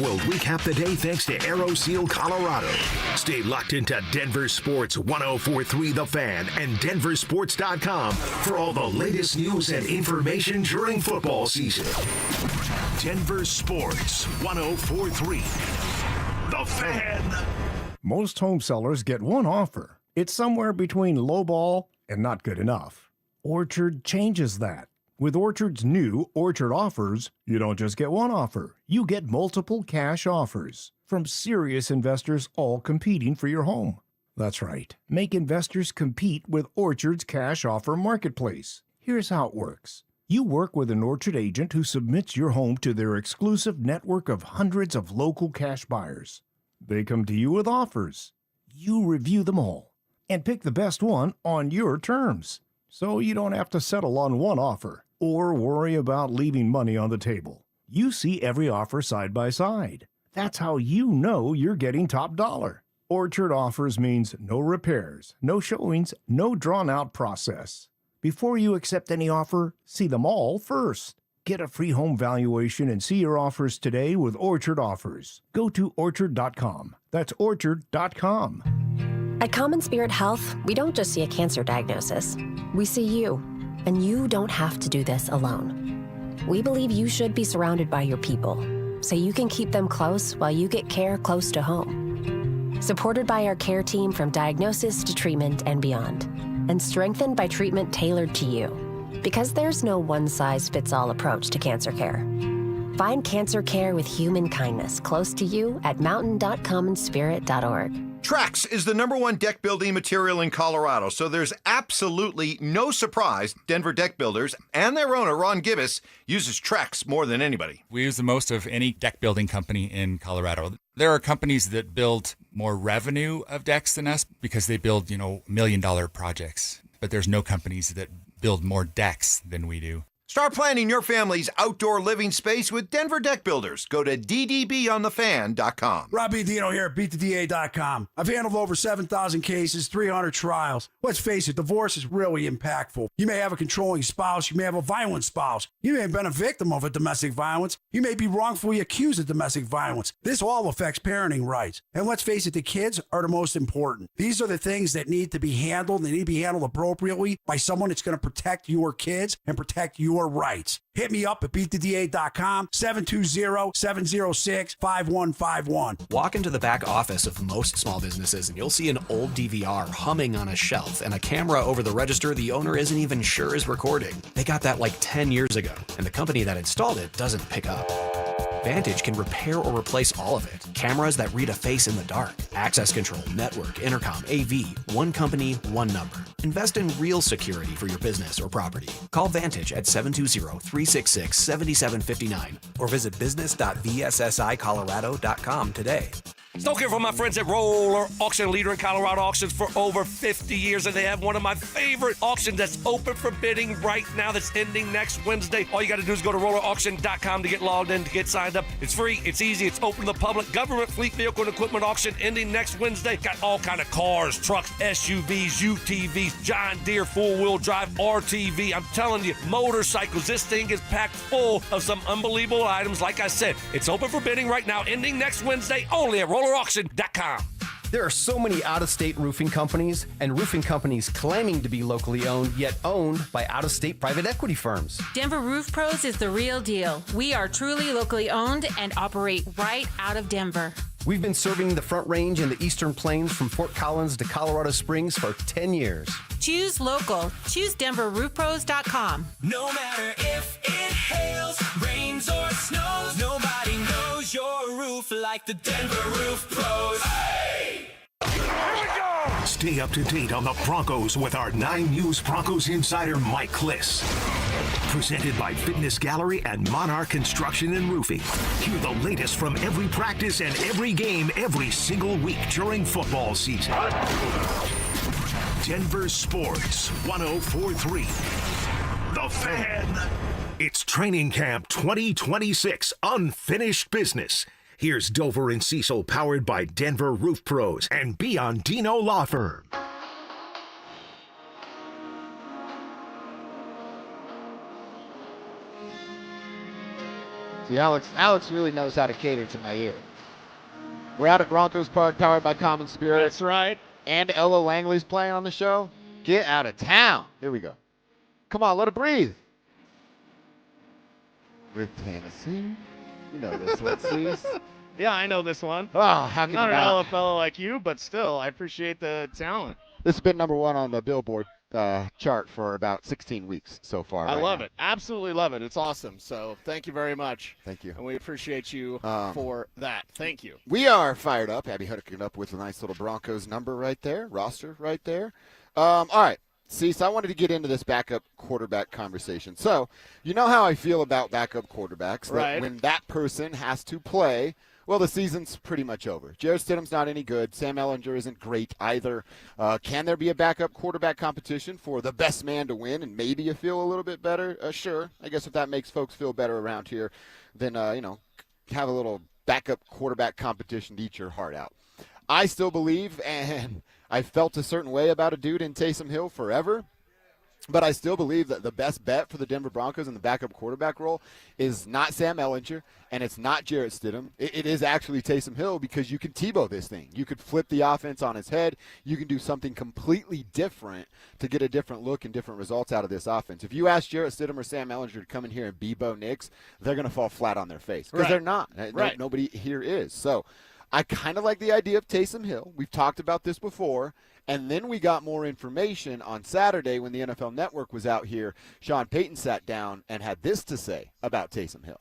will recap the day thanks to Aero Seal Colorado. Stay locked into Denver Sports 104.3 The Fan and DenverSports.com for all the latest news and information during football season. Denver Sports 104.3 The Fan. Most home sellers get one offer. It's somewhere between lowball and not good enough. Orchard changes that. With Orchard's new Orchard Offers, you don't just get one offer. You get multiple cash offers from serious investors all competing for your home. That's right. Make investors compete with Orchard's cash offer marketplace. Here's how it works. You work with an Orchard agent who submits your home to their exclusive network of hundreds of local cash buyers. They come to you with offers. You review them all and pick the best one on your terms. So you don't have to settle on one offer or worry about leaving money on the table. You see every offer side by side. That's how you know you're getting top dollar. Orchard Offers means no repairs, no showings, no drawn-out process. Before you accept any offer, see them all first. Get a free home valuation and see your offers today with Orchard Offers. Go to Orchard.com. That's Orchard.com. At Common Spirit Health, we don't just see a cancer diagnosis. We see you. And you don't have to do this alone. We believe you should be surrounded by your people, so you can keep them close while you get care close to home. Supported by our care team from diagnosis to treatment and beyond, and strengthened by treatment tailored to you. Because there's no one-size-fits-all approach to cancer care. Find cancer care with human kindness close to you at mountain.commonspirit.org. Trex is the #1 deck building material in Colorado, so there's absolutely no surprise Denver deck builders and their owner, Ron Gibbous, uses Trex more than anybody. We use the most of any deck building company in Colorado. There are companies that build more revenue of decks than us because they build, $1 million projects. But there's no companies that build more decks than we do. Start planning your family's outdoor living space with Denver Deck Builders. Go to ddbonthefan.com. Robbie Dino here at BeatTheDA.com. I've handled over 7,000 cases, 300 trials. Let's face it, divorce is really impactful. You may have a controlling spouse. You may have a violent spouse. You may have been a victim of a domestic violence. You may be wrongfully accused of domestic violence. This all affects parenting rights. And let's face it, the kids are the most important. These are the things that need to be handled. They need to be handled appropriately by someone that's going to protect your kids and protect your rights. Hit me up at BeatTheDA.com, 720-706-5151. Walk into the back office of most small businesses and you'll see an old DVR humming on a shelf and a camera over the register the owner isn't even sure is recording. They got that like 10 years ago, and the company that installed it doesn't pick up. Vantage can repair or replace all of it. Cameras that read a face in the dark. Access control, network, intercom, AV. One company, one number. Invest in real security for your business or property. Call Vantage at 720-366-7759 or visit business.vssicolorado.com today. Stoke here from my friends at Roller Auction, leader in Colorado auctions for over 50 years, and they have one of my favorite auctions that's open for bidding right now that's ending next Wednesday. All you got to do is go to rollerauction.com to get logged in, to get signed up. It's free, it's easy, it's open to the public. Government fleet vehicle and equipment auction ending next Wednesday. Got all kind of cars, trucks, SUVs, UTVs, John Deere full-wheel drive, RTV. I'm telling you, motorcycles. This thing is packed full of some unbelievable items. Like I said, it's open for bidding right now, ending next Wednesday, only at rollerauction.com. There are so many out-of-state roofing companies and roofing companies claiming to be locally owned, yet owned by out-of-state private equity firms. Denver Roof Pros is the real deal. We are truly locally owned and operate right out of Denver. We've been serving the Front Range and the Eastern Plains from Fort Collins to Colorado Springs for 10 years. Choose local. Choose DenverRoofPros.com. No matter if it hails, rains, or snows, nobody knows your roof like the Denver Roof Pros. Hey! Here we go! Stay up to date on the Broncos with our 9 News Broncos insider Mike Kliss. Presented by Fitness Gallery and Monarch Construction and Roofing. Hear the latest from every practice and every game every single week during football season. Denver Sports 104.3 The Fan. It's Training Camp 2026 Unfinished Business. Here's Dover and Cecil, powered by Denver Roof Pros and Biondino Law Firm. See, Alex really knows how to cater to my ear. We're out at Broncos Park, powered by Common Spirit. That's right. And Ella Langley's playing on the show. Get out of town. Here we go. Come on, let it breathe. With Tennessee. You know this one, Cease. Yeah, I know this one. Oh, how can Not you an not? Ella fellow like you, but still, I appreciate the talent. This has been number one on the Billboard chart for about 16 weeks so far. I right love now. it. Absolutely love it. It's awesome. So thank you very much. Thank you. And we appreciate you for that. Thank you. We are fired up. Abby hooking up with a nice little Broncos number right there, roster right there. All right. See, so I wanted to get into this backup quarterback conversation. So, you know how I feel about backup quarterbacks. That Right. when that person has to play, well, the season's pretty much over. Jarrett Stidham's not any good. Sam Ehlinger isn't great either. Can there be a backup quarterback competition for the best man to win and maybe you feel a little bit better? Sure. I guess if that makes folks feel better around here, then, have a little backup quarterback competition to eat your heart out. I still believe, and I felt a certain way about a dude in Taysom Hill forever, but I still believe that the best bet for the Denver Broncos in the backup quarterback role is not Sam Ehlinger, and it's not Jarrett Stidham. It is actually Taysom Hill because you can Tebow this thing. You could flip the offense on its head. You can do something completely different to get a different look and different results out of this offense. If you ask Jarrett Stidham or Sam Ehlinger to come in here and be Bo Nix, they're going to fall flat on their face because they're not. Right. Nobody here is. So I kind of like the idea of Taysom Hill. We've talked about this before. And then we got more information on Saturday when the NFL Network was out here. Sean Payton sat down and had this to say about Taysom Hill.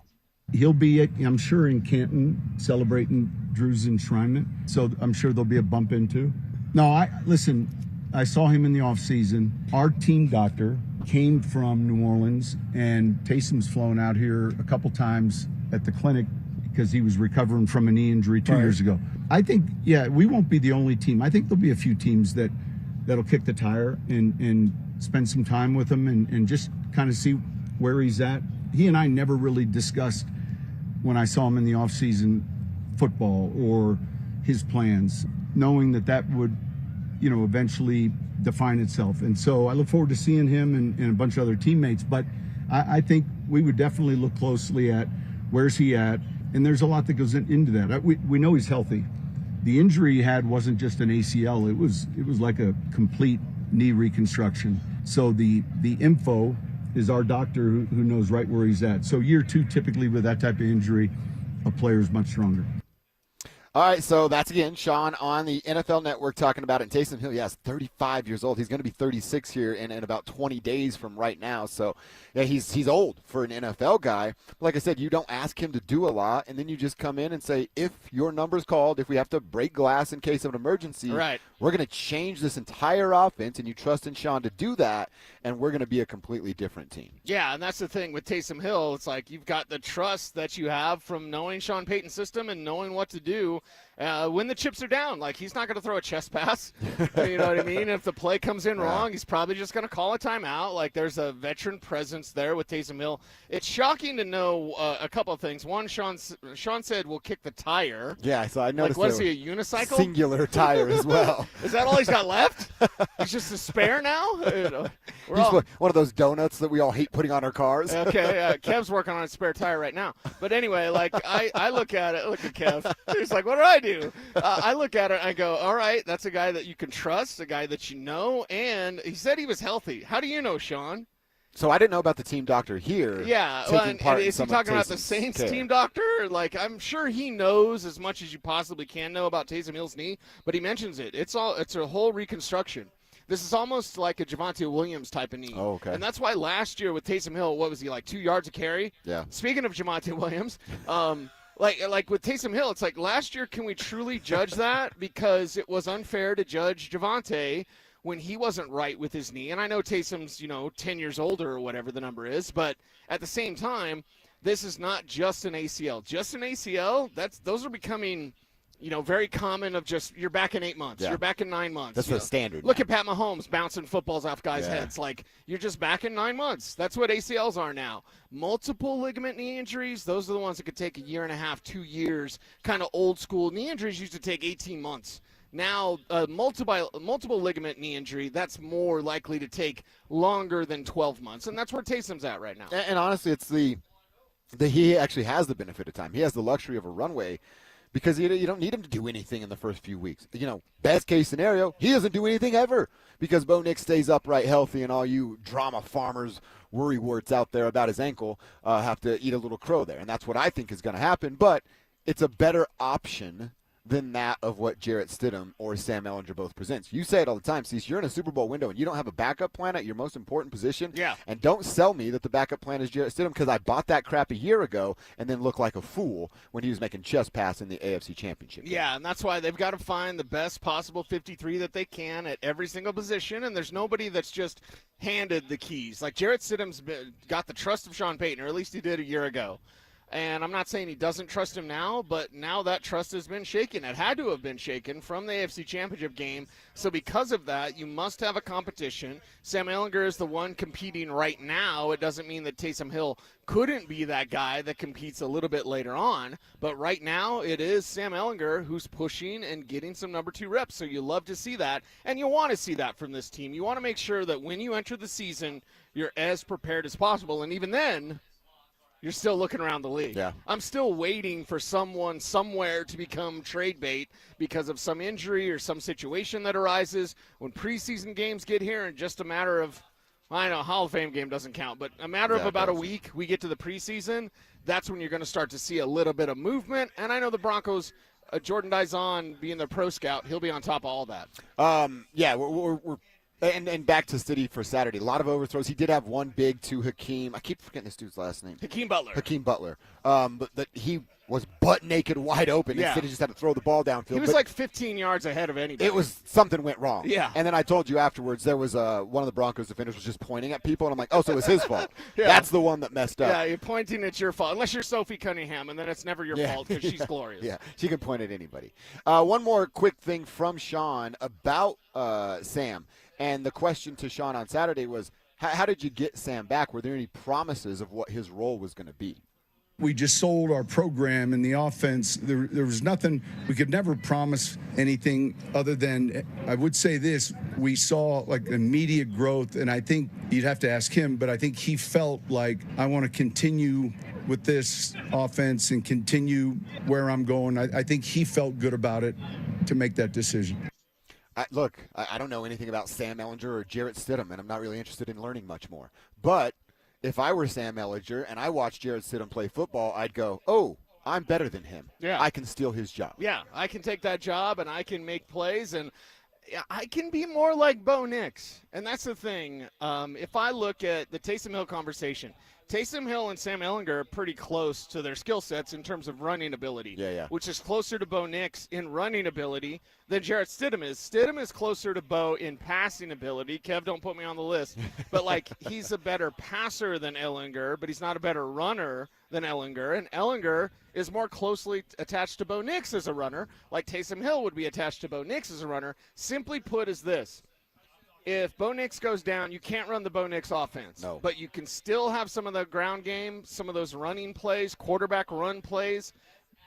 He'll be, I'm sure, in Canton celebrating Drew's enshrinement. So I'm sure there'll be a bump into. No, I saw him in the offseason. Our team doctor came from New Orleans, and Taysom's flown out here a couple times at the clinic because he was recovering from a knee injury 2 years ago. I think, we won't be the only team. I think there'll be a few teams that'll kick the tire and spend some time with him and just kind of see where he's at. He and I never really discussed when I saw him in the offseason football or his plans, knowing that would, eventually define itself. And so I look forward to seeing him and a bunch of other teammates. But I think we would definitely look closely at where's he at. And there's a lot that goes into that. We know he's healthy. The injury he had wasn't just an ACL. It was like a complete knee reconstruction. So the info is our doctor who knows right where he's at. So year two, typically with that type of injury, a player is much stronger. All right, so that's, again, Sean on the NFL Network talking about it. And Taysom Hill, yes, 35 years old. He's going to be 36 here in about 20 days from right now. So, yeah, he's old for an NFL guy. But like I said, you don't ask him to do a lot, and then you just come in and say, if your number's called, if we have to break glass in case of an emergency, we're going to change this entire offense, and you trust in Sean to do that, and we're going to be a completely different team. Yeah, and that's the thing with Taysom Hill. It's like you've got the trust that you have from knowing Sean Payton's system and knowing what to do when the chips are down. Like, he's not going to throw a chest pass. You know what I mean? If the play comes in wrong, he's probably just going to call a timeout. Like, there's a veteran presence there with Taysom Hill. It's shocking to know a couple of things. One, Sean said we'll kick the tire. Yeah, so I noticed. Like, what is he, a unicycle? Singular tire as well. Is that all he's got left? He's just a spare now? He's one of those donuts that we all hate putting on our cars. Okay, Kev's working on a spare tire right now. But anyway, like, I look at it. Look at Kev. He's like, what do I do? I look at it and I go, all right, that's a guy that you can trust, a guy that you know, and he said he was healthy. How do you know, Sean? So I didn't know about the team doctor here. Yeah, and is he talking about the Saints team doctor? Like, I'm sure he knows as much as you possibly can know about Taysom Hill's knee, but he mentions it. It's a whole reconstruction. This is almost like a Javonte Williams type of knee. Oh, okay. And that's why last year with Taysom Hill, what was he, like 2 yards a carry? Yeah. Speaking of Javonte Williams, like with Taysom Hill, it's like last year, can we truly judge that? Because it was unfair to judge Javonte when he wasn't right with his knee. And I know Taysom's, 10 years older or whatever the number is, but at the same time, this is not just an ACL. Just an ACL, those are becoming – very common of just you're back in 8 months. Yeah. You're back in 9 months. That's the standard. Look at Pat Mahomes bouncing footballs off guys' heads. Like, you're just back in 9 months. That's what ACLs are now. Multiple ligament knee injuries, those are the ones that could take a year and a half, 2 years. Kind of old school knee injuries used to take 18 months. Now, multiple ligament knee injury, that's more likely to take longer than 12 months. And that's where Taysom's at right now. And honestly, it's he actually has the benefit of time. He has the luxury of a runway because you don't need him to do anything in the first few weeks. Best case scenario, he doesn't do anything ever because Bo Nix stays upright, healthy, and all you drama farmers, worrywarts out there about his ankle have to eat a little crow there. And that's what I think is going to happen. But it's a better option than that of what Jarrett Stidham or Sam Ehlinger both presents. You say it all the time, Cecil, you're in a Super Bowl window and you don't have a backup plan at your most important position. Yeah. And don't sell me that the backup plan is Jarrett Stidham because I bought that crap a year ago and then looked like a fool when he was making chest pass in the AFC Championship game. Yeah, and that's why they've got to find the best possible 53 that they can at every single position, and there's nobody that's just handed the keys. Like Jarrett Stidham's got the trust of Sean Payton, or at least he did a year ago. And I'm not saying he doesn't trust him now, but now that trust has been shaken. It had to have been shaken from the AFC Championship game. So because of that, you must have a competition. Sam Ehlinger is the one competing right now. It doesn't mean that Taysom Hill couldn't be that guy that competes a little bit later on. But right now, it is Sam Ehlinger who's pushing and getting some number 2 reps. So you love to see that, and you want to see that from this team. You want to make sure that when you enter the season, you're as prepared as possible. And even then, you're still looking around the league. Yeah. I'm still waiting for someone somewhere to become trade bait because of some injury or some situation that arises. When preseason games get here in just a matter of, I know Hall of Fame game doesn't count, but a matter of about a week, we get to the preseason. That's when you're going to start to see a little bit of movement. And I know the Broncos, Jordan Dizon being their pro scout, he'll be on top of all that. We're And back to City for Saturday. A lot of overthrows. He did have one big to Hakeem. I keep forgetting this dude's last name. Hakeem Butler. But that he was butt naked, wide open. Yeah. Instead, he just had to throw the ball downfield. He was like 15 yards ahead of anybody. It was something went wrong. Yeah. And then I told you afterwards there was one of the Broncos defenders was just pointing at people, and I'm like, oh, so it was his fault. Yeah. That's the one that messed up. Yeah, you're pointing at your fault. Unless you're Sophie Cunningham, and then it's never your fault because she's glorious. Yeah, she can point at anybody. One more quick thing from Sean about Sam. And the question to Sean on Saturday was, how did you get Sam back? Were there any promises of what his role was going to be? We just sold our program in the offense. There was nothing. We could never promise anything other than, I would say this, we saw like immediate growth, and I think you'd have to ask him, but I think he felt like, I want to continue with this offense and continue where I'm going. I think he felt good about it to make that decision. I don't know anything about Sam Ehlinger or Jarrett Stidham, and I'm not really interested in learning much more. But if I were Sam Ehlinger and I watched Jarrett Stidham play football, I'd go, oh, I'm better than him. Yeah. I can steal his job. Yeah, I can take that job, and I can make plays, and I can be more like Bo Nix. And that's the thing. If I look at the Taysom Hill conversation, Taysom Hill and Sam Ehlinger are pretty close to their skill sets in terms of running ability, which is closer to Bo Nix in running ability than Jarrett Stidham is. Stidham is closer to Bo in passing ability. Kev, don't put me on the list. But, he's a better passer than Ehlinger, but he's not a better runner than Ehlinger. And Ehlinger is more closely attached to Bo Nix as a runner, like Taysom Hill would be attached to Bo Nix as a runner. Simply put is this. If Bo Nix goes down, you can't run the Bo Nix offense. No. But you can still have some of the ground game, some of those running plays, quarterback run plays.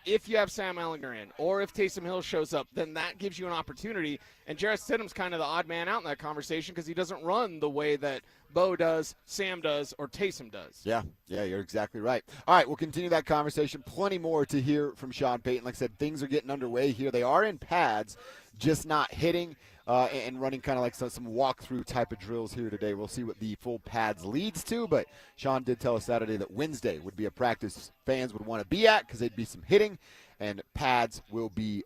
If you have Sam Ehlinger in, or if Taysom Hill shows up, then that gives you an opportunity. And Jarrett Stidham's kind of the odd man out in that conversation because he doesn't run the way that Bo does, Sam does, or Taysom does. Yeah, you're exactly right. All right, we'll continue that conversation. Plenty more to hear from Sean Payton. Like I said, things are getting underway here. They are in pads, just not hitting. And running kind of like some walkthrough type of drills here today. We'll see what the full pads leads to, but Sean did tell us Saturday that Wednesday would be a practice fans would want to be at because they'd be some hitting, and pads will be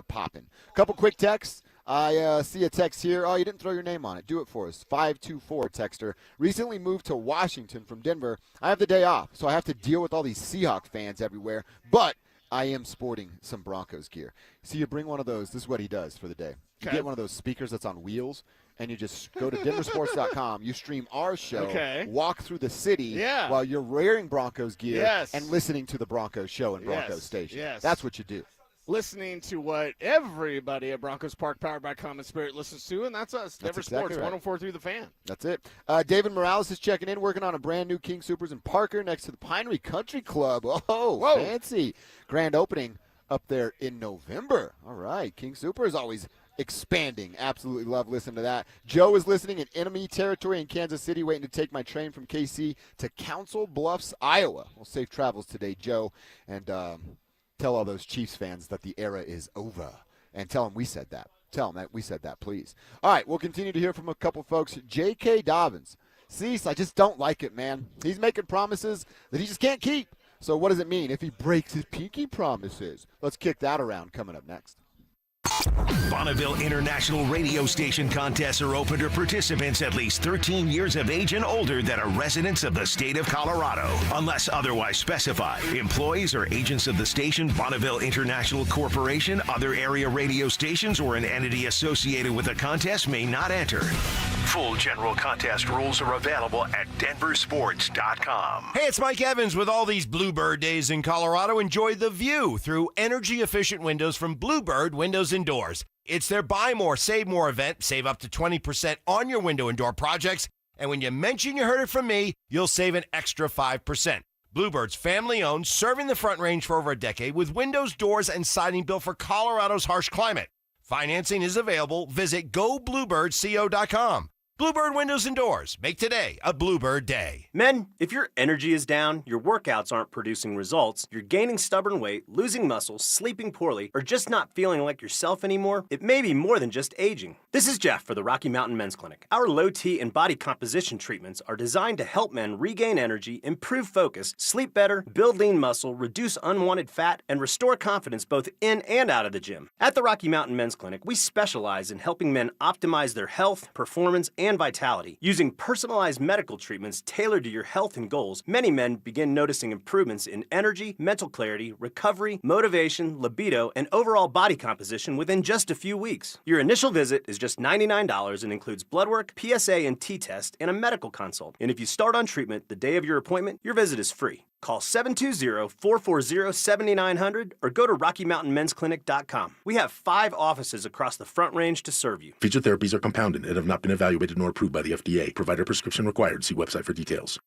popping. A couple quick texts. I see a text here. Oh, you didn't throw your name on it. Do it for us. 524 texter. Recently moved to Washington from Denver. I have the day off, so I have to deal with all these Seahawk fans everywhere, but I am sporting some Broncos gear. So you bring one of those. This is what he does for the day. You get one of those speakers that's on wheels, and you just go to DenverSports.com. You stream our show, walk through the city while you're wearing Broncos gear and listening to the Broncos show and Broncos Station. Yes. That's what you do. Listening to what everybody at Broncos Park, powered by Common Spirit, listens to, and that's us. That's DenverSports, exactly right. 104.3 The Fan. That's it. David Morales is checking in, working on a brand new King Soopers in Parker next to the Pinery Country Club. Oh, fancy. Grand opening up there in November. All right. King Super is always expanding. Absolutely love listening to that. Joe is listening in enemy territory in Kansas City, waiting to take my train from KC to Council Bluffs, Iowa. Well, safe travels today, Joe, and tell all those Chiefs fans that the era is over, and tell them we said that. Tell them that we said that, please. All right, we'll continue to hear from a couple folks. J.K. Dobbins. Cease, I just don't like it, man. He's making promises that he just can't keep. So what does it mean if he breaks his pinky promises? Let's kick that around coming up next. Bonneville International Radio Station contests are open to participants at least 13 years of age and older that are residents of the state of Colorado. Unless otherwise specified, employees or agents of the station, Bonneville International Corporation, other area radio stations, or an entity associated with the contest may not enter. Full general contest rules are available at DenverSports.com. Hey, it's Mike Evans with all these Bluebird days in Colorado. Enjoy the view through energy-efficient windows from Bluebird Windows and Doors. It's their Buy More, Save More event. Save up to 20% on your window and door projects. And when you mention you heard it from me, you'll save an extra 5%. Bluebird's family-owned, serving the Front Range for over a decade with windows, doors, and siding built for Colorado's harsh climate. Financing is available. Visit gobluebirdco.com. Bluebird Windows and Doors. Make today a Bluebird day. Men, if your energy is down, your workouts aren't producing results, you're gaining stubborn weight, losing muscle, sleeping poorly, or just not feeling like yourself anymore, it may be more than just aging. This is Jeff for the Rocky Mountain Men's Clinic. Our low T and body composition treatments are designed to help men regain energy, improve focus, sleep better, build lean muscle, reduce unwanted fat, and restore confidence both in and out of the gym. At the Rocky Mountain Men's Clinic, we specialize in helping men optimize their health, performance, and vitality. Using personalized medical treatments tailored to your health and goals, many men begin noticing improvements in energy, mental clarity, recovery, motivation, libido, and overall body composition within just a few weeks. Your initial visit is just $99 and includes blood work, PSA and T-test, and a medical consult. And if you start on treatment the day of your appointment, your visit is free. Call 720-440-7900 or go to RockyMountainMen'sClinic.com. We have 5 offices across the Front Range to serve you. Feature therapies are compounded and have not been evaluated nor approved by the FDA. Provider prescription required. See website for details.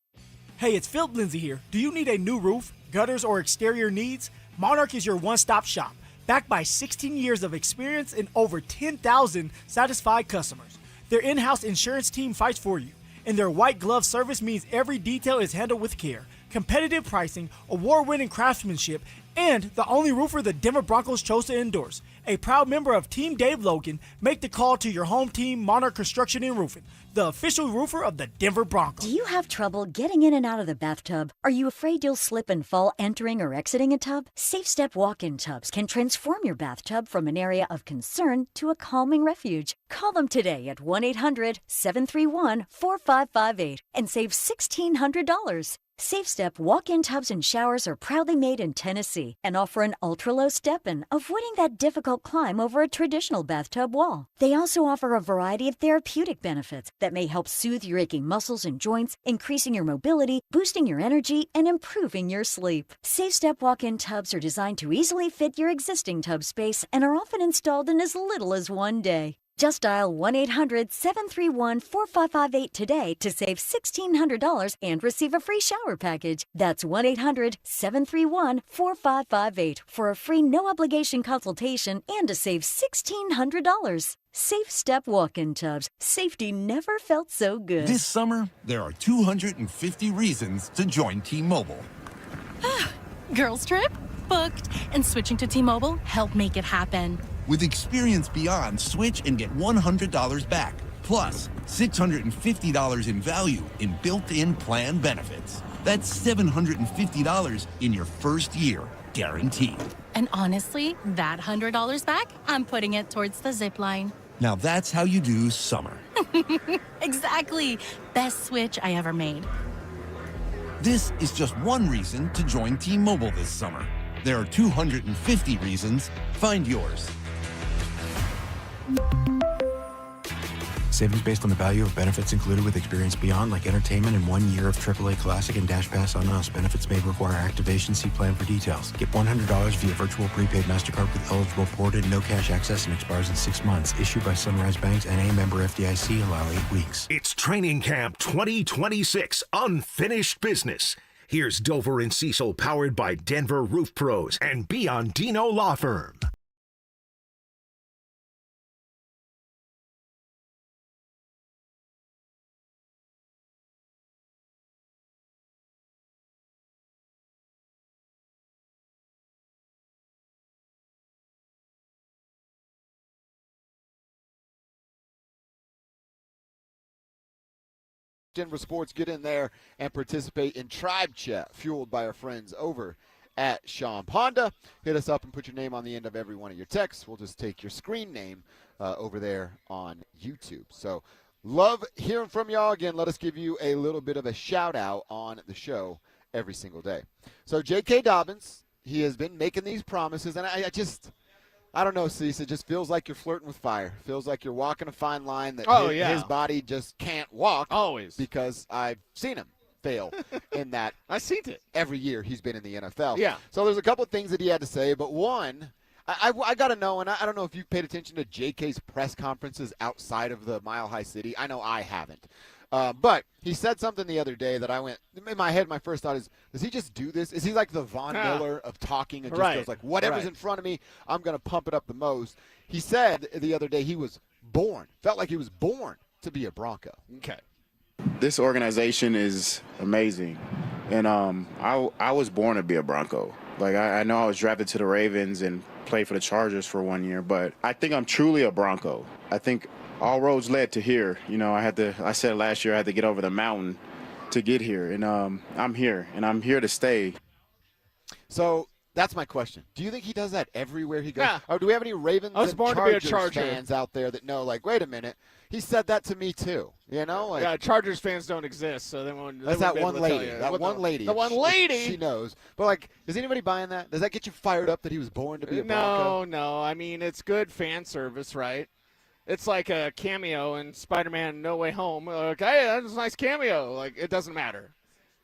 Hey, it's Phil Lindsay here. Do you need a new roof, gutters, or exterior needs? Monarch is your one-stop shop, backed by 16 years of experience and over 10,000 satisfied customers. Their in-house insurance team fights for you, and their white glove service means every detail is handled with care. Competitive pricing, award-winning craftsmanship, and the only roofer the Denver Broncos chose to endorse. A proud member of Team Dave Logan, make the call to your home team, Monarch Construction and Roofing, the official roofer of the Denver Broncos. Do you have trouble getting in and out of the bathtub? Are you afraid you'll slip and fall entering or exiting a tub? Safe Step walk-in tubs can transform your bathtub from an area of concern to a calming refuge. Call them today at 1-800-731-4558 and save $1,600. Safe Step walk-in tubs and showers are proudly made in Tennessee and offer an ultra-low step-in, avoiding that difficult climb over a traditional bathtub wall. They also offer a variety of therapeutic benefits that may help soothe your aching muscles and joints, increasing your mobility, boosting your energy, and improving your sleep. Safe Step walk-in tubs are designed to easily fit your existing tub space and are often installed in as little as one day. Just dial 1-800-731-4558 today to save $1,600 and receive a free shower package. That's 1-800-731-4558 for a free no-obligation consultation and to save $1,600. Safe Step walk-in tubs. Safety never felt so good. This summer, there are 250 reasons to join T-Mobile. Girls trip? Booked. And switching to T-Mobile helped make it happen. With Experience Beyond, switch and get $100 back, plus $650 in value in built-in plan benefits. That's $750 in your first year, guaranteed. And honestly, that $100 back, I'm putting it towards the zip line. Now that's how you do summer. Exactly. Best switch I ever made. This is just one reason to join T-Mobile this summer. There are 250 reasons. Find yours. Savings based on the value of benefits included with Experience Beyond, like entertainment and 1 year of AAA Classic and Dash Pass on us. Benefits may require activation. See plan for details. Get $100 via virtual prepaid MasterCard with eligible ported, no cash access, and expires in 6 months. Issued by Sunrise Banks, N.A. member FDIC. Allow 8 weeks. It's Training Camp 2026, Unfinished Business. Here's Dover and Cecil, powered by Denver Roof Pros and Biondino Law Firm. Denver Sports, get in there and participate in Tribe Chat, fueled by our friends over at Sean Honda. Hit us up and put your name on the end of every one of your texts. We'll just take your screen name over there on YouTube. So love hearing from y'all. Again, let us give you a little bit of a shout-out on the show every single day. So J.K. Dobbins, he has been making these promises, and I don't know, Cecil. It just feels like you're flirting with fire. Feels like you're walking a fine line that his body just can't walk. Always. Because I've seen him fail in that. I've seen it. Every year he's been in the NFL. Yeah. So there's a couple of things that he had to say, but one, I got to know, and I don't know if you've paid attention to JK's press conferences outside of the Mile High City. I know I haven't. But he said something the other day that I went, in my head, my first thought is, does he just do this? Is he like the Von Miller of talking and just goes like, whatever's in front of me, I'm going to pump it up the most? He said the other day he was felt like he was born to be a Bronco. Okay. This organization is amazing, and I was born to be a Bronco. Like, I know I was drafted to the Ravens and played for the Chargers for 1 year, but I think I'm truly a Bronco. I think all roads led to here. You know, I said last year I had to get over the mountain to get here, and I'm here, and I'm here to stay. So that's my question. Do you think he does that everywhere he goes? Yeah. Or do we have any Ravens and Chargers fans out there that know, like, wait a minute, he said that to me too? You know? Like, yeah, Chargers fans don't exist, so they won't. That's that one lady. That one lady. The one lady. She knows. But, like, is anybody buying that? Does that get you fired up that he was born to be a Bronco? No. I mean, it's good fan service, right? It's like a cameo in Spider-Man No Way Home. Like, hey, that's a nice cameo. Like, it doesn't matter.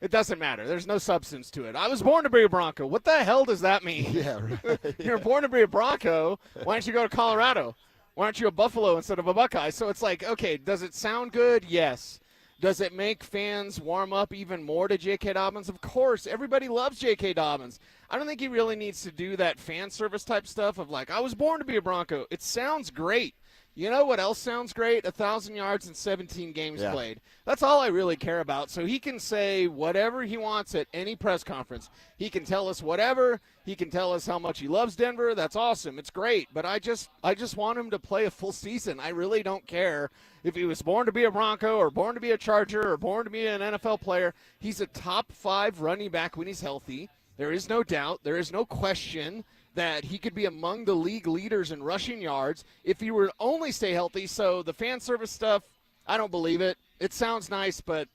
It doesn't matter. There's no substance to it. I was born to be a Bronco. What the hell does that mean? Yeah, right. You're born to be a Bronco. Why don't you go to Colorado? Why aren't you a Buffalo instead of a Buckeye? So it's like, okay, does it sound good? Yes. Does it make fans warm up even more to J.K. Dobbins? Of course. Everybody loves J.K. Dobbins. I don't think he really needs to do that fan service type stuff of like, I was born to be a Bronco. It sounds great. You know what else sounds great? 1,000 yards and 17 games played. That's all I really care about. So he can say whatever he wants at any press conference. He can tell us whatever. He can tell us how much he loves Denver. That's awesome. It's great. But I just want him to play a full season. I really don't care if he was born to be a Bronco or born to be a Charger or born to be an NFL player. He's a top 5 running back when he's healthy. There is no doubt. There is no question that he could be among the league leaders in rushing yards if he were to only stay healthy. So the fan service stuff, I don't believe it. It sounds nice, but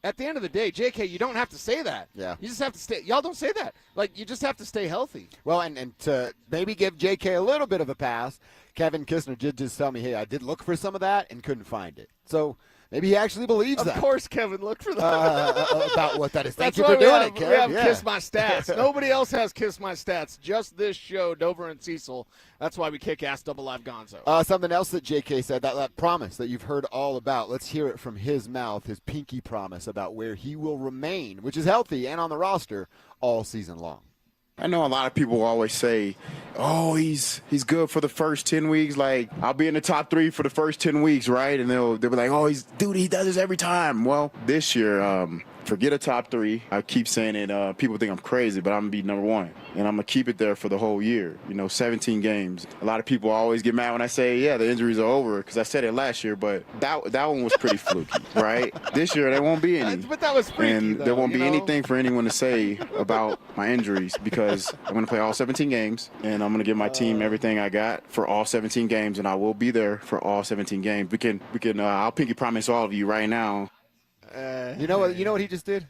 at the end of the day, JK, you don't have to say that. Yeah. You just have to stay. Y'all don't say that. Like, you just have to stay healthy. Well, and to maybe give JK a little bit of a pass, Kevin Kistner did just tell me, hey, I did look for some of that and couldn't find it. So maybe he actually believes that. Of course, Kevin, look for that. About what that is. Thank That's you why for doing it, Kevin. We have Kiss My Stats. Nobody else has Kiss My Stats. Just this show, Dover and Cecil. That's why we kick ass Double Live Gonzo. Something else that JK said, that promise that you've heard all about. Let's hear it from his mouth, his pinky promise about where he will remain, which is healthy and on the roster all season long. I know a lot of people always say, oh, he's good for the first 10 weeks. Like, I'll be in the top 3 for the first 10 weeks, right? And they'll be like, oh, he does this every time. Well, this year, forget a top 3. I keep saying it. People think I'm crazy, but I'm going to be number 1. And I'm going to keep it there for the whole year. 17 games. A lot of people always get mad when I say, yeah, the injuries are over, because I said it last year, but that one was pretty fluky, right? This year, there won't be any. But that was freaky, and there won't be anything for anyone to say about my injuries, because I'm going to play all 17 games, and I'm going to give my team everything I got for all 17 games, and I will be there for all 17 games. We can. I'll pinky promise all of you right now. You know what he just did?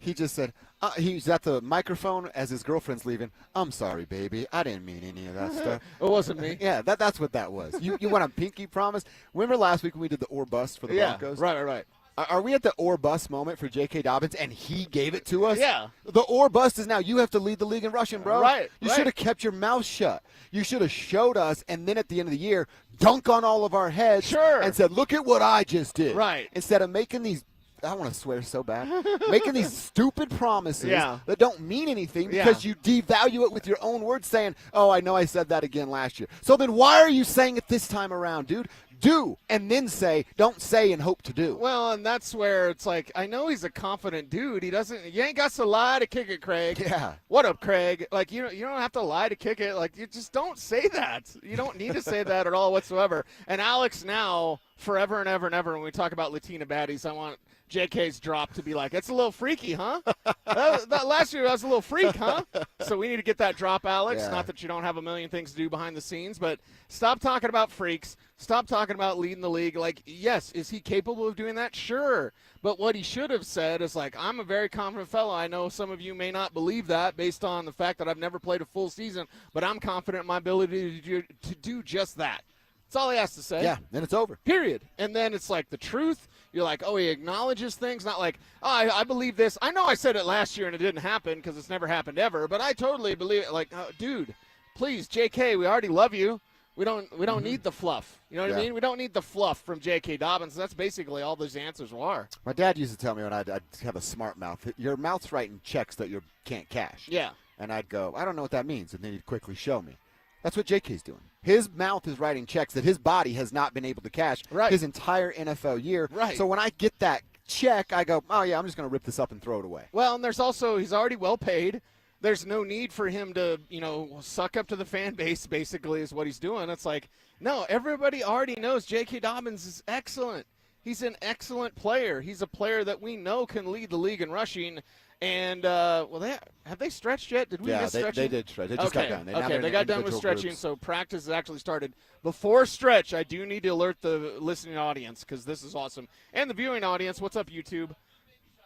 He just said, he's at the microphone as his girlfriend's leaving. I'm sorry, baby. I didn't mean any of that stuff. It wasn't me. Yeah, that's what that was. You want a pinky promise? Remember last week when we did the or bust for the Broncos? Right. Are we at the or bust moment for J.K. Dobbins, and he gave it to us? Yeah. The or bust is now you have to lead the league in rushing, bro. Right. You should have kept your mouth shut. You should have showed us, and then at the end of the year, dunk on all of our heads and said, look at what I just did. Right. Instead of making these, I want to swear so bad, making these stupid promises that don't mean anything because you devalue it with your own words saying, oh, I know I said that again last year. So then why are you saying it this time around, dude? Do, and then say. Don't say and hope to do. Well, and that's where it's like, I know he's a confident dude. You ain't got to lie to kick it, Craig. Yeah. What up, Craig? Like, you don't have to lie to kick it. Like, you just don't say that. You don't need to say that at all whatsoever. And Alex now, forever and ever and ever, when we talk about Latina baddies, I want JK's drop to be like, it's a little freaky, huh? that last year, that was a little freak, huh? So we need to get that drop, Alex. Yeah. Not that you don't have a million things to do behind the scenes, but stop talking about freaks. Stop talking about leading the league. Like, yes, is he capable of doing that? Sure. But what he should have said is like, I'm a very confident fellow. I know some of you may not believe that based on the fact that I've never played a full season, but I'm confident in my ability to do just that. That's all he has to say. Yeah, then it's over. Period. And then it's like the truth. You're like, oh, he acknowledges things. Not like, oh, I believe this. I know I said it last year and it didn't happen because it's never happened ever, but I totally believe it. Like, dude, please, JK, we already love you. We don't need the fluff. You know what I mean? We don't need the fluff from J.K. Dobbins. That's basically all those answers are. My dad used to tell me when I'd have a smart mouth, your mouth's writing checks that you can't cash. Yeah. And I'd go, I don't know what that means. And then he'd quickly show me. That's what JK's doing. His mouth is writing checks that his body has not been able to cash his entire NFL year. Right. So when I get that check, I go, oh, yeah, I'm just going to rip this up and throw it away. Well, and there's also, he's already well paid. There's no need for him to, suck up to the fan base, basically, is what he's doing. It's like, no, everybody already knows J.K. Dobbins is excellent. He's an excellent player. He's a player that we know can lead the league in rushing. And, have they stretched yet? Did we miss stretching? They did stretch. They just got done. They got done with stretching, so practice has actually started. Before stretch, I do need to alert the listening audience because this is awesome. And the viewing audience, what's up, YouTube?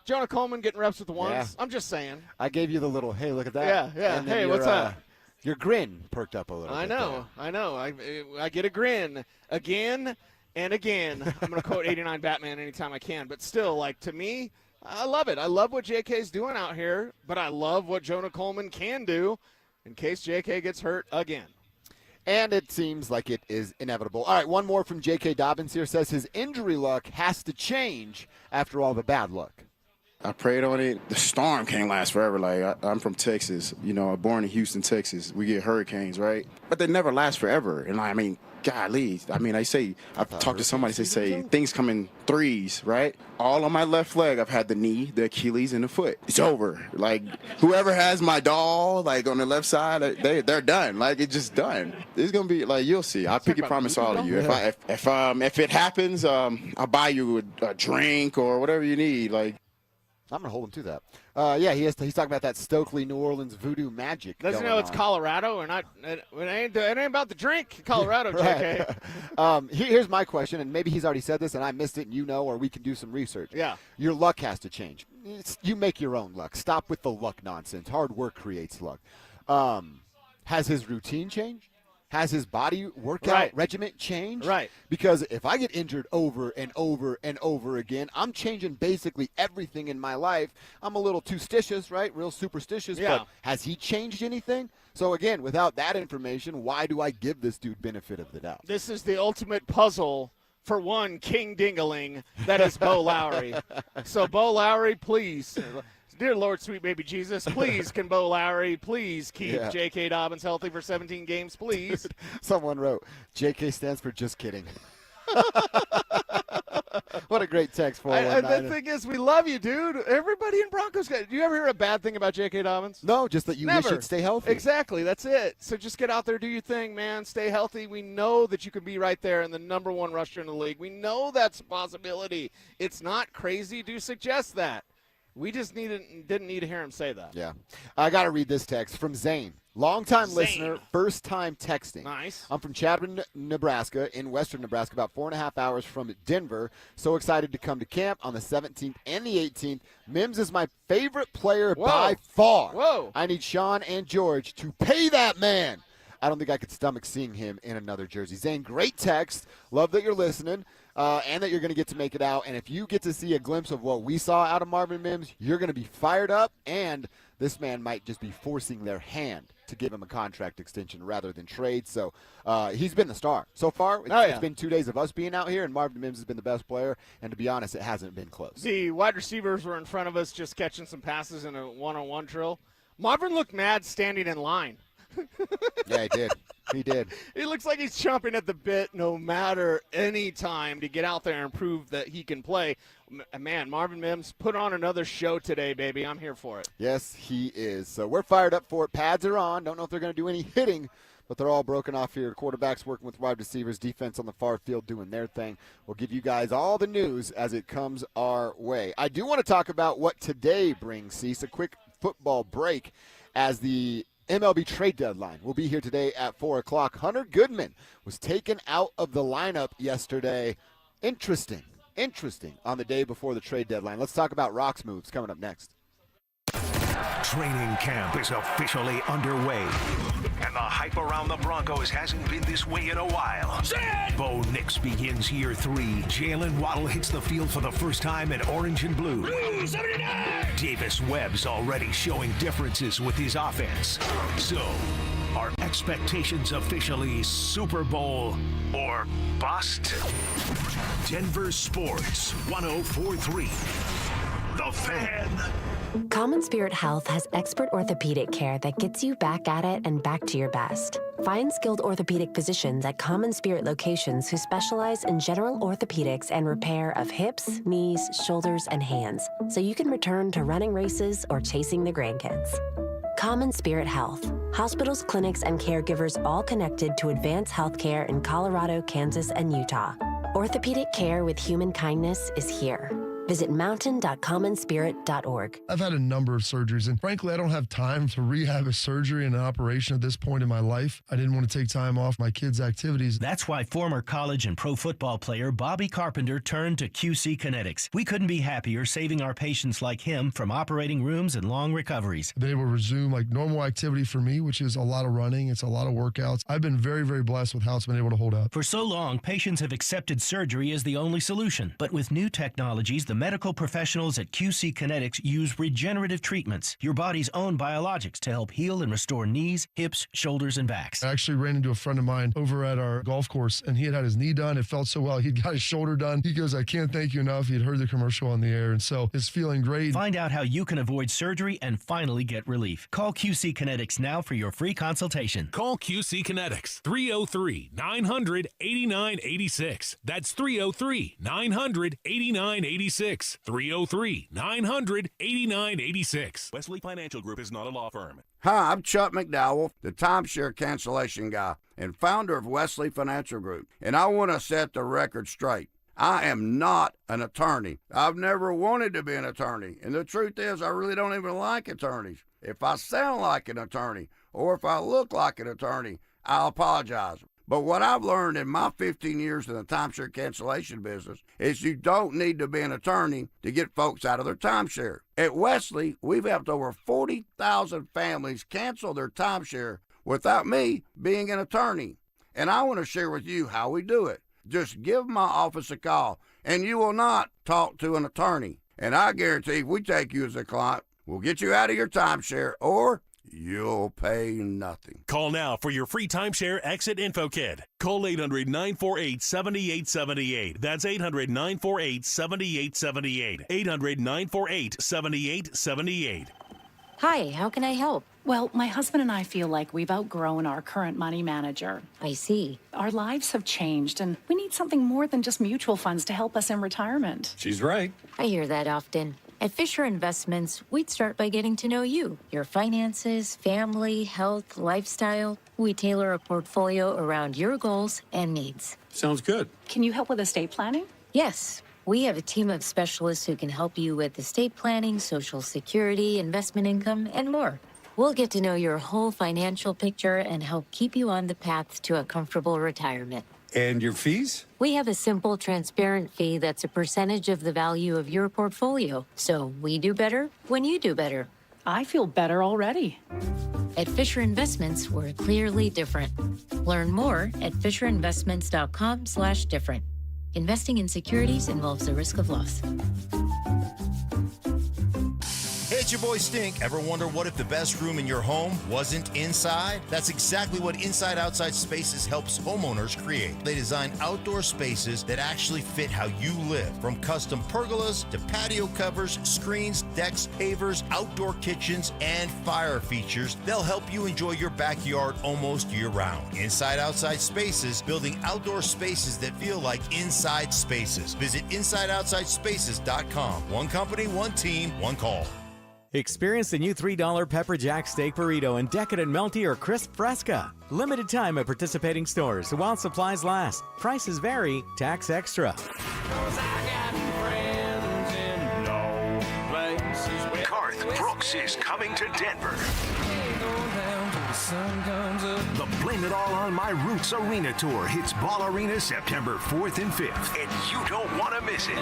Jonah Coleman getting reps with the ones. Yeah. I'm just saying. I gave you the little, hey, look at that. Yeah. And then hey, what's up? Your grin perked up a little bit. I know. I get a grin again and again. I'm going to quote 89 Batman anytime I can. But still, like, to me, I love it. I love what JK's doing out here, but I love what Jonah Coleman can do in case JK gets hurt again. And it seems like it is inevitable. All right, one more from J.K. Dobbins here. Says his injury luck has to change after all the bad luck. I prayed on it. The storm can't last forever. Like, I'm from Texas, born in Houston, Texas. We get hurricanes, right? But they never last forever. And I mean, golly. I mean, I've talked to somebody, they say things come in threes, right? All on my left leg, I've had the knee, the Achilles, and the foot. It's over. Like, whoever has my doll, like, on the left side, they're done. Like, it's just done. It's going to be, like, you'll see. I pinky promise all of you. If it happens, I'll buy you a drink or whatever you need. Like, I'm going to hold him to that. He's talking about that Stokely, New Orleans voodoo magic. Doesn't know it's Colorado or not. It ain't about the drink, Colorado, JK. Here's my question, and maybe he's already said this and I missed it, and or we can do some research. Yeah. Your luck has to change. You make your own luck. Stop with the luck nonsense. Hard work creates luck. Has his routine changed? Has his body workout regimen changed? Right. Because if I get injured over and over and over again, I'm changing basically everything in my life. I'm a little superstitious, right? Real superstitious. Yeah. But has he changed anything? So, again, without that information, why do I give this dude benefit of the doubt? This is the ultimate puzzle for one King Dingaling. That is Bo Lowry. So, Bo Lowry, please. Dear Lord, sweet baby Jesus, please can Bo Lowry please keep J.K. Dobbins healthy for 17 games, please. Someone wrote, J.K. stands for just kidding. What a great text for the thing is, we love you, dude. Everybody in Broncos. Do you ever hear a bad thing about J.K. Dobbins? No, just that you wish he'd stay healthy. Exactly, that's it. So just get out there, do your thing, man. Stay healthy. We know that you can be right there in the number one rusher in the league. We know that's a possibility. It's not crazy to suggest that. We just didn't need to hear him say that. Yeah. I got to read this text from Zane. Longtime listener, first time texting. Nice. I'm from Chadron, Nebraska, in western Nebraska, about 4.5 hours from Denver. So excited to come to camp on the 17th and the 18th. Mims is my favorite player by far. Whoa. I need Sean and George to pay that man. I don't think I could stomach seeing him in another jersey. Zane, great text. Love that you're listening. And that you're going to get to make it out. And if you get to see a glimpse of what we saw out of Marvin Mims, you're going to be fired up, and this man might just be forcing their hand to give him a contract extension rather than trade. So he's been the star. So far, it's been 2 days of us being out here, and Marvin Mims has been the best player. And to be honest, it hasn't been close. The wide receivers were in front of us just catching some passes in a one-on-one drill. Marvin looked mad standing in line. Yeah, he did. He did. He looks like he's chomping at the bit no matter any time to get out there and prove that he can play. Man, Marvin Mims, put on another show today, baby. I'm here for it. Yes, he is. So we're fired up for it. Pads are on. Don't know if they're going to do any hitting, but they're all broken off here. Quarterbacks working with wide receivers, defense on the far field doing their thing. We'll give you guys all the news as it comes our way. I do want to talk about what today brings, Cease, a quick football break as the MLB trade deadline will be here today at 4 o'clock. Hunter Goodman was taken out of the lineup yesterday. Interesting on the day before the trade deadline. Let's talk about Rock's moves coming up next. Training camp is officially underway, and the hype around the Broncos hasn't been this way in a while. Bo Nix begins year 3. Jalen Waddle hits the field for the first time in orange and blue. Davis Webb's already showing differences with his offense. So, are expectations officially Super Bowl or bust? Denver Sports 104.3. The Fan. Common Spirit Health has expert orthopedic care that gets you back at it and back to your best. Find skilled orthopedic physicians at Common Spirit locations who specialize in general orthopedics and repair of hips, knees, shoulders, and hands, so you can return to running races or chasing the grandkids. Common Spirit Health. Hospitals, clinics, and caregivers all connected to advance healthcare in Colorado, Kansas, and Utah. Orthopedic care with human kindness is here. Visit mountain.commonspirit.org. I've had a number of surgeries, and frankly, I don't have time to rehab a surgery and an operation at this point in my life. I didn't want to take time off my kids' activities. That's why former college and pro football player Bobby Carpenter turned to QC Kinetics. We couldn't be happier saving our patients like him from operating rooms and long recoveries. I've been able to resume like normal activity for me, which is a lot of running. It's a lot of workouts. I've been very, very blessed with how it's been able to hold up. For so long, patients have accepted surgery as the only solution. But with new technologies, the medical professionals at QC Kinetics use regenerative treatments, your body's own biologics, to help heal and restore knees, hips, shoulders, and backs. I actually ran into a friend of mine over at our golf course, and he had his knee done. It felt so well. He'd got his shoulder done. He goes, I can't thank you enough. He'd heard the commercial on the air, and so it's feeling great. Find out how you can avoid surgery and finally get relief. Call QC Kinetics now for your free consultation. Call QC Kinetics, 303-900-8986. That's 303-900-8986. 303-900-8986. Wesley Financial Group is not a law firm. Hi, I'm Chuck McDowell, the timeshare cancellation guy and founder of Wesley Financial Group, and I want to set the record straight. I am not an attorney. I've never wanted to be an attorney, and the truth is I really don't even like attorneys. If I sound like an attorney or if I look like an attorney, I'll apologize. But what I've learned in my 15 years in the timeshare cancellation business is you don't need to be an attorney to get folks out of their timeshare. At Wesley, we've helped over 40,000 families cancel their timeshare without me being an attorney. And I want to share with you how we do it. Just give my office a call, and you will not talk to an attorney. And I guarantee if we take you as a client, we'll get you out of your timeshare, or you'll pay nothing. Call now for your free timeshare exit info kit. Call 800-948-7878. That's 800-948-7878. 800-948-7878. Hi, how can I help? Well, my husband and I feel like we've outgrown our current money manager. I see. Our lives have changed, and we need something more than just mutual funds to help us in retirement. She's right. I hear that often. At Fisher Investments, we'd start by getting to know you, your finances, family, health, lifestyle. We tailor a portfolio around your goals and needs. Sounds good. Can you help with estate planning? Yes. We have a team of specialists who can help you with estate planning, Social Security, investment income, and more. We'll get to know your whole financial picture and help keep you on the path to a comfortable retirement. And your fees? We have a simple, transparent fee that's a percentage of the value of your portfolio. So we do better when you do better. I feel better already. At Fisher Investments, we're clearly different. Learn more at fisherinvestments.com/different. Investing in securities involves the risk of loss. It's your boy Stink. Ever wonder what if the best room in your home wasn't inside? That's exactly what Inside Outside Spaces helps homeowners create. They design outdoor spaces that actually fit how you live. From custom pergolas to patio covers, screens, decks, pavers, outdoor kitchens, and fire features, they'll help you enjoy your backyard almost year-round. Inside Outside Spaces, building outdoor spaces that feel like inside spaces. Visit InsideOutsideSpaces.com. One company, one team, one call. Experience the new $3 Pepper Jack Steak Burrito in Decadent Melty or Crisp Fresca. Limited time at participating stores while supplies last. Prices vary, tax extra. Garth Brooks is coming to Denver. The Blame It All on My Roots Arena Tour hits Ball Arena September 4th and 5th, and you don't want to miss it.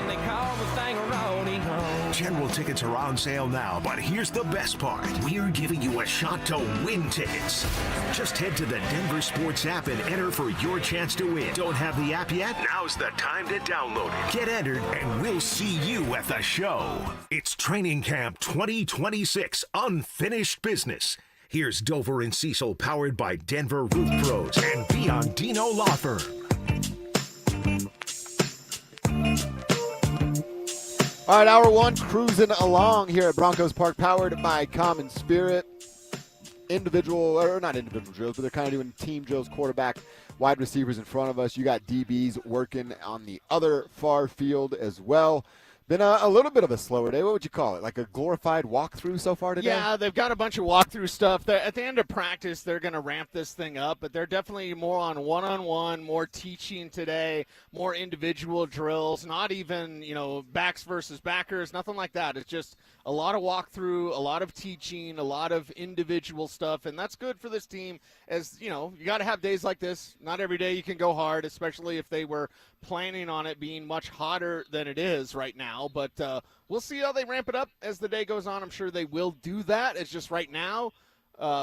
General tickets are on sale now, but here's the best part. We're giving you a shot to win tickets. Just head to the Denver Sports app and enter for your chance to win. Don't have the app yet? Now's the time to download it. Get entered, and we'll see you at the show. It's Training Camp 2026 Unfinished Business. Here's Dover and Cecil, powered by Denver Roof Pros and Biondino Law Firm. All right, hour one, cruising along here at Broncos Park, powered by Common Spirit. Not individual drills, but they're kind of doing team drills, quarterback, wide receivers in front of us. You got DBs working on the other far field as well. Been a little bit of a slower day. What would you call it? Like a glorified walkthrough so far today? Yeah, they've got a bunch of walkthrough stuff. At the end of practice, they're going to ramp this thing up, but they're definitely more on one-on-one, more teaching today, more individual drills, not even, backs versus backers, nothing like that. It's just a lot of walkthrough, a lot of teaching, a lot of individual stuff, and that's good for this team as, you got to have days like this. Not every day you can go hard, especially if they were planning on it being much hotter than it is right now. But we'll see how they ramp it up as the day goes on. I'm sure they will do that. It's just right now,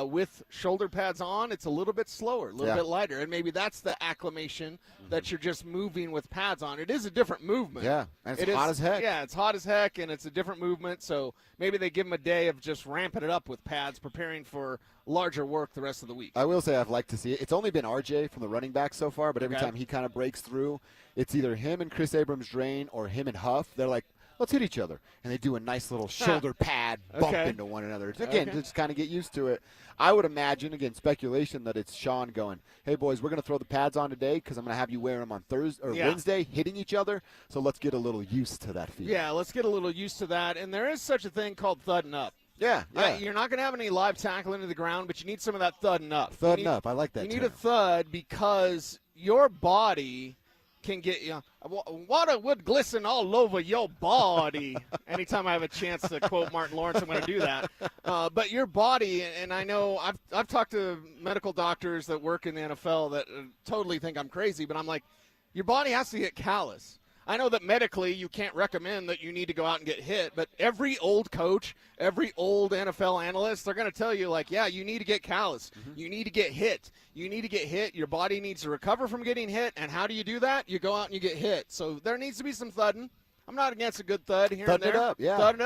with shoulder pads on, it's a little bit slower, a little bit lighter. And maybe that's the acclimation that you're just moving with pads on. It is a different movement. Yeah, and it's hot as heck. Yeah, it's hot as heck, and it's a different movement. So maybe they give them a day of just ramping it up with pads, preparing for larger work the rest of the week. I will say I've liked to see it. It's only been RJ from the running back so far, but every time he kind of breaks through, it's either him and Chris Abrams-Drain or him and Huff. They're like, let's hit each other. And they do a nice little shoulder pad bump into one another. Again, just kind of get used to it. I would imagine, again, speculation that it's Sean going, hey, boys, we're going to throw the pads on today because I'm going to have you wear them on Thursday or Wednesday, hitting each other. So let's get a little used to that feel. Yeah, let's get a little used to that. And there is such a thing called thudding up. Yeah. You're not going to have any live tackle into the ground, but you need some of that thudding up. Thudding up. I like that You need a thud because your body can get water would glisten all over your body. Anytime I have a chance to quote Martin Lawrence, I'm going to do that. But your body, and I know I've talked to medical doctors that work in the NFL that totally think I'm crazy, but I'm like, your body has to get callous. I know that medically you can't recommend that you need to go out and get hit, but every old coach, every old NFL analyst, they're going to tell you, like, yeah, you need to get callous. You need to get hit. You need to get hit. Your body needs to recover from getting hit, and how do you do that? You go out and you get hit. So there needs to be some thudding. I'm not against a good thud here and there. Thud it up, yeah. Thud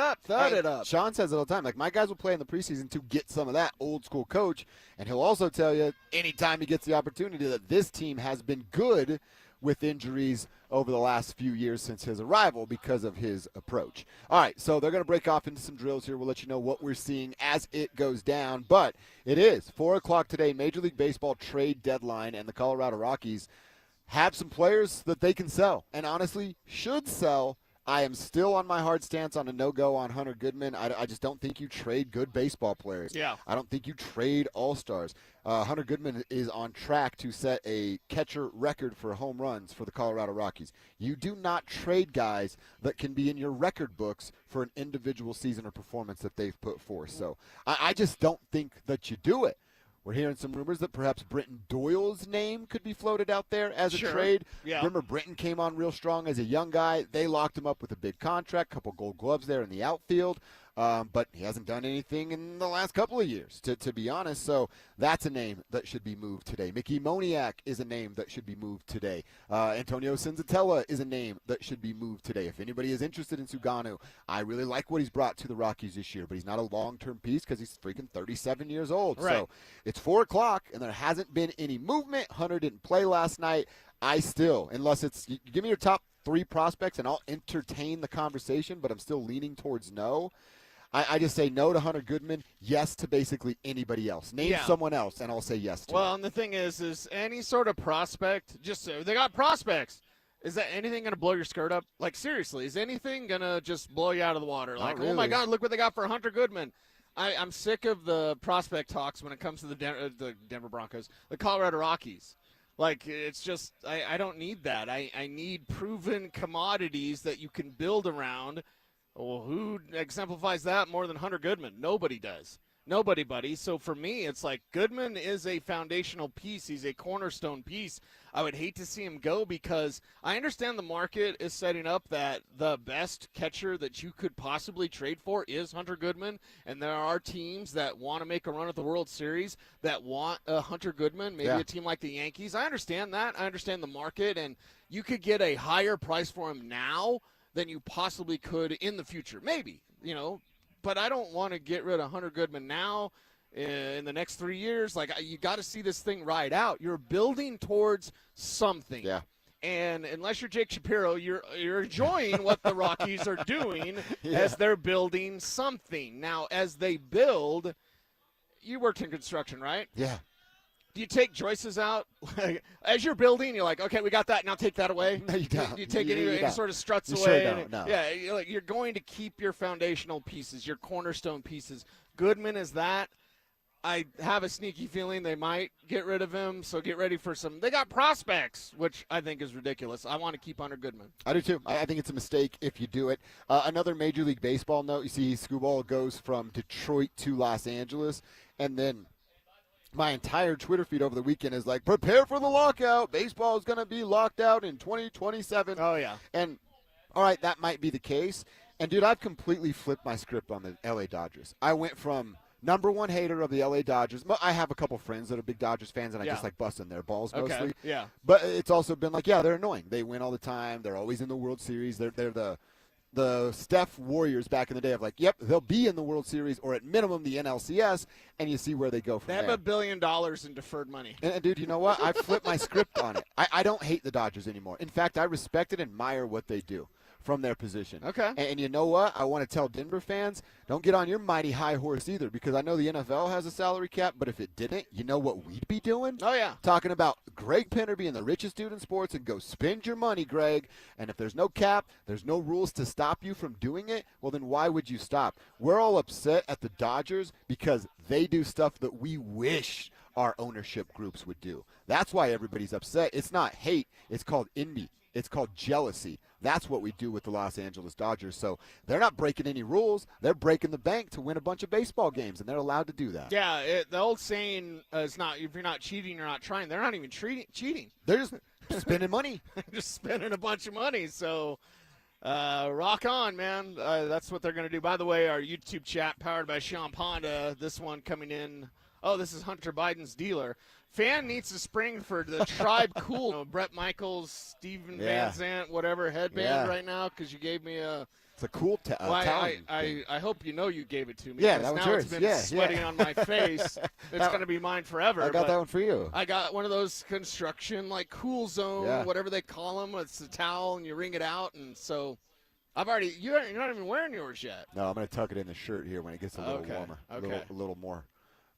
it up. Sean says it all the time. Like, my guys will play in the preseason to get some of that old school coach, and he'll also tell you anytime he gets the opportunity that this team has been good with injuries over the last few years since his arrival because of his approach. All right, so they're going to break off into some drills here. We'll let you know what we're seeing as it goes down. But it is 4 o'clock today, Major League Baseball trade deadline, and the Colorado Rockies have some players that they can sell and honestly should sell. I am still on my hard stance on a no-go on Hunter Goodman. I just don't think you trade good baseball players. Yeah. I don't think you trade all-stars. Hunter Goodman is on track to set a catcher record for home runs for the Colorado Rockies. You do not trade guys that can be in your record books for an individual season or performance that they've put forth. So I just don't think that you do it. We're hearing some rumors that perhaps Britton Doyle's name could be floated out there as a trade. Yeah. Remember, Britton came on real strong as a young guy. They locked him up with a big contract, couple gold gloves there in the outfield. but he hasn't done anything in the last couple of years, to be honest. So that's a name that should be moved today. Mickey Moniak is a name that should be moved today. Antonio Senzatella is a name that should be moved today. If anybody is interested in Suganu, I really like what he's brought to the Rockies this year, but he's not a long-term piece because he's freaking 37 years old. Right. So it's 4 o'clock, and there hasn't been any movement. Hunter didn't play last night. I still, unless it's, you give me your top 3 prospects, and I'll entertain the conversation, but I'm still leaning towards no. I just say no to Hunter Goodman, yes to basically anybody else. Name someone else, and I'll say yes to. Well, and the thing is any sort of prospect, just they got prospects. Is that anything going to blow your skirt up? Like, seriously, is anything going to just blow you out of the water? Like, really. Oh, my God, look what they got for Hunter Goodman. I'm sick of the prospect talks when it comes to the Denver Broncos, the Colorado Rockies. Like, it's just, I don't need that. I need proven commodities that you can build around. Well, who exemplifies that more than Hunter Goodman? Nobody does. Nobody, buddy. So for me, it's like Goodman is a foundational piece. He's a cornerstone piece. I would hate to see him go because I understand the market is setting up that the best catcher that you could possibly trade for is Hunter Goodman, and there are teams that want to make a run at the World Series that want a Hunter Goodman, maybe a team like the Yankees. I understand that. I understand the market, and you could get a higher price for him now than you possibly could in the future. Maybe, but I don't want to get rid of Hunter Goodman now in the next 3 years. Like, you got to see this thing ride out. You're building towards something. Yeah. And unless you're Jake Shapiro, you're enjoying what the Rockies are doing as they're building something. Now, as they build, you worked in construction, right? Yeah. Do you take joists out? As you're building, you're like, okay, we got that, now take that away? No, you don't. Do you take any sort of struts you away? Sure don't, no. Yeah, you're going to keep your foundational pieces, your cornerstone pieces. Goodman is that. I have a sneaky feeling they might get rid of him, so get ready for some. They got prospects, which I think is ridiculous. I want to keep Hunter Goodman. I do too. I think it's a mistake if you do it. Another Major League Baseball note, you see Scooball goes from Detroit to Los Angeles, and then my entire Twitter feed over the weekend is like, prepare for the lockout. Baseball is going to be locked out in 2027. Oh, yeah. And, all right, that might be the case. And, dude, I've completely flipped my script on the L.A. Dodgers. I went from number one hater of the L.A. Dodgers. I have a couple friends that are big Dodgers fans, and I just like busting their balls mostly. Okay, yeah. But it's also been like, yeah, they're annoying. They win all the time. They're always in the World Series. They're the Steph Warriors back in the day of like, yep, they'll be in the World Series or at minimum the NLCS, and you see where they go from there. They have $1 billion in deferred money. And dude, you know what? I flipped my script on it. I don't hate the Dodgers anymore. In fact, I respect and admire what they do from their position. Okay. And you know what? I want to tell Denver fans, don't get on your mighty high horse either, because I know the NFL has a salary cap, but if it didn't, you know what we'd be doing? Oh, yeah. Talking about Greg Penner being the richest dude in sports and go spend your money, Greg. And if there's no cap, there's no rules to stop you from doing it, well, then why would you stop? We're all upset at the Dodgers because they do stuff that we wish our ownership groups would do. That's why everybody's upset. It's not hate. It's called envy. It's called jealousy. That's what we do with the Los Angeles Dodgers. So they're not breaking any rules. They're breaking the bank to win a bunch of baseball games, and they're allowed to do that. Yeah, the old saying is not, if you're not cheating, you're not trying. They're not even cheating. They're just spending money. Just spending a bunch of money. So rock on, man. That's what they're going to do. By the way, our YouTube chat powered by Sean Ponda. This one coming in. Oh, this is Hunter Biden's dealer. Fan needs to spring for the Tribe Cool. Brett Michaels, Steven Van Zandt, whatever headband right now, because you gave me a. It's a cool I hope you know you gave it to me. Yeah, that was now yours. It's been sweating on my face. It's going to be mine forever. I got that one for you. I got one of those construction, like Cool Zone, whatever they call them. It's a towel, and you wring it out, and so. You're not even wearing yours yet. No, I'm going to tuck it in the shirt here when it gets a little warmer, a little more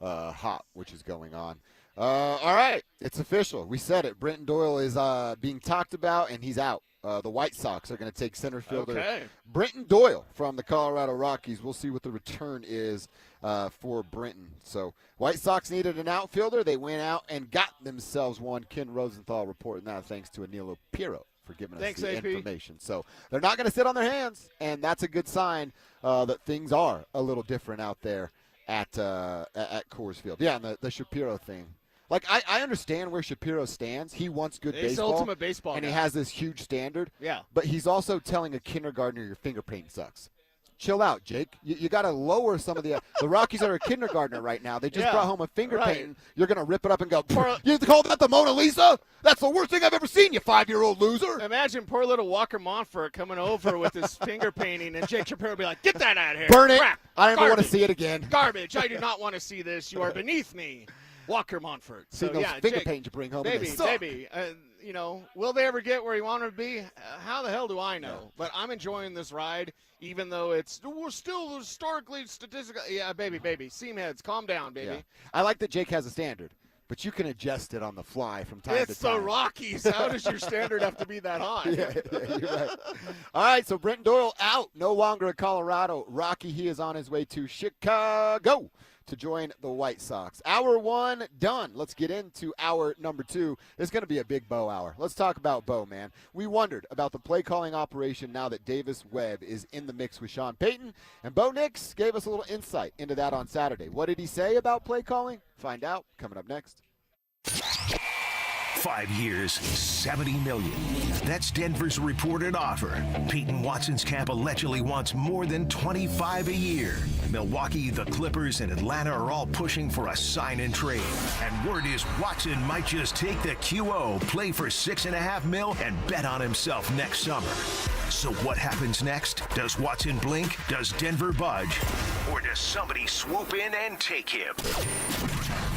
hot, which is going on. All right, it's official. We said it. Brenton Doyle is being talked about, and he's out. The White Sox are going to take center fielder Brenton Doyle from the Colorado Rockies. We'll see what the return is for Brenton. So White Sox needed an outfielder. They went out and got themselves one. Ken Rosenthal reporting that thanks to Anilo Piro for giving us the information. So they're not going to sit on their hands, and that's a good sign that things are a little different out there at Coors Field. Yeah, and the Shapiro thing. Like, I understand where Shapiro stands. He wants good baseball. He's ultimate baseball and guy. he has this huge standard. Yeah. But he's also telling a kindergartner your finger painting sucks. chill out, Jake. You got to lower some of the Rockies are a kindergartner right now. They just brought home a finger painting. You're going to rip it up and go, you have to call that the Mona Lisa? That's the worst thing I've ever seen, you 5-year-old loser. Imagine poor little Walker Montfort coming over with his finger painting, and Jake Shapiro will be like, get that out of here. Burn it. Crap. I don't even want to Garbage. see it again. Garbage. I do not want to see this. You are beneath me. Walker Montfort. See those finger paints you bring home. Maybe. Will they ever get where you want them to be? How the hell do I know? Yeah. But I'm enjoying this ride, even though we're still historically, statistically. Yeah, baby. Seam heads, calm down, baby. Yeah. I like that Jake has a standard, but you can adjust it on the fly from time to time. It's the Rockies. How does your standard have to be that high? Yeah, you're right. All right, so Brenton Doyle out. No longer a Colorado Rocky. He is on his way to Chicago to join the White Sox. Hour 1 done. Let's get into hour number 2. It's going to be a big Bo hour. Let's talk about Bo, man. We wondered about the play calling operation now that Davis Webb is in the mix with Sean Payton, and Bo Nix gave us a little insight into that on Saturday. What did he say about play calling? Find out coming up next. 5 years, $70 million. That's Denver's reported offer. Peyton Watson's camp allegedly wants more than 25 a year. Milwaukee, the Clippers, and Atlanta are all pushing for a sign and trade. And word is Watson might just take the QO, play for $6.5 million, and bet on himself next summer. So what happens next? Does Watson blink? Does Denver budge? Or does somebody swoop in and take him?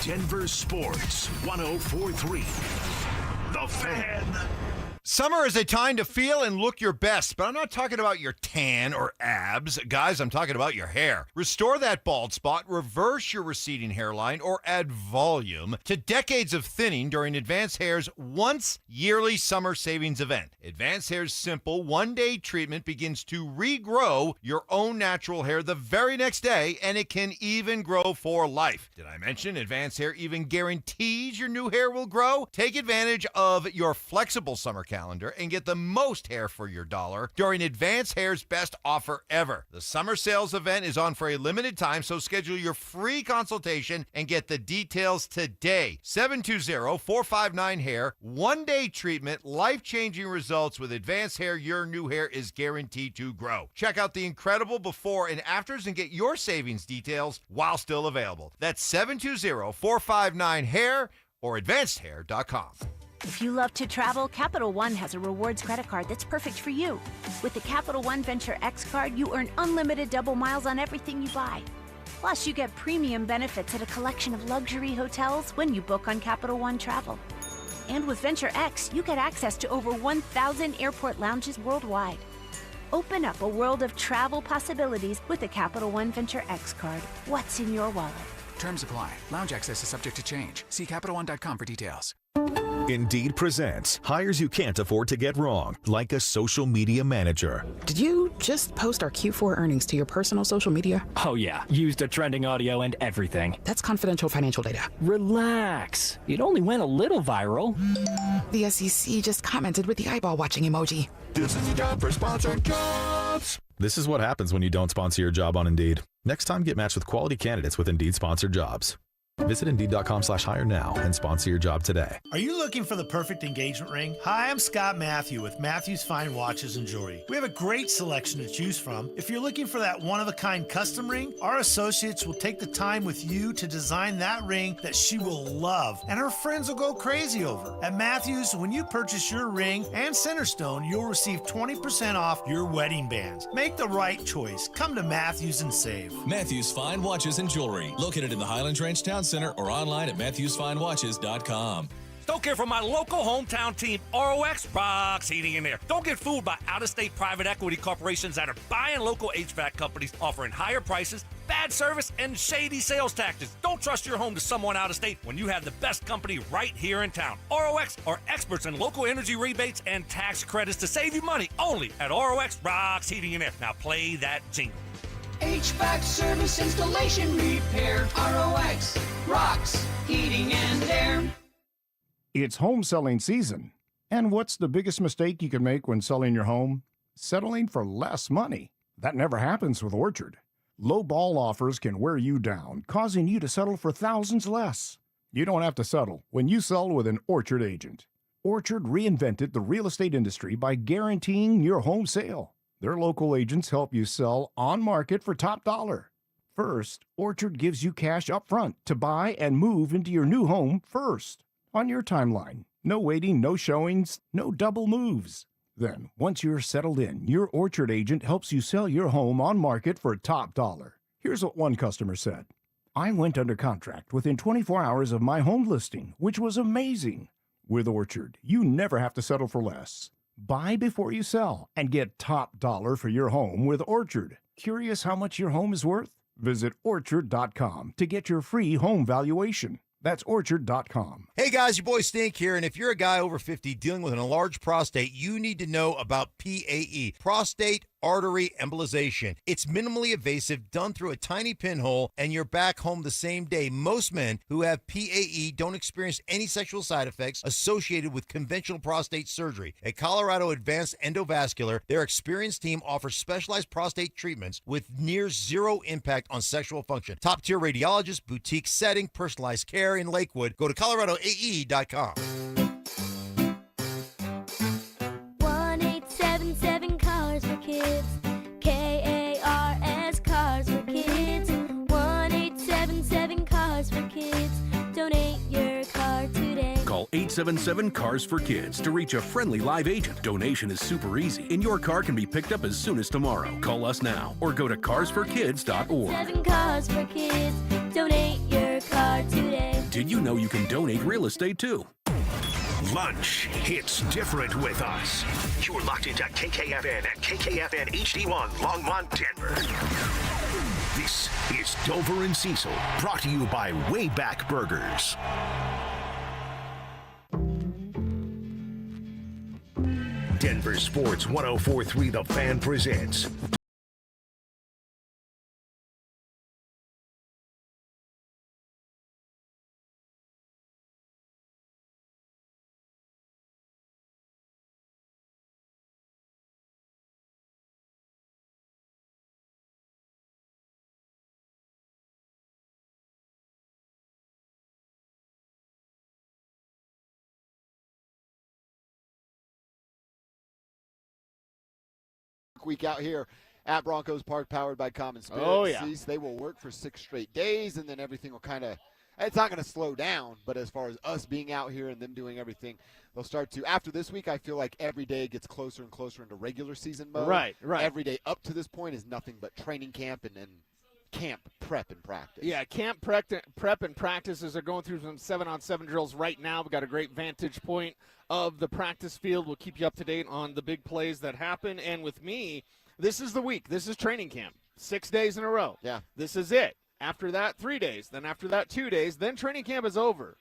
Denver Sports 104.3. The Fan. Summer is a time to feel and look your best, but I'm not talking about your tan or abs. Guys, I'm talking about your hair. Restore that bald spot, reverse your receding hairline, or add volume to decades of thinning during Advanced Hair's once yearly summer savings event. Advanced Hair's simple one-day treatment begins to regrow your own natural hair the very next day, and it can even grow for life. Did I mention Advanced Hair even guarantees your new hair will grow? Take advantage of your flexible summer calendar and get the most hair for your dollar during Advanced Hair's best offer ever. The summer sales event is on for a limited time, so schedule your free consultation and get the details today. 720-459-HAIR. One-day treatment, life-changing results with Advanced Hair. Your new hair is guaranteed to grow. Check out the incredible before and afters and get your savings details while still available. That's 720-459-HAIR or advancedhair.com. If you love to travel, Capital One has a rewards credit card that's perfect for you. With the Capital One Venture X card, you earn unlimited double miles on everything you buy. Plus, you get premium benefits at a collection of luxury hotels when you book on Capital One Travel. And with Venture X, you get access to over 1,000 airport lounges worldwide. Open up a world of travel possibilities with the Capital One Venture X card. What's in your wallet? Terms apply. Lounge access is subject to change. See CapitalOne.com for details. Indeed presents hires you can't afford to get wrong, like a social media manager. Did you just post our Q4 earnings to your personal social media? Oh yeah, used the trending audio and everything. That's confidential financial data. Relax. It only went a little viral. The SEC just commented with the eyeball watching emoji. This is a job for sponsored jobs. This is what happens when you don't sponsor your job on Indeed. Next time, get matched with quality candidates with Indeed sponsored jobs. Visit Indeed.com/hire now and sponsor your job today. Are you looking for the perfect engagement ring? Hi, I'm Scott Matthew with Matthew's Fine Watches and Jewelry. We have a great selection to choose from. If you're looking for that one-of-a-kind custom ring, our associates will take the time with you to design that ring that she will love, and her friends will go crazy over. At Matthews, when you purchase your ring and Centerstone, you'll receive 20% off your wedding bands. Make the right choice. Come to Matthews and save. Matthews Fine Watches and Jewelry, located in the Highlands Ranch Town Center or online at MatthewsFineWatches.com. Don't care for my local hometown team, ROX Rocks Heating and Air. Don't get fooled by out-of-state private equity corporations that are buying local HVAC companies, offering higher prices, bad service, and shady sales tactics. Don't trust your home to someone out of state when you have the best company right here in town. ROX are experts in local energy rebates and tax credits to save you money only at ROX Rocks Heating and Air. Now play that jingle. HVAC service, installation, repair. ROX Rocks Heating and Air. It's home selling season. And what's the biggest mistake you can make when selling your home? Settling for less money. That never happens with Orchard. Low ball offers can wear you down, causing you to settle for thousands less. You don't have to settle when you sell with an Orchard agent. Orchard reinvented the real estate industry by guaranteeing your home sale. Their local agents help you sell on market for top dollar. First, Orchard gives you cash up front to buy and move into your new home first, on your timeline. No waiting, no showings, no double moves. Then, once you're settled in, your Orchard agent helps you sell your home on market for top dollar. Here's what one customer said. I went under contract within 24 hours of my home listing, which was amazing. With Orchard, you never have to settle for less. Buy before you sell and get top dollar for your home with Orchard. Curious how much your home is worth? Visit Orchard.com to get your free home valuation. That's Orchard.com. Hey guys, your boy Stink here, and if you're a guy over 50 dealing with an enlarged prostate, you need to know about PAE, prostate artery embolization. It's minimally invasive, done through a tiny pinhole, and you're back home the same day. Most men who have PAE don't experience any sexual side effects associated with conventional prostate surgery. At Colorado Advanced Endovascular, their experienced team offers specialized prostate treatments with near zero impact on sexual function. Top-tier radiologists, boutique setting, personalized care in Lakewood. Go to coloradoae.com. 1-877 Cars for Kids. KARS Cars for Kids. 1-877 Cars for Kids. Donate your car today. Call 877 Cars for Kids to reach a friendly live agent. Donation is super easy, and your car can be picked up as soon as tomorrow. Call us now or go to carsforkids.org. 7 Cars for Kids. Donate your car today. Did you know you can donate real estate too? Lunch hits different with us. You're locked into KKFN and KKFN HD1 Longmont, Denver. This is Dover and Cecil, brought to you by Wayback Burgers. Denver Sports 104.3 The Fan presents week out here at Broncos Park, powered by Common Spirit. Oh, yeah. They will work for 6 straight days, and then everything will kind of – it's not going to slow down, but as far as us being out here and them doing everything, they'll start to – after this week, I feel like every day gets closer and closer into regular season mode. Right. Every day up to this point is nothing but training camp and camp prep and practice. Yeah, camp prep and practices are going through some 7-on-7 drills right now. We've got a great vantage point of the practice field. We'll keep you up to date on the big plays that happen. And with me, this is the week. This is training camp. 6 days in a row. Yeah. This is it. After that, 3 days. Then after that, 2 days. Then training camp is over.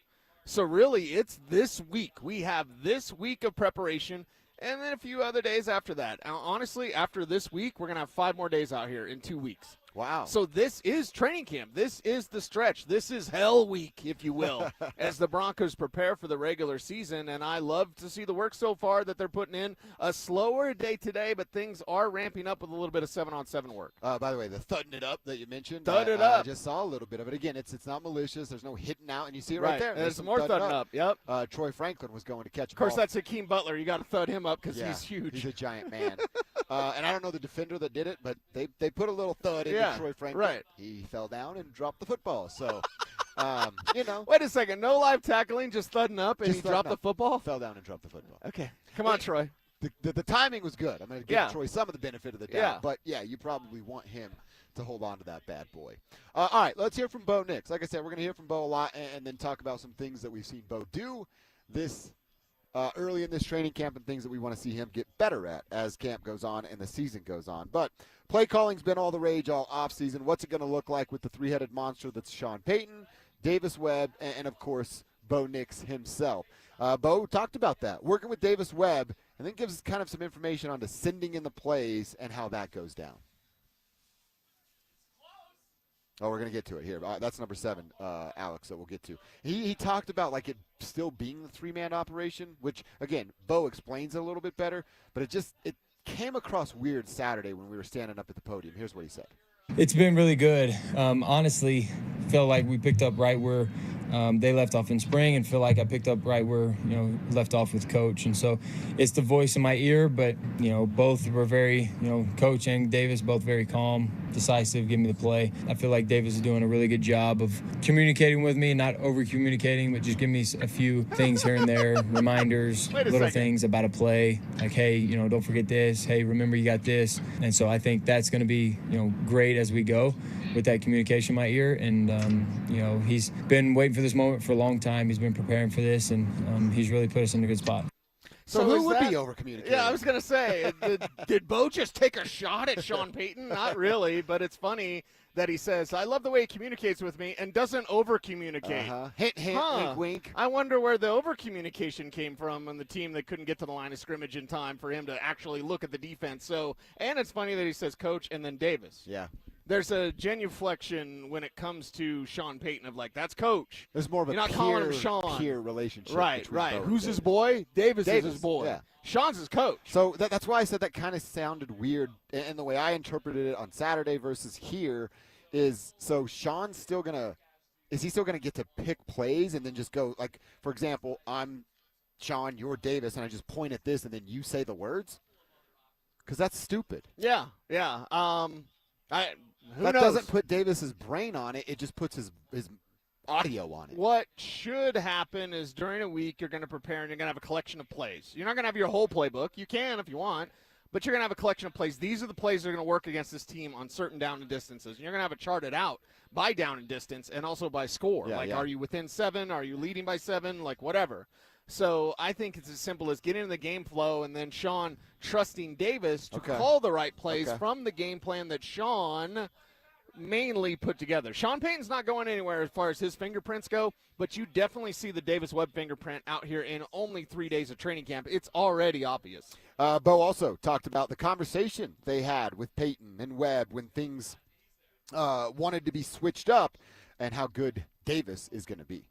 So really, it's this week. We have this week of preparation and then a few other days after that. Honestly, after this week, we're going to have 5 more days out here in 2 weeks. Wow. So this is training camp. This is the stretch. This is hell week, if you will, as the Broncos prepare for the regular season. And I love to see the work so far that they're putting in. A slower day today, but things are ramping up with a little bit of 7-on-7 work. By the way, the thudding it up that you mentioned. Thud it up. I just saw a little bit of it. Again, it's not malicious. There's no hitting out, and you see it right there. There's some more thudding up. Yep. Troy Franklin was going to catch Of course, that's Hakeem Butler. You got to thud him up because he's huge. He's a giant man. And I don't know the defender that did it, but they put a little thud into Troy Franklin. Right. He fell down and dropped the football. So, Wait a second. No live tackling, just thudding up, and he dropped the football? Fell down and dropped the football. Okay. Come on, Troy. The timing was good. I'm going to give Troy some of the benefit of the doubt. Yeah. But, you probably want him to hold on to that bad boy. All right, let's hear from Bo Nix. Like I said, we're going to hear from Bo a lot and then talk about some things that we've seen Bo do this early in this training camp and things that we want to see him get better at as camp goes on and the season goes on. But play calling's been all the rage all offseason. What's it going to look like with the three-headed monster that's Sean Payton, Davis Webb, and of course, Bo Nix himself. Bo talked about that, working with Davis Webb, and then gives us kind of some information on the sending in the plays and how that goes down. Oh, we're going to get to it here. That's number 7, Alex, that we'll get to. He talked about like it still being the 3-man operation, which, again, Bo explains it a little bit better, but it came across weird Saturday when we were standing up at the podium. Here's what he said. It's been really good. Honestly, felt like we picked up right where they left off in spring, and feel like I picked up right where, left off with Coach. And so it's the voice in my ear, but, both were very, Coach and Davis, both very calm, decisive, give me the play. I feel like Davis is doing a really good job of communicating with me, not over-communicating, but just give me a few things here and there, reminders, little things about a play, like, hey, don't forget this. Hey, remember you got this. And so I think that's going to be, great as we go with that communication in my ear. And, he's been waiting for this moment for a long time. He's been preparing for this, and he's really put us in a good spot. So who would be over-communicating? Yeah, I was going to say, did Bo just take a shot at Sean Payton? Not really, but it's funny that he says, I love the way he communicates with me and doesn't over-communicate. Hint, hint, wink, wink. I wonder where the over-communication came from on the team that couldn't get to the line of scrimmage in time for him to actually look at the defense. So, and it's funny that he says Coach and then Davis. Yeah. There's a genuflection when it comes to Sean Payton of like, that's Coach. There's more of You're a not calling him Sean. peer relationship. Right. Who's his boy? Davis is his boy. Yeah. Sean's his coach. So that's why I said that kind of sounded weird. And the way I interpreted it on Saturday versus here is, so Sean's still going to – is he still going to get to pick plays and then just go, like, for example, I'm Sean, you're Davis, and I just point at this and then you say the words? Because that's stupid. Yeah. Who knows? Doesn't put Davis's brain on it. It just puts his audio on it. What should happen is during a week you're going to prepare and you're going to have a collection of plays. You're not going to have your whole playbook. You can if you want, but you're going to have a collection of plays. These are the plays that are going to work against this team on certain down and distances. And you're going to have it charted out by down and distance and also by score. Are you within 7? Are you leading by 7? Like whatever. So I think it's as simple as getting in the game flow and then Sean trusting Davis to call the right plays from the game plan that Sean mainly put together. Sean Payton's not going anywhere as far as his fingerprints go, but you definitely see the Davis Webb fingerprint out here in only 3 days of training camp. It's already obvious. Bo also talked about the conversation they had with Payton and Webb when things wanted to be switched up and how good Davis is going to be.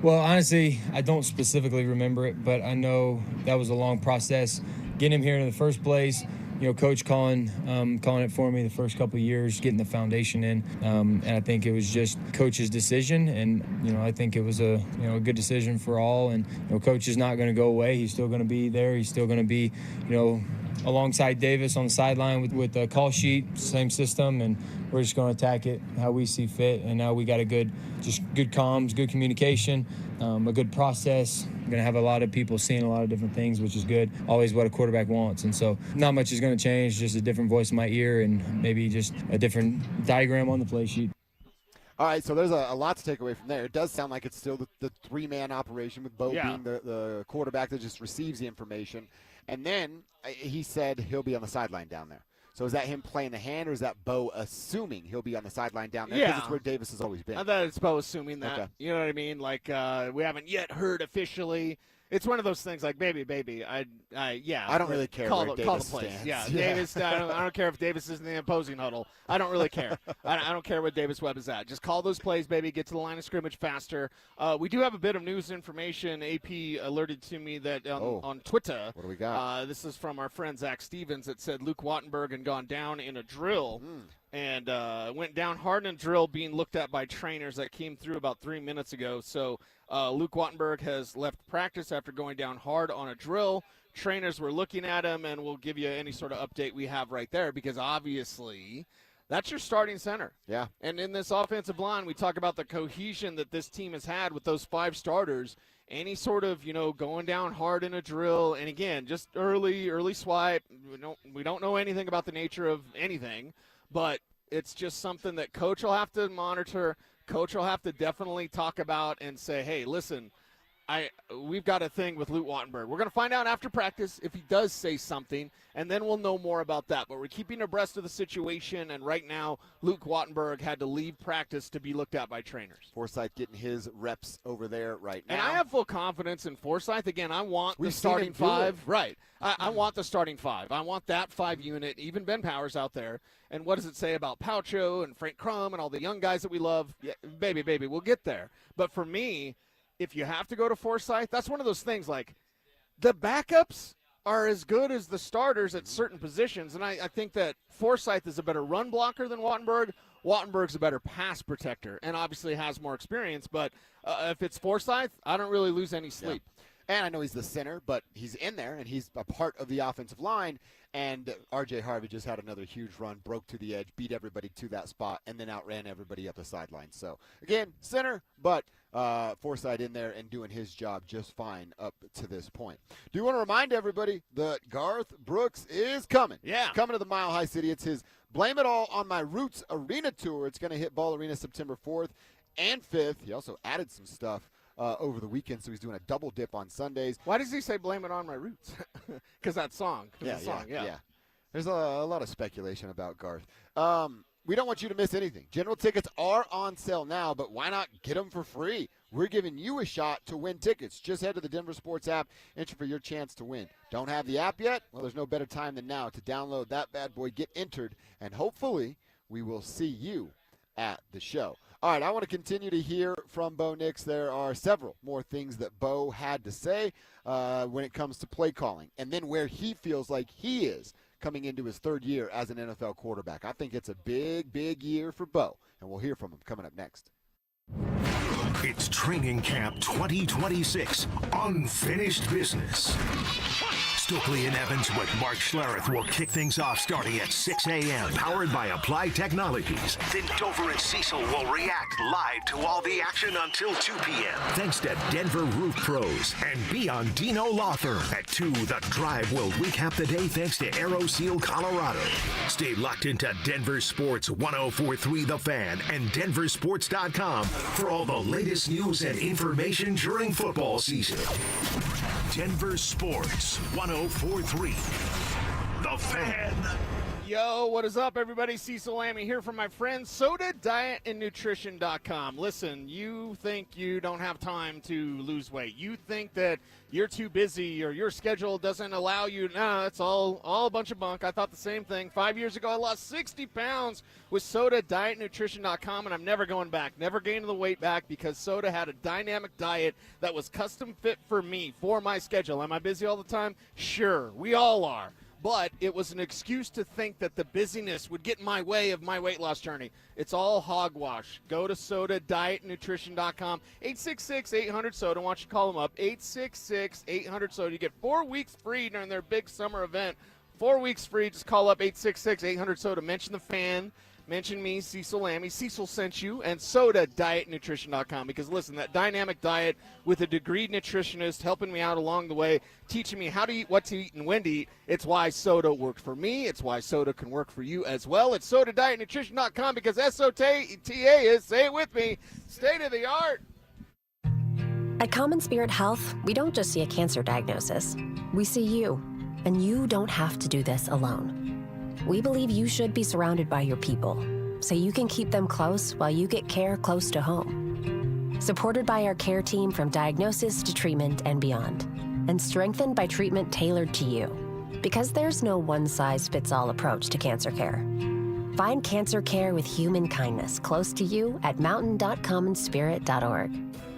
Well, honestly, I don't specifically remember it, but I know that was a long process getting him here in the first place. Coach calling it for me the first couple of years, getting the foundation in, and I think it was just Coach's decision, and I think it was a good decision for all. And Coach is not going to go away; he's still going to be there. He's still going to be, alongside Davis on the sideline with the call sheet, same system, and we're just going to attack it how we see fit. And now we got good comms, good communication, a good process. We're going to have a lot of people seeing a lot of different things, which is good. Always what a quarterback wants. And so not much is going to change, just a different voice in my ear and maybe just a different diagram on the play sheet. All right, so there's a lot to take away from there. It does sound like it's still the three-man operation with Bo being the quarterback that just receives the information. And then he said he'll be on the sideline down there. So is that him playing the hand, or is that Bo assuming he'll be on the sideline down there? Because it's where Davis has always been. I thought it's Bo assuming that. Okay. You know what I mean? Like, we haven't yet heard officially. It's one of those things like, baby, I don't really care call where the Davis plays. stands. Yeah, Davis, I don't care if Davis is in the opposing huddle. I don't really care. I don't care what Davis Webb is at. Just call those plays, baby. Get to the line of scrimmage faster. We do have a bit of news information. AP alerted to me that on Twitter. What do we got? This is from our friend Zach Stevens. It said Luke Wattenberg had gone down in a drill. And went down hard in a drill being looked at by trainers. That came through about 3 minutes ago. So Luke Wattenberg has left practice after going down hard on a drill. Trainers were looking at him, and we'll give you any sort of update we have right there because obviously that's your starting center. Yeah. And in this offensive line, we talk about the cohesion that this team has had with those 5 starters. Any sort of, going down hard in a drill, and again, just early swipe. We don't know anything about the nature of anything. But it's just something that Coach will have to monitor. Coach will have to definitely talk about and say, hey, listen, we've got a thing with Luke Wattenberg. We're going to find out after practice if he does say something, and then we'll know more about that. But we're keeping abreast of the situation, and right now Luke Wattenberg had to leave practice to be looked at by trainers. Forsythe getting his reps over there right now. And I have full confidence in Forsythe. Again, I want the starting 5. Right. I want the starting 5. I want that 5 unit, even Ben Powers out there. And what does it say about Paucho and Frank Crum and all the young guys that we love? Yeah, baby, we'll get there. But for me, if you have to go to Forsythe, that's one of those things like the backups are as good as the starters at certain positions. And I think that Forsythe is a better run blocker than Wattenberg. Wattenberg's a better pass protector and obviously has more experience, but if it's Forsythe, I don't really lose any sleep. Yeah. And I know he's the center, but he's in there, and he's a part of the offensive line. And R.J. Harvey just had another huge run, broke to the edge, beat everybody to that spot, and then outran everybody up the sideline. So, again, center, but Forsythe in there and doing his job just fine up to this point. Do you want to remind everybody that Garth Brooks is coming? Yeah. He's coming to the Mile High City. It's his Blame It All on My Roots Arena Tour. It's going to hit Ball Arena September 4th and 5th. He also added some stuff over the weekend, so he's doing a double dip on Sundays. Why does he say blame it on my roots? Because that song. Yeah. There's a lot of speculation about Garth. We don't want you to miss anything. General tickets are on sale now, but why not get them for free? We're giving you a shot to win tickets. Just head to the Denver Sports app, enter for your chance to win. Don't have the app yet? Well, there's no better time than now to download that bad boy, get entered, and hopefully we will see you at the show. All right, I want to continue to hear from Bo Nix. There are several more things that Bo had to say when it comes to play calling, and then where he feels like he is coming into his third year as an NFL quarterback. I think it's a big, big year for Bo, and we'll hear from him coming up next. It's Training Camp 2026, Unfinished Business. Stokely and Evans with Mark Schlereth will kick things off starting at 6 a.m. Powered by Applied Technologies. Then Dover and Cecil will react live to all the action until 2 p.m. Thanks to Denver Roof Pros and Beyond Dino Lawther. At 2, The Drive will recap the day thanks to AeroSeal Colorado. Stay locked into Denver Sports 104.3 The Fan and DenverSports.com for all the latest news and information during football season. Denver Sports 104.3 The Fan. Yo, what is up, everybody? Cecil Lammy here from my friends SodaDietAndNutrition.com. Listen, you think you don't have time to lose weight. You think that you're too busy or your schedule doesn't allow you. No, it's all a bunch of bunk. I thought the same thing. 5 years ago, I lost 60 pounds with SodaDietAndNutrition.com, and I'm never going back. Never gaining the weight back because Soda had a dynamic diet that was custom fit for me, for my schedule. Am I busy all the time? Sure, we all are. But it was an excuse to think that the busyness would get in my way of my weight loss journey. It's all hogwash. Go to SodaDietNutrition.com, 866-800-SODA. Why don't you call them up, 866-800-SODA. You get 4 weeks free during their big summer event. 4 weeks free. Just call up 866-800-SODA. Mention the fan. Mention me, Cecil Lammy. Cecil sent you, and SodaDietNutrition.com. Because, listen, that dynamic diet with a degreed nutritionist helping me out along the way, teaching me how to eat, what to eat, and when to eat. It's why Soda worked for me. It's why Soda can work for you as well. It's SodaDietNutrition.com because S-O-T-A is, say it with me, state of the art. At Common Spirit Health, we don't just see a cancer diagnosis. We see you, and you don't have to do this alone. We believe you should be surrounded by your people, so you can keep them close while you get care close to home. Supported by our care team from diagnosis to treatment and beyond, and strengthened by treatment tailored to you. Because there's no one-size-fits-all approach to cancer care. Find cancer care with human kindness close to you at mountain.commonspirit.org.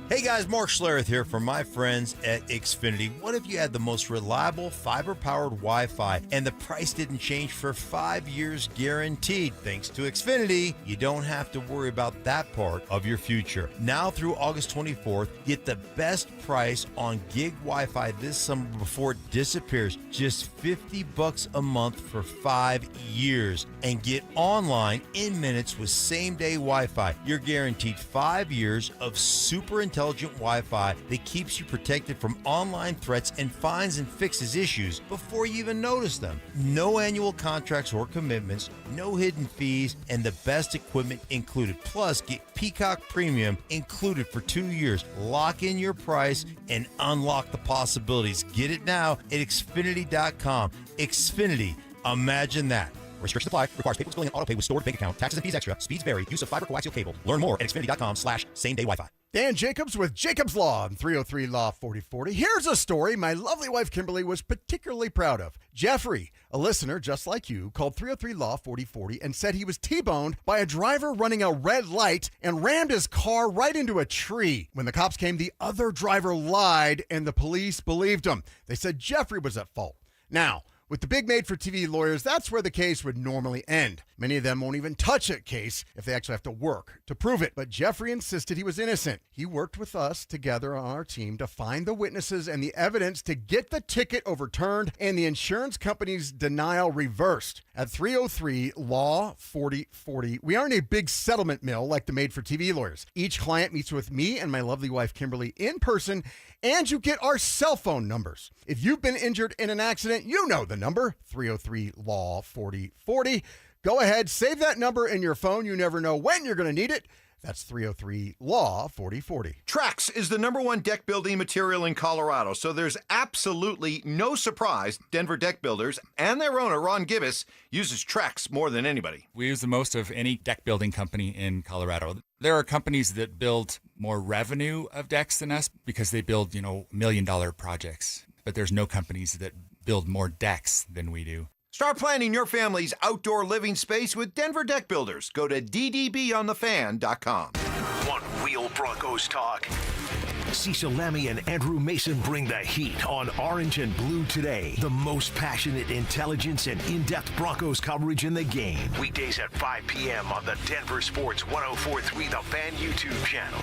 Hey guys, Mark Schlereth here from my friends at Xfinity. What if you had the most reliable fiber-powered Wi-Fi and the price didn't change for 5 years guaranteed? Thanks to Xfinity, you don't have to worry about that part of your future. Now through August 24th, get the best price on gig Wi-Fi this summer before it disappears. Just $50 a month for 5 years. And get online in minutes with same-day Wi-Fi. You're guaranteed 5 years of super intelligent Wi-Fi that keeps you protected from online threats and finds and fixes issues before you even notice them. No annual contracts or commitments, no hidden fees, and the best equipment included. Plus, get Peacock Premium included for 2 years. Lock in your price and unlock the possibilities. Get it now at Xfinity.com. Xfinity, imagine that. Restrictions apply. Requires paperless billing and autopay with stored bank account. Taxes and fees extra. Speeds vary. Use of fiber coaxial cable. Learn more at Xfinity.com/same-day Wi-Fi. Dan Jacobs with Jacobs Law on 303 Law 4040. Here's a story my lovely wife Kimberly was particularly proud of. Jeffrey, a listener just like you, called 303 Law 4040 and said he was T-boned by a driver running a red light and rammed his car right into a tree. When the cops came, the other driver lied and the police believed him. They said Jeffrey was at fault. Now, With the big made-for-TV lawyers, that's where the case would normally end. Many of them won't even touch a case if they actually have to work to prove it. But Jeffrey insisted he was innocent. He worked with us together on our team to find the witnesses and the evidence to get the ticket overturned and the insurance company's denial reversed. At 303 Law 4040, we aren't a big settlement mill like the made-for-TV lawyers. Each client meets with me and my lovely wife Kimberly in person, and you get our cell phone numbers. If you've been injured in an accident, you know the number, 303 Law 4040. Go ahead, save that number in your phone. You never know when you're going to need it. That's 303 Law 4040. Trex is the #1 deck building material in Colorado, so there's absolutely no surprise Denver Deck Builders and their owner, Ron Gibbs, uses Trex more than anybody. We use the most of any deck building company in Colorado. There are companies that build more revenue of decks than us because they build, $1 million projects. But there's no companies that build more decks than we do. Start planning your family's outdoor living space with Denver Deck Builders. Go to ddbonthefan.com. One-wheel Broncos talk. Cecil Lammy and Andrew Mason bring the heat on Orange and Blue today. The most passionate intelligence and in-depth Broncos coverage in the game. Weekdays at 5 p.m. on the Denver Sports 104.3 The Fan YouTube channel.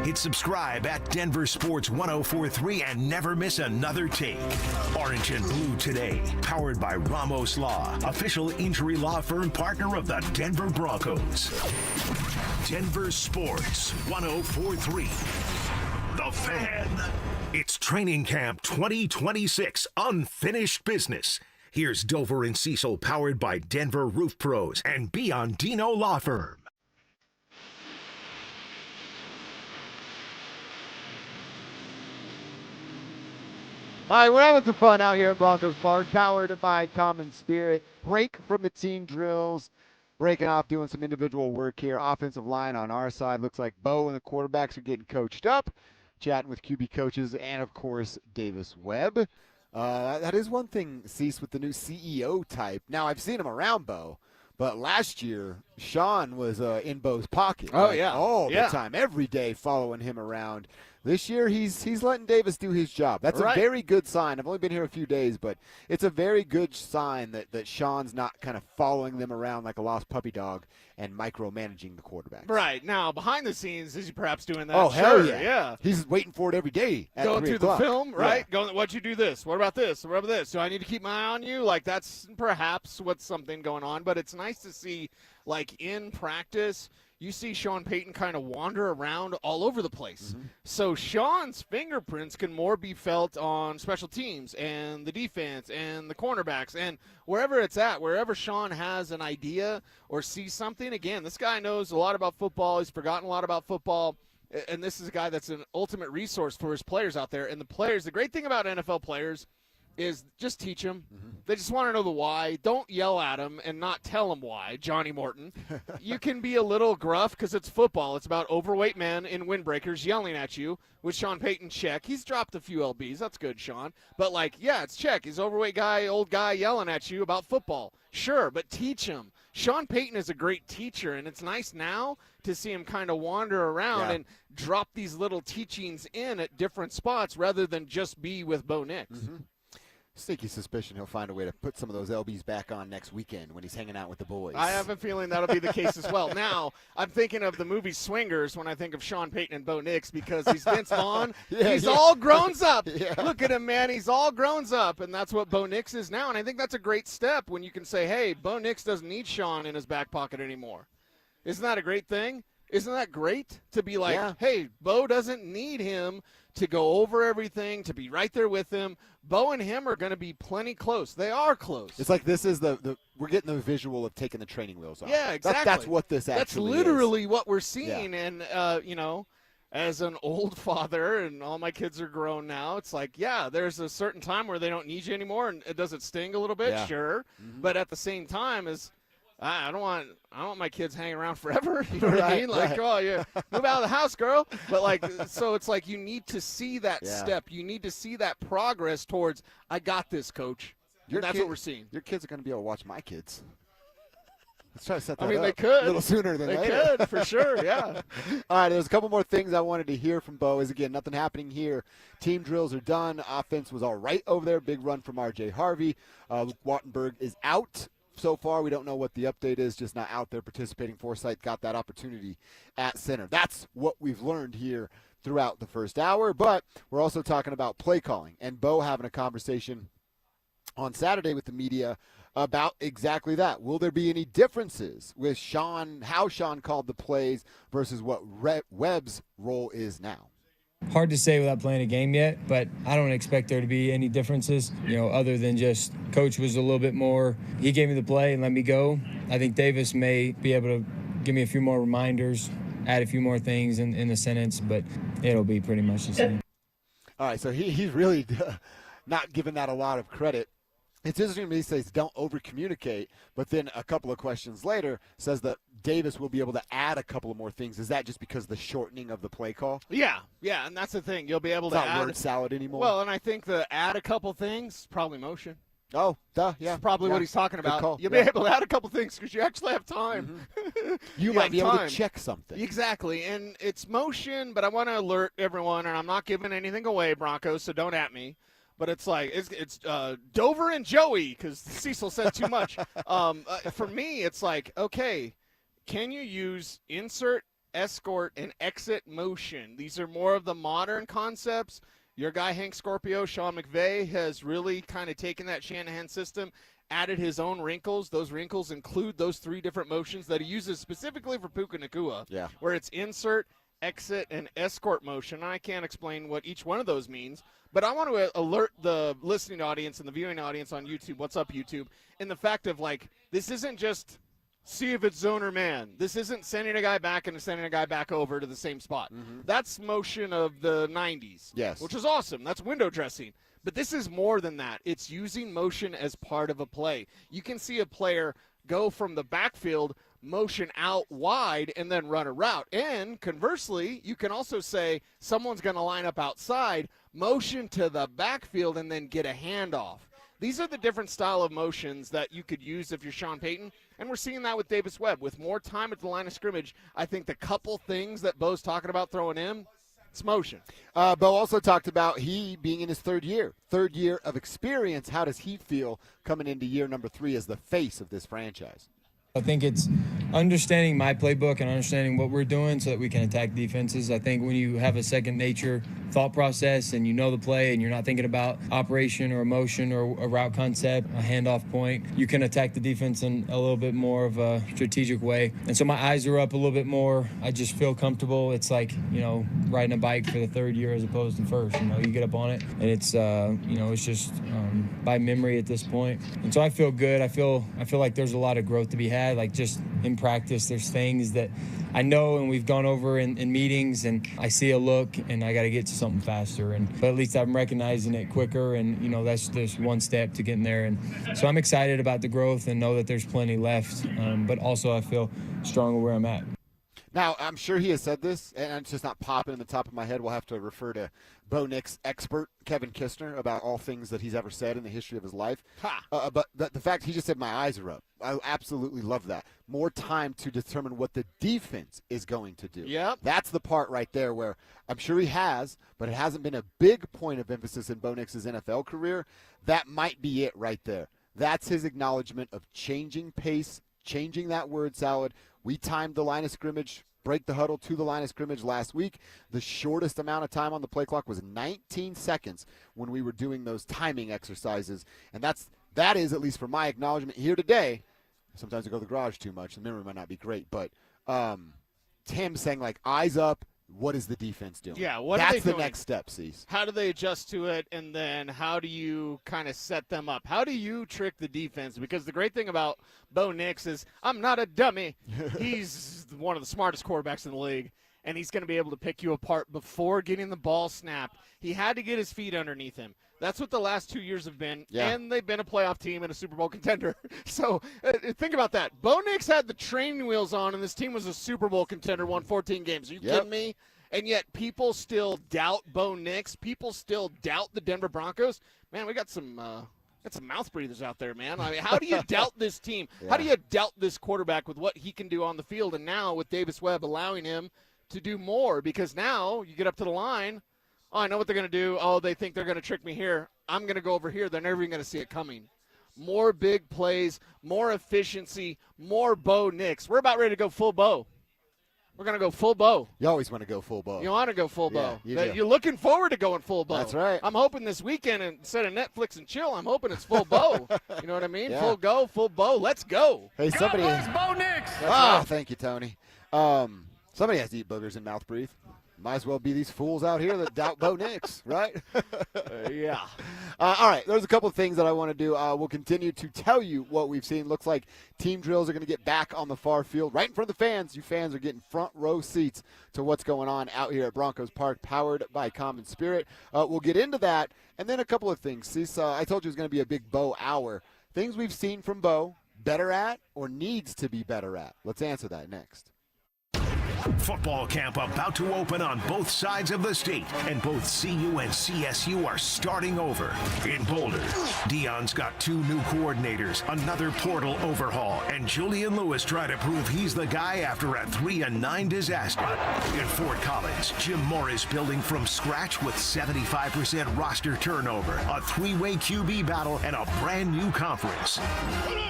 Hit subscribe at Denver Sports 104.3 and never miss another take. Orange and Blue today, powered by Ramos Law, official injury law firm partner of the Denver Broncos. Denver Sports 104.3 The Fan. It's Training Camp 2026, unfinished business. Here's Dover and Cecil, powered by Denver Roof Pros and Biondino Law Firm. All right, we're having some fun out here at Broncos Park, powered by Common Spirit. Break from the team drills, breaking off, doing some individual work here. Offensive line on our side. Looks like Bo and the quarterbacks are getting coached up, chatting with QB coaches and, of course, Davis Webb. That is one thing, Cease, with the new CEO type. Now, I've seen him around Bo, but last year, Sean was in Bo's pocket. Oh, yeah. All the time, every day following him around. This year, he's letting Davis do his job. That's a very good sign. I've only been here a few days, but it's a very good sign that Sean's not kind of following them around like a lost puppy dog and micromanaging the quarterback. Right. Now, behind the scenes, is he perhaps doing that? Oh, hell Sure, yeah. He's waiting for it every day at Going 3 through o'clock. the film, right? Yeah. Going, what'd you do this? What about this? What about this? Do I need to keep my eye on you? Like, that's perhaps what's something going on. But it's nice to see, like, in practice, you see Sean Payton kind of wander around all over the place. Mm-hmm. So Sean's fingerprints can more be felt on special teams and the defense and the cornerbacks and wherever it's at, wherever Sean has an idea or sees something. Again, this guy knows a lot about football. He's forgotten a lot about football. And this is a guy that's an ultimate resource for his players out there. And the players, the great thing about NFL players is just teach them. Mm-hmm. They just want to know the why. Don't yell at them and not tell them why, Johnny Morton. You can be a little gruff because it's football. It's about overweight men in windbreakers yelling at you. With Sean Payton, check. He's dropped a few LBs. That's good, Sean. But, it's check. He's overweight guy, old guy yelling at you about football. Sure, but teach him. Sean Payton is a great teacher, and it's nice now to see him kind of wander around and drop these little teachings in at different spots rather than just be with Bo Nix. Mm-hmm. Sneaky suspicion he'll find a way to put some of those LBs back on next weekend when he's hanging out with the boys. I have a feeling that'll be the case as well. Now, I'm thinking of the movie Swingers when I think of Sean Payton and Bo Nix because he's Vince Vaughn. He's all grown up. Look at him, man. He's all grown up, and that's what Bo Nix is now. And I think that's a great step when you can say, hey, Bo Nix doesn't need Sean in his back pocket anymore. Isn't that a great thing? Isn't that great to be like, hey, Bo doesn't need him to go over everything, to be right there with him. Bo and him are going to be plenty close. They are close. It's like this is we're getting the visual of taking the training wheels off. Yeah, exactly. That's what this actually is. That's literally what we're seeing. Yeah. And, as an old father and all my kids are grown now, it's like, there's a certain time where they don't need you anymore. And does it sting a little bit? Yeah. Sure. Mm-hmm. But at the same time, I don't want my kids hanging around forever. You know what I mean? Like, oh, yeah, move out of the house, girl. But so it's like you need to see that step. You need to see that progress towards, I got this, coach. That's what we're seeing. Your kids are going to be able to watch my kids. Let's try to set that I mean, up they could. a little sooner than later. They could, for sure, yeah. All right, there's a couple more things I wanted to hear from Bo. Again, nothing happening here. Team drills are done. Offense was all right over there. Big run from R.J. Harvey. Luke Wattenberg is out. So far, we don't know what the update is, just not out there participating. Forsythe got that opportunity at center. That's what we've learned here throughout the first hour, but we're also talking about play calling, and Bo having a conversation on Saturday with the media about exactly that. Will there be any differences with Sean, how Sean called the plays versus what Webb's role is now? Hard to say without playing a game yet, but I don't expect there to be any differences, other than just Coach was a little bit more, he gave me the play and let me go. I think Davis may be able to give me a few more reminders, add a few more things in the sentence, but it'll be pretty much the same. All right, so he's really not giving that a lot of credit. It's interesting to me, he says don't over-communicate, but then a couple of questions later says that Davis will be able to add a couple of more things. Is that just because of the shortening of the play call? Yeah, and that's the thing. You'll be able to not add. word salad anymore. Well, and I think the add a couple things, probably motion. Oh, yeah. That's probably what he's talking about. Call. You'll be able to add a couple things because you actually have time. Mm-hmm. You might be able to check something. Exactly, and it's motion, but I want to alert everyone, and I'm not giving anything away, Broncos, so don't at me. But it's like it's Dover and Joey because Cecil said too much. For me, it's like, okay, can you use insert, escort, and exit motion? These are more of the modern concepts. Your guy Hank Scorpio, Sean McVay, has really kind of taken that Shanahan system, added his own wrinkles. Those wrinkles include those 3 different motions that he uses specifically for Puka Nacua, where it's insert, exit, and escort motion. I can't explain what each one of those means, but I want to alert the listening audience and the viewing audience on YouTube, what's up, YouTube, in the fact of, like, this isn't just see if it's zone or man. This isn't sending a guy back and sending a guy back over to the same spot. Mm-hmm. That's motion of the 90s, which is awesome. That's window dressing. But this is more than that. It's using motion as part of a play. You can see a player go from the backfield, motion out wide, and then run a route. And conversely, you can also say someone's going to line up outside, motion to the backfield, and then get a handoff. These are the different style of motions that you could use if you're Sean Payton, and we're seeing that with Davis Webb. With more time at the line of scrimmage, I think the couple things that Bo's talking about throwing in, it's motion. Bo also talked about he being in his third year of experience. How does he feel coming into year number 3 as the face of this franchise? I think it's understanding my playbook and understanding what we're doing so that we can attack defenses. I think when you have a second nature thought process and you know the play and you're not thinking about operation or emotion or a route concept, a handoff point, you can attack the defense in a little bit more of a strategic way. And so my eyes are up a little bit more. I just feel comfortable. It's like, riding a bike for the third year as opposed to first. You get up on it and it's, it's just by memory at this point. And so I feel good. I feel like there's a lot of growth to be had. Like just in practice, there's things that I know and we've gone over in meetings, and I see a look and I got to get to something faster. But at least I'm recognizing it quicker, and that's just one step to getting there. And so I'm excited about the growth and know that there's plenty left. But also I feel stronger where I'm at. Now, I'm sure he has said this, and it's just not popping in the top of my head. We'll have to refer to Bo Nix expert Kevin Kistner about all things that he's ever said in the history of his life. But the fact he just said my eyes are up, I absolutely love that. More time to determine what the defense is going to do. Yep. That's the part right there where I'm sure he has, but it hasn't been a big point of emphasis in Bo Nix's NFL career. That might be it right there. That's his acknowledgement of changing pace, changing that word salad. We timed the line of scrimmage, break the huddle to the line of scrimmage last week. The shortest amount of time on the play clock was 19 seconds when we were doing those timing exercises. And that is, at least for my acknowledgement here today, sometimes I go to the garage too much. The memory might not be great, but Tim saying, like, eyes up, what is the defense doing? Yeah, what are they doing? That's the next step, Cease. How do they adjust to it, and then how do you kind of set them up? How do you trick the defense? Because the great thing about Bo Nix is I'm not a dummy. He's one of the smartest quarterbacks in the league, and he's going to be able to pick you apart before getting the ball snapped. He had to get his feet underneath him. That's what the last 2 years have been, and they've been a playoff team and a Super Bowl contender. So think about that. Bo Nix had the training wheels on, and this team was a Super Bowl contender, won 14 games. Are you kidding me? And yet people still doubt Bo Nix. People still doubt the Denver Broncos. Man, we got some got some mouth breathers out there, man. I mean, how do you doubt this team? Yeah. How do you doubt this quarterback with what he can do on the field? And now with Davis Webb allowing him to do more, because now you get up to the line. Oh, I know what they're going to do. Oh, they think they're going to trick me here. I'm going to go over here. They're never even going to see it coming. More big plays, more efficiency, more Bo Nix. We're about ready to go full Bo. We're going to go full Bo. You always want to go full Bo. You want to go full Bo. you do. You're looking forward to going full Bo. That's right. I'm hoping this weekend, instead of Netflix and chill, I'm hoping it's full Bo. You know what I mean? Yeah. Full go, full Bo. Let's go. Hey, somebody. Bo Nix. Thank you, Tony. Somebody has to eat boogers and mouth breathe. Might as well be these fools out here that doubt Bo Nix, right? Yeah. All right, there's a couple of things that I want to do. We'll continue to tell you what we've seen. Looks like team drills are going to get back on the far field, right in front of the fans. You fans are getting front row seats to what's going on out here at Broncos Park, powered by Common Spirit. We'll get into that, and then a couple of things. Cecil, I told you it was going to be a big Bo hour. Things we've seen from Bo, better at or needs to be better at. Let's answer that next. Football camp about to open on both sides of the state, and both CU and CSU are starting over. In Boulder, Dion's got 2 new coordinators, another portal overhaul, and Julian Lewis trying to prove he's the guy after a 3-9 disaster. In Fort Collins, Jim Morris building from scratch with 75% roster turnover, a 3-way QB battle, and a brand new conference.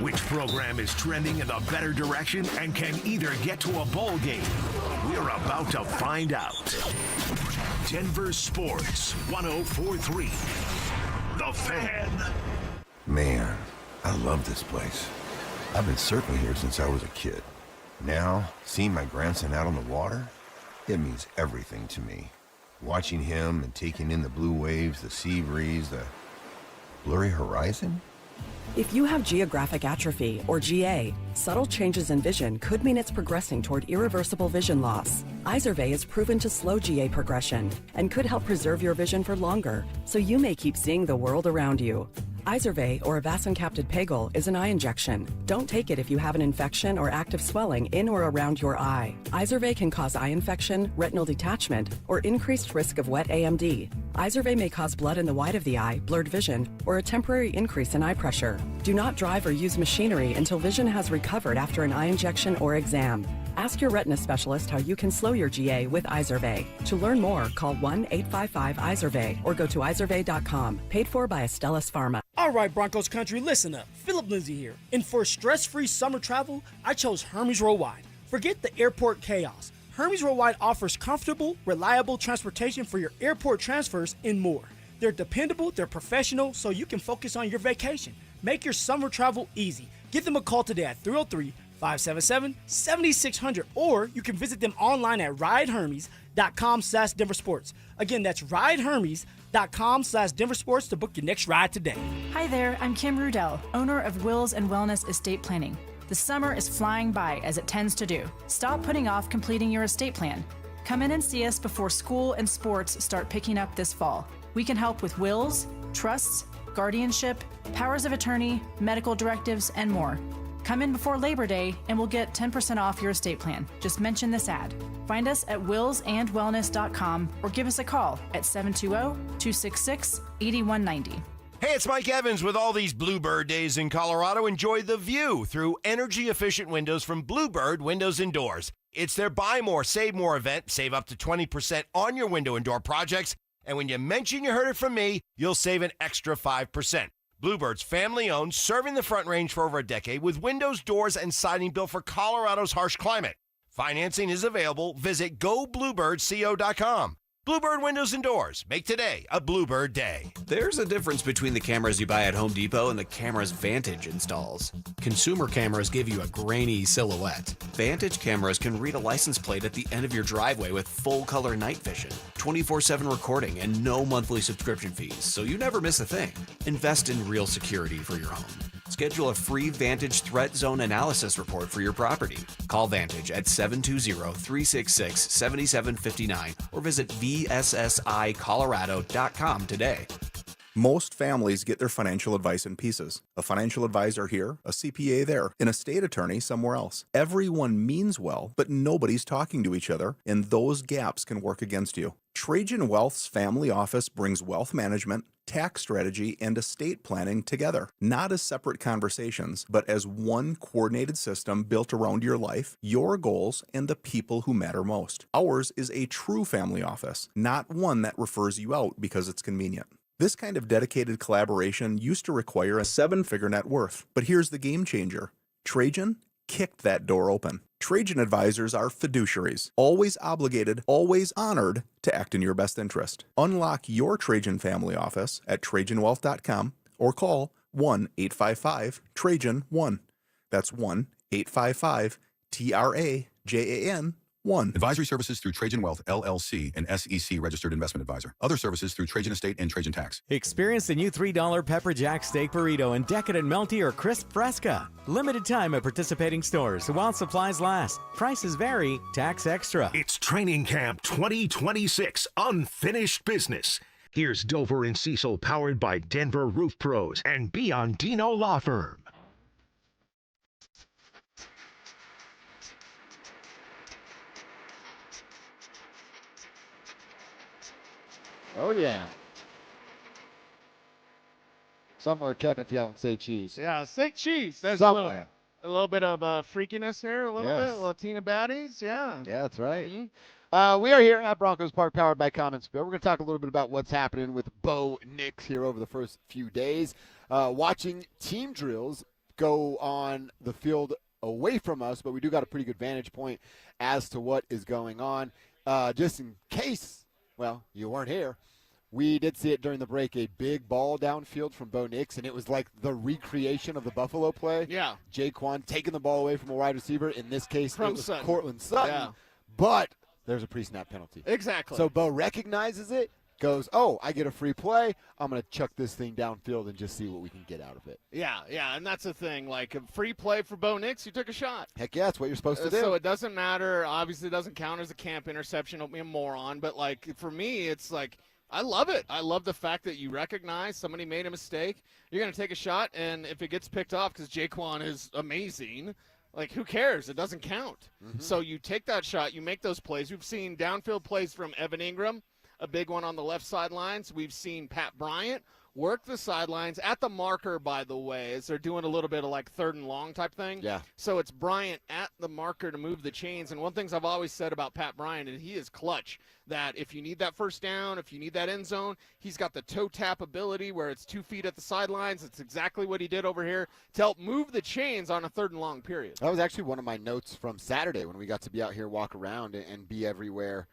Which program is trending in the better direction and can either get to a bowl game? We're about to find out. Denver Sports 104.3. The Fan. Man, I love this place. I've been surfing here since I was a kid. Now, seeing my grandson out on the water, it means everything to me. Watching him and taking in the blue waves, the sea breeze, the blurry horizon. If you have geographic atrophy, or GA, subtle changes in vision could mean it's progressing toward irreversible vision loss. Izervay is proven to slow GA progression and could help preserve your vision for longer, so you may keep seeing the world around you. Izervay, or avacincaptad pegol, is an eye injection. Don't take it if you have an infection or active swelling in or around your eye. Izervay can cause eye infection, retinal detachment, or increased risk of wet AMD. Izervay may cause blood in the white of the eye, blurred vision, or a temporary increase in eye pressure. Do not drive or use machinery until vision has recovered after an eye injection or exam. Ask your retina specialist how you can slow your GA with Izervay. To learn more, call 1-855-IZERVAY or go to izervay.com. Paid for by Astellas Pharma. All right, Broncos country, listen up. Philip Lindsay here. And for stress-free summer travel, I chose Hermes Worldwide. Forget the airport chaos. Hermes Worldwide offers comfortable, reliable transportation for your airport transfers and more. They're dependable, they're professional, so you can focus on your vacation. Make your summer travel easy. Give them a call today at 303-577-7600, or you can visit them online at ridehermes.com/DenverSports. Again, that's ridehermes.com/DenverSports to book your next ride today. Hi there, I'm Kim Rudell, owner of Wills and Wellness Estate Planning. The summer is flying by, as it tends to do. Stop putting off completing your estate plan. Come in and see us before school and sports start picking up this fall. We can help with wills, trusts, guardianship, powers of attorney, medical directives, and more. Come in before Labor Day and we'll get 10% off your estate plan. Just mention this ad. Find us at willsandwellness.com or give us a call at 720-266-8190. Hey, it's Mike Evans with all these Bluebird days in Colorado. Enjoy the view through energy-efficient windows from Bluebird Windows and Doors. It's their Buy More, Save More event. Save up to 20% on your window and door projects. And when you mention you heard it from me, you'll save an extra 5%. Bluebird's family-owned, serving the Front Range for over a decade with windows, doors, and siding built for Colorado's harsh climate. Financing is available. Visit gobluebirdco.com. Bluebird Windows and Doors. Make today a Bluebird day. There's a difference between the cameras you buy at Home Depot and the cameras Vantage installs. Consumer cameras give you a grainy silhouette. Vantage cameras can read a license plate at the end of your driveway with full-color night vision, 24/7 recording, and no monthly subscription fees, so you never miss a thing. Invest in real security for your home. Schedule a free Vantage Threat Zone Analysis report for your property. Call Vantage at 720-366-7759 or visit VSSIColorado.com today. Most families get their financial advice in pieces. A financial advisor here, a CPA there, an estate attorney somewhere else. Everyone means well, but nobody's talking to each other, and those gaps can work against you. Trajan Wealth's family office brings wealth management, tax strategy, and estate planning together, not as separate conversations, but as one coordinated system built around your life, your goals, and the people who matter most. Ours is a true family office, not one that refers you out because it's convenient. This kind of dedicated collaboration used to require a 7-figure net worth, but here's the game changer. Trajan kicked that door open. Trajan advisors are fiduciaries, always obligated, always honored to act in your best interest. Unlock your Trajan family office at TrajanWealth.com or call 1-855-TRAJAN-1. That's 1-855-TRAJAN-1. Advisory services through Trajan Wealth, LLC, an SEC registered investment advisor. Other services through Trajan Estate and Trajan Tax. Experience the new $3 Pepper Jack Steak Burrito in decadent melty or crisp fresca. Limited time at participating stores while supplies last. Prices vary, tax extra. It's Training Camp 2026, Unfinished Business. Here's Dover and Cecil, powered by Denver Roof Pros and Biondino Law Firm. Oh, yeah. Somewhere, Kevin, if you don't say cheese. Yeah, say cheese. There's Somewhere. a little bit of freakiness here, a little Yes. bit. Latina baddies, yeah. Yeah, that's right. We are here at Broncos Park, powered by CommonSpirit. We're going to talk a little bit about what's happening with Bo Nix here over the first few days. Watching team drills go on the field away from us, but we do got a pretty good vantage point as to what is going on. Just in case, well, you weren't here, we did see it during the break, a big ball downfield from Bo Nix, and it was like the recreation of the Buffalo play. Yeah. Jaquan taking the ball away from a wide receiver. In this case, From it was Sutton. Cortland Sutton. Yeah. But there's a pre-snap penalty. Exactly. So Bo recognizes it, goes, oh, I get a free play. I'm going to chuck this thing downfield and just see what we can get out of it. Yeah, and that's the thing. Like, a free play for Bo Nix, you took a shot. Heck yeah, that's what you're supposed to do. So it doesn't matter. Obviously, it doesn't count as a camp interception. Don't be a moron. But, like, for me, it's like, I love it. I love the fact that you recognize somebody made a mistake. You're going to take a shot, and if it gets picked off because Jaquan is amazing, like, who cares? It doesn't count. So you take that shot. You make those plays. We've seen downfield plays from Evan Ingram, a big one on the left sidelines. We've seen Pat Bryant work the sidelines at the marker, by the way, as they're doing a little bit of like 3rd and long type thing. Yeah. So it's Bryant at the marker to move the chains. And one thing I've always said about Pat Bryant, and he is clutch, that if you need that first down, if you need that end zone, he's got the toe tap ability where it's 2 feet at the sidelines. It's exactly what he did over here to help move the chains on a 3rd and long period. That was actually one of my notes from Saturday when we got to be out here, walk around, and be everywhere.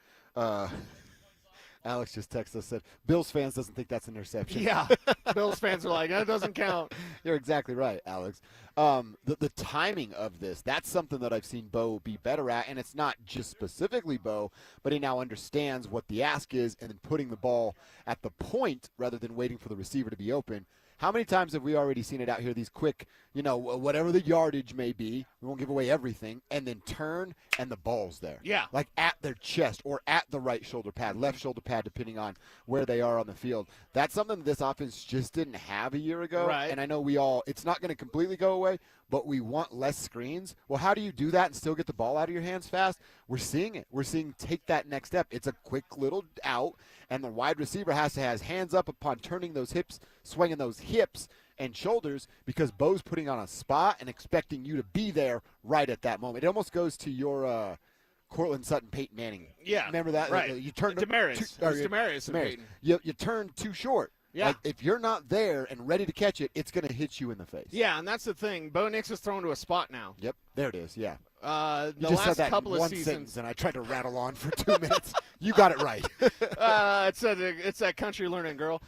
Alex just texted us, said, Bills fans doesn't think that's an interception. Yeah. Bills fans are like, that doesn't count. You're exactly right, Alex. The timing of this, that's something that I've seen Bo be better at, and it's not just specifically Bo, but he now understands what the ask is and then putting the ball at the point rather than waiting for the receiver to be open. How many times have we already seen it out here, these quick, whatever the yardage may be, we won't give away everything, and then turn, and the ball's there. Yeah. Like at their chest or at the right shoulder pad, left shoulder pad, depending on where they are on the field. That's something that this offense just didn't have a year ago. Right. And I know it's not going to completely go away, but we want less screens. Well, how do you do that and still get the ball out of your hands fast? We're seeing it. We're seeing take that next step. It's a quick little out, and the wide receiver has to have his hands up upon turning those hips, swinging those hips and shoulders, because Bo's putting on a spot and expecting you to be there right at that moment. It almost goes to your Cortland Sutton, Peyton Manning. Yeah. Remember that? Right. You turned Demaryius. It was Demaryius and Peyton. You turn too short. Yeah. Like, if you're not there and ready to catch it, it's going to hit you in the face. Yeah, and that's the thing. Bo Nix is thrown to a spot now. Yep, there it is, yeah. The you just last said that couple in of one seasons, sentence, and I tried to rattle on for 2 minutes. You got it right. It's that country learning, girl.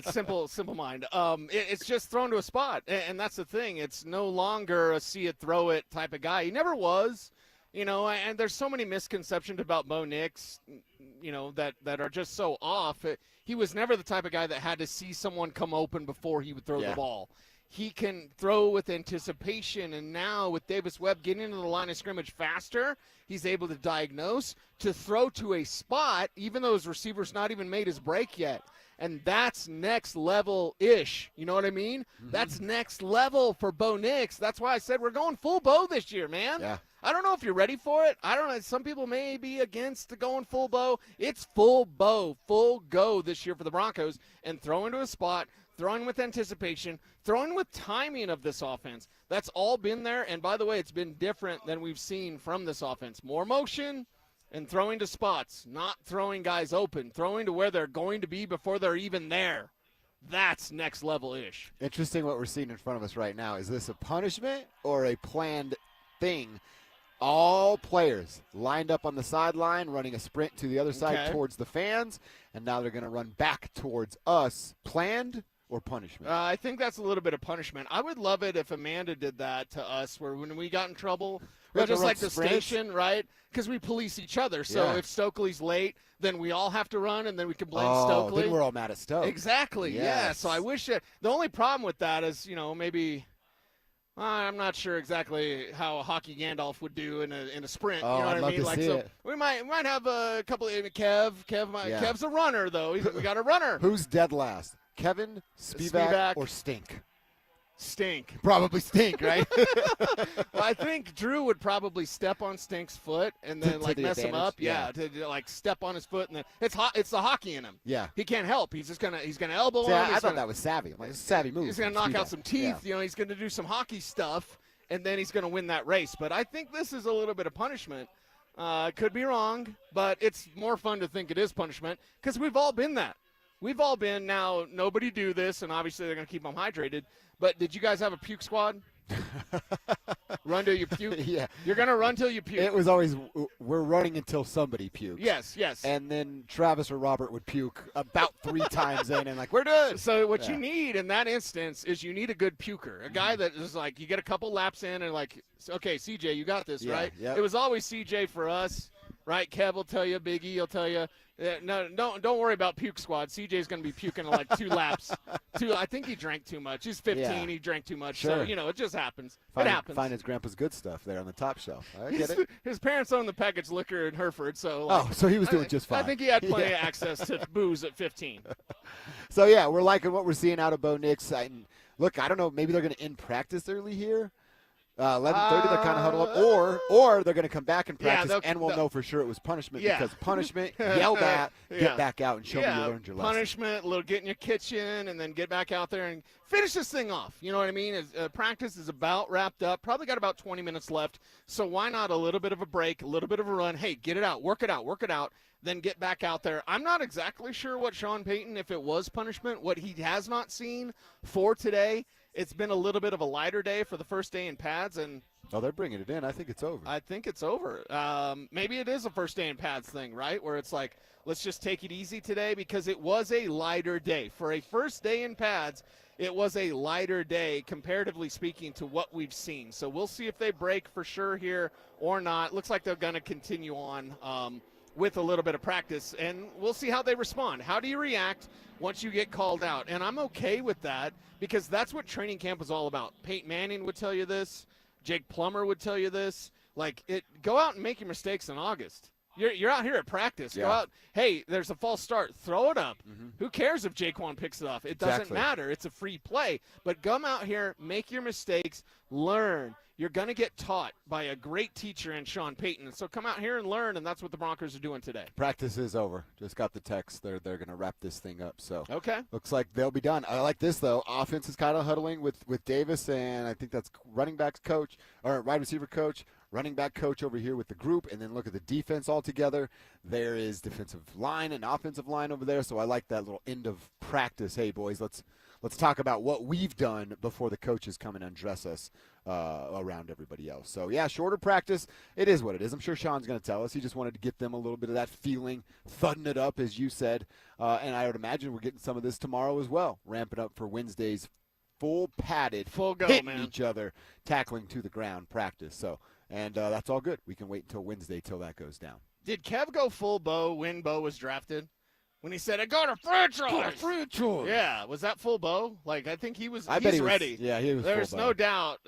Simple mind. It's just thrown to a spot, and that's the thing. It's no longer a see it, throw it type of guy. He never was. And there's so many misconceptions about Bo Nix, that are just so off. He was never the type of guy that had to see someone come open before he would throw the ball. He can throw with anticipation, and now with Davis Webb getting into the line of scrimmage faster, he's able to diagnose, to throw to a spot, even though his receiver's not even made his break yet. And that's next level-ish. You know what I mean? Mm-hmm. That's next level for Bo Nix. That's why I said we're going full Bo this year, man. Yeah. I don't know if you're ready for it. I don't know. Some people may be against going full Bo. It's full Bo, full go this year for the Broncos, and throwing to a spot, throwing with anticipation, throwing with timing of this offense. That's all been there, and by the way, it's been different than we've seen from this offense. More motion and throwing to spots, not throwing guys open, throwing to where they're going to be before they're even there. That's next level-ish. Interesting what we're seeing in front of us right now. Is this a punishment or a planned thing? All players lined up on the sideline, running a sprint to the other side towards the fans, and now they're going to run back towards us. Planned or punishment? I think that's a little bit of punishment. I would love it if Amanda did that to us, where when we got in trouble, We have to just run like the sprints? station, right? Because we police each other. So Yeah. if Stokely's late, then we all have to run, and then we can blame Oh, Stokely. then we're all mad at Stoke. Exactly, yeah. Yes. So I wish the only problem with that is, maybe I'm not sure exactly how a hockey Gandalf would do in a sprint. Oh, You know what I'd I love mean? to Like, see so it. we might have a couple of Kev's a runner though. We got a runner. Who's dead last? Kevin, Spivak, or Stink? Stink. Probably Stink, right? Well, I think Drew would probably step on Stink's foot and then To the mess him advantage? up. Yeah, to like step on his foot, and then it's the hockey in him. Yeah. He can't help. He's gonna elbow See, him. I He's thought that was savvy. I'm like, it's a savvy move. He's gonna from knock out Spivak. some teeth. Yeah. He's gonna do some hockey stuff, and then he's gonna win that race. But I think this is a little bit of punishment. Could be wrong, but it's more fun to think it is punishment because we've all been that. We've all been. Now nobody do this, and obviously they're gonna keep them hydrated. But did you guys have a puke squad? Run till you puke? Yeah. You're going to run till you puke. It was always, we're running until somebody pukes. Yes. And then Travis or Robert would puke about 3 times in and like, we're good. So what you need in that instance is you need a good puker, a guy that is like, you get a couple laps in and like, okay, CJ, you got this, Yeah, right? yep. It was always CJ for us, right? Kev will tell you, Biggie will tell you. No, don't worry about puke squad. CJ's going to be puking in like 2 laps. I think he drank too much. He's 15. Yeah. He drank too much. Sure. So, it just happens. Find, it happens. Find his grandpa's good stuff there on the top shelf. I get it. His parents own the package liquor in Hereford, so So he was doing just fine. I think he had plenty Yeah. of access to booze at 15. So, yeah, we're liking what we're seeing out of Bo Nix. Look, I don't know. Maybe they're going to end practice early here. 11:30, they're kind of huddle up, or they're going to come back and practice, and we'll know for sure it was punishment because punishment, yelled at, get back out and show me you learned your lesson. Punishment, a little get in your kitchen, and then get back out there and finish this thing off. You know what I mean? Practice is about wrapped up. Probably got about 20 minutes left, so why not a little bit of a break, a little bit of a run? Hey, get it out, work it out, then get back out there. I'm not exactly sure what Sean Payton, if it was punishment, what he has not seen for today. It's been a little bit of a lighter day for the first day in pads, and they're bringing it in. I think it's over. I think it's over. Maybe it is a first day in pads thing, right? Where it's like, let's just take it easy today because it was a lighter day. For a first day in pads, it was a lighter day, comparatively speaking, to what we've seen. So we'll see if they break for sure here or not. Looks like they're going to continue on with a little bit of practice, and we'll see how they respond. How do you react once you get called out? And I'm okay with that because that's what training camp is all about. Peyton Manning would tell you this. Jake Plummer would tell you this. Go out and make your mistakes in August. You're out here at practice. Yeah. Go out. Hey, there's a false start. Throw it up. Who cares if Jaquan picks it off? It doesn't Exactly. matter. It's a free play. But come out here, make your mistakes, learn. You're going to get taught by a great teacher in Sean Payton. So come out here and learn, and that's what the Broncos are doing today. Practice is over. Just got the text. They're going to wrap this thing up. So Okay. looks like they'll be done. I like this, though. Offense is kind of huddling with Davis, and I think that's running backs coach or wide receiver coach, running back coach over here with the group, and then look at the defense all together. There is defensive line and offensive line over there, so I like that little end of practice. Hey, boys, let's talk about what we've done before the coaches come and undress us around everybody else. So, yeah, shorter practice. It is what it is. I'm sure Sean's going to tell us. He just wanted to get them a little bit of that feeling, thudding it up, as you said. And I would imagine we're getting some of this tomorrow as well, ramping up for Wednesday's full padded, full go, hitting man. each other, tackling to the ground practice. So, and that's all good. We can wait until Wednesday till that goes down. Did Kev go full Bo when Bo was drafted? When he said, I got a franchise. Yeah, was that full Bo? I think he was. I bet he was ready. Yeah, he was There's full no Bo. doubt.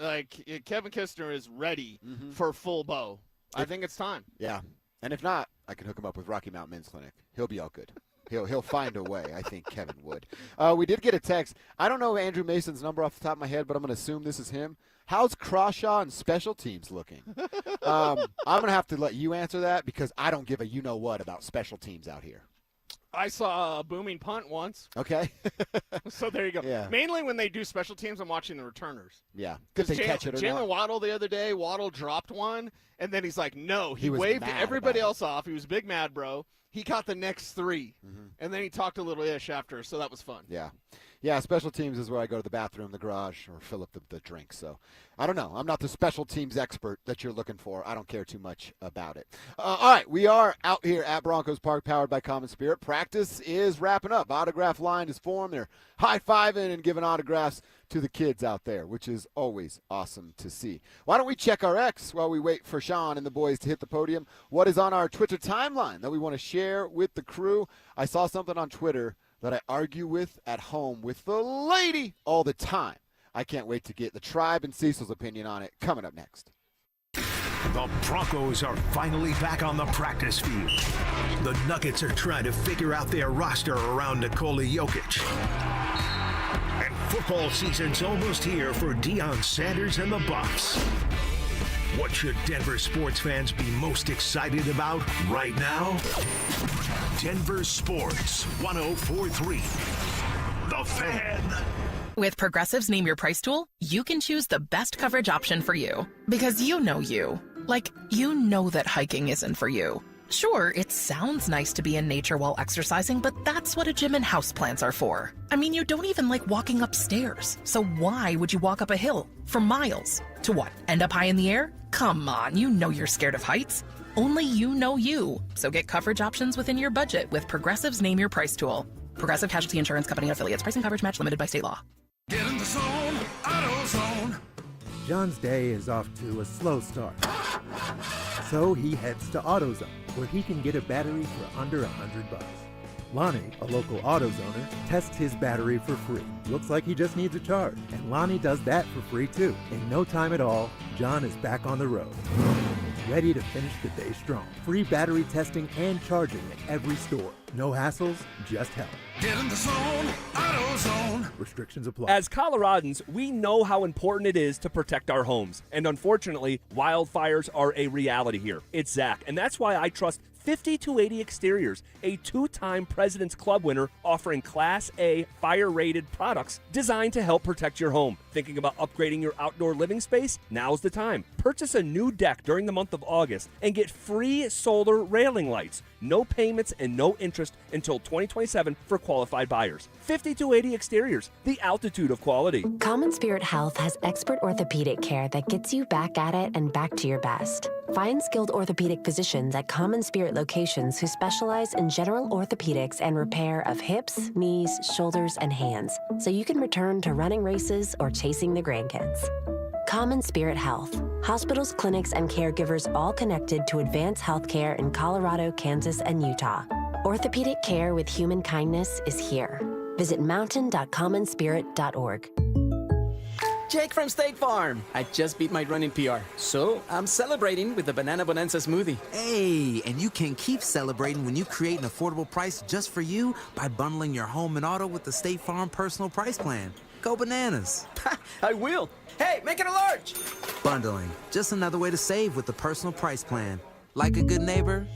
Kevin Kistner is ready for full Bo. I think it's time. Yeah. And if not, I can hook him up with Rocky Mountain Men's Clinic. He'll be all good. He'll find a way. I think Kevin would. We did get a text. I don't know Andrew Mason's number off the top of my head, but I'm going to assume this is him. How's Crawshaw and special teams looking? I'm going to have to let you answer that because I don't give a you-know-what about special teams out here. I saw a booming punt once. Okay. So there you go. Yeah. Mainly when they do special teams, I'm watching the returners. Yeah. Did they catch it or Jalen not? Waddle the other day, Waddle dropped one, and then he's like, no. He was waved mad everybody about it. else off. He was big mad, bro. He caught the next 3, and then he talked a little ish after, so that was fun. Yeah. Yeah, special teams is where I go to the bathroom, the garage, or fill up the drink. So I don't know. I'm not the special teams expert that you're looking for. I don't care too much about it. All right, we are out here at Broncos Park, powered by Common Spirit. Practice is wrapping up. Autograph line is formed. They're high-fiving and giving autographs to the kids out there, which is always awesome to see. Why don't we check our X while we wait for Sean and the boys to hit the podium? What is on our Twitter timeline that we want to share with the crew? I saw something on Twitter that I argue with at home with the lady all the time. I can't wait to get the tribe and Cecil's opinion on it coming up next. The Broncos are finally back on the practice field. The Nuggets are trying to figure out their roster around Nikola Jokic. And football season's almost here for Deion Sanders and the Buffs. What should Denver sports fans be most excited about right now? Denver Sports 104.3. The Fan. With Progressive's Name Your Price tool, you can choose the best coverage option for you. Because you know you. Like, you know that hiking isn't for you. Sure, it sounds nice to be in nature while exercising, but that's what a gym and houseplants are for. I mean, you don't even like walking upstairs. So why would you walk up a hill for miles? To what, end up high in the air? Come on, you know you're scared of heights. Only you know you. So get coverage options within your budget with Progressive's Name Your Price tool. Progressive Casualty Insurance Company affiliates. Price and coverage match limited by state law. Get in the zone, AutoZone. John's day is off to a slow start. So he heads to AutoZone, where he can get a battery for under $100. Lonnie, a local AutoZoner, tests his battery for free. Looks like he just needs a charge, and Lonnie does that for free too. In no time at all, John is back on the road, ready to finish the day strong. Free battery testing and charging at every store. No hassles, just help. Get in the zone, AutoZone. Restrictions apply. As Coloradans, we know how important it is to protect our homes. And unfortunately, wildfires are a reality here. It's Zach, and that's why I trust 5280 Exteriors, a 2-time President's Club winner offering Class A fire-rated products designed to help protect your home. Thinking about upgrading your outdoor living space? Now's the time. Purchase a new deck during the month of August and get free solar railing lights. No payments and no interest until 2027 for qualified buyers. 5280 Exteriors, the altitude of quality. Common Spirit Health has expert orthopedic care that gets you back at it and back to your best. Find skilled orthopedic physicians at Common Spirit locations who specialize in general orthopedics and repair of hips, knees, shoulders, and hands, so you can return to running races or chasing the grandkids. Common Spirit Health. Hospitals, clinics, and caregivers all connected to advance healthcare in Colorado, Kansas, and Utah. Orthopedic care with human kindness is here. Visit mountain.commonspirit.org. Jake from State Farm. I just beat my running PR, so I'm celebrating with the Banana Bonanza smoothie. Hey, and you can keep celebrating when you create an affordable price just for you by bundling your home and auto with the State Farm Personal Price Plan. Go bananas. I will. Hey, make it a large. Bundling, just another way to save with the Personal Price Plan. Like a good neighbor,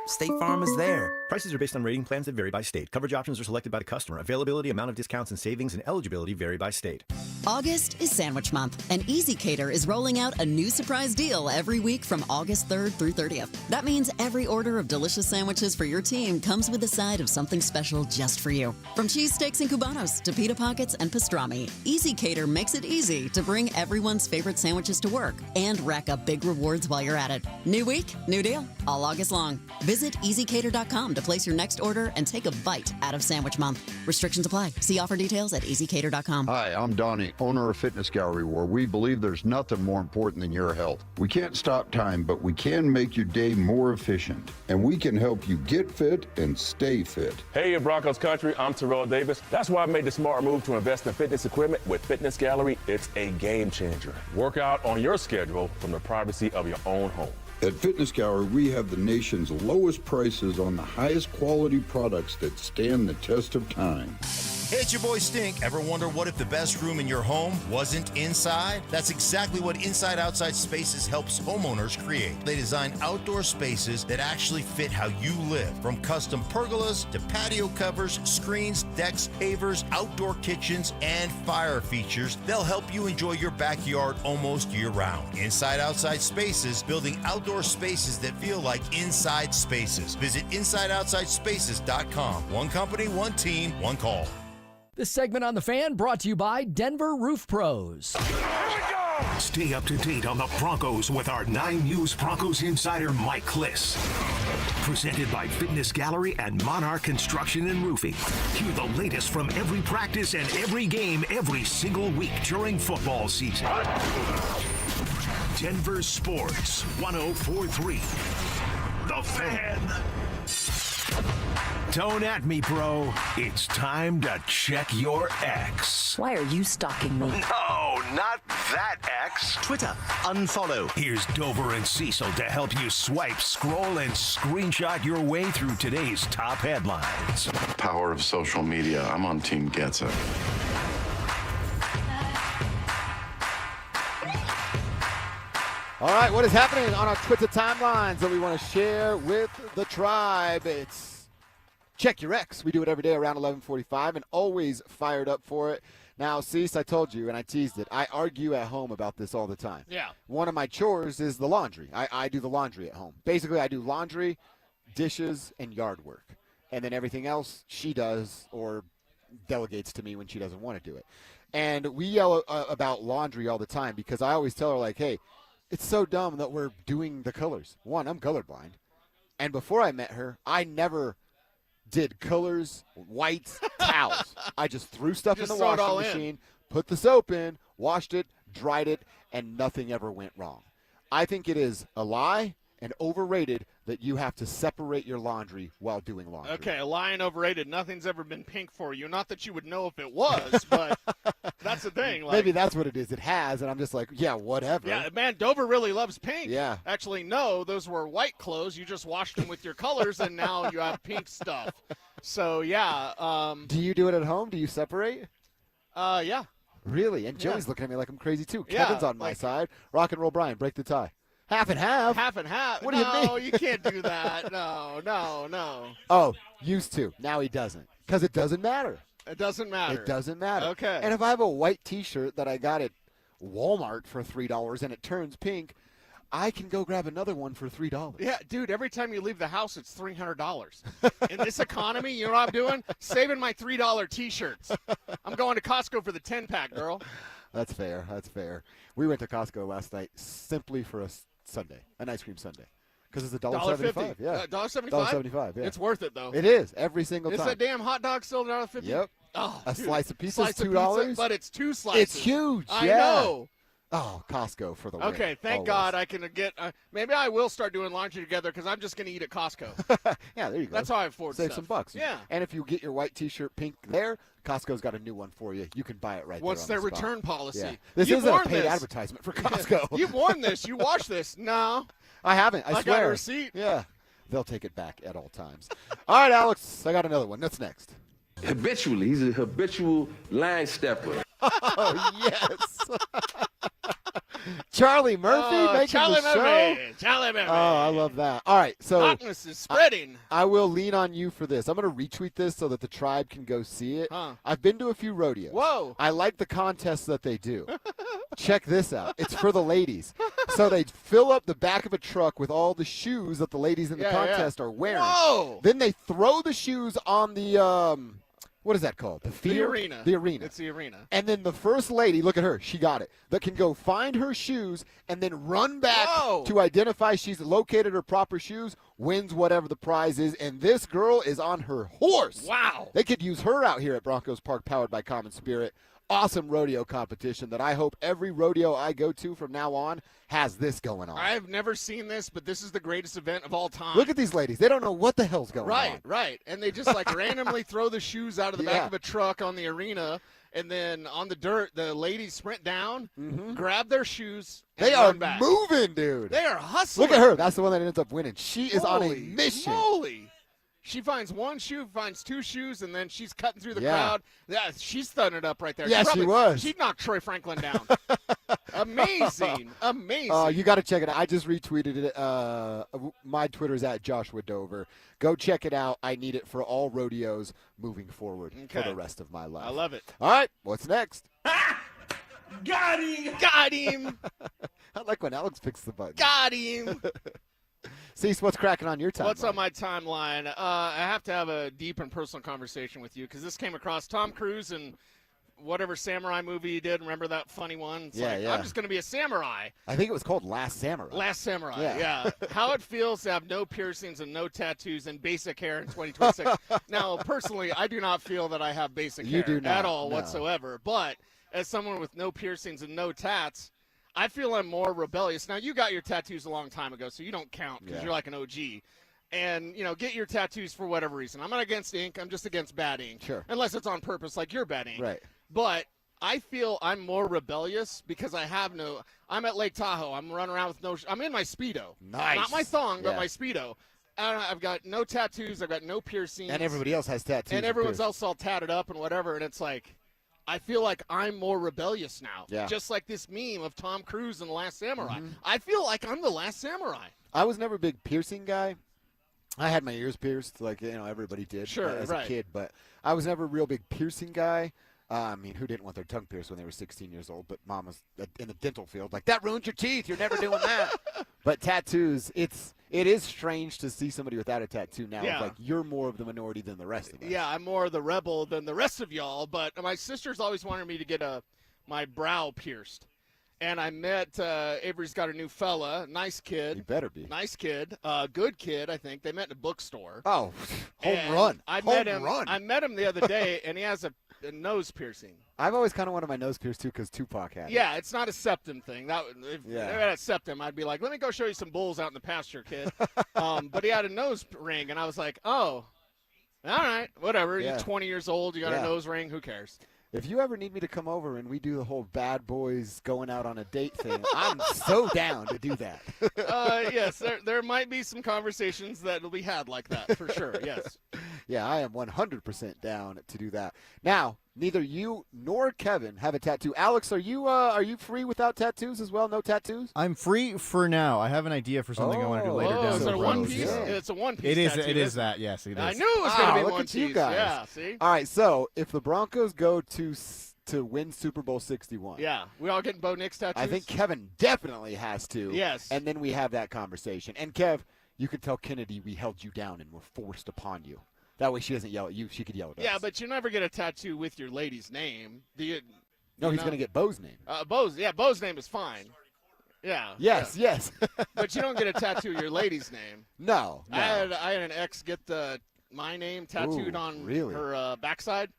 State Farm is there. Prices are based on rating plans that vary by state. Coverage options are selected by the customer. Availability, amount of discounts and savings, and eligibility vary by state. August is Sandwich Month, and Easy Cater is rolling out a new surprise deal every week from August 3rd through 30th. That means every order of delicious sandwiches for your team comes with a side of something special just for you. From cheesesteaks and Cubanos to pita pockets and pastrami, Easy Cater makes it easy to bring everyone's favorite sandwiches to work and rack up big rewards while you're at it. New week, new deal, all August long. Visit EasyCater.com to place your next order and take a bite out of Sandwich Month. Restrictions apply. See offer details at EasyCater.com. Hi, I'm Donnie, owner of Fitness Gallery, where we believe there's nothing more important than your health. We can't stop time, but we can make your day more efficient, and we can help you get fit and stay fit. Hey, Broncos country, I'm Terrell Davis. That's why I made the smart move to invest in fitness equipment with Fitness Gallery. It's a game changer. Work out on your schedule from the privacy of your own home. At Fitness Gallery, we have the nation's lowest prices on the highest quality products that stand the test of time. Hey, it's your boy Stink. Ever wonder what if the best room in your home wasn't inside? That's exactly what Inside Outside Spaces helps homeowners create. They design outdoor spaces that actually fit how you live. From custom pergolas to patio covers, screens, decks, pavers, outdoor kitchens, and fire features, they'll help you enjoy your backyard almost year-round. Inside Outside Spaces, building outdoor spaces that feel like inside spaces. Visit InsideOutsideSpaces.com. One company, one team, one call. This segment on The Fan brought to you by Denver Roof Pros. Stay up to date on the Broncos with our 9 News Broncos insider Mike Kliss. Presented by Fitness Gallery and Monarch Construction and Roofing. Hear the latest from every practice and every game every single week during football season. Denver Sports 104.3. The Fan. Don't at me, bro. It's time to check your ex. Why are you stalking me? No, not that ex. Twitter, unfollow. Here's Dover and Cecil to help you swipe, scroll, and screenshot your way through today's top headlines. Power of social media. I'm on Team Gets It. All right, what is happening on our Twitter timelines that we want to share with the tribe? It's Check Your Ex. We do it every day around 11:45 and always fired up for it. Now, Cease, I told you, and I teased it, I argue at home about this all the time. Yeah. One of my chores is the laundry. I do the laundry at home. Basically, I do laundry, dishes, and yard work. And then everything else she does or delegates to me when she doesn't want to do it. And we yell about laundry all the time because I always tell her, like, hey, it's so dumb that we're doing the colors. One, I'm colorblind. And before I met her, I never did colors, whites, towels. I just threw stuff in the washing machine, put the soap in, washed it, dried it, and nothing ever went wrong. I think it is a lie and overrated that you have to separate your laundry while doing laundry. Okay, a lie and overrated. Nothing's ever been pink for you. Not that you would know if it was, but that's the thing. Like, maybe that's what it is. It has, and I'm just like, yeah, whatever. Yeah, man, Dover really loves pink. Yeah. Actually, no, those were white clothes. You just washed them with your colors, and now you have pink stuff. So, yeah. Do you do it at home? Do you separate? Yeah. Really? And Joey's looking at me like I'm crazy, too. Yeah, Kevin's on my side. Rock and roll Brian, break the tie. Half and half. Half and half. What do you mean? No, you can't do that. No. Oh, used to. Now he doesn't. Because it doesn't matter. It doesn't matter. It doesn't matter. Okay. And if I have a white T-shirt that I got at Walmart for $3 and it turns pink, I can go grab another one for $3. Yeah, dude, every time you leave the house, it's $300. In this economy, you know what I'm doing? Saving my $3 T-shirts. I'm going to Costco for the 10-pack, girl. That's fair. That's fair. We went to Costco last night simply for a Sunday, an ice cream sundae. Because it's $1.75. Yeah. $1.75? $1.75, yeah. It's worth it, though. It is, every single time. Is that damn hot dog still $1.50? Yep. Oh, a dude. slice of pizza is $2? Pizza, but it's 2 slices. It's huge, I yeah. know. Oh, Costco for the win. Okay, thank always. God I can get maybe I will start doing laundry together because I'm just going to eat at Costco. Yeah, there you go. That's how I afford Save stuff. some bucks. Yeah. And if you get your white T-shirt pink there, Costco's got a new one for you. You can buy it right What's there on their the spot. return policy? Yeah. This You've isn't a worn paid this. advertisement for Costco. You've worn this. You washed this. No. I haven't. I swear. got a receipt. Yeah. They'll take it back at all times. All right, Alex, I got another one. What's next? Habitually. He's a habitual line stepper. Oh, yes. Charlie Murphy making Charlie the Murphy. show. Charlie Murphy. Oh, I love that. All right, so Hotness is spreading. I will lean on you for this. I'm going to retweet this so that the tribe can go see it. Huh. I've been to a few rodeos. Whoa. I like the contests that they do. Check this out. It's for the ladies. So they fill up the back of a truck with all the shoes that the ladies in the contest are wearing. Whoa. Then they throw the shoes on the what is that called? The field? arena. The arena. It's the arena. And then the first lady, look at her, she got it, that can go find her shoes and then run back to identify she's located her proper shoes, wins whatever the prize is. And this girl is on her horse. Wow. They could use her out here at Broncos Park, powered by Common Spirit. awesome rodeo competition that I hope every rodeo I go to from now on has this going on. I've never seen this, but this is the greatest event of all time. Look at these ladies. They don't know what the hell's going on. Right. And they just like randomly throw the shoes out of the back of a truck on the arena, and then on the dirt, the ladies sprint down, grab their shoes, and They are run back. moving, dude. They are hustling. Look at her. That's the one that ends up winning. She is on a mission. Moly. She finds one shoe, finds two shoes, and then she's cutting through the Yeah. crowd. Yeah, she's thudding it up right there. Yeah, she was. She'd knock Troy Franklin down. Amazing. You got to check it out. I just retweeted it. My Twitter is at Joshua Dover. Go check it out. I need it for all rodeos moving forward for the rest of my life. I love it. All right, what's next? Got him. Got him. I like when Alex picks the button. Got him. Cease, what's cracking on your timeline? What's on my timeline? I have to have a deep and personal conversation with you because this came across Tom Cruise and whatever samurai movie he did. Remember that funny one? It's Yeah, like, yeah. I'm just going to be a samurai. I think it was called Last Samurai. Last Samurai, Yeah. yeah. How it feels to have no piercings and no tattoos and basic hair in 2026. Now, personally, I do not feel that I have basic You hair do not, at all no. whatsoever. But as someone with no piercings and no tats, I feel I'm more rebellious. Now, you got your tattoos a long time ago, so you don't count because Yeah. you're like an OG. And, get your tattoos for whatever reason. I'm not against ink. I'm just against bad ink. Sure. Unless it's on purpose, like your bad ink. Right. But I feel I'm more rebellious because I have I'm at Lake Tahoe. I'm running around with I'm in my Speedo. Nice. Not my thong, but Yeah. my Speedo. And I've got no tattoos. I've got no piercings. And everybody else has tattoos. And everyone's else all tatted up and whatever. And it's like, I feel like I'm more rebellious now. Yeah. Just like this meme of Tom Cruise and The Last Samurai. I feel like I'm the Last Samurai. I was never a big piercing guy. I had my ears pierced, like everybody did as a kid, but I was never a real big piercing guy. I mean, who didn't want their tongue pierced when they were 16 years old? But mom was in the dental field, like, that ruins your teeth. You're never doing that. But tattoos, it is strange to see somebody without a tattoo now. Yeah. Like, you're more of the minority than the rest of us. Yeah, I'm more the rebel than the rest of y'all. But my sister's always wanted me to get my brow pierced. And I met Avery's got a new fella, nice kid. You better be. Nice kid, good kid, I think. They met in a bookstore. Oh, home run. I Home met him. run. I met him the other day, and he has a nose piercing. I've always kind of wanted my nose pierced, too, because Tupac had it. Yeah, it's not a septum thing. If Yeah. they had a septum, I'd be like, let me go show you some bulls out in the pasture, kid. But he had a nose ring, and I was like, oh, all right, whatever. Yeah. You're 20 years old. You got a nose ring. Who cares? If you ever need me to come over and we do the whole bad boys going out on a date thing, I'm so down to do that. Yes, there might be some conversations that will be had like that for sure. Yes. Yeah, I am 100% down to do that. Now, neither you nor Kevin have a tattoo. Alex, are you free without tattoos as well? No tattoos? I'm free for now. I have an idea for something I want to do later down is the it a road. one piece? Yeah. It's a one piece. It is. tattoo, It is isn't that. Yes, it is. I knew it was going to be look one at piece. you guys. Yeah. See. All right, so if the Broncos go to win Super Bowl 61. Yeah, we all getting Bo Nix tattoos. I think Kevin definitely has to. Yes. And then we have that conversation. And Kev, you could tell Kennedy we held you down and were forced upon you. That way she doesn't yell at you. She could yell at us. Yeah, but you never get a tattoo with your lady's name. No, he's going to get Bo's name. Bo's name is fine. Yeah. Yes, yeah. yes. But you don't get a tattoo of your lady's name. No. I had an ex get my name tattooed on her backside,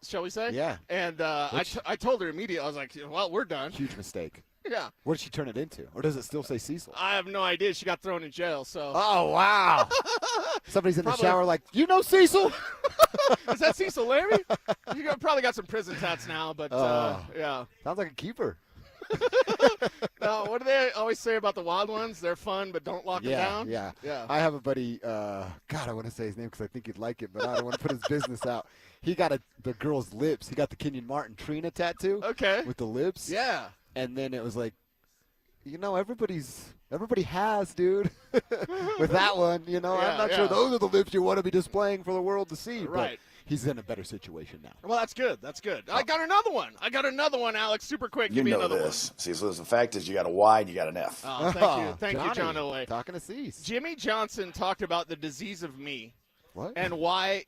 shall we say? Yeah. And I told her immediately. I was like, well, we're done. Huge mistake. Yeah. What did she turn it into? Or does it still say Cecil? I have no idea. She got thrown in jail, so. Oh, wow. Somebody's in the shower like, you know Cecil? Is that Cecil Larry? You probably got some prison tats now, but yeah. Sounds like a keeper. No, what do they always say about the wild ones? They're fun, but don't lock them down. Yeah. I have a buddy, God, I want to say his name because I think he'd like it, but I don't want to put his business out. He got the girl's lips. He got the Kenyon Martin Trina tattoo. Okay. With the lips. Yeah. And then it was like, everybody has, dude. With that one, I'm not sure those are the lips you want to be displaying for the world to see. Right. But he's in a better situation now. Well, that's good. That's good. I got another one. Alex. Super quick. Give me another one. See, so the fact is you got a Y and you got an F. Oh, thank you. Thank you, John Johnny, Elway. Talking to Cease. Jimmy Johnson talked about the disease of me. What? And why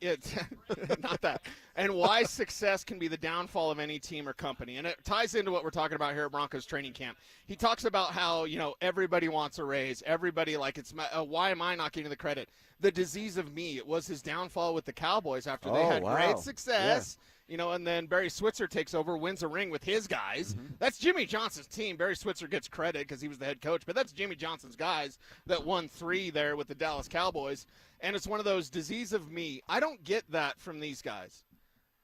not that, and why success can be the downfall of any team or company. And it ties into what we're talking about here at Broncos training camp. He talks about how, everybody wants a raise. Everybody, why am I not getting the credit? The disease of me. It was his downfall with the Cowboys after they had great success. and then Barry Switzer takes over, wins a ring with his guys. That's Jimmy Johnson's team. Barry Switzer gets credit because he was the head coach, but that's Jimmy Johnson's guys that won 3 there with the Dallas Cowboys. And it's one of those disease of me. I don't get that from these guys.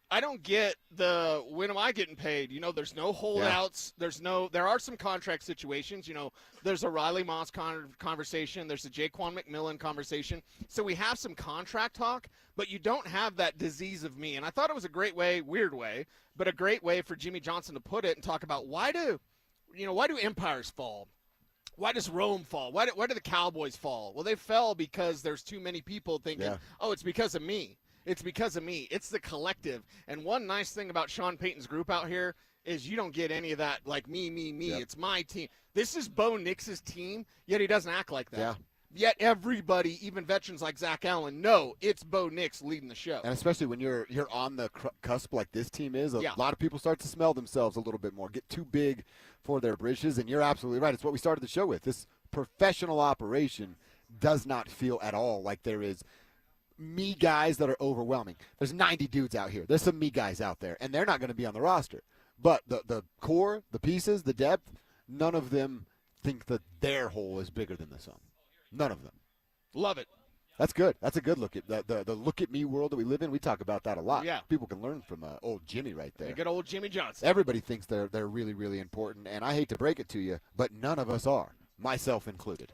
I don't get the when am I getting paid? There's no holdouts. Yeah. There are some contract situations. There's a Riley Moss conversation. There's a Jaquan McMillan conversation. So we have some contract talk, but you don't have that disease of me. And I thought it was a great way, weird way, but a great way for Jimmy Johnson to put it and talk about why do empires fall? Why does Rome fall? Why do the Cowboys fall? Well, they fell because there's too many people thinking, oh, it's because of me. It's because of me. It's the collective. And one nice thing about Sean Payton's group out here is you don't get any of that like me. Yep. It's my team. This is Bo Nix's team, yet he doesn't act like that. Yeah. Yet everybody, even veterans like Zach Allen, know it's Bo Nix leading the show. And especially when you're on the cusp like this team is, a lot of people start to smell themselves a little bit more, get too big for their britches. And you're absolutely right. It's what we started the show with. This professional operation does not feel at all like there is me guys that are overwhelming. There's 90 dudes out here. There's some me guys out there, and they're not going to be on the roster. But the core, the pieces, the depth, none of them think that their hole is bigger than the sum. None of them. Love it. That's good. That's a good look at the look at me world that we live in. We talk about that a lot. Yeah. People can learn from old Jimmy right there. Good old Jimmy Johnson. Everybody thinks they're really, really important, and I hate to break it to you, but none of us are. Myself included.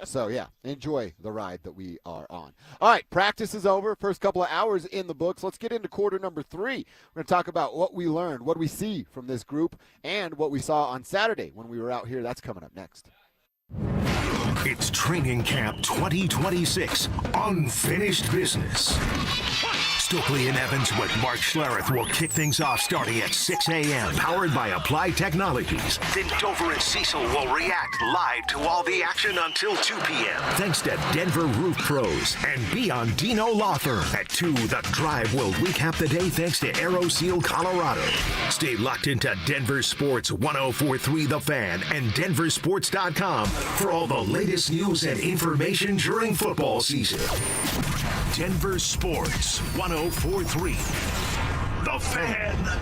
So, yeah, enjoy the ride that we are on. All right, practice is over. First couple of hours in the books. Let's get into quarter number 3. We're going to talk about what we learned, what we see from this group, and what we saw on Saturday when we were out here. That's coming up next. It's Training Camp 2026, Unfinished Business. Stokely and Evans with Mark Schlereth will kick things off starting at 6 a.m. Powered by Applied Technologies. Then Dover and Cecil will react live to all the action until 2 p.m. Thanks to Denver Roof Pros and Beyond Dino Law Firm. At 2, The Drive will recap the day thanks to AeroSeal Colorado. Stay locked into Denver Sports 104.3 The Fan and DenverSports.com for all the latest news and information during football season. Denver Sports 104.3 The Fan.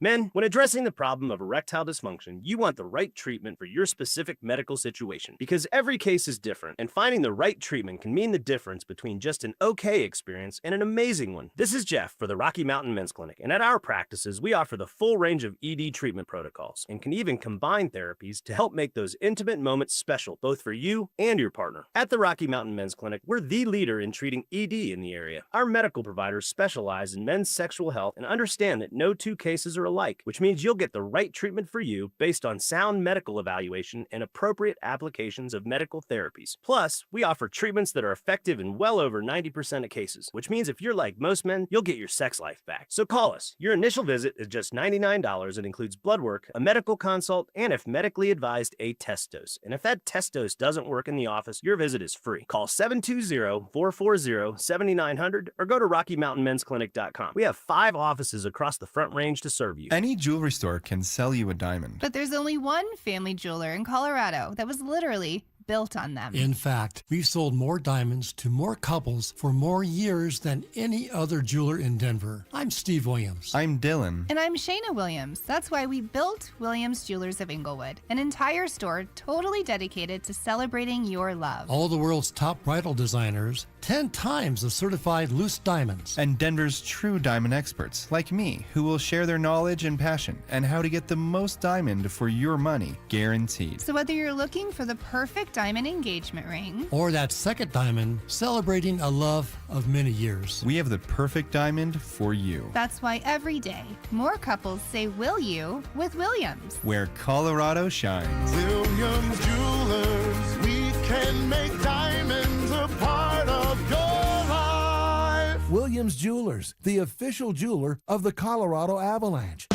Men, when addressing the problem of erectile dysfunction, you want the right treatment for your specific medical situation because every case is different, and finding the right treatment can mean the difference between just an okay experience and an amazing one. This is Jeff for the Rocky Mountain Men's Clinic, and at our practices, we offer the full range of ED treatment protocols and can even combine therapies to help make those intimate moments special, both for you and your partner. At the Rocky Mountain Men's Clinic, we're the leader in treating ED in the area. Our medical providers specialize in men's sexual health and understand that no 2 cases are alike, which means you'll get the right treatment for you based on sound medical evaluation and appropriate applications of medical therapies. Plus, we offer treatments that are effective in well over 90% of cases, which means if you're like most men, you'll get your sex life back. So call us. Your initial visit is just $99 and includes blood work, a medical consult, and if medically advised, a test dose. And if that test dose doesn't work in the office, your visit is free. Call 720-440-7900 or go to RockyMountainMen'sClinic.com. We have 5 offices across the Front Range to serve you. Any jewelry store can sell you a diamond. But there's only one family jeweler in Colorado that was literally built on them. In fact, we've sold more diamonds to more couples for more years than any other jeweler in Denver. I'm Steve Williams. I'm Dylan. And I'm Shayna Williams. That's why we built Williams Jewelers of Inglewood, an entire store totally dedicated to celebrating your love. All the world's top bridal designers, 10 times the certified loose diamonds. And Denver's true diamond experts, like me, who will share their knowledge and passion and how to get the most diamond for your money, guaranteed. So whether you're looking for the perfect diamond engagement ring, or that second diamond celebrating a love of many years, we have the perfect diamond for you. That's why every day more couples say will you with Williams, where Colorado shines. Williams Jewelers, we can make diamonds a part of your life. Williams Jewelers, the official jeweler of the Colorado Avalanche.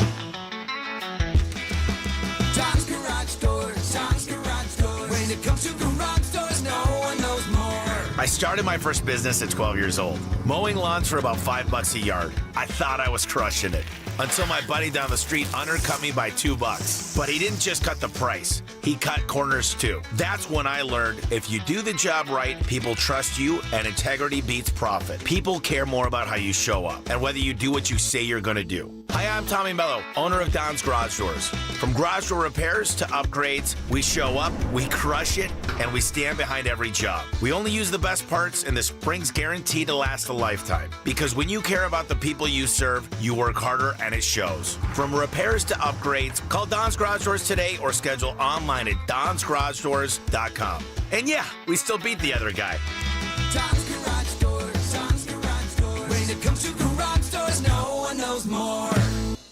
John's Garage Doors, John's Garage Doors. When it comes to garage doors, no one knows more. I started my first business at 12 years old, mowing lawns for about $5 a yard. I thought I was crushing it until my buddy down the street undercut me by $2. But he didn't just cut the price, he cut corners too. That's when I learned if you do the job right, people trust you, and integrity beats profit. People care more about how you show up and whether you do what you say you're gonna do. Hi, I'm Tommy Mello, owner of Don's Garage Doors. From garage door repairs to upgrades, we show up, we crush it, and we stand behind every job. We only use the best parts, and the spring's guaranteed to last a lifetime. Because when you care about the people you serve, you work harder, and it shows. From repairs to upgrades, call Don's Garage Doors today or schedule online at donsgaragedoors.com. And yeah, we still beat the other guy. Don's Garage Doors, Don's Garage Doors. When it comes to garage doors, no one knows more.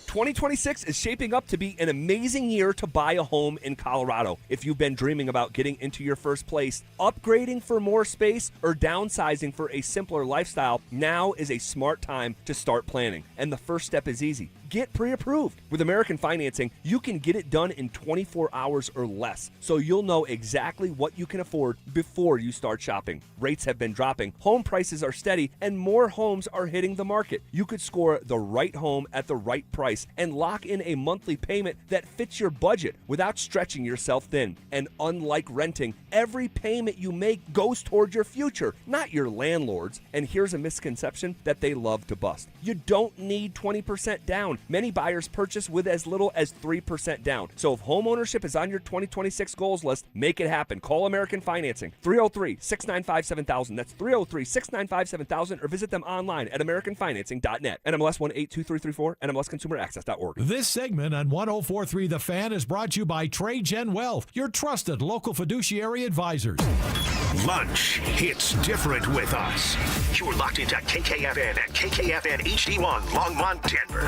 2026 is shaping up to be an amazing year to buy a home in Colorado. If you've been dreaming about getting into your first place, upgrading for more space, or downsizing for a simpler lifestyle, now is a smart time to start planning. And the first step is easy. Get pre-approved. With American Financing, you can get it done in 24 hours or less, so you'll know exactly what you can afford before you start shopping. Rates have been dropping, home prices are steady, and more homes are hitting the market. You could score the right home at the right price and lock in a monthly payment that fits your budget without stretching yourself thin. And unlike renting, every payment you make goes toward your future, not your landlord's. And here's a misconception that they love to bust. You don't need 20% down. Many buyers purchase with as little as 3% down. So if home ownership is on your 2026 goals list, make it happen. Call American Financing, 303-695-7000. That's 303-695-7000, or visit them online at americanfinancing.net. NMLS 1823334, NMLSconsumeraccess.org. This segment on 104.3 The Fan is brought to you by Trade Gen Wealth, your trusted local fiduciary advisors. Lunch hits different with us. You're locked into KKFN at KKFN HD1 Longmont, Denver.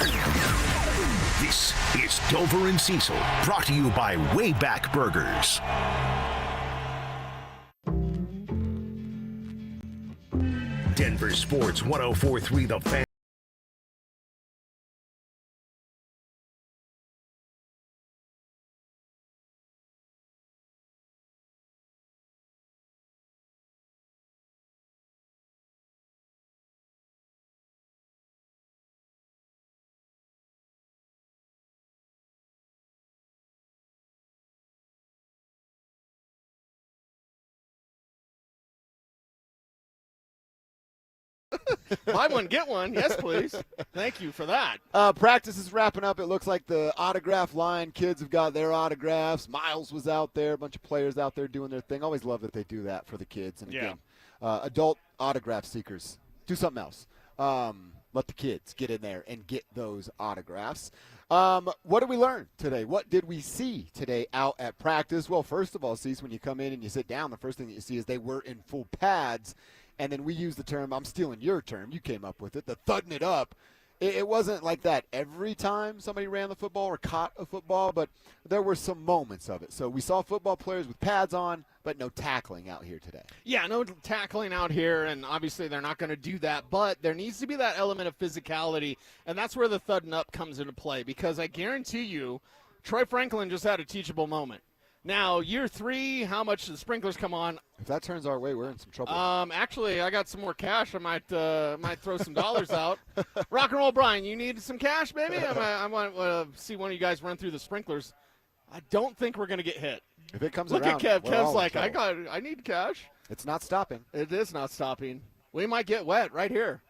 This is Dover and Cecil, brought to you by Wayback Burgers. Denver Sports 104.3 The Fan. Buy one, get one. Yes, please. Thank you for that. Practice is wrapping up. It looks like the autograph line kids have got their autographs. Miles was out there. A bunch of players out there doing their thing. Always love that they do that for the kids. And again, adult autograph seekers, do something else. Let the kids get in there and get those autographs. What did we learn today? What did we see today out at practice? Well, first of all, Cease, when you come in and you sit down, the first thing that you see is they were in full pads. And then we use the term, I'm stealing your term, you came up with it, the thudding it up. It wasn't like that every time somebody ran the football or caught a football, but there were some moments of it. So we saw football players with pads on, but no tackling out here today. Yeah, no tackling out here, and obviously they're not going to do that, but there needs to be that element of physicality, and that's where the thudding up comes into play, because I guarantee you, Troy Franklin just had a teachable moment. Now, year 3, how much the sprinklers come on? If that turns our way, we're in some trouble. Actually, I got some more cash. I might throw some dollars out. Rock and roll, Brian. You need some cash, baby? I want to see one of you guys run through the sprinklers. I don't think we're going to get hit. If it comes Look around, at Kev. Kev's like, I need cash. It's not stopping. It is not stopping. We might get wet right here.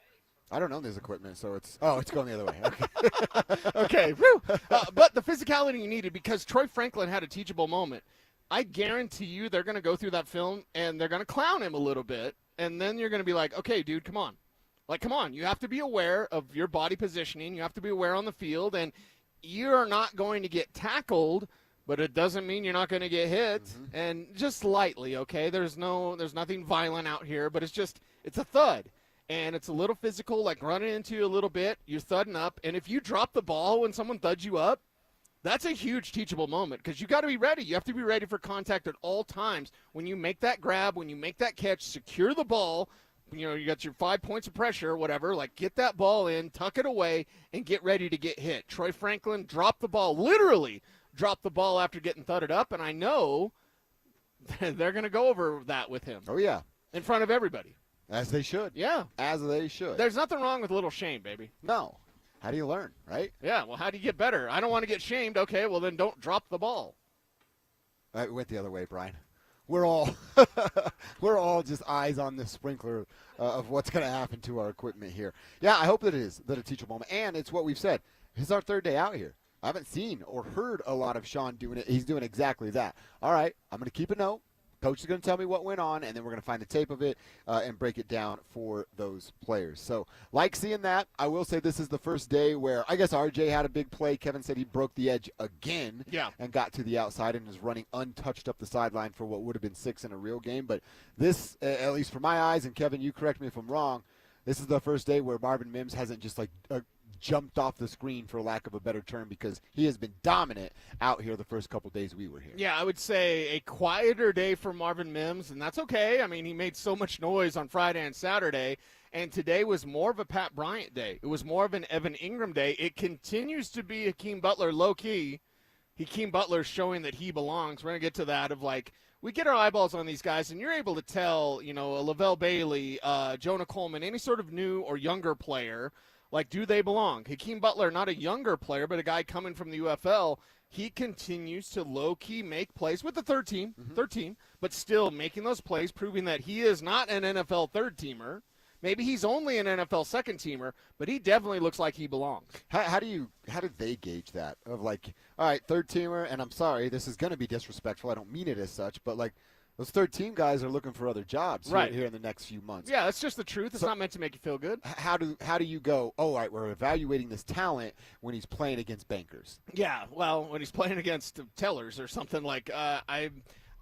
I don't own this equipment, so it's going the other way. Okay. Okay. But the physicality you needed, because Troy Franklin had a teachable moment. I guarantee you they're going to go through that film and they're going to clown him a little bit, and then you're going to be like, okay, dude, come on. Like, come on. You have to be aware of your body positioning. You have to be aware on the field, and you're not going to get tackled, but it doesn't mean you're not going to get hit, and just lightly, okay? There's nothing violent out here, but it's a thud. And it's a little physical, like running into you a little bit. You're thudding up. And if you drop the ball when someone thuds you up, that's a huge teachable moment, because you got to be ready. You have to be ready for contact at all times. When you make that grab, when you make that catch, secure the ball. You got your 5 points of pressure or whatever. Like, get that ball in, tuck it away, and get ready to get hit. Troy Franklin dropped the ball, literally dropped the ball after getting thudded up. And I know they're going to go over that with him. Oh, yeah. In front of everybody. As they should. Yeah. As they should. There's nothing wrong with a little shame, baby. No. How do you learn, right? Yeah, well, how do you get better? I don't want to get shamed. Okay, well, then don't drop the ball. It went the other way, Brian. We're all just eyes on this sprinkler of what's going to happen to our equipment here. Yeah, I hope that it is a teachable moment. And it's what we've said. This is our third day out here. I haven't seen or heard a lot of Sean doing it. He's doing exactly that. All right, I'm going to keep a note. Coach is going to tell me what went on, and then we're going to find the tape of it and break it down for those players. So, like seeing that, I will say this is the first day where I guess RJ had a big play. Kevin said he broke the edge again and got to the outside and is running untouched up the sideline for what would have been 6 in a real game. But this, at least for my eyes, and Kevin, you correct me if I'm wrong, this is the first day where Marvin Mims hasn't just jumped off the screen, for lack of a better term, because he has been dominant out here the first couple days we were here. Yeah, I would say a quieter day for Marvin Mims, and that's okay. I mean, he made so much noise on Friday and Saturday, and today was more of a Pat Bryant day. It was more of an Evan Ingram day. It continues to be Hakeem Butler low-key. Hakeem Butler showing that he belongs. We're going to get to that of we get our eyeballs on these guys, and you're able to tell, a Lavelle Bailey, Jonah Coleman, any sort of new or younger player, do they belong? Hakeem Butler, not a younger player, but a guy coming from the UFL, he continues to low-key make plays with the third team, but still making those plays, proving that he is not an NFL third-teamer. Maybe he's only an NFL second-teamer, but he definitely looks like he belongs. How do they gauge that? Of all right, third-teamer, and I'm sorry, this is going to be disrespectful. I don't mean it as such, but those third-team guys are looking for other jobs here in the next few months. Yeah, that's just the truth. It's not meant to make you feel good. How do you go, all right, we're evaluating this talent when he's playing against bankers? Yeah, well, when he's playing against tellers or something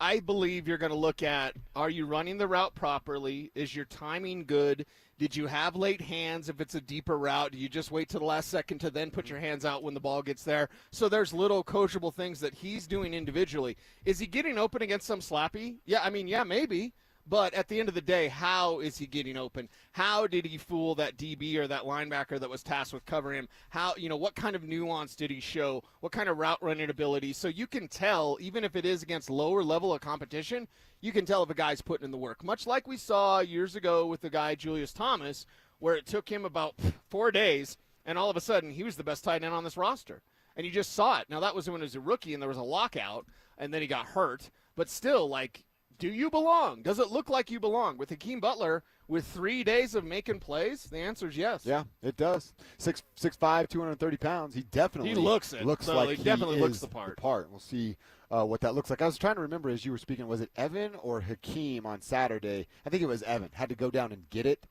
I believe you're going to look at, are you running the route properly? Is your timing good? Did you have late hands if it's a deeper route? Do you just wait to the last second to then put your hands out when the ball gets there? So there's little coachable things that he's doing individually. Is he getting open against some slappy? Yeah, maybe. But at the end of the day, how is he getting open? How did he fool that DB or that linebacker that was tasked with covering him? How, what kind of nuance did he show? What kind of route running ability? So you can tell, even if it is against lower level of competition, you can tell if a guy's putting in the work. Much like we saw years ago with the guy Julius Thomas, where it took him about 4 days, and all of a sudden he was the best tight end on this roster. And you just saw it. Now, that was when he was a rookie and there was a lockout, and then he got hurt. But still, do you belong? Does it look like you belong? With Hakeem Butler, with 3 days of making plays, the answer is yes. Yeah, it does. 6'5", 230 pounds. He definitely looks it. Looks so like he definitely looks the the part. We'll see what that looks like. I was trying to remember as you were speaking, was it Evan or Hakeem on Saturday? I think it was Evan. Had to go down and get it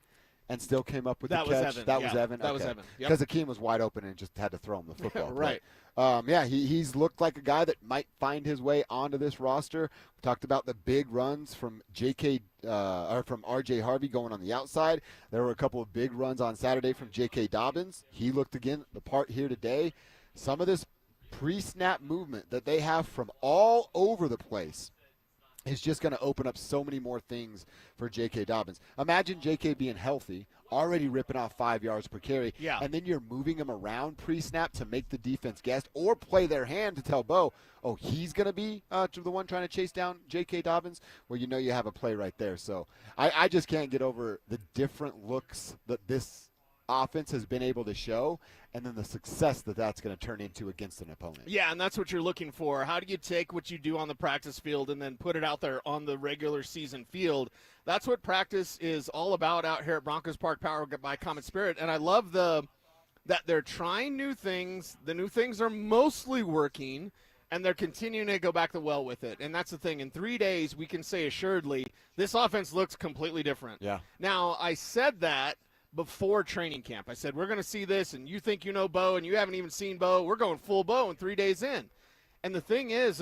and still came up with the catch. That was Evan? That was Evan. Because Hakeem was wide open and just had to throw him the football. Right. He's looked like a guy that might find his way onto this roster. We talked about the big runs from from RJ Harvey going on the outside. There were a couple of big runs on Saturday from J.K. Dobbins. He looked again the part here today. Some of this pre-snap movement that they have from all over the place is just going to open up so many more things for J.K. Dobbins. Imagine J.K. being healthy, already ripping off 5 yards per carry, and then you're moving him around pre-snap to make the defense guess or play their hand to tell Bo, he's going to be the one trying to chase down J.K. Dobbins. Well, you have a play right there. So I just can't get over the different looks that this offense has been able to show, and then the success that that's going to turn into against an opponent. Yeah, and that's what you're looking for. How do you take what you do on the practice field and then put it out there on the regular season field? That's what practice is all about out here at Broncos Park, powered by Common Spirit. And I love that they're trying new things. The new things are mostly working, and they're continuing to go back the well with it. And that's the thing. In 3 days, we can say assuredly, this offense looks completely different. Yeah. Now, I said that before training camp. I said, we're going to see this, and you think you know Bo, and you haven't even seen Bo. We're going full Bo in 3 days in. And the thing is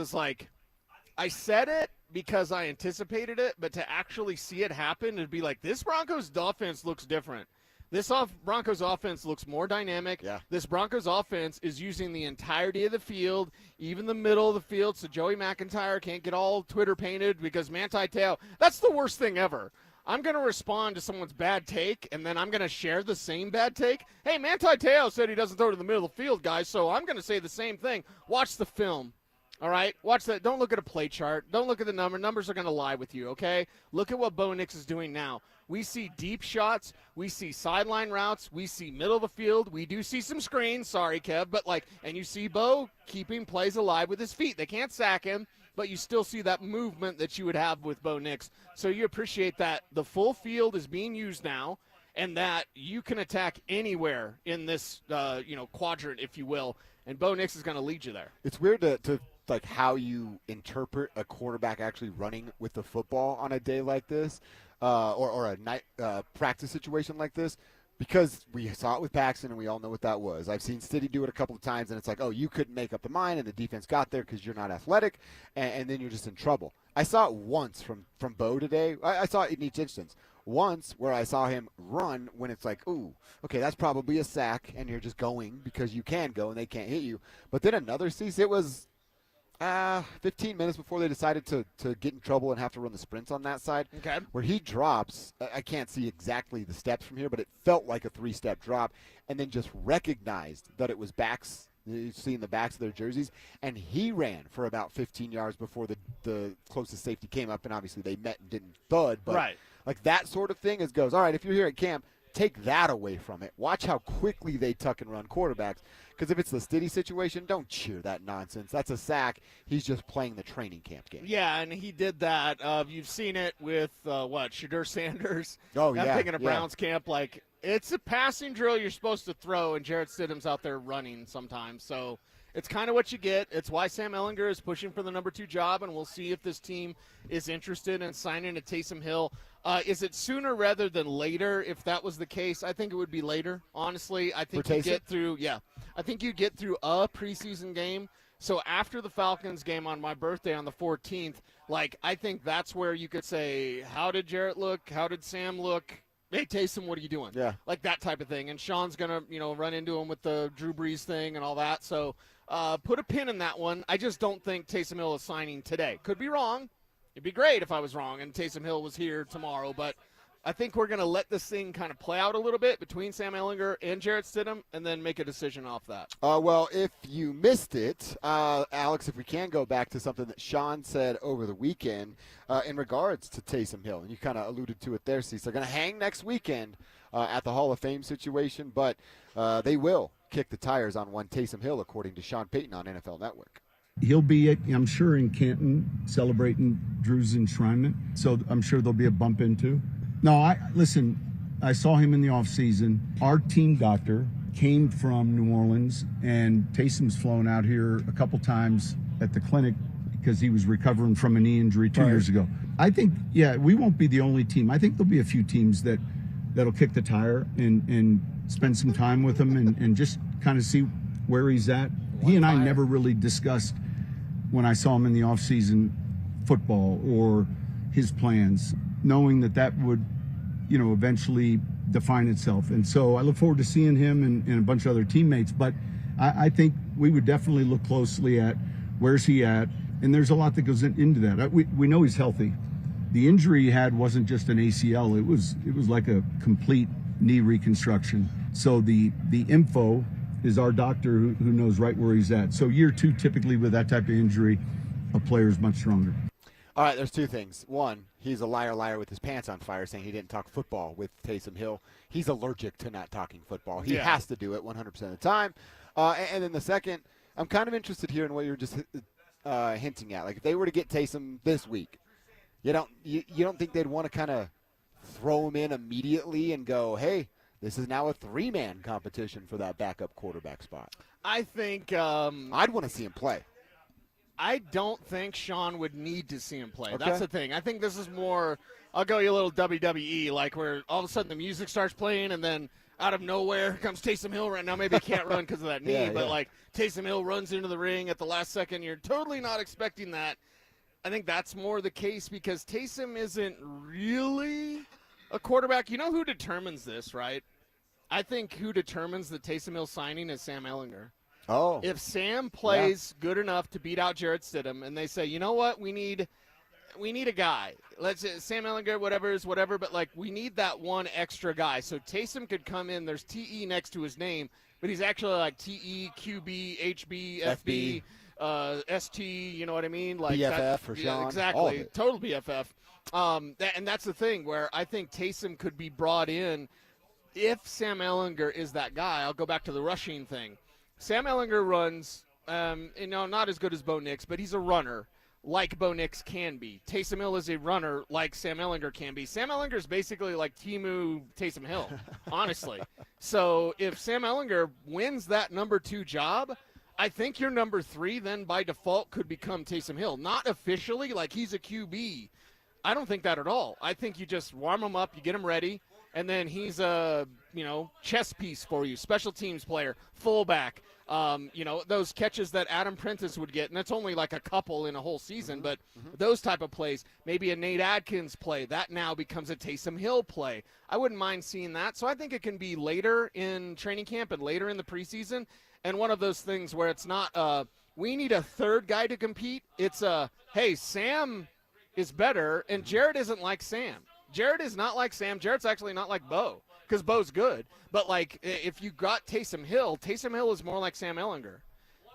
I said it because I anticipated it, but to actually see it happen, it'd be like, this Broncos offense looks different. This Broncos offense looks more dynamic. Yeah. This Broncos offense is using the entirety of the field, even the middle of the field, so Joey McIntyre can't get all Twitter painted because Manti Te'o, that's the worst thing ever. I'm going to respond to someone's bad take, and then I'm going to share the same bad take. Hey, Manti Te'o said he doesn't throw to the middle of the field, guys, so I'm going to say the same thing. Watch the film, all right? Watch that. Don't look at a play chart. Don't look at the number. Numbers are going to lie with you, okay? Look at what Bo Nix is doing now. We see deep shots. We see sideline routes. We see middle of the field. We do see some screens. Sorry, Kev. But, and you see Bo keeping plays alive with his feet. They can't sack him, but you still see that movement that you would have with Bo Nix. So you appreciate that the full field is being used now, and that you can attack anywhere in this, quadrant, if you will, and Bo Nix is going to lead you there. It's weird to like how you interpret a quarterback actually running with the football on a day like this, or a night practice situation like this, because we saw it with Paxton and we all know what that was. I've seen City do it a couple of times, and it's like, oh, you couldn't make up the mind, and the defense got there because you're not athletic, and then you're just in trouble. I saw it once from Bo today. I saw it in each instance. Once where I saw him run when it's like, ooh, okay, that's probably a sack, and you're just going because you can go and they can't hit you. But then another season, it was 15 minutes before they decided to get in trouble and have to run the sprints on that side. Okay. Where he drops, I can't see exactly the steps from here, but it felt like a 3-step drop, and then just recognized that it was backs. You see in the backs of their jerseys, and he ran for about 15 yards before the closest safety came up, and obviously they met and didn't thud. But right. Like that sort of thing goes, all right, if you're here at camp, take that away from it. Watch how quickly they tuck and run quarterbacks. Because if it's the Stiddy situation, don't cheer that nonsense. That's a sack. He's just playing the training camp game. Yeah, and he did that. You've seen it with, Shadur Sanders. Oh, yeah. I'm thinking of Browns camp. Like, it's a passing drill you're supposed to throw, and Jarrett Stidham's out there running sometimes. So it's kind of what you get. It's why Sam Ehlinger is pushing for the number 2 job, and we'll see if this team is interested in signing a Taysom Hill. Is it sooner rather than later? If that was the case, I think it would be later. Honestly, I think you get through. Yeah, I think you get through a preseason game. So after the Falcons game on my birthday on the 14th, I think that's where you could say, how did Jarrett look? How did Sam look? Hey, Taysom, what are you doing? Yeah, like that type of thing. And Sean's gonna, run into him with the Drew Brees thing and all that. So put a pin in that one. I just don't think Taysom Hill is signing today. Could be wrong. It'd be great if I was wrong and Taysom Hill was here tomorrow, but I think we're going to let this thing kind of play out a little bit between Sam Ehlinger and Jarrett Stidham and then make a decision off that. Well, if you missed it, Alex, if we can go back to something that Sean said over the weekend in regards to Taysom Hill, and you kind of alluded to it there, Cecil. They're going to hang next weekend at the Hall of Fame situation, but they will kick the tires on one Taysom Hill, according to Sean Payton on NFL Network. He'll be, I'm sure, in Canton celebrating Drew's enshrinement, so I'm sure there'll be a bump into. No, I saw him in the offseason. Our team doctor came from New Orleans, and Taysom's flown out here a couple times at the clinic because he was recovering from a knee injury 2 years ago. I think, we won't be the only team. I think there'll be a few teams that'll kick the tire and spend some time with him and just kind of see where he's at. He and I never really discussed when I saw him in the offseason football or his plans, knowing that would, eventually define itself. And so I look forward to seeing him and a bunch of other teammates. But I think we would definitely look closely at where's he at. And there's a lot that goes into that. We know he's healthy. The injury he had wasn't just an ACL. It was like a complete knee reconstruction. So the info is our doctor who knows right where he's at. So year 2, typically with that type of injury, a player is much stronger. All right, there's 2 things. One, he's a liar with his pants on fire saying he didn't talk football with Taysom Hill. He's allergic to not talking football. He has to do it 100% of the time. And then the second, I'm kind of interested here in what you're just hinting at. Like if they were to get Taysom this week, you don't think they'd want to kind of throw him in immediately and go, hey, this is now a 3-man competition for that backup quarterback spot? I think I'd want to see him play. I don't think Sean would need to see him play. Okay. That's the thing. I think this is more, I'll go you a little WWE, like where all of a sudden the music starts playing and then out of nowhere comes Taysom Hill right now. Maybe he can't run because of that knee, but like Taysom Hill runs into the ring at the last second. You're totally not expecting that. I think that's more the case because Taysom isn't really a quarterback. You know who determines this, right? I think who determines the Taysom Hill signing is Sam Ehlinger. Oh. If Sam plays good enough to beat out Jarrett Stidham and they say, you know what, we need a guy. Let's say Sam Ehlinger, whatever, but like we need that one extra guy. So Taysom could come in, there's TE next to his name, but he's actually like TE, QB, HB, FB, ST, you know what I mean? Like BFF for Sean. Yeah, exactly. Total BFF. And that's the thing where I think Taysom could be brought in if Sam Ehlinger is that guy. I'll go back to the rushing thing. Sam Ehlinger runs, not as good as Bo Nix, but he's a runner. like Bo Nix can be. Taysom Hill is a runner like Sam Ehlinger can be. Sam Ehlinger is basically like Temu Taysom Hill, honestly. So if Sam Ehlinger wins that number 2 job, I think your number 3 then by default could become Taysom Hill. Not officially, like he's a QB. I don't think that at all. I think you just warm him up, you get him ready, and then he's a, chess piece for you, special teams player, fullback. Those catches that Adam Prentice would get, and that's only like a couple in a whole season, but those type of plays, maybe a Nate Adkins play, that now becomes a Taysom Hill play. I wouldn't mind seeing that. So I think it can be later in training camp and later in the preseason, and one of those things where it's not we need a third guy to compete. It's hey, Sam is better, and Jared isn't like Sam. Jared is not like Sam. Jared's actually not like Bo, because Bo's good. But, if you got Taysom Hill is more like Sam Ehlinger.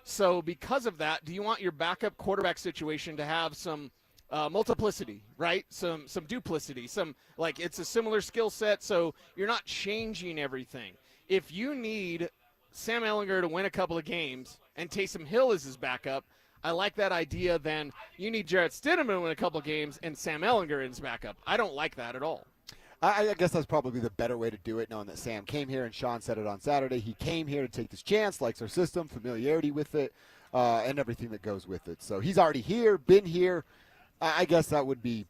So because of that, do you want your backup quarterback situation to have some multiplicity, right? Some duplicity. It's a similar skill set, so you're not changing everything. If you need Sam Ehlinger to win a couple of games and Taysom Hill is his backup, I like that idea. Then you need Jarrett Stidham to win a couple of games and Sam Ehlinger is his backup. I don't like that at all. I guess that's probably the better way to do it, knowing that Sam came here, and Sean said it on Saturday. He came here to take this chance, likes our system, familiarity with it, and everything that goes with it. So he's already here, been here. I guess that would be,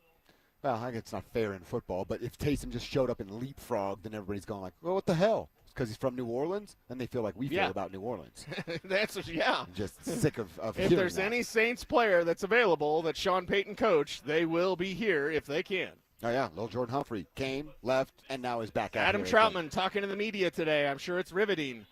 well, I guess it's not fair in football, but if Taysom just showed up and leapfrogged, then everybody's going like, well, what the hell? Because he's from New Orleans, and they feel like we feel about New Orleans. That's yeah. I'm just sick of if hearing there's that. any Saints player that's available that Sean Payton coached, they will be here if they can. Oh, yeah. Little Jordan Humphrey came, left, and now is back out Adam here Troutman talking to the media today. I'm sure it's riveting.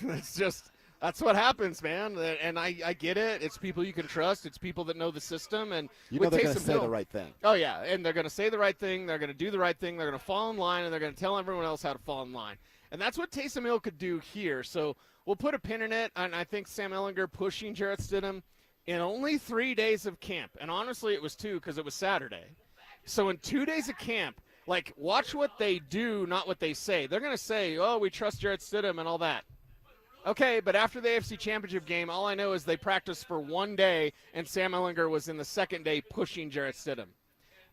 It's just – that's what happens, man. And I get it. It's people you can trust. It's people that know the system. And you know they're going to say the right thing. Oh, yeah. And they're going to say the right thing. They're going to do the right thing. They're going to fall in line, and they're going to tell everyone else how to fall in line. And that's what Taysom Hill could do here. So we'll put a pin in it. And I think Sam Ehlinger pushing Jarrett Stidham in only 3 days of camp. And honestly, it was 2 because it was Saturday. So in 2 days of camp, watch what they do, not what they say. They're going to say, oh, we trust Jarrett Stidham and all that. Okay, but after the AFC Championship game, all I know is they practiced for 1 day, and Sam Ehlinger was in the second day pushing Jarrett Stidham.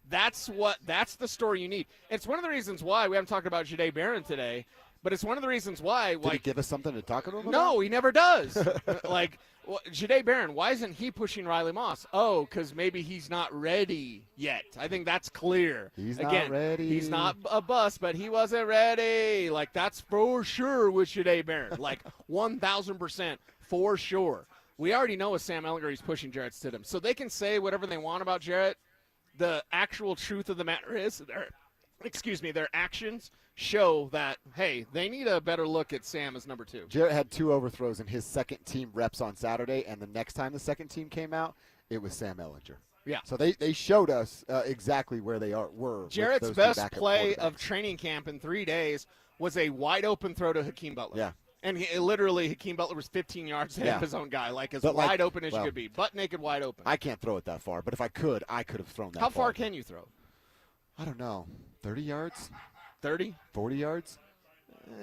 That's the story you need. It's one of the reasons why we haven't talked about Jahdae Barron today, but it's one of the reasons why. Did he give us something to talk about? No, he never does. Jahdae Barron, why isn't he pushing Riley Moss? Oh, because maybe he's not ready yet. I think that's clear. He's not ready. He's not a bust, but he wasn't ready. That's for sure with Jahdae Barron. 1,000% for sure. We already know with Sam Ehlinger he's pushing Jarrett Stidham. So they can say whatever they want about Jarrett. The actual truth of the matter is their actions show that, hey, they need a better look at Sam as number 2. Jarrett had 2 overthrows in his second team reps on Saturday, and the next time the second team came out, it was Sam Ehlinger. Yeah. So they showed us exactly where they were. Jarrett's best play of training camp in 3 days was a wide-open throw to Hakeem Butler. Yeah. And Hakeem Butler was 15 yards ahead of his own guy, as wide open as you could be. Butt naked, wide open. I can't throw it that far, but if I could have thrown that How far can you throw? I don't know. 30 yards? 30? 40 yards?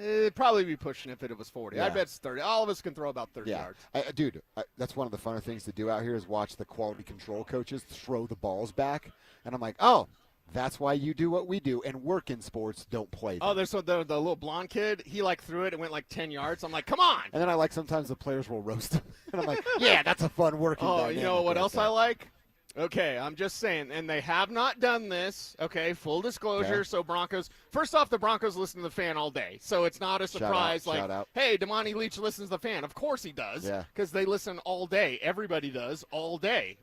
It'd probably be pushing if it was 40. Yeah. I bet it's 30. All of us can throw about 30 yards. Dude, that's one of the funner things to do out here is watch the quality control coaches throw the balls back. And I'm like, oh, that's why you do what we do and work in sports, don't play them. Oh, there's the little blonde kid. He threw it and went 10 yards. I'm like, come on. And then sometimes the players will roast him. And I'm like, yeah, that's a fun working dynamic. You know what else I like? Okay, I'm just saying, and they have not done this, okay, full disclosure, Okay. So Broncos, first off, the Broncos listen to the Fan all day, so it's not a surprise, shout out. Hey, Damani Leach listens to the Fan. Of course he does, because they listen all day. Everybody does all day.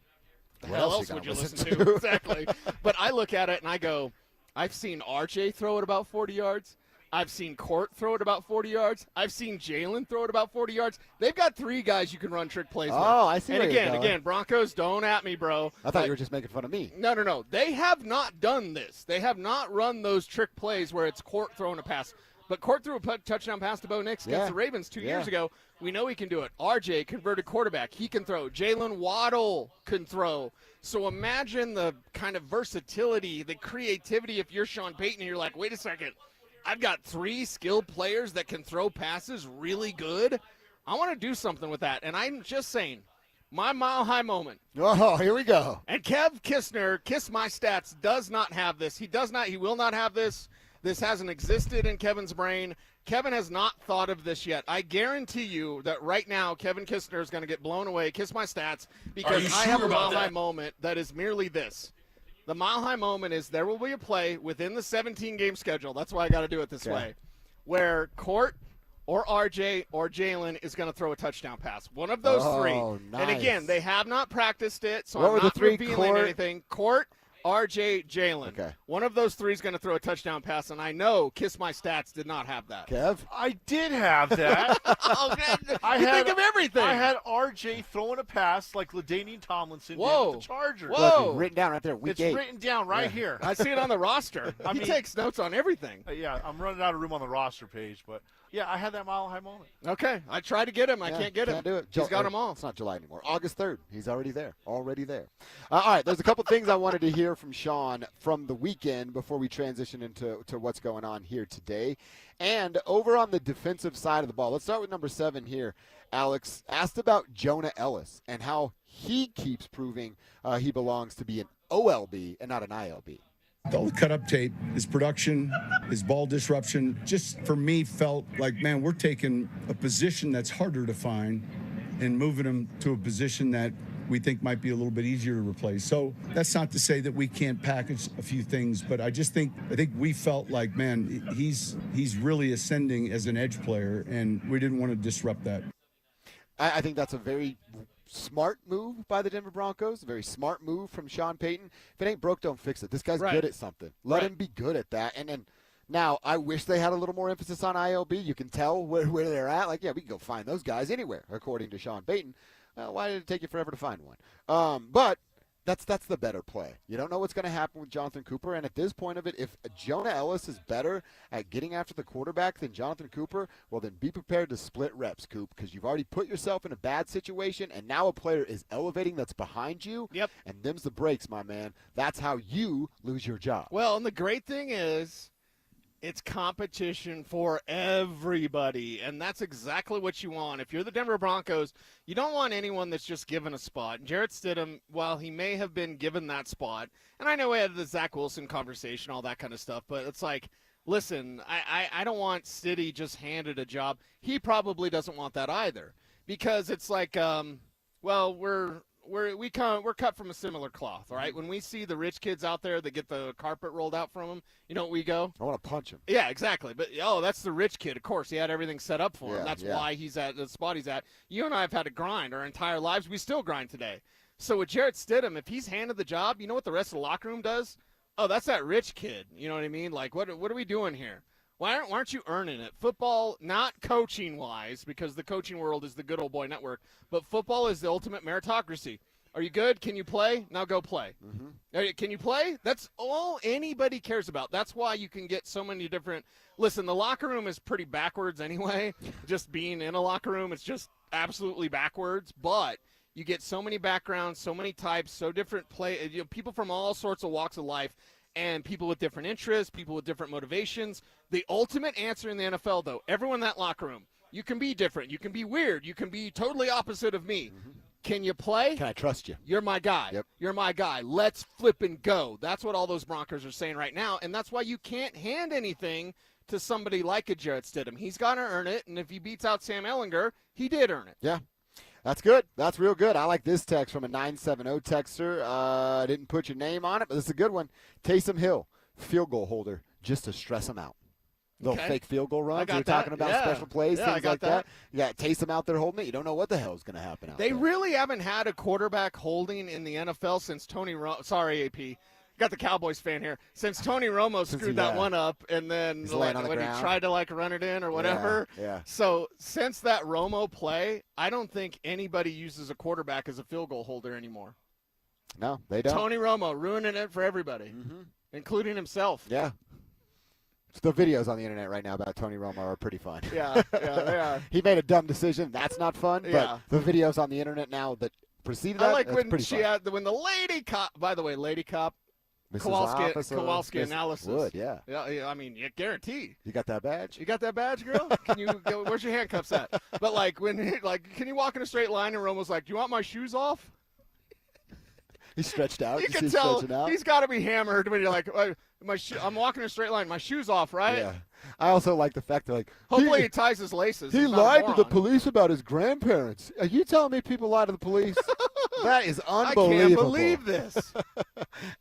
The hell else would you listen to? Exactly. But I look at it and I go, I've seen RJ throw it about 40 yards. I've seen Court throw it about 40 yards. I've seen Jalen throw it about 40 yards. They've got 3 guys you can run trick plays with. Oh, I see. And again, Broncos, don't at me, bro. I thought you were just making fun of me. No. They have not done this. They have not run those trick plays where it's Court throwing a pass. But Court threw a touchdown pass to Bo Nix against the Ravens 2 years ago. We know he can do it. RJ, converted quarterback, he can throw. Jalen Waddle can throw. So imagine the kind of versatility, the creativity if you're Sean Payton and you're like, wait a second. I've got 3 skilled players that can throw passes really good. I want to do something with that. And I'm just saying, My mile-high moment. Oh, here we go. And Kev Kistner, Kiss My Stats, does not have this. He will not have this. This hasn't existed in Kevin's brain. Kevin has not thought of this yet. I guarantee you that right now Kevin Kistner is going to get blown away. Kiss My Stats, because I have a mile-high moment that is merely this. The mile-high moment is there will be a play within the 17-game schedule. That's why I got to do it this way, where Court or RJ or Jalen is going to throw a touchdown pass. One of those three. Nice. And again, they have not practiced it, so What I'm were the not three? revealing anything. Court, RJ, Jalen. Okay. One of those three is going to throw a touchdown pass, and I know Kiss My Stats did not have that. Kev? I did have that. You think of everything. I had RJ throwing a pass like LaDainian Tomlinson did with the Chargers. Whoa. Look, written down right there. It's written down right here. I see it on the roster. He takes notes on everything. Yeah, I'm running out of room on the roster page, but yeah, I had that mile-high moment. Okay, I tried to get him. I can't get him. Can't do it. He's got them all. It's not July anymore. August 3rd. He's already there. All right, there's a couple things I wanted to hear from Sean from the weekend before we transition into what's going on here today. And over on the defensive side of the ball, let's start with number 7 here. Alex asked about Jonah Ellis and how he keeps proving he belongs to be an OLB and not an ILB. All the cut-up tape, his production, his ball disruption, just for me felt like, man, we're taking a position that's harder to find and moving him to a position that we think might be a little bit easier to replace. So that's not to say that we can't package a few things, but I think we felt like, man, he's really ascending as an edge player, and we didn't want to disrupt that. I think that's a very smart move by the Denver Broncos, a very smart move from Sean Payton. If it ain't broke, don't fix it. This guy's good at something. Let him be good at that. And then now I wish they had a little more emphasis on ILB. You can tell where they're at. Like, yeah, we can go find those guys anywhere, according to Sean Payton. Why did it take you forever to find one? But that's the better play. You don't know what's going to happen with Jonathan Cooper, and at this point of it, if Jonah Ellis is better at getting after the quarterback than Jonathan Cooper, well, then be prepared to split reps, Coop, because you've already put yourself in a bad situation, and now a player is elevating that's behind you. Yep. And them's the breaks, my man. That's how you lose your job. Well, and the great thing is it's competition for everybody, and that's exactly what you want. If you're the Denver Broncos, you don't want anyone that's just given a spot. Jarrett Stidham, while he may have been given that spot, and I know we had the Zach Wilson conversation, all that kind of stuff, but it's like, listen, I don't want Stiddy just handed a job. He probably doesn't want that either, because it's like, well, we're cut from a similar cloth, all right? When we see the rich kids out there that get the carpet rolled out from them, you know what we go? I want to punch him. Yeah, exactly. But, that's the rich kid. Of course, he had everything set up for him. That's why he's at the spot he's at. You and I have had to grind our entire lives. We still grind today. So with Jarrett Stidham, if he's handed the job, you know what the rest of the locker room does? Oh, that's that rich kid. You know what I mean? Like, what are we doing here? Why aren't you earning it? Football, not coaching-wise, because the coaching world is the good old boy network, but football is the ultimate meritocracy. Are you good? Can you play? Now go play. Mm-hmm. Can you play? That's all anybody cares about. That's why you can get so many different – listen, the locker room is pretty backwards anyway. Just being in a locker room, it's just absolutely backwards. But you get so many backgrounds, so many types, so different people from all sorts of walks of life, and people with different interests, people with different motivations. The ultimate answer in the NFL, though, everyone in that locker room, you can be different. You can be weird. You can be totally opposite of me. Mm-hmm. Can you play? Can I trust you? You're my guy. Yep. You're my guy. Let's flip and go. That's what all those Broncos are saying right now, and that's why you can't hand anything to somebody like a Jarrett Stidham. He's got to earn it, and if he beats out Sam Ehlinger, he did earn it. Yeah. That's good. That's real good. I like this text from a 970 texter. Didn't put your name on it, but this is a good one. Taysom Hill, field goal holder, just to stress him out. Little fake field goal runs. You're talking about special plays, things like that. You got Taysom out there holding it. You don't know what the hell is going to happen out there. They really haven't had a quarterback holding in the NFL since Tony Romo. Sorry, AP. Got the Cowboys fan here. Since Tony Romo screwed that one up, and then when he tried to run it in or whatever. Yeah. So since that Romo play, I don't think anybody uses a quarterback as a field goal holder anymore. No, they don't. Tony Romo ruining it for everybody, including himself. Yeah. The videos on the internet right now about Tony Romo are pretty fun. Yeah, they are. He made a dumb decision. That's not fun. Yeah. But the videos on the internet now that preceded that, I like that's when pretty fun. when the lady cop. By the way, lady cop, Kowalski analysis. Would, yeah. Yeah, I mean, you guarantee. You got that badge? You got that badge, girl? Can you go? Where's your handcuffs at? But like can you walk in a straight line and Romo's like, "Do you want my shoes off?" He's stretched out. You can tell he's got to be hammered when you're like, I'm walking in a straight line. My shoe's off, right? Yeah. I also like the fact that, like, hopefully he ties his laces. He lied to the police about his grandparents. Are you telling me people lie to the police? That is unbelievable. I can't believe this.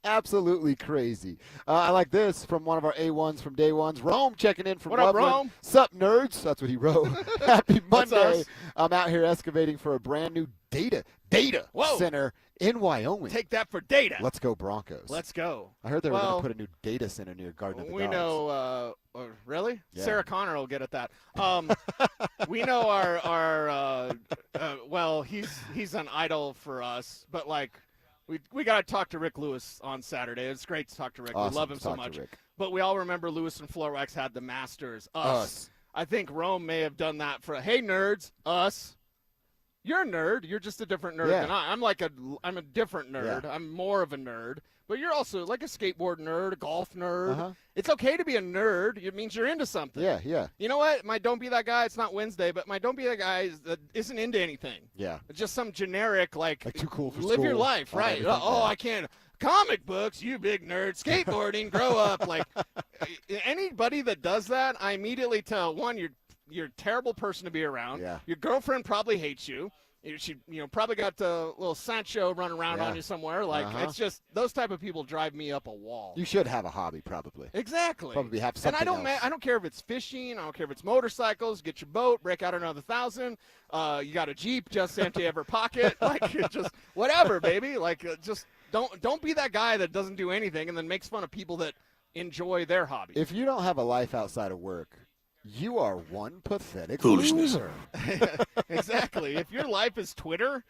Absolutely crazy. I like this from one of our A1s from day ones. Rome checking in from What up, Loveland. Rome? Sup, nerds? That's what he wrote. Happy Monday. I'm out here excavating for a brand new data center in Wyoming. Take that for data. Let's go Broncos. Let's go. I heard they were going to put a new data center near Garden of the Gods. We know, really? Yeah. Sarah Connor will get at that. We know well, he's an idol for us, but like, we got to talk to Rick Lewis on Saturday. It's great to talk to Rick. Awesome. We love him so much. But we all remember Lewis and Florwax had the Masters. Us. I think Rome may have done that for, hey, nerds, us. You're a nerd. You're just a different nerd than I. I'm a different nerd. Yeah. I'm more of a nerd. But you're also like a skateboard nerd, a golf nerd. It's okay to be a nerd. It means you're into something. Yeah. You know what? My don't be that guy. It's not Wednesday, but my don't be that guy isn't into anything. Yeah. It's just some generic like too cool for live your school. life, right? I can't. Comic books, you big nerd. Skateboarding, grow up. Like anybody that does that, I immediately tell one, you're a terrible person to be around. Yeah. Your girlfriend probably hates you. She, probably got a little Sancho running around on you somewhere. Like, it's just those type of people drive me up a wall. You should have a hobby, probably. Exactly. Probably have something else. I don't care if it's fishing. I don't care if it's motorcycles. Get your boat, break out another 1,000. You got a Jeep, just empty every pocket. Like, just whatever, baby. Like, just don't be that guy that doesn't do anything and then makes fun of people that enjoy their hobby. If you don't have a life outside of work, you are one pathetic loser. Exactly. If your life is Twitter,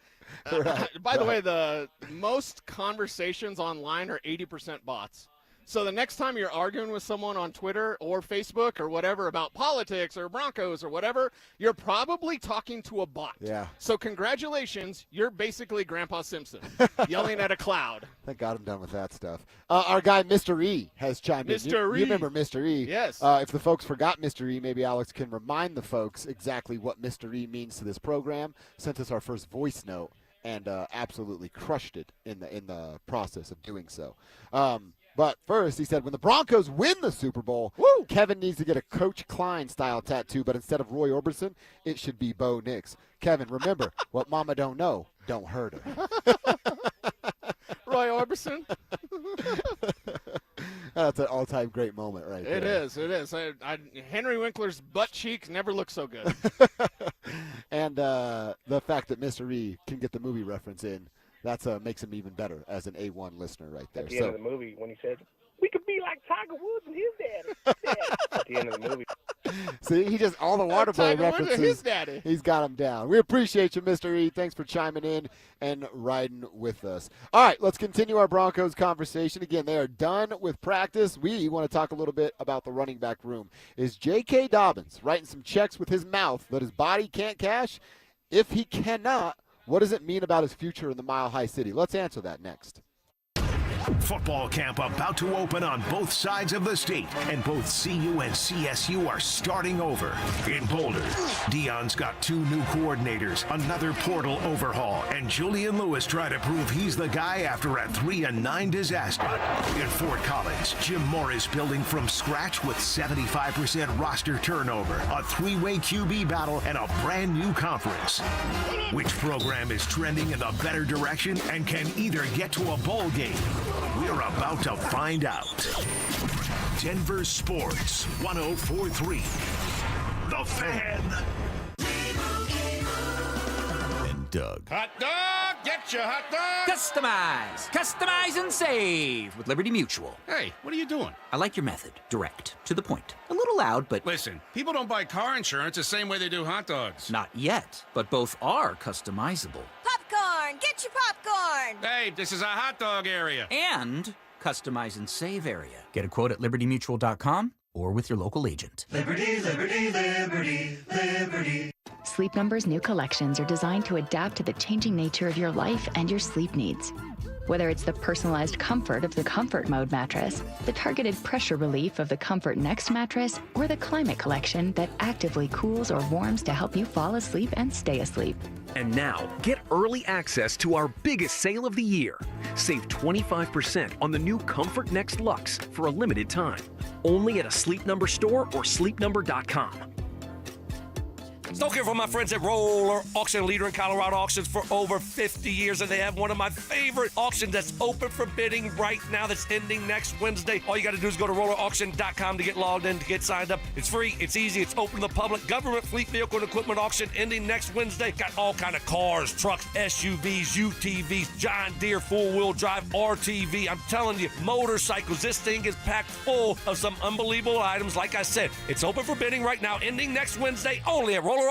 by the way, the most conversations online are 80% bots. So the next time you're arguing with someone on Twitter or Facebook or whatever about politics or Broncos or whatever, you're probably talking to a bot. Yeah. So congratulations, you're basically Grandpa Simpson yelling at a cloud. Thank God I'm done with that stuff. Our guy Mr. E has chimed in. You remember Mr. E? Yes. If the folks forgot Mr. E, maybe Alex can remind the folks exactly what Mr. E means to this program. Sent us our first voice note and absolutely crushed it in the process of doing so. But first, he said, when the Broncos win the Super Bowl, Kevin needs to get a Coach Klein-style tattoo, but instead of Roy Orbison, it should be Bo Nix. Kevin, remember, what mama don't know, don't hurt her. Roy Orbison? That's an all-time great moment right there. It is. Henry Winkler's butt cheeks never look so good. And the fact that Mr. E can get the movie reference in, that makes him even better as an A1 listener right there. At the end of the movie, when he said, we could be like Tiger Woods and his daddy. At the end of the movie. See, he just, all the Waterboy references, his daddy. He's got them down. We appreciate you, Mr. E. Thanks for chiming in and riding with us. All right, let's continue our Broncos conversation. Again, they are done with practice. We want to talk a little bit about the running back room. Is J.K. Dobbins writing some checks with his mouth that his body can't cash? If he cannot, what does it mean about his future in the Mile High City? Let's answer that next. Football camp about to open on both sides of the state, and both CU and CSU are starting over. In Boulder, Dion's got 2 new coordinators, another portal overhaul, and Julian Lewis trying to prove he's the guy after a 3-9 disaster. In Fort Collins, Jim Morris building from scratch with 75% roster turnover, a 3-way QB battle, and a brand new conference. Which program is trending in the better direction and can either get to a bowl game? We're about to find out. Denver Sports 104.3. The Fan. And Doug. Hot dog! Get your hot dog! Customize and save with Liberty Mutual. Hey, what are you doing? I like your method. Direct. To the point. A little loud, but... Listen, people don't buy car insurance the same way they do hot dogs. Not yet, but both are customizable. Popcorn! Get your popcorn! Hey, this is a hot dog area. And customize and save area. Get a quote at libertymutual.com or with your local agent. Liberty, liberty, liberty, liberty. Sleep Number's new collections are designed to adapt to the changing nature of your life and your sleep needs. Whether it's the personalized comfort of the Comfort Mode mattress, the targeted pressure relief of the Comfort Next mattress, or the Climate Collection that actively cools or warms to help you fall asleep and stay asleep. And now, get early access to our biggest sale of the year. Save 25% on the new Comfort Next Luxe for a limited time. Only at a Sleep Number store or sleepnumber.com. Stoke here from my friends at Roller Auction, leader in Colorado auctions for over 50 years, and they have one of my favorite auctions that's open for bidding right now that's ending next Wednesday. All you got to do is go to rollerauction.com to get logged in, to get signed up. It's free, it's easy, it's open to the public. Government fleet vehicle and equipment auction ending next Wednesday. Got all kind of cars, trucks, SUVs, UTVs, John Deere full-wheel drive RTV. I'm telling you, motorcycles, this thing is packed full of some unbelievable items. Like I said, it's open for bidding right now, ending next Wednesday, only at rollerauction.com.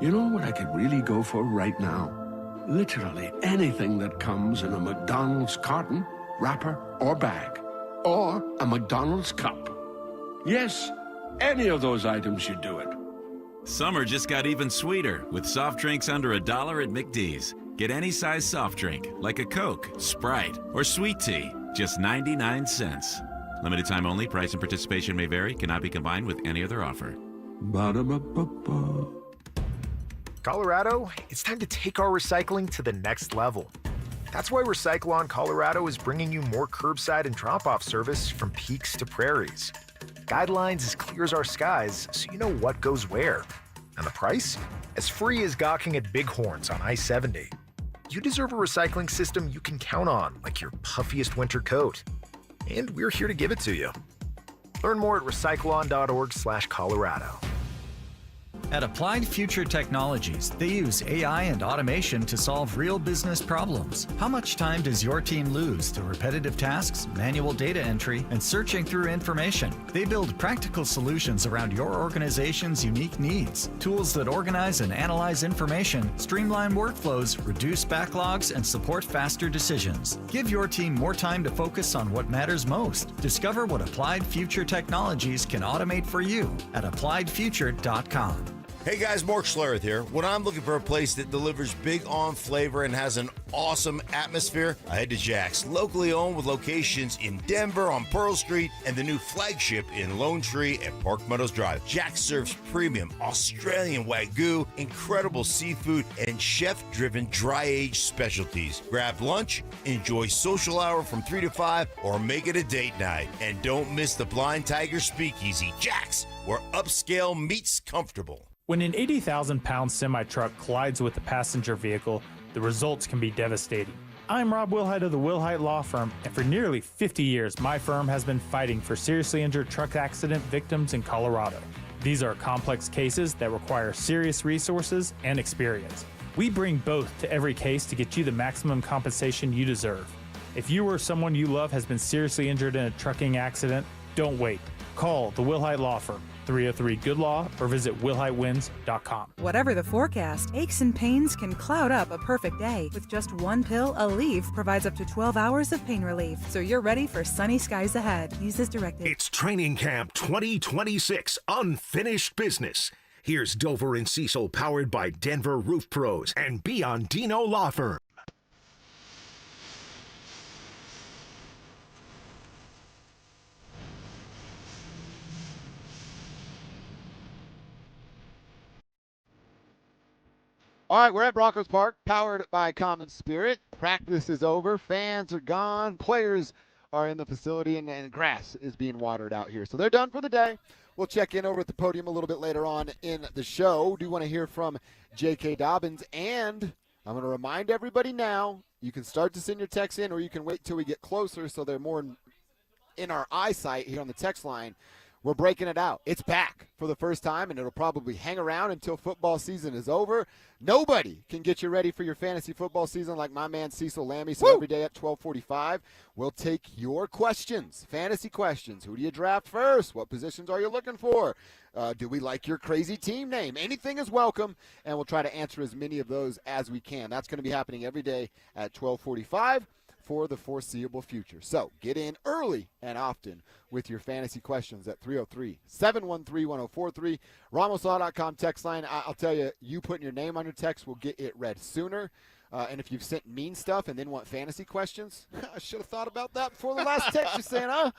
You know what I could really go for right now? Literally anything that comes in a McDonald's carton, wrapper, or bag. Or a McDonald's cup. Yes, any of those items should do it. Summer just got even sweeter with soft drinks under $1 at McD's. Get any size soft drink, like a Coke, Sprite, or sweet tea, just 99 cents. Limited time only. Price and participation may vary. Cannot be combined with any other offer. Ba-da-ba-ba-ba. Colorado, it's time to take our recycling to the next level. That's why Recycle-On Colorado is bringing you more curbside and drop-off service from peaks to prairies. Guidelines as clear as our skies, so you know what goes where. And the price? As free as gawking at Bighorns on I-70. You deserve a recycling system you can count on, like your puffiest winter coat. And we're here to give it to you. Learn more at recycleon.org/Colorado. At Applied Future Technologies, they use AI and automation to solve real business problems. How much time does your team lose to repetitive tasks, manual data entry, and searching through information? They build practical solutions around your organization's unique needs. Tools that organize and analyze information, streamline workflows, reduce backlogs, and support faster decisions. Give your team more time to focus on what matters most. Discover what Applied Future Technologies can automate for you at appliedfuture.com. Hey guys, Mark Schlereth here. When I'm looking for a place that delivers big on flavor and has an awesome atmosphere, I head to Jack's. Locally owned with locations in Denver on Pearl Street and the new flagship in Lone Tree at Park Meadows Drive. Jack's serves premium Australian Wagyu, incredible seafood, and chef-driven dry-aged specialties. Grab lunch, enjoy social hour from 3 to 5, or make it a date night. And don't miss the Blind Tiger Speakeasy. Jack's, where upscale meets comfortable. When an 80,000-pound semi-truck collides with a passenger vehicle, the results can be devastating. I'm Rob Wilhite of the Wilhite Law Firm, and for nearly 50 years, my firm has been fighting for seriously injured truck accident victims in Colorado. These are complex cases that require serious resources and experience. We bring both to every case to get you the maximum compensation you deserve. If you or someone you love has been seriously injured in a trucking accident, don't wait. Call the Wilhite Law Firm, 303-GOOD-LAW, or visit wilhitewins.com. Whatever the forecast, aches and pains can cloud up a perfect day. With just one pill, Aleve provides up to 12 hours of pain relief, so you're ready for sunny skies ahead. Use as directed. It's Training Camp 2026, Unfinished Business. Here's Dover and Cecil, powered by Denver Roof Pros and Biondino Law Firm. All right, we're at Broncos Park, powered by Common Spirit. Practice is over. Fans are gone. Players are in the facility, and grass is being watered out here. So they're done for the day. We'll check in over at the podium a little bit later on in the show. Do want to hear from J.K. Dobbins, and I'm going to remind everybody now, you can start to send your texts in, or you can wait till we get closer so they're more in our eyesight here on the text line. We're breaking it out. It's back for the first time, and it'll probably hang around until football season is over. Nobody can get you ready for your fantasy football season like my man Cecil Lammy. So every day at 12:45, we'll take your questions, fantasy questions. Who do you draft first? What positions are you looking for? Do we like your crazy team name? Anything is welcome, and we'll try to answer as many of those as we can. That's going to be happening every day at 12:45. for the foreseeable future. So get in early and often with your fantasy questions at 303-713-1043. RamosLaw.com text line. I'll tell you, you putting your name on your text will get it read sooner. And if you've sent mean stuff and then want fantasy questions, I should have thought about that before the last text you're saying, huh?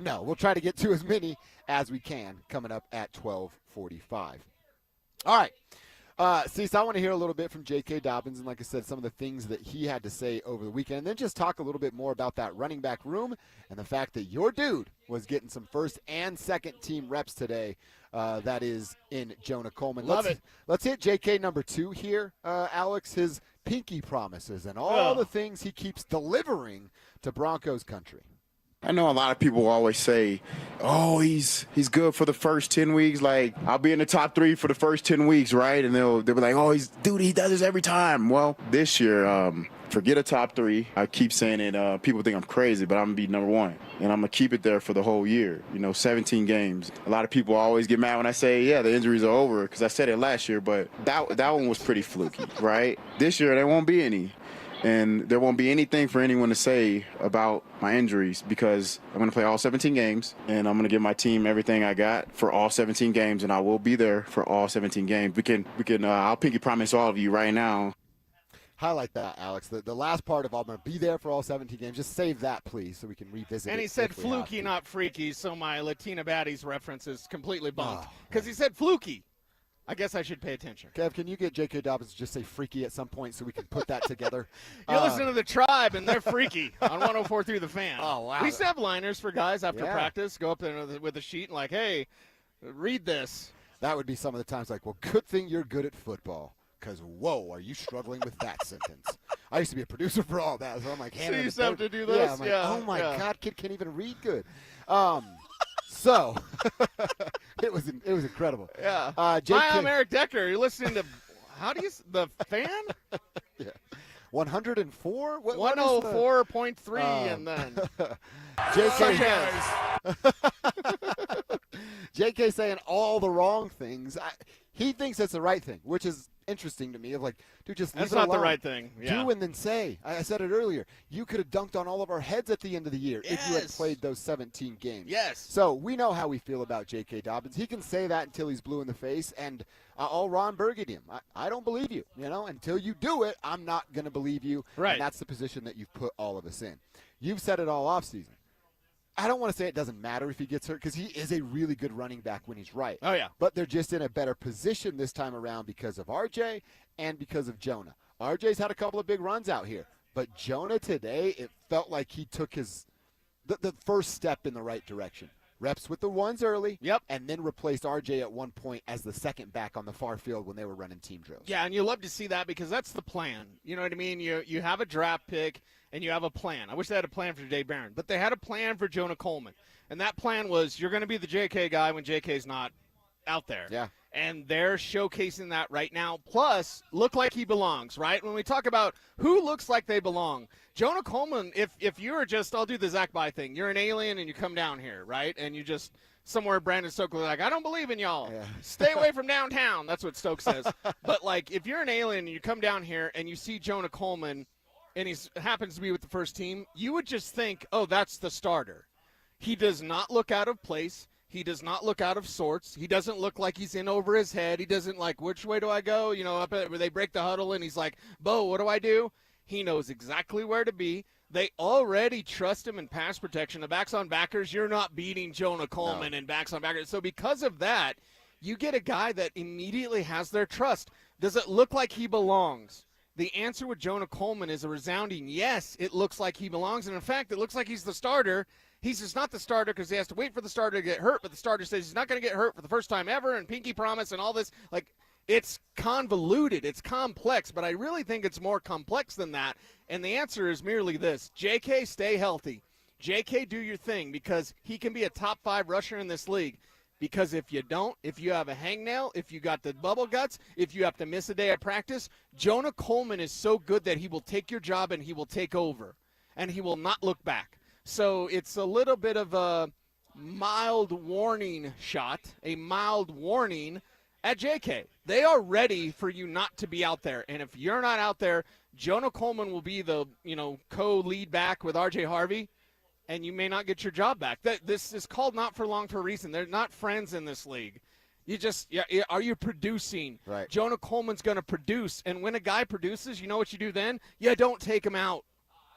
No, we'll try to get to as many as we can coming up at 12:45. All right. Cecil, I want to hear a little bit from J.K. Dobbins and, like I said, some of the things that he had to say over the weekend. And then just talk a little bit more about that running back room and the fact that your dude was getting some first and second team reps today. That is in Jonah Coleman. Let's hit J.K. number 2 here, Alex, his pinky promises and all the things he keeps delivering to Broncos country. I know a lot of people always say, oh, he's good for the first 10 weeks. Like, I'll be in the top 3 for the first 10 weeks, right? And they'll be like, oh, he does this every time. Well, this year, forget a top 3. I keep saying it. People think I'm crazy, but I'm going to be number 1. And I'm going to keep it there for the whole year. 17 games. A lot of people always get mad when I say, yeah, the injuries are over, because I said it last year, but that one was pretty fluky, right? This year, there won't be any. And there won't be anything for anyone to say about my injuries because I'm going to play all 17 games, and I'm going to give my team everything I got for all 17 games, and I will be there for all 17 games. I'll pinky promise all of you right now. Highlight that, Alex. The last part of I'm going to be there for all 17 games. Just save that, please, so we can revisit it. And he said fluky, not freaky, so my Latina Baddies reference is completely bumped. Because he said fluky. I guess I should pay attention. Kev, can you get J.K. Dobbins to just say freaky at some point so we can put that together? You're listening to The Tribe, and they're freaky on 104.3 The Fan. Oh, wow. We used to have liners for guys after practice, go up there with a sheet and like, hey, read this. That would be some of the times like, well, good thing you're good at football because, whoa, are you struggling with that sentence? I used to be a producer for all that, so I'm like, so you used to have to do this? Yeah, I'm like, oh, my God, kid can't even read good. So it was incredible. Yeah. Hi, I'm Eric Decker. You're listening to The Fan? Yeah. 104? 104.3 and then JK saying all the wrong things. He thinks that's the right thing, which is interesting to me. Of like, dude, just leave that's it not alone. The right thing. Yeah. Do and then say. I said it earlier. You could have dunked on all of our heads at the end of the year if you had played those 17 games. Yes. So we know how we feel about J.K. Dobbins. He can say that until he's blue in the face, and I'll Ron Burgundy him. I don't believe you. Until you do it, I'm not going to believe you. Right. And that's the position that you've put all of us in. You've said it all offseason. I don't want to say it doesn't matter if he gets hurt because he is a really good running back when he's right. Oh, yeah. But they're just in a better position this time around because of RJ and because of Jonah. RJ's had a couple of big runs out here. But Jonah today, it felt like he took the first step in the right direction. Reps with the ones early, and then replaced RJ at one point as the second back on the far field when they were running team drills. Yeah, and you love to see that because that's the plan. You know what I mean? You have a draft pick, and you have a plan. I wish they had a plan for Jay Barron, but they had a plan for Jonah Coleman. And that plan was you're going to be the JK guy when JK's not out there. Yeah. And they're showcasing that right now. Plus, look like he belongs, right? When we talk about who looks like they belong, Jonah Coleman, if you're just, I'll do the Zach Bye thing, you're an alien and you come down here, right? And you just, somewhere Brandon Stokes like, I don't believe in y'all. Yeah. Stay away from downtown. That's what Stokes says. But, like, if you're an alien and you come down here and you see Jonah Coleman and he happens to be with the first team, you would just think, oh, that's the starter. He does not look out of place. He does not look out of sorts. He doesn't look like he's in over his head. He doesn't like, which way do I go? Up at where they break the huddle and he's like, Bo, what do I do? He knows exactly where to be. They already trust him in pass protection. The backs on backers, you're not beating Jonah Coleman in backs on backers. So because of that, you get a guy that immediately has their trust. Does it look like he belongs? The answer with Jonah Coleman is a resounding yes, it looks like he belongs. And, in fact, it looks like he's the starter. He's just not the starter because he has to wait for the starter to get hurt, but the starter says he's not going to get hurt for the first time ever, and pinky promise and all this. Like, it's convoluted. It's complex, but I really think it's more complex than that. And the answer is merely this. JK, stay healthy. JK, do your thing because he can be a top 5 rusher in this league. Because if you don't, if you have a hangnail, if you got the bubble guts, if you have to miss a day of practice, Jonah Coleman is so good that he will take your job and he will take over. And he will not look back. So it's a little bit of a mild warning shot, a mild warning at JK. They are ready for you not to be out there. And if you're not out there, Jonah Coleman will be the, co-lead back with R.J. Harvey, and you may not get your job back. This is called not for long for a reason. They're not friends in this league. Are you producing? Right. Jonah Coleman's going to produce. And when a guy produces, you know what you do then? You don't take him out.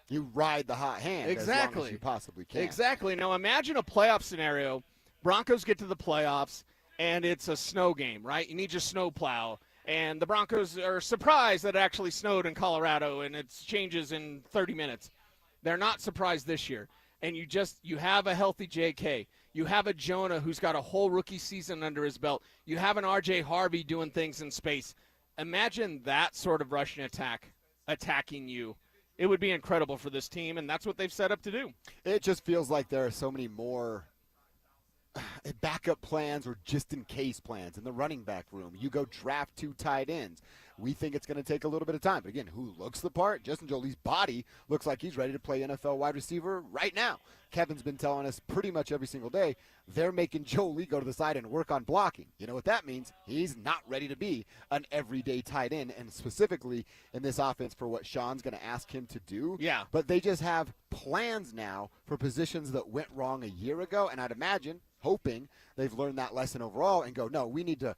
You ride the hot hand as long as you possibly can. Exactly. Now imagine a playoff scenario. Broncos get to the playoffs, and it's a snow game, right? You need your snow plow. And the Broncos are surprised that it actually snowed in Colorado, and it changes in 30 minutes. They're not surprised this year. And you have a healthy JK. You have a Jonah who's got a whole rookie season under his belt. You have an R.J. Harvey doing things in space. Imagine that sort of rushing attack attacking you. It would be incredible for this team, and that's what they've set up to do. It just feels like there are so many more backup plans or just-in-case plans in the running back room. You go draft 2 tight ends. We think it's going to take a little bit of time. But, again, who looks the part? Justin Jolie's body looks like he's ready to play NFL wide receiver right now. Kevin's been telling us pretty much every single day they're making Jolie go to the side and work on blocking. You know what that means? He's not ready to be an everyday tight end, and specifically in this offense for what Sean's going to ask him to do. Yeah. But they just have plans now for positions that went wrong a year ago, and I'd imagine, hoping they've learned that lesson overall and go, no, we need to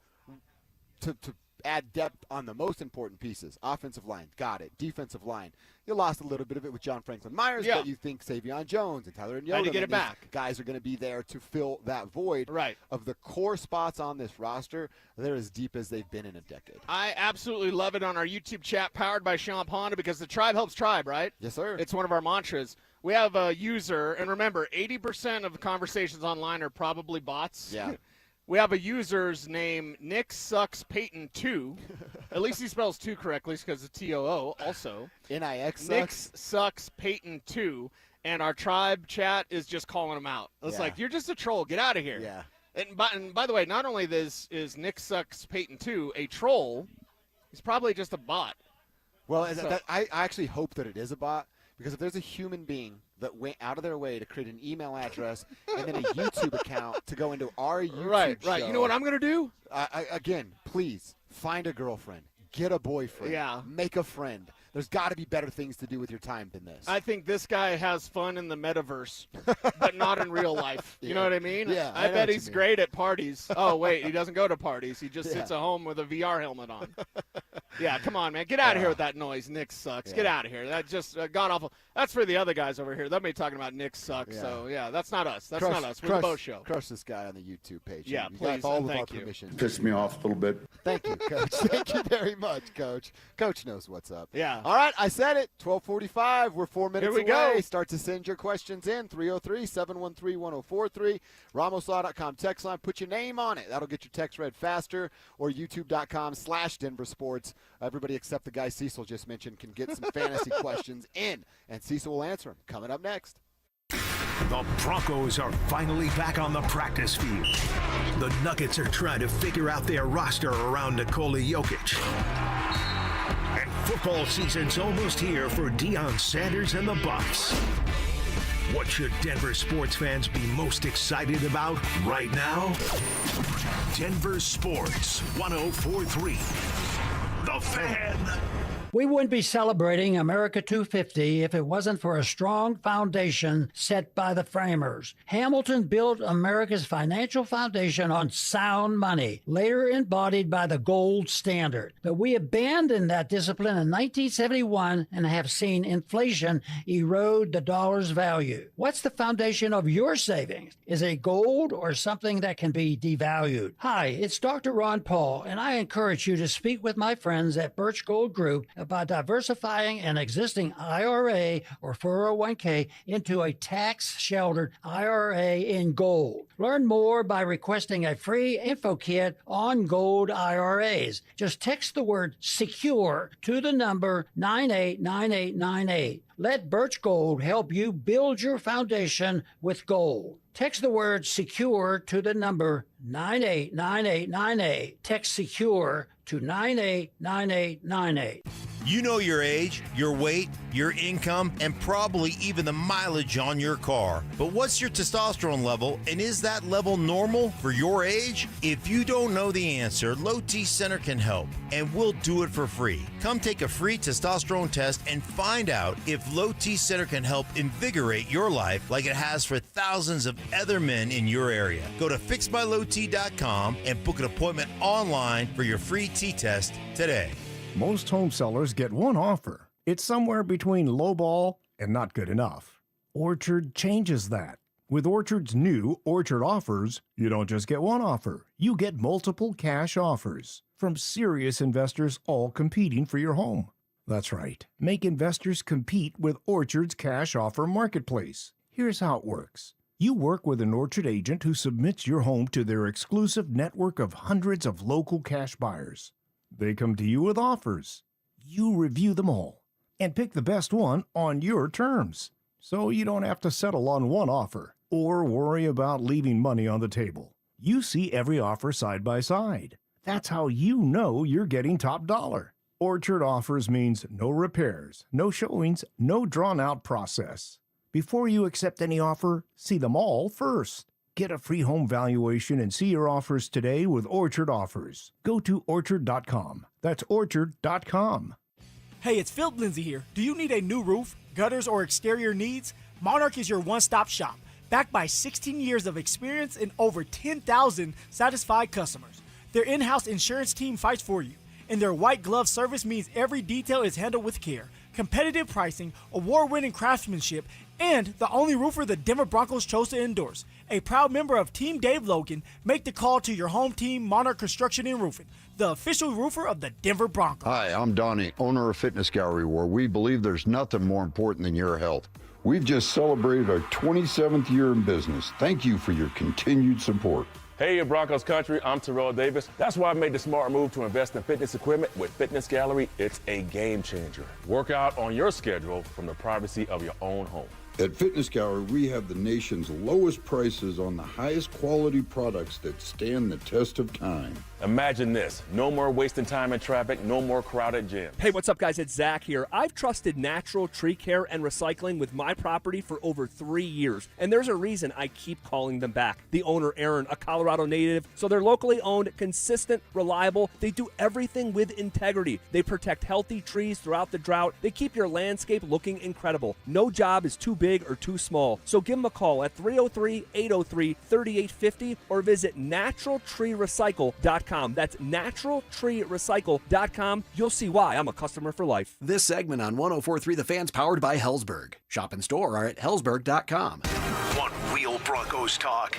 add depth on the most important pieces. Offensive line, got it. Defensive line, you lost a little bit of it with John Franklin Myers, but you think Savion Jones and Tyler Yoder, to get it back. Guys are going to be there to fill that void. Right. Of the core spots on this roster, they're as deep as they've been in a decade. I absolutely love it on our YouTube chat, powered by Sean Honda, because the tribe helps tribe, right? Yes, sir. It's one of our mantras. We have a user, and remember, 80% of the conversations online are probably bots. Yeah. We have a user's name, Nick Sucks Payton 2. At least he spells 2 correctly because it's T-O-O also. N-I-X Nick Sucks Payton 2. And our tribe chat is just calling him out. It's like, you're just a troll. Get out of here. Yeah. And by the way, not only is Nick Sucks Payton 2 a troll, he's probably just a bot. Well, I actually hope that it is a bot, because if there's a human being that went out of their way to create an email address and then a YouTube account to go into our YouTube show. Right. You know what I'm going to do? Again, please, find a girlfriend. Get a boyfriend. Yeah. Make a friend. There's got to be better things to do with your time than this. I think this guy has fun in the metaverse, but not in real life. You know what I mean? Yeah. I bet he's great at parties. Oh, wait, he doesn't go to parties. He just sits at home with a VR helmet on. Yeah, come on, man. Get out of here with that noise. Nick sucks. Get out of here. That just god-awful. That's for the other guys over here. They'll be talking about Nick sucks. So, that's not us. That's not us. We're the Bo Show. Crush this guy on the YouTube page. Yeah, you please. got all of our Thank you. permission. Pissed me off a little bit. Thank you, Coach. Thank you very much, Coach. Coach knows what's up. Yeah. All right, I said it. 12:45. We're 4 minutes Here we away. go. Start to send your questions in. 303-713-1043. RamosLaw.com text line. Put your name on it. That'll get your text read faster. Or YouTube.com/DenverSports. Everybody except the guy Cecil just mentioned can get some fantasy questions in, and Cecil will answer them. Coming up next. The Broncos are finally back on the practice field. The Nuggets are trying to figure out their roster around Nikola Jokic. And football season's almost here for Deion Sanders and the Bucs. What should Denver sports fans be most excited about right now? Denver Sports 104.3. The Fan. We wouldn't be celebrating America 250 if it wasn't for a strong foundation set by the framers. Hamilton built America's financial foundation on sound money, later embodied by the gold standard. But we abandoned that discipline in 1971 and have seen inflation erode the dollar's value. What's the foundation of your savings? Is it gold or something that can be devalued? Hi, it's Dr. Ron Paul, and I encourage you to speak with my friends at Birch Gold Group about diversifying an existing IRA or 401k into a tax-sheltered IRA in gold. Learn more by requesting a free info kit on gold IRAs. Just text the word SECURE to the number 989898. Let Birch Gold help you build your foundation with gold. Text the word SECURE to the number 989898. Text SECURE to 989898. You know your age, your weight, your income, and probably even the mileage on your car. But what's your testosterone level, and is that level normal for your age? If you don't know the answer, Low T Center can help, and we'll do it for free. Come take a free testosterone test and find out if Low T Center can help invigorate your life like it has for thousands of other men in your area. Go to fixmylowt.com and book an appointment online for your free T-test today. Most home sellers get one offer. It's somewhere between lowball and not good enough. Orchard changes that. With Orchard's new Orchard Offers, you don't just get one offer. You get multiple cash offers from serious investors all competing for your home. That's right. Make investors compete with Orchard's cash offer marketplace. Here's how it works. You work with an Orchard agent who submits your home to their exclusive network of hundreds of local cash buyers. They come to you with offers. You review them all and pick the best one on your terms. So you don't have to settle on one offer or worry about leaving money on the table. You see every offer side by side. That's how you know you're getting top dollar. Orchard Offers means no repairs, no showings, no drawn-out process. Before you accept any offer, see them all first. Get a free home valuation and see your offers today with Orchard Offers. Go to Orchard.com. That's Orchard.com. Hey, it's Phil Lindsay here. Do you need a new roof, gutters, or exterior needs? Monarch is your one-stop shop, backed by 16 years of experience and over 10,000 satisfied customers. Their in-house insurance team fights for you, and their white glove service means every detail is handled with care. Competitive pricing, award-winning craftsmanship, and the only roofer the Denver Broncos chose to endorse. A proud member of Team Dave Logan, make the call to your home team, Monarch Construction and Roofing, the official roofer of the Denver Broncos. Hi, I'm Donnie, owner of Fitness Gallery, where we believe there's nothing more important than your health. We've just celebrated our 27th year in business. Thank you for your continued support. Hey, Broncos country, I'm Terrell Davis. That's why I made the smart move to invest in fitness equipment with Fitness Gallery. It's a game changer. Work out on your schedule from the privacy of your own home. At Fitness Gallery, we have the nation's lowest prices on the highest quality products that stand the test of time. Imagine this, no more wasting time in traffic, no more crowded gyms. Hey, what's up guys, it's Zach here. I've trusted Natural Tree Care and Recycling with my property for over 3 years, and there's a reason I keep calling them back. The owner, Aaron, a Colorado native, so they're locally owned, consistent, reliable. They do everything with integrity. They protect healthy trees throughout the drought. They keep your landscape looking incredible. No job is too big or too small, so give them a call at 303-803-3850 or visit naturaltreerecycle.com. That's naturaltreerecycle.com. You'll see why I'm a customer for life. This segment on 104.3 The Fan's powered by Hellsberg. Shop and store are at hellsberg.com. One Wheel Broncos talk.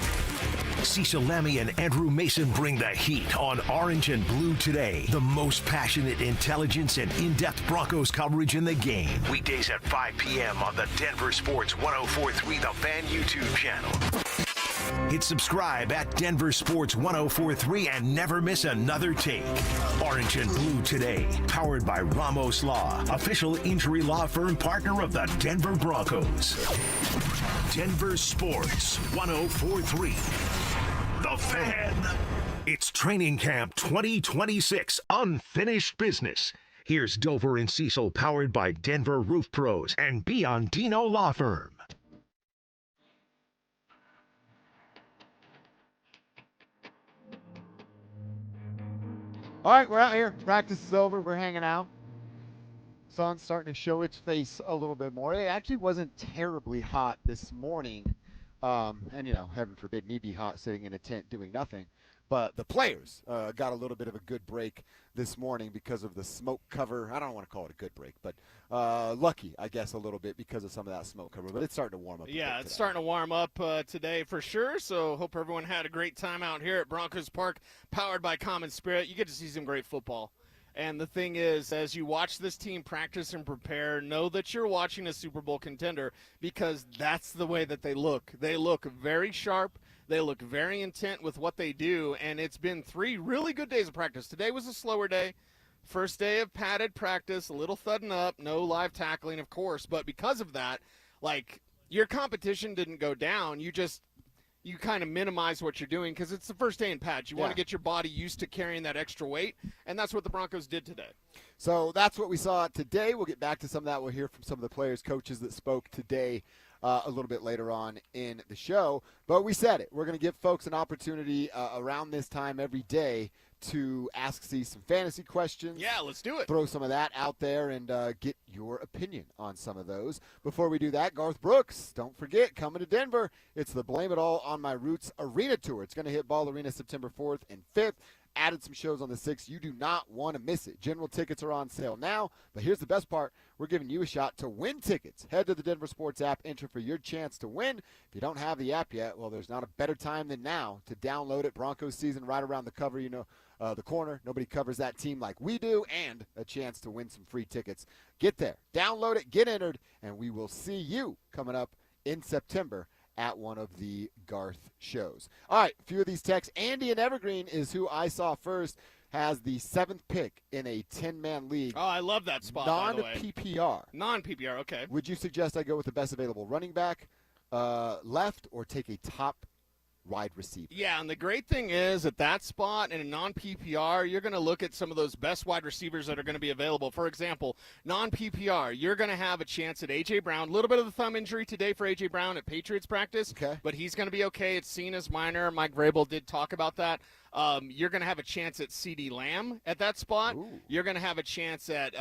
Cecil Lammy and Andrew Mason bring the heat on Orange and Blue today. The most passionate intelligence and in-depth Broncos coverage in the game. Weekdays at 5 p.m. on the Denver Sports 104.3 The Fan YouTube channel. Hit subscribe at Denver Sports 104.3 and never miss another take. Orange and Blue today, powered by Ramos Law, official injury law firm partner of the Denver Broncos. Denver Sports 104.3. The Fan. It's Training Camp 2026, unfinished business. Here's Dover and Cecil, powered by Denver Roof Pros and Biondino Law Firm. All right, we're out here. Practice is over. We're hanging out. Sun's starting to show its face a little bit more. It actually wasn't terribly hot this morning. And, you know, heaven forbid me be hot sitting in a tent doing nothing. But the players got a little bit of a good break this morning because of the smoke cover. I don't want to call it a good break, but lucky, I guess, a little bit because of some of that smoke cover. But it's starting to warm up. Yeah, it's starting to warm up today for sure. So hope everyone had a great time out here at Broncos Park, powered by Common Spirit. You get to see some great football. And the thing is, as you watch this team practice and prepare, know that you're watching a Super Bowl contender because that's the way that they look. They look very sharp. They look very intent with what they do, and it's been 3 really good days of practice. Today was a slower day. First day of padded practice, a little thudding up, no live tackling, of course. But because of that, like, your competition didn't go down. You just you kind of minimize what you're doing because it's the first day in pads. You want to get your body used to carrying that extra weight, and that's what the Broncos did today. So that's what we saw today. We'll get back to some of that. We'll hear from some of the players, coaches that spoke today a little bit later on in the show. But we said it. We're going to give folks an opportunity around this time every day to ask C some fantasy questions. Yeah, let's do it. Throw some of that out there and get your opinion on some of those. Before we do that, Garth Brooks, don't forget, coming to Denver. It's the Blame It All on My Roots Arena Tour. It's going to hit Ball Arena September 4th and 5th. Added some shows on the 6th. You do not want to miss it. General tickets are on sale now, but here's the best part. We're giving you a shot to win tickets. Head to the Denver Sports app, enter for your chance to win. If you don't have the app yet, well, there's not a better time than now to download it. Broncos season right around the cover, the corner. Nobody covers that team like we do, and a chance to win some free tickets. Get there, download it, get entered, and we will see you coming up in September at one of the Garth shows. All right, a few of these texts. Andy in Evergreen is who I saw first, has the 7th pick in a 10-man league. Oh, I love that spot, by the way. Non-PPR. Non-PPR, okay. Would you suggest I go with the best available running back left or take a top wide receiver? Yeah, and the great thing is at that spot in a non-PPR, you're going to look at some of those best wide receivers that are going to be available. For example, non-PPR, you're going to have a chance at A.J. Brown. A little bit of the thumb injury today for A.J. Brown at Patriots practice, but he's going to be okay. It's seen as minor. Mike Vrabel did talk about that. You're going to have a chance at C.D. Lamb at that spot. Ooh. You're going to have a chance at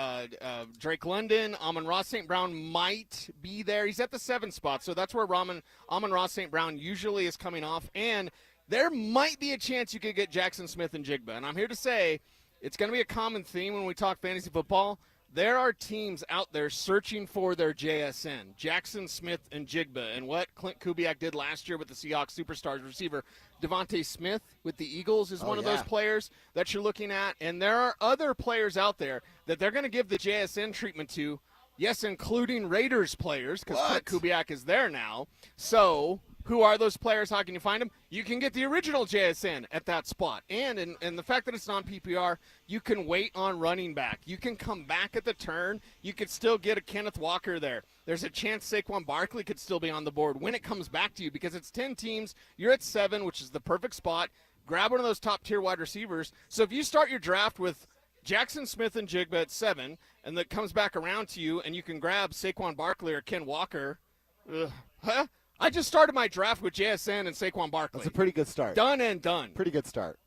Drake London. Amon-Ra St. Brown might be there. He's at the 7th spot, so that's where Amon-Ra St. Brown usually is coming off. And there might be a chance you could get Jackson Smith and Jigba. And I'm here to say it's going to be a common theme when we talk fantasy football. There are teams out there searching for their JSN, Jackson Smith and Jigba, and what Clint Kubiak did last year with the Seahawks Superstars receiver. Devontae Smith with the Eagles is one of those players that you're looking at. And there are other players out there that they're going to give the JSN treatment to, yes, including Raiders players, because Clint Kubiak is there now. So who are those players? How can you find them? You can get the original JSN at that spot. And the fact that it's non-PPR, you can wait on running back. You can come back at the turn. You could still get a Kenneth Walker there. There's a chance Saquon Barkley could still be on the board when it comes back to you because it's 10 teams. You're at 7, which is the perfect spot. Grab one of those top-tier wide receivers. So if you start your draft with Jackson Smith and Jigba at 7, and that comes back around to you, and you can grab Saquon Barkley or Ken Walker, I just started my draft with JSN and Saquon Barkley. That's a pretty good start. Done and done. Pretty good start.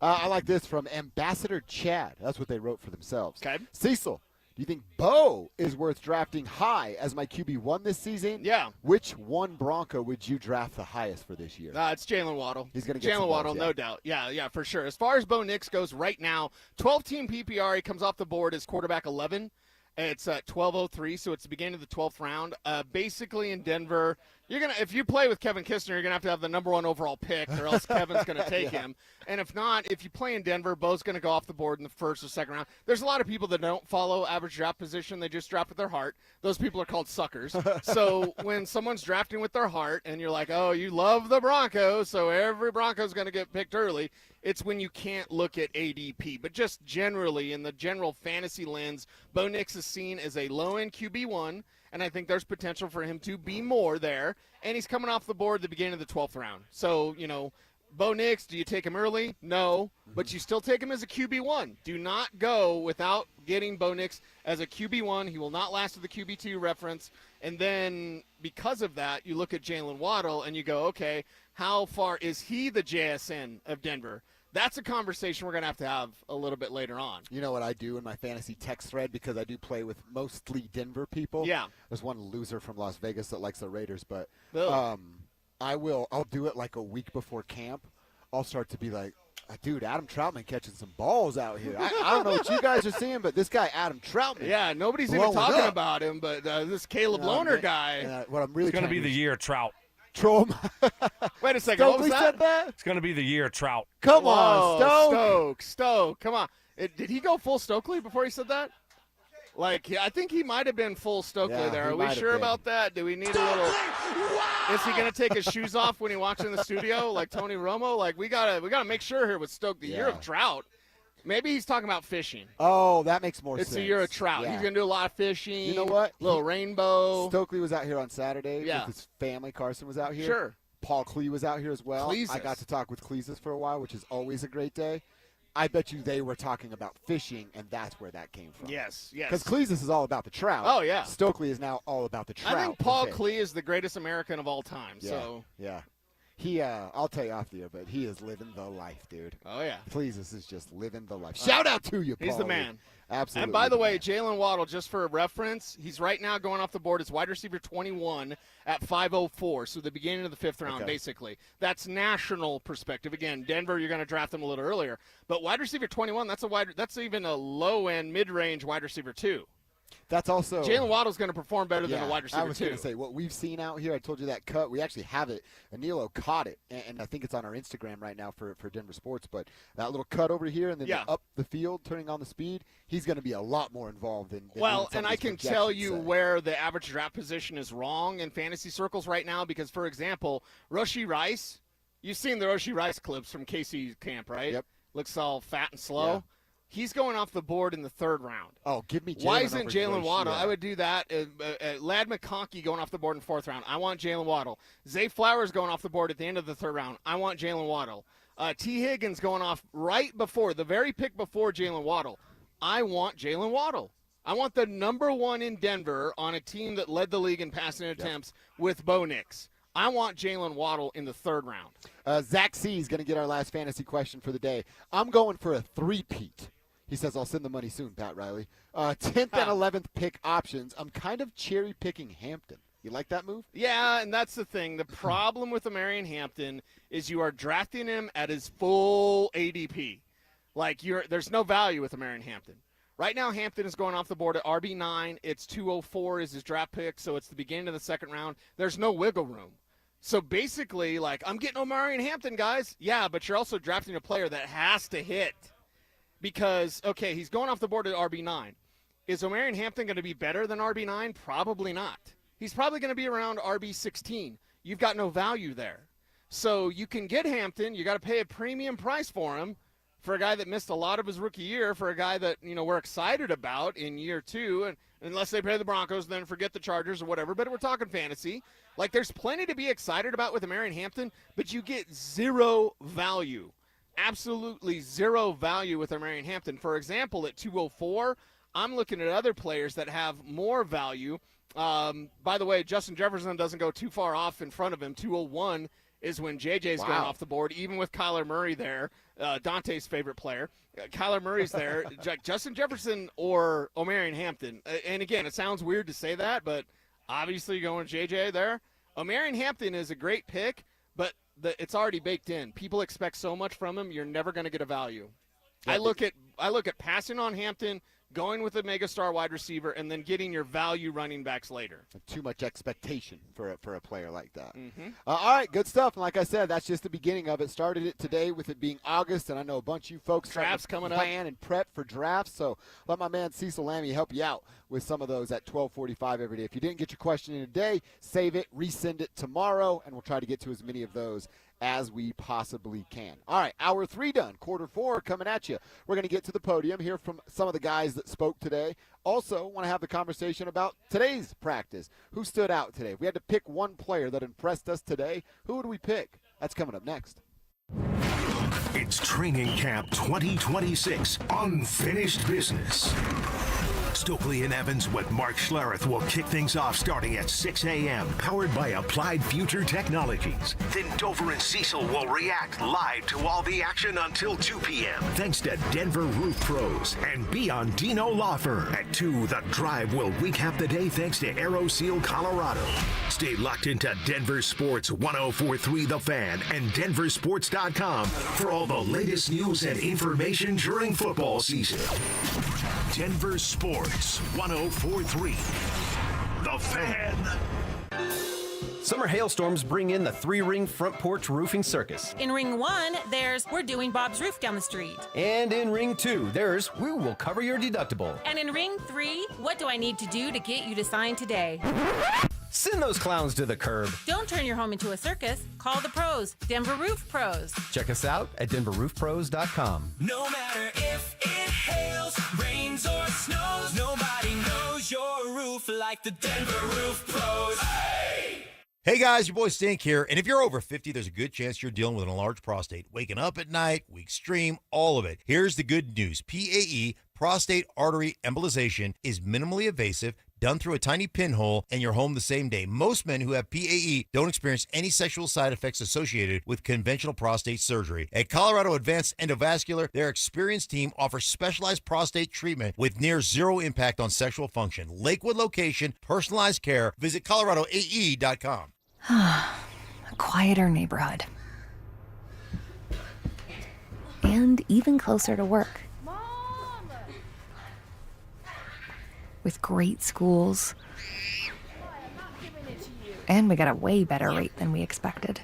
I like this from Ambassador Chad. That's what they wrote for themselves. Okay. Cecil, do you think Bo is worth drafting high as my QB1 this season? Yeah. Which one Bronco would you draft the highest for this year? It's Jalen Waddle. He's going to get Jalen some Waddle, balls, no doubt. Yeah, for sure. As far as Bo Nix goes right now, 12-team PPR, he comes off the board as quarterback 11. It's at 12:03, so it's the beginning of the 12th round. Basically in Denver, if you play with Kevin Kistner, you're gonna have to have the number 1 overall pick, or else Kevin's gonna take him. And if not, if you play in Denver, Bo's gonna go off the board in the 1st or 2nd round. There's a lot of people that don't follow average draft position; they just draft with their heart. Those people are called suckers. So when someone's drafting with their heart, and you're like, "Oh, you love the Broncos, so every Bronco's gonna get picked early," it's when you can't look at ADP. But just generally, in the general fantasy lens, Bo Nix is seen as a low-end QB1, and I think there's potential for him to be more there. And he's coming off the board at the beginning of the 12th round. So, Bo Nix, do you take him early? No. But you still take him as a QB1. Do not go without getting Bo Nix as a QB1. He will not last with the QB2 reference. And then because of that, you look at Jalen Waddle and you go, okay, how far is he the JSN of Denver? That's a conversation we're going to have a little bit later on. You know what I do in my fantasy text thread, because I do play with mostly Denver people? Yeah. There's one loser from Las Vegas that likes the Raiders, but I'll do it like a week before camp. I'll start to be like, dude, Adam Troutman catching some balls out here. I don't know what you guys are seeing, but this guy, Adam Troutman. Yeah, nobody's even talking about him, but this Caleb Lohner guy. What I'm really it's going to be the year Trout. Troll. Wait a second. What was that? Said that? It's going to be the year Trout. Come on, Stoke. Come on. Did he go full Stokely before he said that? I think he might have been full Stokely there. Are we sure about that? Do we need a little? Is he going to take his shoes off when he walks in the studio like Tony Romo? We gotta make sure here with Stoke, the year of Trout. Maybe he's talking about fishing. Oh, that makes more sense. It's the year of Trout. Yeah. He's going to do a lot of fishing. You know what? Little rainbow. Stokely was out here on Saturday with his family. Carson was out here. Sure. Paul Klee was out here as well. Cleesus. I got to talk with Cleesus for a while, which is always a great day. I bet you they were talking about fishing, and that's where that came from. Yes. Because Cleesus is all about the trout. Oh, yeah. Stokely is now all about the trout. I think Paul Klee is the greatest American of all time. Yeah. So Yeah. He, I'll tell you off the air, but he is living the life, dude. Oh, yeah. Cleesus is just living the life. Shout out to you, Paul. He's the man. Absolutely. And by the way, Jalen Waddle, just for reference, he's right now going off the board as wide receiver 21 at 504, so the beginning of the 5th round, basically. That's national perspective. Again, Denver, you're going to draft them a little earlier. But wide receiver 21, that's even a low-end, mid-range wide receiver 2. That's also Jalen Waddle's going to perform better than a wide receiver 2. I was going to say, what we've seen out here, I told you that cut. We actually have it. Anilo caught it, and I think it's on our Instagram right now for Denver Sports. But that little cut over here and then up the field, turning on the speed, he's going to be a lot more involved than well, and I can tell you where the average draft position is wrong in fantasy circles right now because, for example, Rashee Rice, you've seen the Rashee Rice clips from KC camp, right? Yep. Looks all fat and slow. Yeah. He's going off the board in the 3rd round. Oh, give me Jalen. Why isn't Jalen Waddle? I would do that. Lad McConkey going off the board in 4th round. I want Jalen Waddle. Zay Flowers going off the board at the end of the 3rd round. I want Jalen Waddle. T. Higgins going off right before, the very pick before Jalen Waddle. I want Jalen Waddle. I want the number 1 in Denver on a team that led the league in passing attempts with Bo Nix. I want Jalen Waddle in the 3rd round. Zach C. is going to get our last fantasy question for the day. I'm going for a 3-peat. He says, I'll send the money soon, Pat Riley. 10th and 11th pick options. I'm kind of cherry-picking Hampton. You like that move? Yeah, and that's the thing. The problem with Marion Hampton is you are drafting him at his full ADP. Like, there's no value with Marion Hampton. Right now, Hampton is going off the board at RB9. It's 204 is his draft pick, so it's the beginning of the 2nd round. There's no wiggle room. So basically, like, I'm getting Omarion Hampton, guys. Yeah, but you're also drafting a player that has to hit. Because, okay, he's going off the board at RB9. Is Omarion Hampton going to be better than RB9? Probably not. He's probably going to be around RB16. You've got no value there. So you can get Hampton. You got to pay a premium price for him for a guy that missed a lot of his rookie year, for a guy that, we're excited about in year 2. And unless they play the Broncos, then forget the Chargers or whatever. But we're talking fantasy. Like, there's plenty to be excited about with Omarion Hampton, but you get zero value. Absolutely zero value with Omarion Hampton. For example, at 204, I'm looking at other players that have more value. By the way, Justin Jefferson doesn't go too far off in front of him. 201 is when JJ's going off the board, even with Kyler Murray there, Dante's favorite player. Kyler Murray's there. Justin Jefferson or Omarion Hampton. And again, it sounds weird to say that, but obviously going JJ there. Omarion Hampton is a great pick, but it's already baked in. People expect so much from him, you're never going to get a value. I look at passing on Hampton, going with a megastar wide receiver, and then getting your value running backs later. Too much expectation for a player like that. Mm-hmm. All right, good stuff. And like I said, that's just the beginning of it. Started it today with it being August, and I know a bunch of you folks drafts coming up, plan and prep for drafts. So let my man Cecil Lammy help you out with some of those at 12:45 every day. If you didn't get your question in today, save it, resend it tomorrow, and we'll try to get to as many of those as we possibly can. All right, hour 3 done. Quarter 4 coming at you. We're going to get to the podium, hear from some of the guys that spoke today. Also, want to have the conversation about today's practice. Who stood out today? If we had to pick one player that impressed us today, who would we pick? That's coming up next. It's Training Camp 2026, Unfinished Business. Stokely and Evans with Mark Schlereth will kick things off starting at 6 a.m., powered by Applied Future Technologies. Then Dover and Cecil will react live to all the action until 2 p.m. Thanks to Denver Roof Pros and Beyond Dino Law Firm. At 2, The Drive will recap the day thanks to Aero Seal Colorado. Stay locked into Denver Sports 104.3 The Fan and DenverSports.com for all the latest news and information during football season. Denver Sports 104.3 The Fan. Summer hailstorms bring in the 3-ring front porch roofing circus. In Ring 1, there's We're Doing Bob's Roof down the street. And in Ring 2, there's We Will Cover Your Deductible. And in Ring 3, What Do I Need to Do to Get You to Sign Today? Send those clowns to the curb. Don't turn your home into a circus. Call the pros, Denver Roof Pros. Check us out at DenverRoofPros.com. No matter if it hails, rains, or snows, nobody knows your roof like the Denver Roof Pros. Hey! Hey guys, your boy Stink here, and if you're over 50, there's a good chance you're dealing with an enlarged prostate. Waking up at night, weak stream, all of it. Here's the good news. PAE, prostate artery embolization, is minimally invasive, done through a tiny pinhole, and you're home the same day. Most men who have PAE don't experience any sexual side effects associated with conventional prostate surgery. At Colorado Advanced Endovascular, their experienced team offers specialized prostate treatment with near zero impact on sexual function. Lakewood location, personalized care. Visit coloradoae.com. A quieter neighborhood. And even closer to work. With great schools. And we got a way better rate than we expected.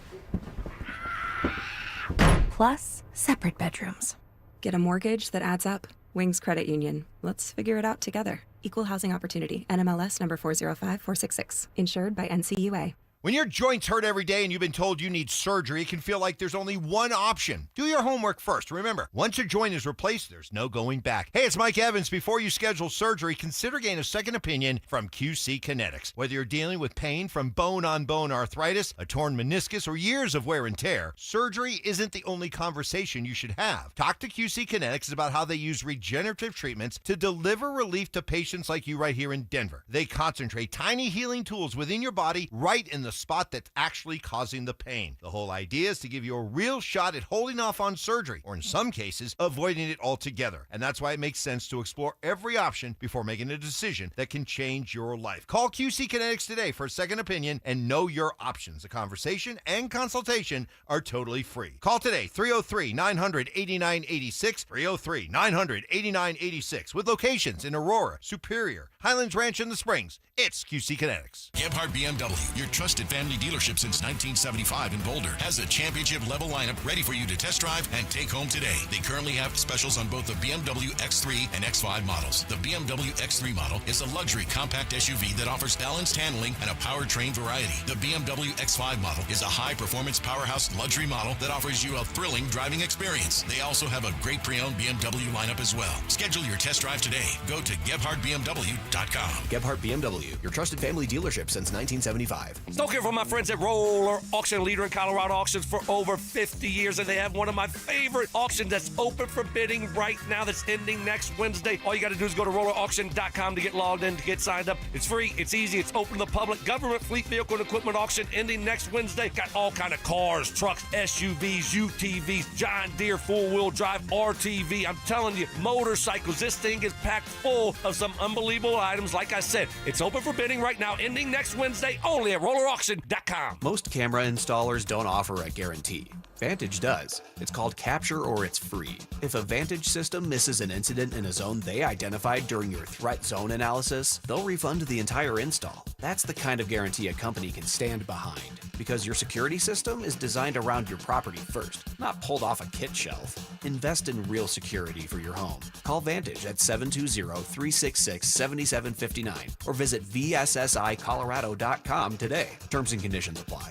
Plus, separate bedrooms. Get a mortgage that adds up. Wings Credit Union. Let's figure it out together. Equal housing opportunity. NMLS number 405466. Insured by NCUA. When your joints hurt every day and you've been told you need surgery, it can feel like there's only one option. Do your homework first. Remember, once your joint is replaced, there's no going back. Hey, it's Mike Evans. Before you schedule surgery, consider getting a second opinion from QC Kinetics. Whether you're dealing with pain from bone-on-bone arthritis, a torn meniscus, or years of wear and tear, surgery isn't the only conversation you should have. Talk to QC Kinetics about how they use regenerative treatments to deliver relief to patients like you right here in Denver. They concentrate tiny healing tools within your body right in the spot that's actually causing the pain. The whole idea is to give you a real shot at holding off on surgery, or in some cases, avoiding it altogether. And that's why it makes sense to explore every option before making a decision that can change your life. Call QC Kinetics today for a second opinion and know your options. A conversation and consultation are totally free. Call today, 303-900-8986, 303-900-8986, with locations in Aurora, Superior, Highlands Ranch, and the Springs. It's QC Kinetics. Gebhardt BMW, your trusted family dealership since 1975 in Boulder, has a championship-level lineup ready for you to test drive and take home today. They currently have specials on both the BMW X3 and X5 models. The BMW X3 model is a luxury compact SUV that offers balanced handling and a powertrain variety. The BMW X5 model is a high-performance powerhouse luxury model that offers you a thrilling driving experience. They also have a great pre-owned BMW lineup as well. Schedule your test drive today. Go to GebhardtBMW.com. Gebhardt BMW, your trusted family dealership since 1975. Stoke here from my friends at Roller Auction, leader in Colorado auctions for over 50 years, and they have one of my favorite auctions that's open for bidding right now that's ending next Wednesday. All you got to do is go to rollerauction.com to get logged in, to get signed up. It's free, it's easy, it's open to the public. Government fleet vehicle and equipment auction ending next Wednesday. Got all kind of cars, trucks, SUVs, UTVs, John Deere full-wheel drive RTV. I'm telling you, motorcycles. This thing is packed full of some unbelievable items. Like I said, it's open for bidding right now, ending next Wednesday, only at rollerauction.com. Most camera installers don't offer a guarantee. Vantage does. It's called Capture or it's free. If a Vantage system misses an incident in a zone they identified during your threat zone analysis, they'll refund the entire install. That's the kind of guarantee a company can stand behind, because your security system is designed around your property first, not pulled off a kit shelf. Invest in real security for your home. Call Vantage at 720-366-7759 or visit VSSIColorado.com today. Terms and conditions apply.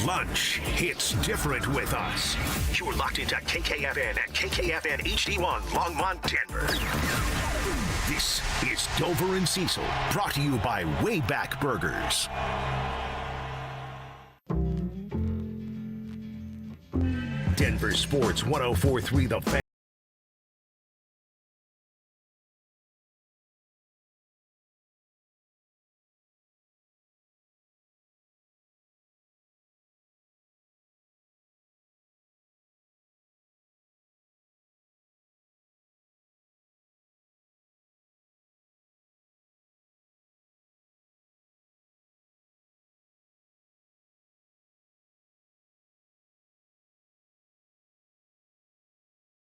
Lunch hits different with us. You're locked into KKFN at KKFN HD1 Longmont, Denver. This is Dover and Cecil, brought to you by Wayback Burgers. Denver Sports 104.3 The Fan.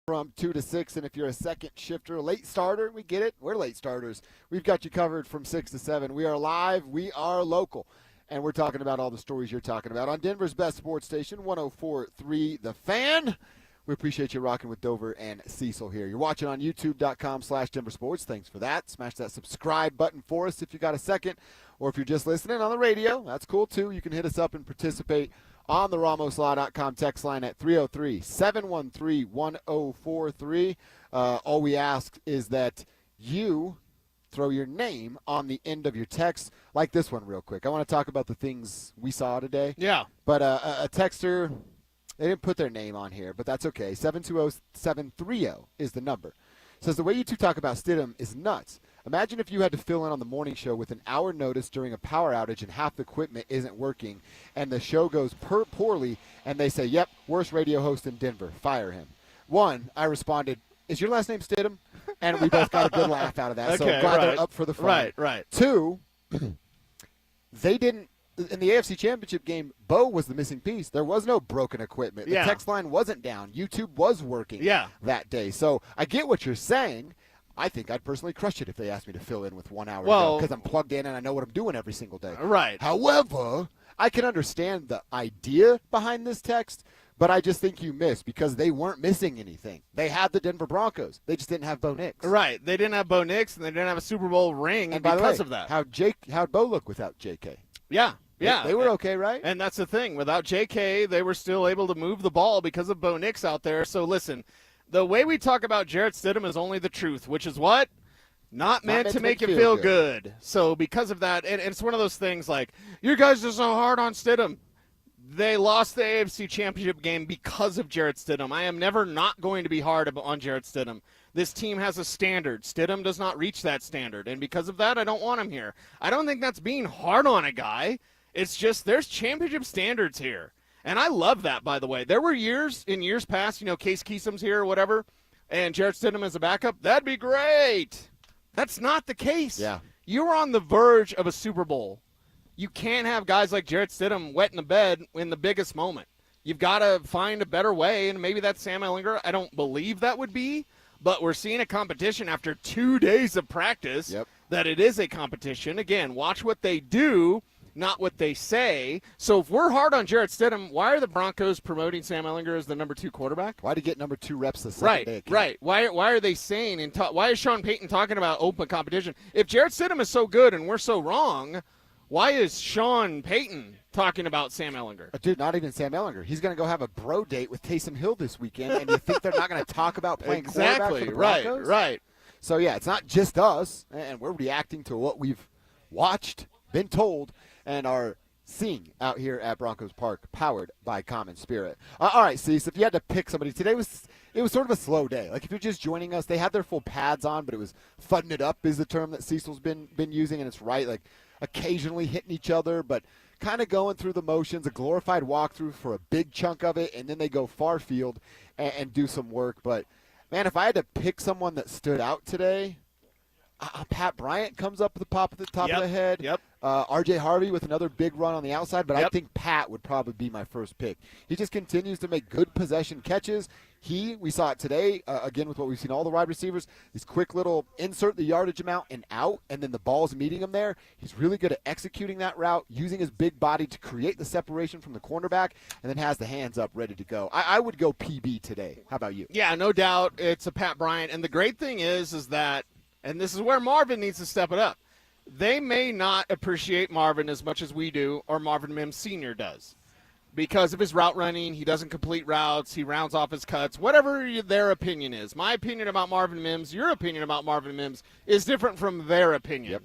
From 2 to 6, and if you're a second shifter, late starter, we get it. We're late starters. We've got you covered from 6 to 7. We are live. We are local. And we're talking about all the stories you're talking about on Denver's best sports station, 104.3 The Fan. We appreciate you rocking with Dover and Cecil here. You're watching on youtube.com/DenverSports. Thanks for that. Smash that subscribe button for us if you got a second. Or if you're just listening on the radio, that's cool too. You can hit us up and participate on the RamosLaw.com text line at 303-713-1043. All we ask is that you throw your name on the end of your text, like this one real quick. I want to talk about the things we saw today. Yeah. But a texter, they didn't put their name on here, but that's okay. 720-730 is the number. Says, the way you two talk about Stidham is nuts. Imagine if you had to fill in on the morning show with an hour notice during a power outage and half the equipment isn't working, and the show goes poorly, and they say, yep, worst radio host in Denver. Fire him. One, I responded, is your last name Stidham? And we both got a good laugh out of that. Okay, so glad they're up for the fun. Right. Two, they didn't. In the AFC Championship game, Bo was the missing piece. There was no broken equipment. The text line wasn't down. YouTube was working that day. So I get what you're saying. I think I'd personally crush it if they asked me to fill in with 1 hour because I'm plugged in and I know what I'm doing every single day. Right. However, I can understand the idea behind this text, but I just think you missed because they weren't missing anything. They had the Denver Broncos. They just didn't have Bo Nix. Right. They didn't have Bo Nix, and they didn't have a Super Bowl ring and because of that. How'd Bo look without J.K.? Yeah. They were okay, right? And that's the thing. Without J.K., they were still able to move the ball because of Bo Nix out there. So, listen, the way we talk about Jarrett Stidham is only the truth, which is what? Not meant to make you feel good. So, because of that, and it's one of those things like, you guys are so hard on Stidham. They lost the AFC Championship game because of Jarrett Stidham. I am never not going to be hard on Jarrett Stidham. This team has a standard. Stidham does not reach that standard, and because of that, I don't want him here. I don't think that's being hard on a guy. It's just there's championship standards here. And I love that, by the way. There were years past, Case Keesum's here or whatever, and Jarrett Stidham as a backup. That'd be great. That's not the case. Yeah. You're on the verge of a Super Bowl. You can't have guys like Jarrett Stidham wet in the bed in the biggest moment. You've got to find a better way, and maybe that's Sam Ehlinger. I don't believe that would be, but we're seeing a competition after 2 days of practice that it is a competition. Again, watch what they do, not what they say. So if we're hard on Jarrett Stidham, why are the Broncos promoting Sam Ehlinger as the number 2 quarterback? Why did he get number 2 reps the second day? Right. Why are they saying why is Sean Payton talking about open competition? If Jarrett Stidham is so good and we're so wrong, why is Sean Payton talking about Sam Ehlinger? Dude, not even Sam Ehlinger. He's going to go have a bro date with Taysom Hill this weekend, and you think they're not going to talk about playing quarterback for the Broncos? Right. So, yeah, it's not just us, and we're reacting to what we've watched, been told, and are seeing out here at Broncos Park, powered by Common Spirit. All right, Cecil, if you had to pick somebody, it was sort of a slow day. Like, if you're just joining us, they had their full pads on, but it was fudding it up is the term that Cecil's been using, and it's right, like occasionally hitting each other, but kind of going through the motions, a glorified walkthrough for a big chunk of it, and then they go far field and do some work. But, man, if I had to pick someone that stood out today, Pat Bryant comes up at the top of the head. Yep. R.J. Harvey with another big run on the outside, but I think Pat would probably be my first pick. He just continues to make good possession catches. We saw it today, again, with what we've seen all the wide receivers, these quick little insert the yardage amount and out, and then the ball's meeting him there. He's really good at executing that route, using his big body to create the separation from the cornerback, and then has the hands up ready to go. I would go PB today. How about you? Yeah, no doubt it's a Pat Bryant. And the great thing is that, and this is where Marvin needs to step it up, they may not appreciate Marvin as much as we do or Marvin Mims Sr. does. Because of his route running, he doesn't complete routes, he rounds off his cuts, whatever their opinion is. My opinion about Marvin Mims, your opinion about Marvin Mims is different from their opinion. Yep.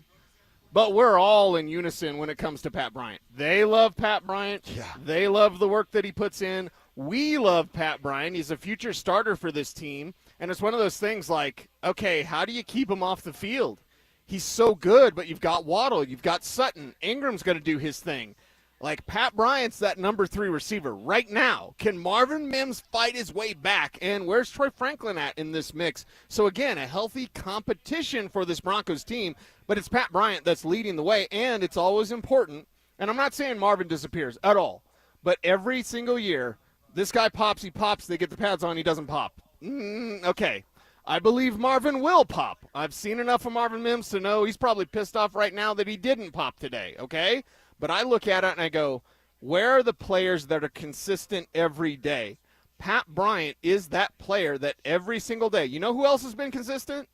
But we're all in unison when it comes to Pat Bryant. They love Pat Bryant. Yeah. They love the work that he puts in. We love Pat Bryant. He's a future starter for this team. And it's one of those things like, okay, how do you keep him off the field? He's so good, but you've got Waddle, you've got Sutton. Ingram's going to do his thing. Like, Pat Bryant's that number 3 receiver right now. Can Marvin Mims fight his way back? And where's Troy Franklin at in this mix? So, again, a healthy competition for this Broncos team, but it's Pat Bryant that's leading the way, and it's always important. And I'm not saying Marvin disappears at all, but every single year, this guy pops, he pops, they get the pads on, he doesn't pop. Okay. I believe Marvin will pop. I've seen enough of Marvin Mims to know he's probably pissed off right now that he didn't pop today, okay? But I look at it and I go, where are the players that are consistent every day? Pat Bryant is that player that every single day. You know who else has been consistent?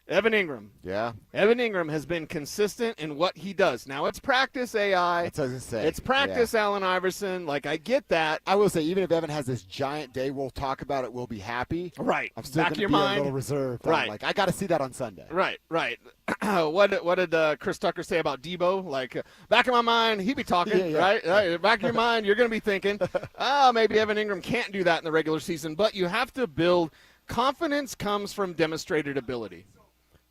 Evan Ingram. Yeah. Evan Ingram has been consistent in what he does. Now, it's practice, AI. That's what I was gonna say. It's practice, Allen Iverson. Like, I get that. I will say, even if Evan has this giant day, we'll talk about it. We'll be happy. Right. I'm still Back going of to your be mind. a little reserved. Right. I'm like, I got to see that on Sunday. Right. What did Chris Tucker say about Debo? Like, back of my mind, he'd be talking, Yeah. right? Back of your mind, you're going to be thinking, maybe Evan Ingram can't do that in the regular season. But you have to build – confidence comes from demonstrated ability.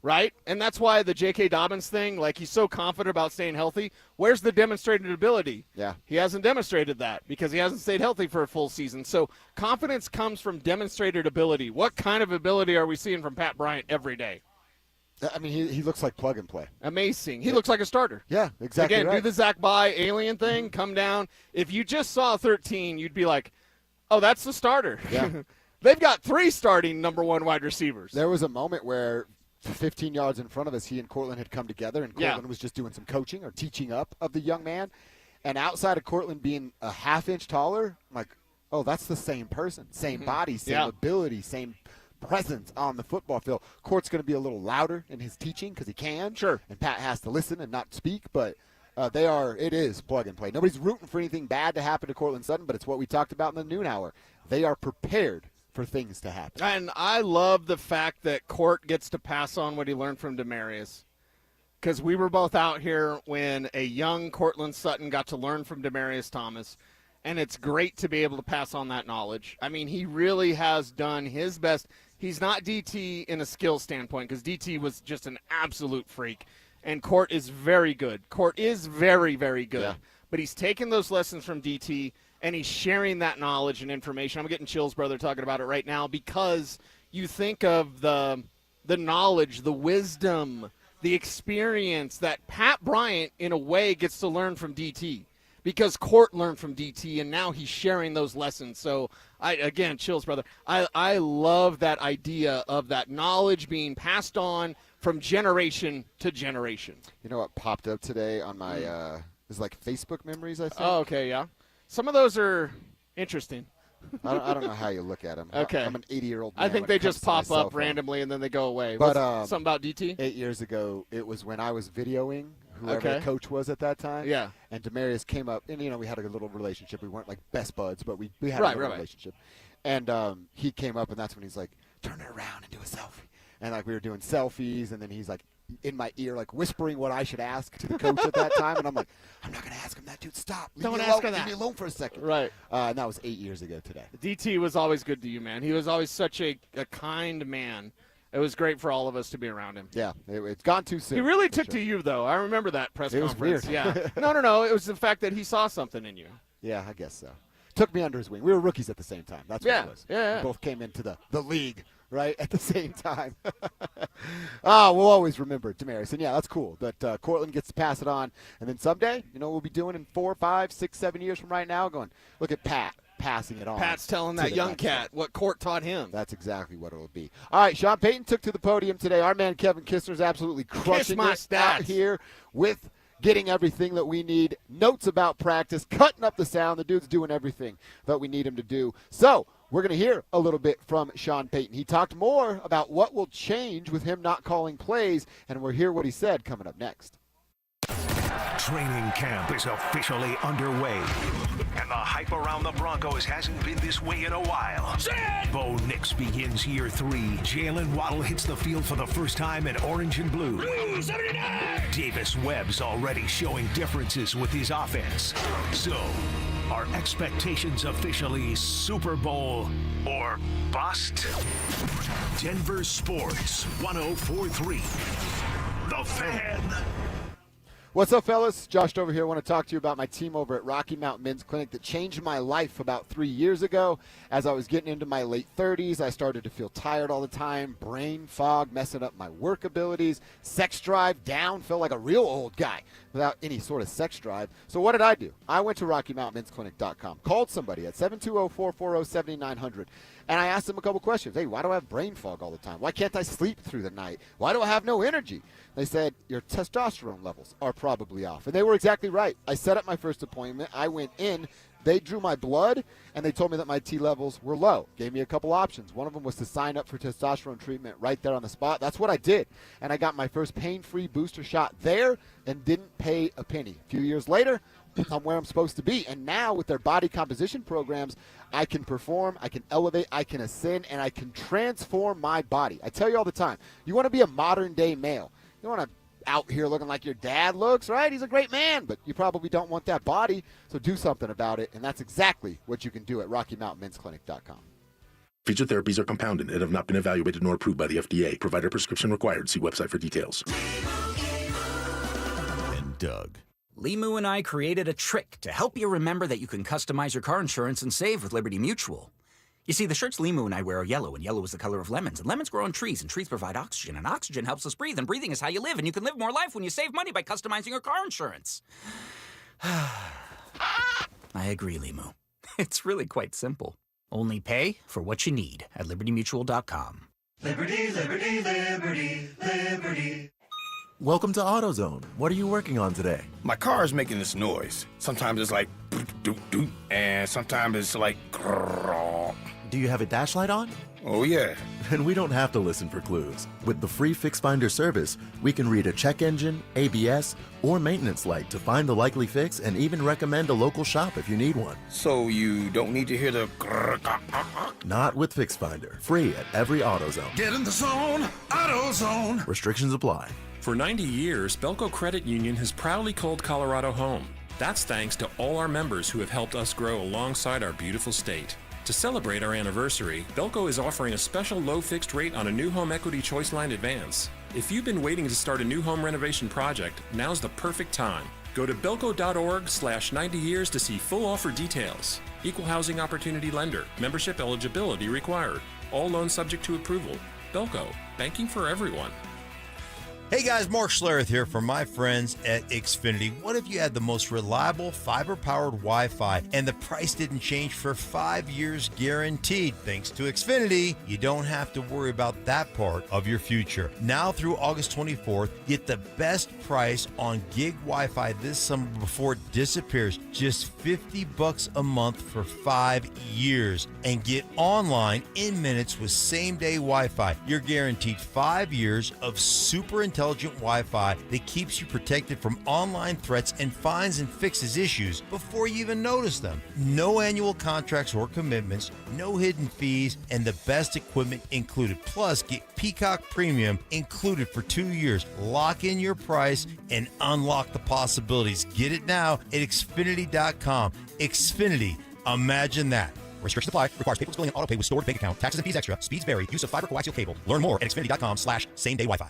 Right? And that's why the J.K. Dobbins thing, like he's so confident about staying healthy. Where's the demonstrated ability? Yeah. He hasn't demonstrated that because he hasn't stayed healthy for a full season. So confidence comes from demonstrated ability. What kind of ability are we seeing from Pat Bryant every day? I mean, he looks like plug and play. Amazing. He looks like a starter. Yeah, exactly. Again, right. do the Zach Bye alien thing, come down. If you just saw 13, you'd be like, oh, that's the starter. Yeah. They've got 3 starting number 1 wide receivers. There was a moment where 15 yards in front of us, he and Cortland had come together, and Cortland was just doing some coaching or teaching up of the young man. And outside of Cortland being a half-inch taller, I'm like, oh, that's the same person. Same body, same ability, same presence on the football field. Court's going to be a little louder in his teaching because he can. Sure. And Pat has to listen and not speak, but it is plug and play. Nobody's rooting for anything bad to happen to Cortland Sutton, but it's what we talked about in the noon hour. They are prepared for things to happen. And I love the fact that Court gets to pass on what he learned from Demarius. Because we were both out here when a young Cortland Sutton got to learn from Demarius Thomas, and it's great to be able to pass on that knowledge. I mean, he really has done his best. He's not DT in a skill standpoint because DT was just an absolute freak, and Court is very good. Court is very, very good. Yeah. But he's taken those lessons from DT, and he's sharing that knowledge and information. I'm getting chills, brother, talking about it right now because you think of the knowledge, the wisdom, the experience that Pat Bryant, in a way, gets to learn from DT because Court learned from DT, and now he's sharing those lessons. So, again, chills, brother. I love that idea of that knowledge being passed on from generation to generation. You know what popped up today on my is like Facebook memories, I think? Oh, okay, yeah. Some of those are interesting. I don't know how you look at them. Okay. I'm an 80-year-old man. I think when they it comes just to my pop cell up phone. randomly and then they go away. But something about DT? 8 years ago, it was when I was videoing whoever Okay. the coach was at that time. Yeah. And Demarius came up, and, we had a little relationship. We weren't like best buds, but we had Right, a little right. relationship. And he came up, and that's when he's like, turn it around and do a selfie. And, like, we were doing selfies, and then he's like, in my ear, like whispering what I should ask to the coach at that time. And I'm like, I'm not going to ask him that, dude. Stop. Don't ask him Leave that. me alone for a second. Right. And that was 8 years ago today. DT was always good to you, man. He was always such a kind man. It was great for all of us to be around him. Yeah, it's gone too soon. He really for took sure. to you, though. I remember that press It was conference. weird. Yeah. No. It was the fact that he saw something in you. Yeah, I guess so. Took me under his wing. We were rookies at the same time. That's what Yeah, it was. yeah. We both came into the league, right, at the same time. We'll always remember Demarius. And, yeah, that's cool that Cortland gets to pass it on. And then someday, we'll be doing in 4, 5, 6, 7 years from right now going, look at Pat passing it on. Pat's telling to that the young next cat one. what Court taught him. That's exactly what it'll be. All right, Sean Payton took to the podium today. Our man Kevin Kistner's absolutely crushing my it out stats. here with getting everything that we need, notes about practice, cutting up the sound. The dude's doing everything that we need him to do. So we're going to hear a little bit from Sean Payton. He talked more about what will change with him not calling plays, and we'll hear what he said coming up next. Training camp is officially underway, and the hype around the Broncos hasn't been this way in a while. Bo Nix begins year 3. Jalen Waddle hits the field for the first time in orange and blue. Davis Webb's already showing differences with his offense. So, are expectations officially Super Bowl or bust? Denver Sports 104.3. The Fan. What's up, fellas? Josh over here. I want to talk to you about my team over at Rocky Mountain Men's Clinic that changed my life about 3 years ago. As I was getting into my late 30s, I started to feel tired all the time, brain fog, messing up my work abilities, sex drive down, felt like a real old guy without any sort of sex drive. So what did I do? I went to RockyMountainMen'sClinic.com, called somebody at 720-440-7900, and I asked them a couple questions. Hey, why do I have brain fog all the time? Why can't I sleep through the night? Why do I have no energy? They said, your testosterone levels are probably off. And they were exactly right. I set up my first appointment. I went in They drew my blood, and they told me that my T levels were low. Gave me a couple options. One of them was to sign up for testosterone treatment right there on the spot. That's what I did. And I got my first pain-free booster shot there and didn't pay a penny. A few years later, I'm where I'm supposed to be. And now with their body composition programs, I can perform, I can elevate, I can ascend, and I can transform my body. I tell you all the time, you want to be a modern-day male. You don't want to out here looking like your dad looks, right? He's a great man, but you probably don't want that body, so do something about it, and that's exactly what you can do at RockyMountainMen'sClinic.com. Featured therapies are compounded and have not been evaluated nor approved by the FDA. Provider prescription required. See website for details. And Doug. Limu and I created a trick to help you remember that you can customize your car insurance and save with Liberty Mutual. You see, the shirts Limu and I wear are yellow, and yellow is the color of lemons, and lemons grow on trees, and trees provide oxygen, and oxygen helps us breathe, and breathing is how you live, and you can live more life when you save money by customizing your car insurance. I agree, Limu. It's really quite simple. Only pay for what you need at LibertyMutual.com. Liberty, liberty, liberty, liberty. Welcome to AutoZone. What are you working on today? My car is making this noise. Sometimes it's like doot doot, and sometimes it's like grrr. Do you have a dash light on? Oh yeah. Then we don't have to listen for clues. With the free Fix Finder service, we can read a check engine, ABS, or maintenance light to find the likely fix and even recommend a local shop if you need one. So you don't need to hear the grrr. Not with Fix Finder. Free at every AutoZone. Get in the zone, AutoZone. Restrictions apply. For 90 years, Belco Credit Union has proudly called Colorado home. That's thanks to all our members who have helped us grow alongside our beautiful state. To celebrate our anniversary, Belco is offering a special low fixed rate on a new home equity choice line advance. If you've been waiting to start a new home renovation project, now's the perfect time. Go to belco.org/90 years to see full offer details. Equal housing opportunity lender. Membership eligibility required. All loans subject to approval. Belco. Banking for everyone. Hey guys, Mark Schlereth here from my friends at Xfinity. What if you had the most reliable fiber-powered Wi-Fi and the price didn't change for 5 years guaranteed? Thanks to Xfinity, you don't have to worry about that part of your future. Now through August 24th, get the best price on gig Wi-Fi this summer before it disappears. Just $50 a month for 5 years. And get online in minutes with same-day Wi-Fi. You're guaranteed 5 years of super intelligent Wi-Fi that keeps you protected from online threats and finds and fixes issues before you even notice them. No annual contracts or commitments, no hidden fees, and the best equipment included. Plus, get Peacock Premium included for 2 years. Lock in your price and unlock the possibilities. Get it now at Xfinity.com. Xfinity, imagine that. Restrictions apply. Requires paperless billing and auto pay with stored bank account. Taxes and fees extra. Speeds vary. Use of fiber coaxial cable. Learn more at Xfinity.com/same-day Wi-Fi.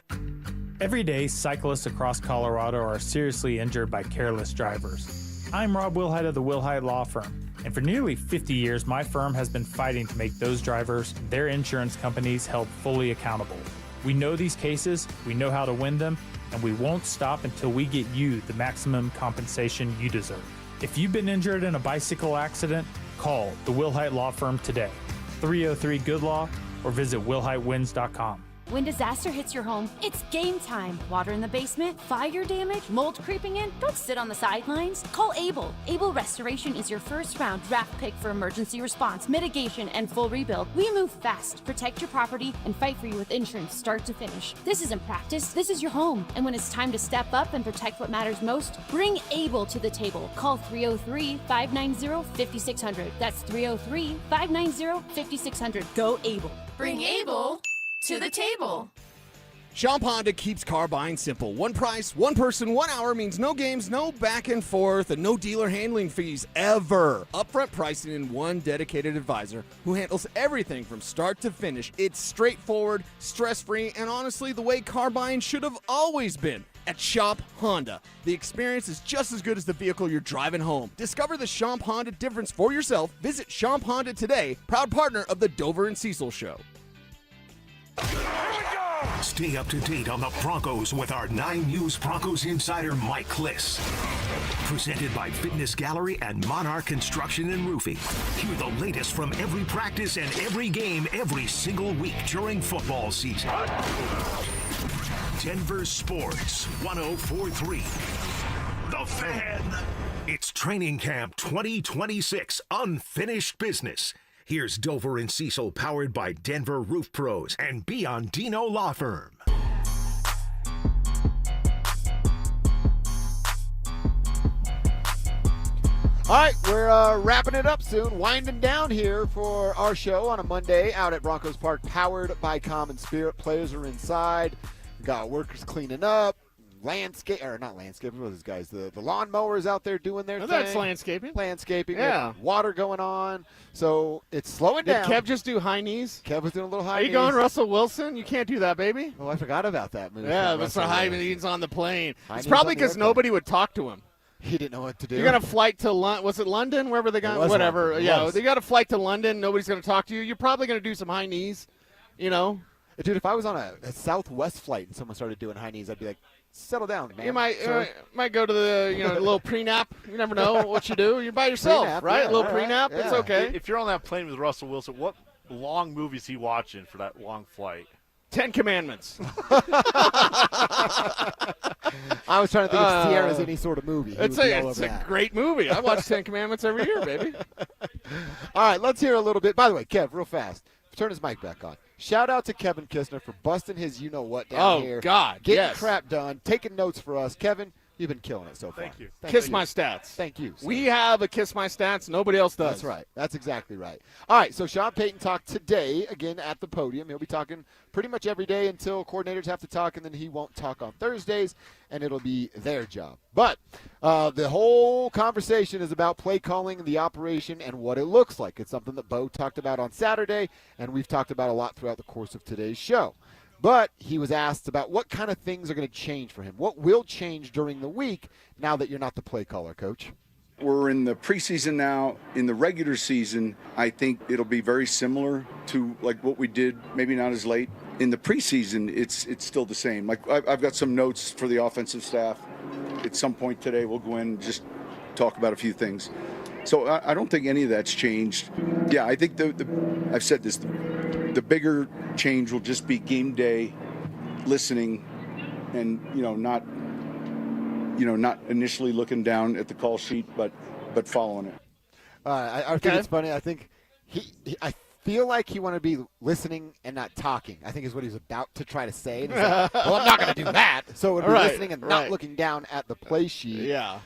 Every day, cyclists across Colorado are seriously injured by careless drivers. I'm Rob Wilhite of the Wilhite Law Firm, and for nearly 50 years, my firm has been fighting to make those drivers and their insurance companies held fully accountable. We know these cases, we know how to win them, and we won't stop until we get you the maximum compensation you deserve. If you've been injured in a bicycle accident, call the Wilhite Law Firm today, 303-GOOD-LAW, or visit wilhitewins.com. When disaster hits your home, it's game time. Water in the basement, fire damage, mold creeping in. Don't sit on the sidelines. Call Able. Able Restoration is your first round draft pick for emergency response, mitigation, and full rebuild. We move fast, protect your property, and fight for you with insurance start to finish. This isn't practice, this is your home. And when it's time to step up and protect what matters most, bring Able to the table. Call 303-590-5600. That's 303-590-5600. Go Able. Bring Able to the table. Shop Honda keeps car buying simple. One price, one person, 1 hour means no games, no back and forth, and no dealer handling fees ever. Upfront pricing and one dedicated advisor who handles everything from start to finish. It's straightforward, stress-free, and honestly the way car buying should have always been. At Shop Honda, the experience is just as good as the vehicle you're driving home. Discover the Shop Honda difference for yourself. Visit Shop Honda today, proud partner of the Dover and Cecil Show. Stay up to date on the Broncos with our 9 News Broncos insider Mike Kliss. Presented by Fitness Gallery and Monarch Construction and Roofing. Hear the latest from every practice and every game every single week during football season. Denver Sports 104.3. The Fan. It's Training Camp 2026 Unfinished Business. Here's Dover and Cecil, powered by Denver Roof Pros and Biondino Law Firm. All right, we're wrapping it up soon, winding down here for our show on a Monday out at Broncos Park, powered by Common Spirit. Players are inside. We got workers cleaning up. Not landscaping, what are those guys? The lawnmowers out there doing their thing. That's landscaping. Landscaping, yeah. Water going on. So it's slowing Did down. Kev just do high knees? Kev was doing a little high knees. Are you knees. going Russell Wilson? You can't do that, baby. Oh, I forgot about that move. Yeah, that's the high knees on the plane. High It's knees probably on the because airplane. nobody would talk to him. He didn't know what to do. You got a flight to was it London? Wherever they got, was whatever. London. It Yeah, was. they got a flight to London. Nobody's going to talk to you. You're probably going to do some high knees, you know. Dude, if I was on a Southwest flight and someone started doing high knees, I'd be like, settle down, man. You might sir. might go to the a little pre-nap. You never know what you do. You're by yourself, Pre-nap, right? yeah, a little all pre-nap. right, It's yeah. okay. If you're on that plane with Russell Wilson, what long movie is he watching for that long flight? 10 Commandments. I was trying to think if Sierra's any sort of movie. He It's would be all a over that. great movie. I watch 10 Commandments every year, baby. All right, let's hear a little bit. By the way, Kev, real fast, turn his mic back on. Shout out to Kevin Kistner for busting his you-know-what down here. Oh, God, Getting yes. crap done, taking notes for us. Kevin, you've been killing it so far. Thank you. Kiss my stats. Thank you. sir. We have a Kiss My Stats. Nobody else does. That's right. That's exactly right. All right, so Sean Payton talked today, again, at the podium. He'll be talking pretty much every day until coordinators have to talk, and then he won't talk on Thursdays, and it'll be their job. But the whole conversation is about play calling, the operation, and what it looks like. It's something that Bo talked about on Saturday, and we've talked about a lot throughout the course of today's show. But he was asked about what kind of things are going to change for him. What will change during the week now that you're not the play caller, Coach? We're in the preseason now. In the regular season, I think it'll be very similar to like what we did, maybe not as late. In the preseason, it's still the same. Like I've got some notes for the offensive staff. At some point today, we'll go in and just talk about a few things. So I don't think any of that's changed. Yeah, I think I've said this. The bigger change will just be game day, listening, and not initially looking down at the call sheet, but following it. I think it's funny. I think I feel like he wanted to be listening and not talking, I think is what he's about to try to say. And he's like, well, I'm not going to do that. So it would be listening and not looking down at the play sheet. Yeah.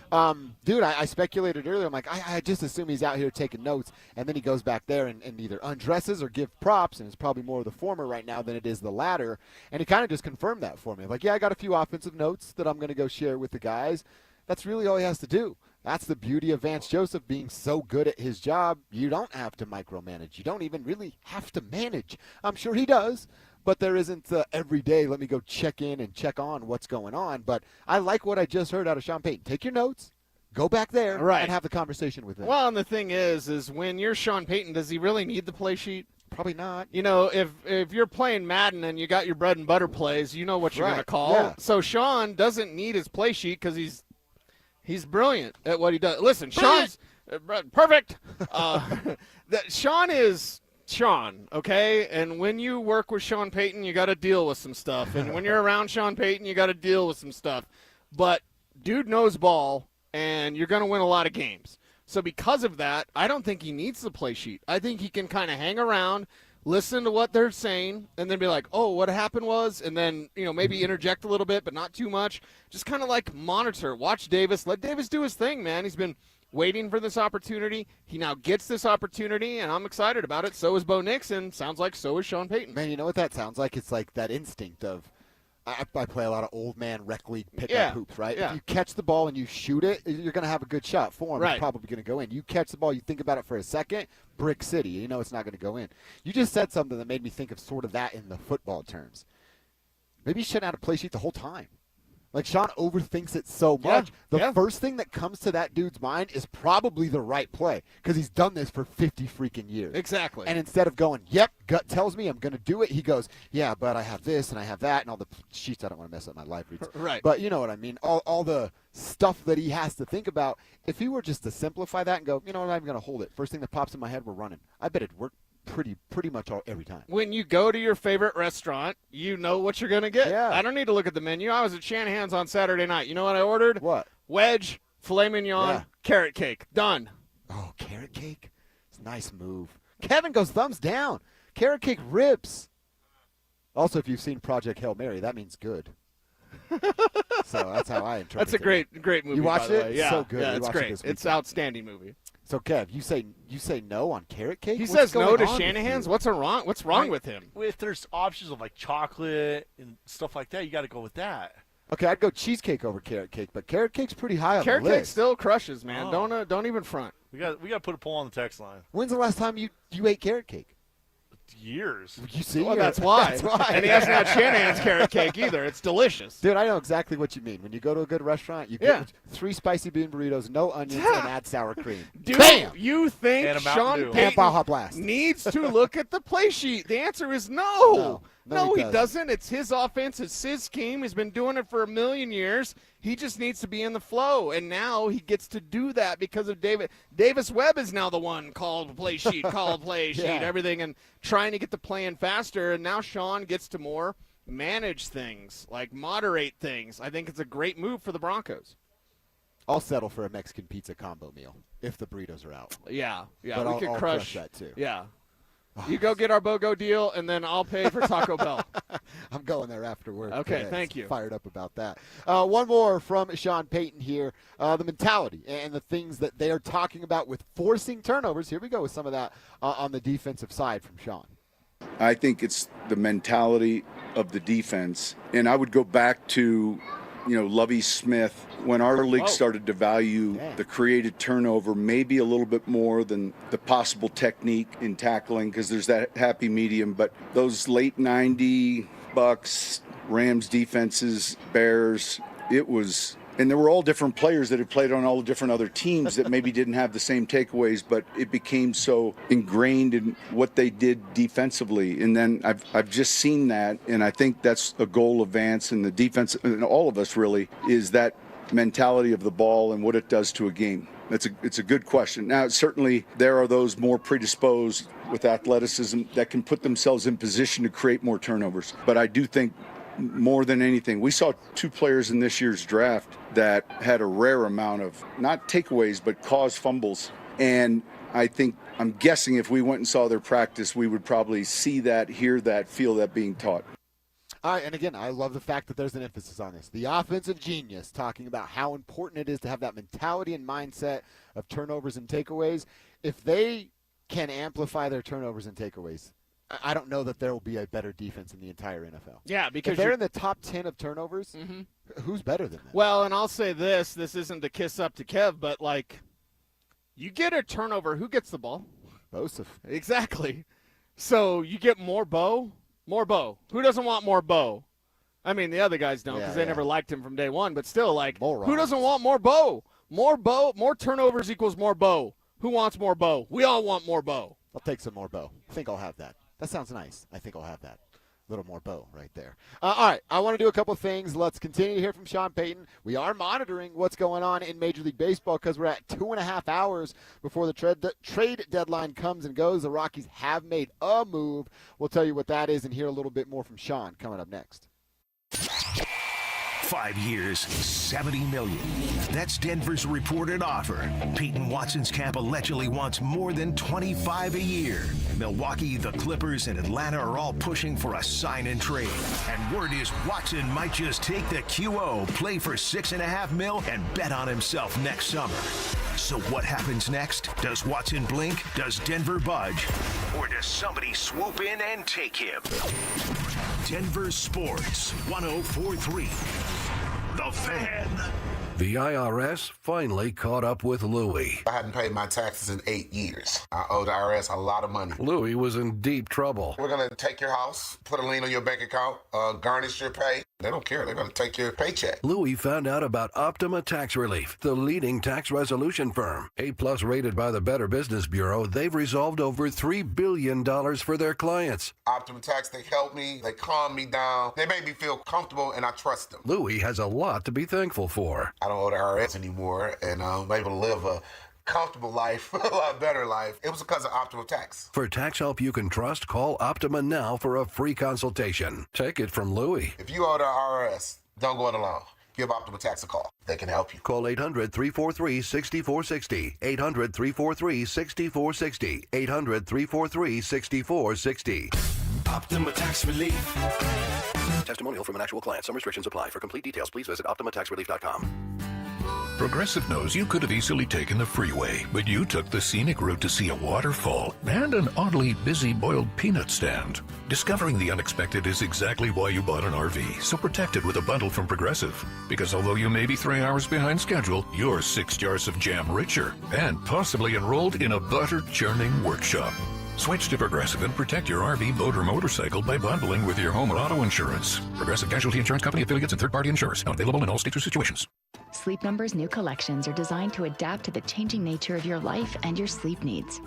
Dude, I speculated earlier. I'm like, I just assume he's out here taking notes, and then he goes back there and either undresses or give props, and it's probably more of the former right now than it is the latter. And he kind of just confirmed that for me. Like, yeah, I got a few offensive notes that I'm going to go share with the guys. That's really all he has to do. That's the beauty of Vance Joseph being so good at his job. You don't have to micromanage. You don't even really have to manage. I'm sure he does, but there isn't every day, let me go check in and check on what's going on. But I like what I just heard out of Sean Payton. Take your notes, go back there, and have the conversation with them. Well, and the thing is when you're Sean Payton, does he really need the play sheet? Probably not. You know, if you're playing Madden and you got your bread and butter plays, you know what you're going to call. Yeah. So Sean doesn't need his play sheet because he's brilliant at what he does. Listen, Sean's perfect. Sean is Sean, okay? And when you work with Sean Payton, you got to deal with some stuff. And when you're around Sean Payton, you got to deal with some stuff. But dude knows ball, and you're going to win a lot of games. So because of that, I don't think he needs the play sheet. I think he can kind of hang around, listen to what they're saying, and then be like, oh, what happened was, and then, maybe interject a little bit, but not too much. Just kind of like monitor, watch Davis, let Davis do his thing, man. He's been waiting for this opportunity. He now gets this opportunity, and I'm excited about it. So is Bo Nix, and sounds like so is Sean Payton. Man, you know what that sounds like? It's like that instinct of, I play a lot of old man rec league pickup hoops, right? Yeah. If you catch the ball and you shoot it, you're going to have a good shot for him. Right. It's probably going to go in. You catch the ball, you think about it for a second, brick city. You know it's not going to go in. You just said something that made me think of sort of that in the football terms. Maybe you shouldn't have a play sheet the whole time. Like, Sean overthinks it so much. The first thing that comes to that dude's mind is probably the right play because he's done this for 50 freaking years. Exactly. And instead of going, yep, gut tells me I'm going to do it, he goes, yeah, but I have this and I have that and all the sheets. I don't want to mess up my life reads. Right. But you know what I mean. All the stuff that he has to think about. If he were just to simplify that and go, you know what, I'm going to hold it. First thing that pops in my head, we're running. I bet it'd work pretty much every time. When you go to your favorite restaurant, you know what you're going to get. Yeah. I don't need to look at the menu. I was at Shanahan's on Saturday night. You know what I ordered? What? Wedge, Filet mignon, carrot cake. Done. Oh, carrot cake? It's a nice move. Kevin goes thumbs down. Carrot cake rips. Also, if you've seen Project Hail Mary, that means good. So that's how I interpret it. That's a great movie. You watched by the it? way. Yeah, So good. Yeah, We it's watched it great. this It's weekend. outstanding movie. So Kev, you say no on carrot cake? He What's says no going to on with Shanahan's. you? What's wrong with him? If there's options of like chocolate and stuff like that, you got to go with that. Okay, I'd go cheesecake over carrot cake, but carrot cake's pretty high on Carrot the cake list. still crushes, man. Oh. Don't even front. We got to put a poll on the text line. When's the last time you ate carrot cake? Years. You see? Well, that's why. That's why. And he hasn't had Shanahan's carrot cake either. It's delicious. Dude, I know exactly what you mean. When you go to a good restaurant, you get 3 spicy bean burritos, no onions, and add sour cream. Do Bam! you think And a Mountain Sean Dew. And Baja Payton Blast. needs to look at the play sheet? The answer is no. No, he he doesn't. It's his offense. It's his scheme. He's been doing it for a million years. He just needs to be in the flow, and now he gets to do that because of David. Davis Webb is now the one called play sheet, everything, and trying to get the play in faster. And now Sean gets to more manage things, like moderate things. I think it's a great move for the Broncos. I'll settle for a Mexican pizza combo meal if the burritos are out. Yeah, But we I'll could crush that too. Yeah. You go get our BOGO deal, and then I'll pay for Taco Bell. I'm going there after work. Okay, today. thank you. Fired up about that. One more from Sean Payton here. The mentality and the things that they are talking about with forcing turnovers. Here we go with some of that on the defensive side from Sean. I think it's the mentality of the defense. And I would go back to, Lovie Smith, when our league started to value the created turnover maybe a little bit more than the possible technique in tackling, because there's that happy medium. But those late 90 Bucks, Rams defenses, Bears, and there were all different players that had played on all the different other teams that maybe didn't have the same takeaways, but it became so ingrained in what they did defensively. And then I've just seen that, and I think that's a goal of Vance and the defense, and all of us really, is that mentality of the ball and what it does to a game. It's a good question. Now, certainly there are those more predisposed with athleticism that can put themselves in position to create more turnovers. But I do think more than anything, we saw 2 players in this year's draft that had a rare amount of not takeaways but caused fumbles. And I'm guessing if we went and saw their practice, we would probably see that, hear that, feel that being taught. All right, and again, I love the fact that there's an emphasis on this. The offensive genius talking about how important it is to have that mentality and mindset of turnovers and takeaways. If they can amplify their turnovers and takeaways, I don't know that there will be a better defense in the entire NFL. Yeah, because if they're in the top 10 of turnovers, who's better than them? Well, and I'll say this isn't to kiss up to Kev, but, you get a turnover, who gets the ball? Bosa. Exactly. So you get more Bo. Who doesn't want more Bo? I mean, the other guys don't because they never liked him from day one, but still, who doesn't want more Bo? More turnovers equals more Bo. Who wants more Bo? We all want more Bo. I'll take some more Bo. I think I'll have that. That sounds nice. I think I'll have that. A little more Bo right there. All right, I want to do a couple of things. Let's continue to hear from Sean Payton. We are monitoring what's going on in Major League Baseball because we're at 2.5 hours before the trade deadline comes and goes. The Rockies have made a move. We'll tell you what that is and hear a little bit more from Sean coming up next. 5 years, $70 million. That's Denver's reported offer. Peyton Watson's camp allegedly wants more than 25 a year. Milwaukee, the Clippers, and Atlanta are all pushing for a sign and trade. And word is Watson might just take the QO, play for $6.5 million, and bet on himself next summer. So what happens next? Does Watson blink? Does Denver budge? Or does somebody swoop in and take him? Denver Sports 104.3. The Fan. The IRS finally caught up with Louie. I hadn't paid my taxes in 8 years. I owe the IRS a lot of money. Louie was in deep trouble. We're going to take your house, put a lien on your bank account, garnish your pay. They don't care. They're going to take your paycheck. Louie found out about Optima Tax Relief, the leading tax resolution firm. A-plus rated by the Better Business Bureau, they've resolved over $3 billion for their clients. Optima Tax, they help me. They calm me down. They make me feel comfortable, and I trust them. Louie has a lot to be thankful for. I don't owe the IRS anymore, and I'm able to live a comfortable life, a lot better life. It was because of Optima Tax. For tax help you can trust, call Optima now for a free consultation. Take it from Louie. If you owe the IRS, don't go it alone. give Optima Tax a call. They can help you. Call 800-343-6460. 800-343-6460. 800-343-6460. Optima Tax Relief. Testimonial from an actual client. Some restrictions apply. For complete details, please visit OptimaTaxRelief.com. Progressive knows you could have easily taken the freeway, but you took the scenic route to see a waterfall and an oddly busy boiled peanut stand. Discovering the unexpected is exactly why you bought an RV, so protect it with a bundle from Progressive. Because although you may be 3 hours behind schedule, you're 6 jars of jam richer and possibly enrolled in a butter churning workshop. Switch to Progressive and protect your RV, boat, or motorcycle by bundling with your home and auto insurance. Progressive Casualty Insurance Company, affiliates, and third-party insurers. Not available in all states or situations. Sleep Number's new collections are designed to adapt to the changing nature of your life and your sleep needs.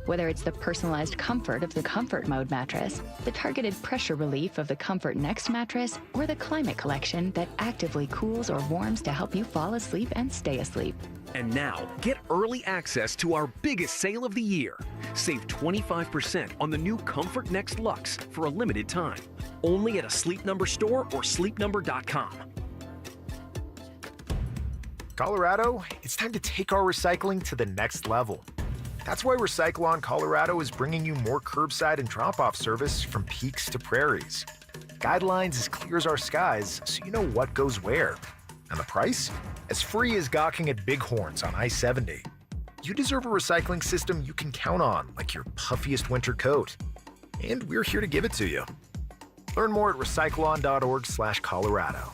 Whether it's the personalized comfort of the Comfort Mode mattress, the targeted pressure relief of the Comfort Next mattress, or the Climate Collection that actively cools or warms to help you fall asleep and stay asleep. And now, get early access to our biggest sale of the year. Save 25% on the new Comfort Next Luxe for a limited time. Only at a Sleep Number store or sleepnumber.com. Colorado, it's time to take our recycling to the next level. That's why Recycle-On Colorado is bringing you more curbside and drop-off service from peaks to prairies. Guidelines as clear as our skies, so you know what goes where. And the price? As free as gawking at Bighorns on I-70. You deserve a recycling system you can count on, like your puffiest winter coat. And we're here to give it to you. Learn more at recycleon.org/Colorado.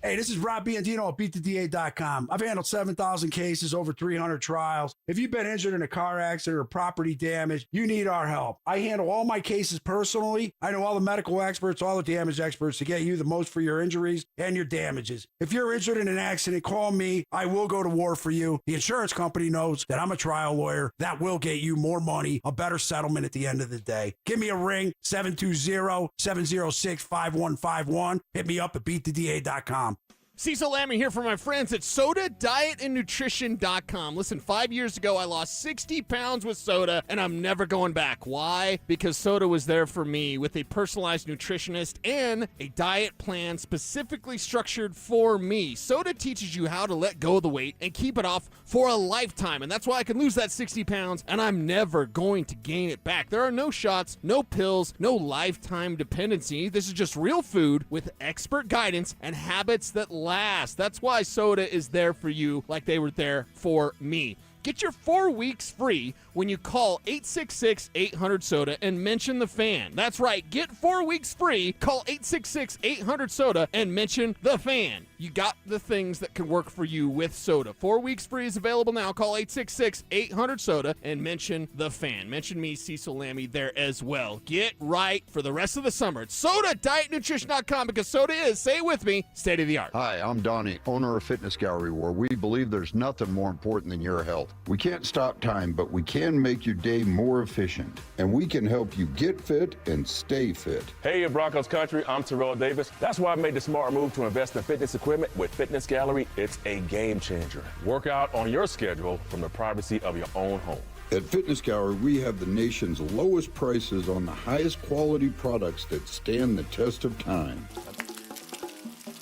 Hey, this is Rob Biandino at BeatTheDA.com. I've handled 7,000 cases, over 300 trials. If you've been injured in a car accident or property damage, you need our help. I handle all my cases personally. I know all the medical experts, all the damage experts to get you the most for your injuries and your damages. If you're injured in an accident, call me. I will go to war for you. The insurance company knows that I'm a trial lawyer. That will get you more money, a better settlement at the end of the day. Give me a ring, 720-706-5151. Hit me up at BeatTheDA.com. Cecil Lammy here for my friends at SodaDietAndNutrition.com. Listen, 5 years ago, I lost 60 pounds with soda, and I'm never going back. Why? Because soda was there for me with a personalized nutritionist and a diet plan specifically structured for me. Soda teaches you how to let go of the weight and keep it off for a lifetime, and that's why I can lose that 60 pounds, and I'm never going to gain it back. There are no shots, no pills, no lifetime dependency. This is just real food with expert guidance and habits that last. That's why soda is there for you like they were there for me. Get your 4 weeks free when you call 866-800-SODA and mention the fan. That's right. Get 4 weeks free. Call 866-800-SODA and mention the fan. You got the things that can work for you with soda. 4 weeks free is available now. Call 866-800-SODA and mention the fan. Mention me, Cecil Lammy, there as well. Get right for the rest of the summer. It's SodaDietNutrition.com because soda is, say it with me, state of the art. Hi, I'm Donnie, owner of Fitness Gallery, where we believe there's nothing more important than your health. We can't stop time, but we can make your day more efficient, and we can help you get fit and stay fit. Hey, Broncos country, I'm Terrell Davis. That's why I made the smart move to invest in fitness equipment with Fitness Gallery. It's a game changer. Work out on your schedule from the privacy of your own home. At Fitness Gallery, we have the nation's lowest prices on the highest quality products that stand the test of time.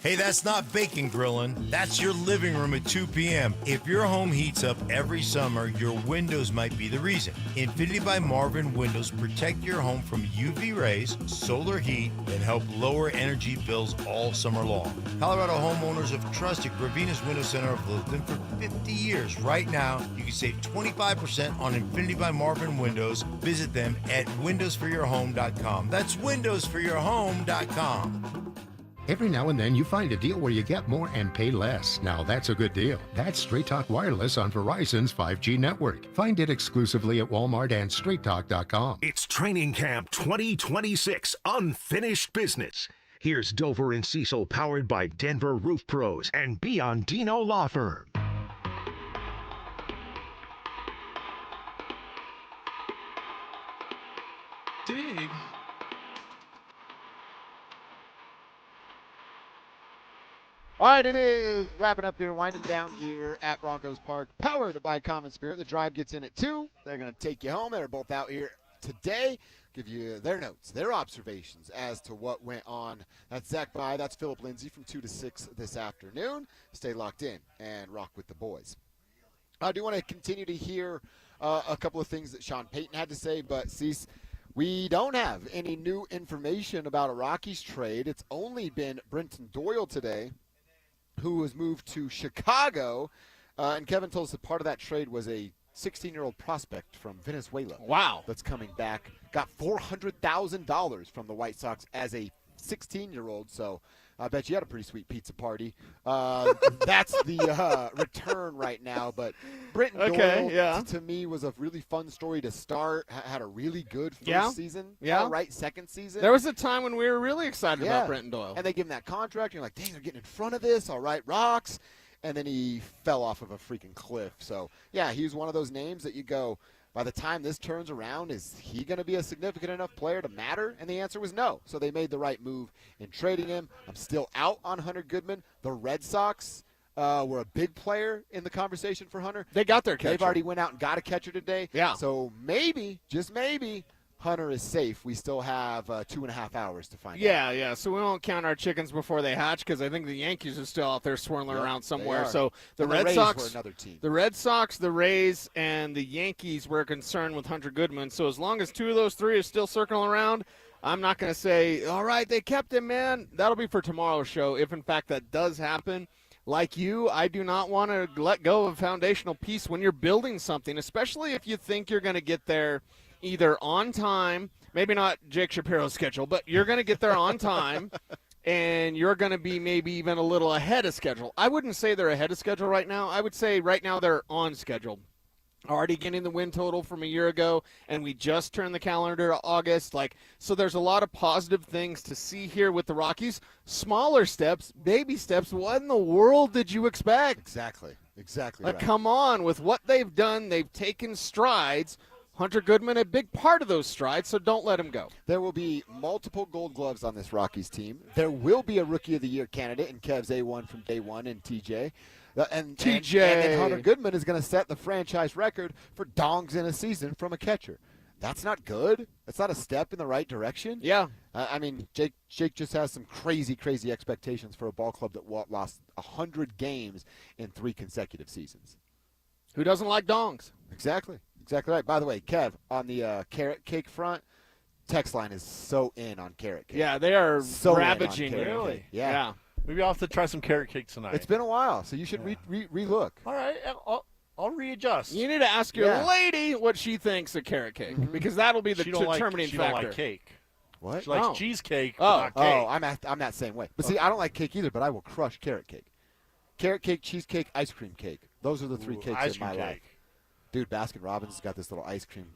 Hey, that's not bacon grilling. That's your living room at 2 p.m. If your home heats up every summer, your windows might be the reason. Infinity by Marvin Windows protect your home from UV rays, solar heat, and help lower energy bills all summer long. Colorado homeowners have trusted Gravina's Window Center of Littleton for 50 years. Right now, you can save 25% on Infinity by Marvin Windows. Visit them at windowsforyourhome.com. That's windowsforyourhome.com. Every now and then you find a deal where you get more and pay less. Now that's a good deal. That's Straight Talk Wireless on Verizon's 5G network. Find it exclusively at Walmart and StraightTalk.com. It's Training Camp 2026 Unfinished Business. Here's Dover and Cecil, powered by Denver Roof Pros and Biandino Law Firm. Dig. All right, it is wrapping up here, winding down here at Broncos Park. Powered by Common Spirit. The drive gets in at 2. They're going to take you home. They're both out here today. Give you their notes, their observations as to what went on. That's Zach By. That's Philip Lindsay from 2 to 6 this afternoon. Stay locked in and rock with the boys. I do want to continue to hear a couple of things that Sean Payton had to say, but Cecil, we don't have any new information about a Rockies trade. It's only been Brenton Doyle today, who was moved to Chicago, and Kevin told us that part of that trade was a 16-year-old prospect from Venezuela. Wow. That's coming back. Got $400,000 from the White Sox as a 16-year-old, so I bet you had a pretty sweet pizza party. That's the return right now. But Brenton Doyle, to me, was a really fun story to start. Had a really good first season. All right, second season. There was a time when we were really excited about Brenton Doyle. And they give him that contract. You're like, dang, they're getting in front of this. All right, rocks. And then he fell off of a freaking cliff. So, yeah, he's one of those names that you go, by the time this turns around, is he going to be a significant enough player to matter? And the answer was no. So they made the right move in trading him. I'm still out on Hunter Goodman. The Red Sox were a big player in the conversation for Hunter. They got their catcher. They've already went out and got a catcher today. Yeah. So maybe, just maybe, Hunter is safe. We still have 2.5 hours to find out. Yeah. So we won't count our chickens before they hatch because I think the Yankees are still out there swirling around somewhere. So the Red Sox, were another team. The Red Sox, the Rays, and the Yankees were concerned with Hunter Goodman. So as long as 2 of those 3 are still circling around, I'm not going to say, all right, they kept him, man. That'll be for tomorrow's show if, in fact, that does happen. Like you, I do not want to let go of a foundational piece when you're building something, especially if you think you're going to get there either on time, maybe not Jake Shapiro's schedule, but you're going to get there on time, and you're going to be maybe even a little ahead of schedule. I wouldn't say they're ahead of schedule right now. I would say right now they're on schedule. Already getting the win total from a year ago, and we just turned the calendar to August. So there's a lot of positive things to see here with the Rockies. Smaller steps, baby steps. What in the world did you expect? Exactly right. Come on. With what they've done, they've taken strides. Hunter Goodman, a big part of those strides, so don't let him go. There will be multiple Gold Gloves on this Rockies team. There will be a Rookie of the Year candidate in Kev's A1 from day one and TJ. And then Hunter Goodman is going to set the franchise record for dongs in a season from a catcher. That's not good. That's not a step in the right direction. Yeah. I mean, Jake just has some crazy expectations for a ball club that lost 100 games in 3 consecutive seasons. Who doesn't like dongs? Exactly right. By the way, Kev, on the carrot cake front, text line is so in on carrot cake. Yeah, they are so ravaging you. Really? Yeah. Maybe I'll have to try some carrot cake tonight. It's been a while, so you should re-look. All right, I'll readjust. You need to ask your lady what she thinks of carrot cake, because that'll be the determining factor. She don't like cake. What? She likes cheesecake, but not cake. I'm that same way. But see, I don't like cake either, but I will crush carrot cake. Carrot cake, cheesecake, ice cream cake. Those are the 3 cakes in my life. Dude, Baskin-Robbins has got this little ice cream.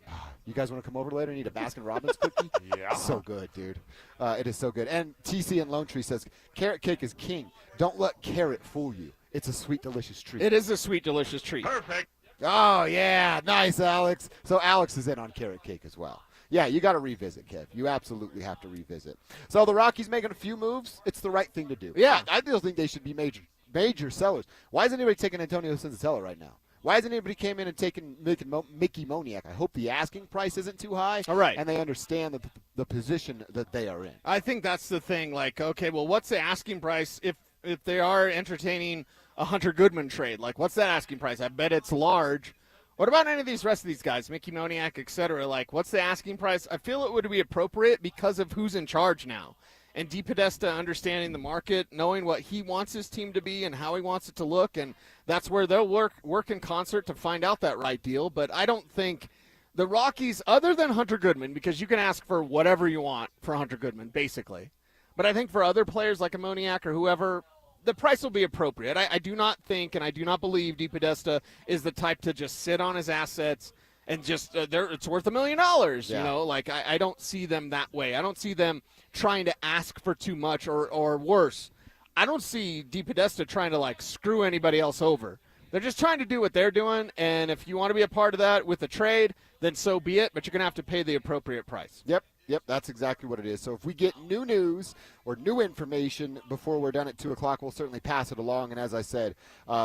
You guys want to come over later and eat a Baskin-Robbins cookie? Yeah. So good, dude. It is so good. And TC in Lone Tree says, carrot cake is king. Don't let carrot fool you. It's a sweet, delicious treat. It is a sweet, delicious treat. Perfect. Oh, yeah. Nice, Alex. So Alex is in on carrot cake as well. Yeah, you got to revisit, Kev. You absolutely have to revisit. So the Rockies making a few moves. It's the right thing to do. Yeah, I still think they should be major sellers. Why is anybody taking Antonio Senzatella right now? Why hasn't anybody came in and taken Mickey Moniak? I hope the asking price isn't too high. All right. And they understand the position that they are in. I think that's the thing. Okay, well, what's the asking price if they are entertaining a Hunter Goodman trade? What's that asking price? I bet it's large. What about any of these rest of these guys, Mickey Moniak, et cetera? What's the asking price? I feel it would be appropriate because of who's in charge now. And DePodesta understanding the market, knowing what he wants his team to be and how he wants it to look, and that's where they'll work in concert to find out that right deal. But I don't think the Rockies, other than Hunter Goodman, because you can ask for whatever you want for Hunter Goodman, basically. But I think for other players like a Moniak or whoever, the price will be appropriate. I do not think and I do not believe DePodesta is the type to just sit on his assets and just it's worth $1 million. Yeah. I don't see them that way. I don't see them trying to ask for too much or worse. I don't see DePodesta trying to screw anybody else over. They're just trying to do what they're doing, and if you want to be a part of that with a trade, then so be it, but you're going to have to pay the appropriate price. Yep, that's exactly what it is. So if we get new news or new information before we're done at 2 o'clock, we'll certainly pass it along. And as I said,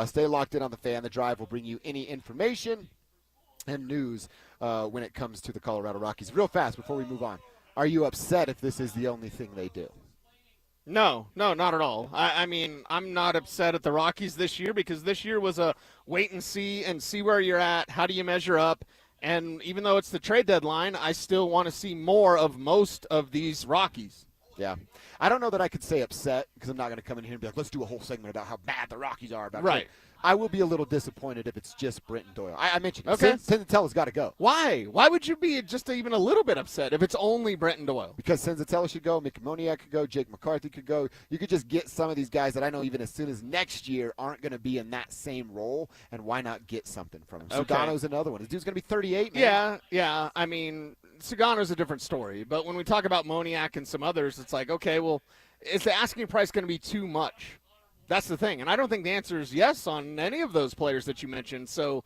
stay locked in on the Fan. The Drive will bring you any information and news when it comes to the Colorado Rockies. Real fast before we move on, are you upset if this is the only thing they do? No, not at all. I mean, I'm not upset at the Rockies this year because this year was a wait and see where you're at. How do you measure up? And even though it's the trade deadline, I still want to see more of most of these Rockies. Yeah. I don't know that I could say upset because I'm not going to come in here and be like, let's do a whole segment about how bad the Rockies are. Right. I will be a little disappointed if it's just Brenton Doyle. I mentioned it. Okay. Senzatella's got to go. Why? Why would you be just even a little bit upset if it's only Brenton Doyle? Because Senzatella should go, Mickey Moniak could go, Jake McCarthy could go. You could just get some of these guys that I know even as soon as next year aren't going to be in that same role, and why not get something from him? Okay. Sugano's another one. This dude's going to be 38, man. Yeah. I mean, Sugano's a different story. But when we talk about Moniak and some others, it's like, okay, well, is the asking price going to be too much? That's the thing. And I don't think the answer is yes on any of those players that you mentioned. So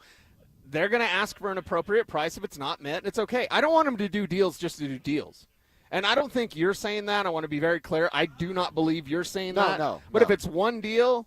they're going to ask for an appropriate price. If it's not met, it's okay. I don't want them to do deals just to do deals. And I don't think you're saying that. I want to be very clear. I do not believe you're saying that. But if it's one deal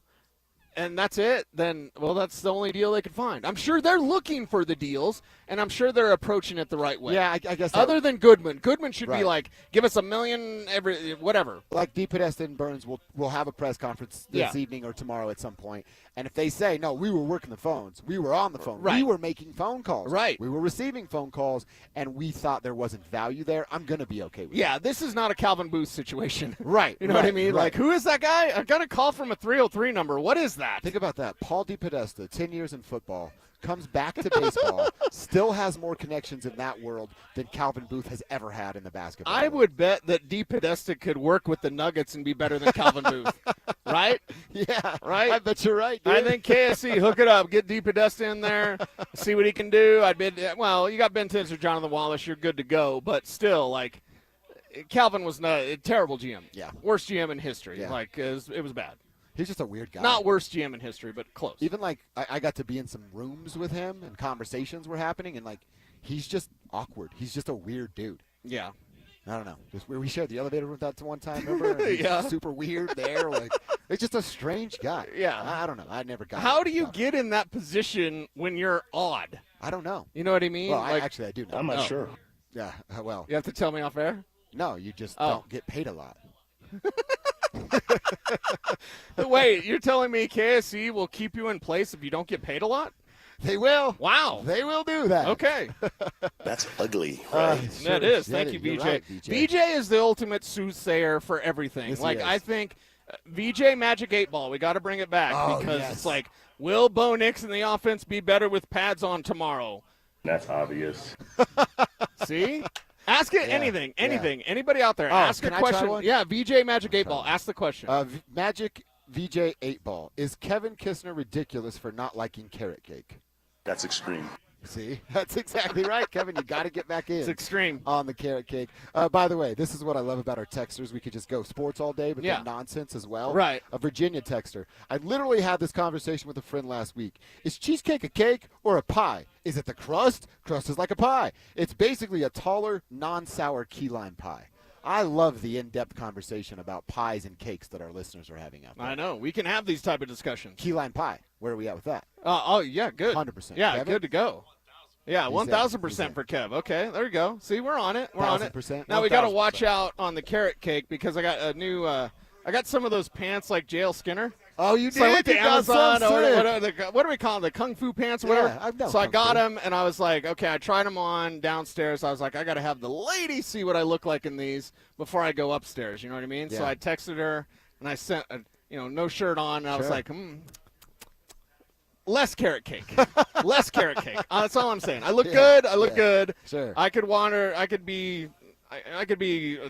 and that's it, then, well, that's the only deal they could find. I'm sure they're looking for the deals, and I'm sure they're approaching it the right way. Yeah, I guess. Other than Goodman. Goodman should be like, give us $1 million every, whatever. Like DePodesta and Burns will have a press conference this evening or tomorrow at some point. And if they say, no, we were working the phones, we were on the phone, we were making phone calls, we were receiving phone calls, and we thought there wasn't value there, I'm going to be okay with it. Yeah, this is not a Calvin Booth situation. Right. You know what I mean? Like, who is that guy? I got a call from a 303 number. What is that? Think about that. Paul DePodesta, 10 years in football, comes back to baseball, still has more connections in that world than Calvin Booth has ever had in the basketball I would bet that DePodesta could work with the Nuggets and be better than Calvin Booth. Right? Yeah. Right? I bet you're right, dude. I think KSC, hook it up. Get DePodesta in there. See what he can do. Well, you got Ben Tibbs or Jonathan Wallace. You're good to go. But still, like, Calvin was a terrible GM. Yeah. Worst GM in history. Yeah. Like, it was bad. He's just a weird guy. Not worst GM in history, but close. Even, like, I got to be in some rooms with him, and conversations were happening, and, like, he's just awkward. He's just a weird dude. Yeah. I don't know. Just where we shared the elevator with that one time, remember? And Yeah. Super weird there. Like, it's just a strange guy. Yeah. I don't know. I never got How it. do you get in that position when you're odd? I don't know. You know what I mean? Well, Like, actually, I do know. I'm not sure. Yeah, well. You have to tell me off air? No, you just don't get paid a lot. Wait, you're telling me KSE will keep you in place if you don't get paid a lot? They will. Wow. They will do that. Okay. That's ugly, right? That is. Thank you, BJ. Right, BJ is the ultimate soothsayer for everything. Yes, he like, is. I think VJ Magic 8 Ball, we got to bring it back because yes. it's like, will Bo Nix and the offense be better with pads on tomorrow? That's obvious. See? Ask it anything. Anybody out there, Oh, ask a can I try question. one? Yeah, VJ Magic 8 Ball, ask the question. Magic VJ 8 Ball. Is Kevin Kistner ridiculous for not liking carrot cake? That's extreme. See? That's exactly right, Kevin. You got to get back in. It's extreme. On the carrot cake. By the way, this is what I love about our texters. We could just go sports all day, but then nonsense as well. Right. A Virginia texter. I literally had this conversation with a friend last week. Is cheesecake a cake or a pie? Is it the crust? Crust is like a pie. It's basically a taller, non-sour key lime pie. I love the in-depth conversation about pies and cakes that our listeners are having out there. I know. We can have these type of discussions. Key lime pie. Where are we at with that? Oh, yeah, good. 100%. Yeah, Kevin? good to go. Yeah, He's 1,000% for Kev. Okay, there you go. See, we're on it. We're on it. 1,000%. Now we got to watch out on the carrot cake because I got a new. I got some of those pants like J.L. Skinner. Oh, you So I went did? to You got Amazon. some What do we call them? The Kung Fu pants or whatever? Yeah, I've done so I Kung got Fu. them, and I was like, okay, I tried them on downstairs. I was like, I got to have the lady see what I look like in these before I go upstairs. You know what I mean? So Yeah. I texted her, and I sent, no shirt on, and I was Sure. like, less carrot cake. Less carrot cake. That's all I'm saying. I look good. I look good. Sure. I could wander. I could be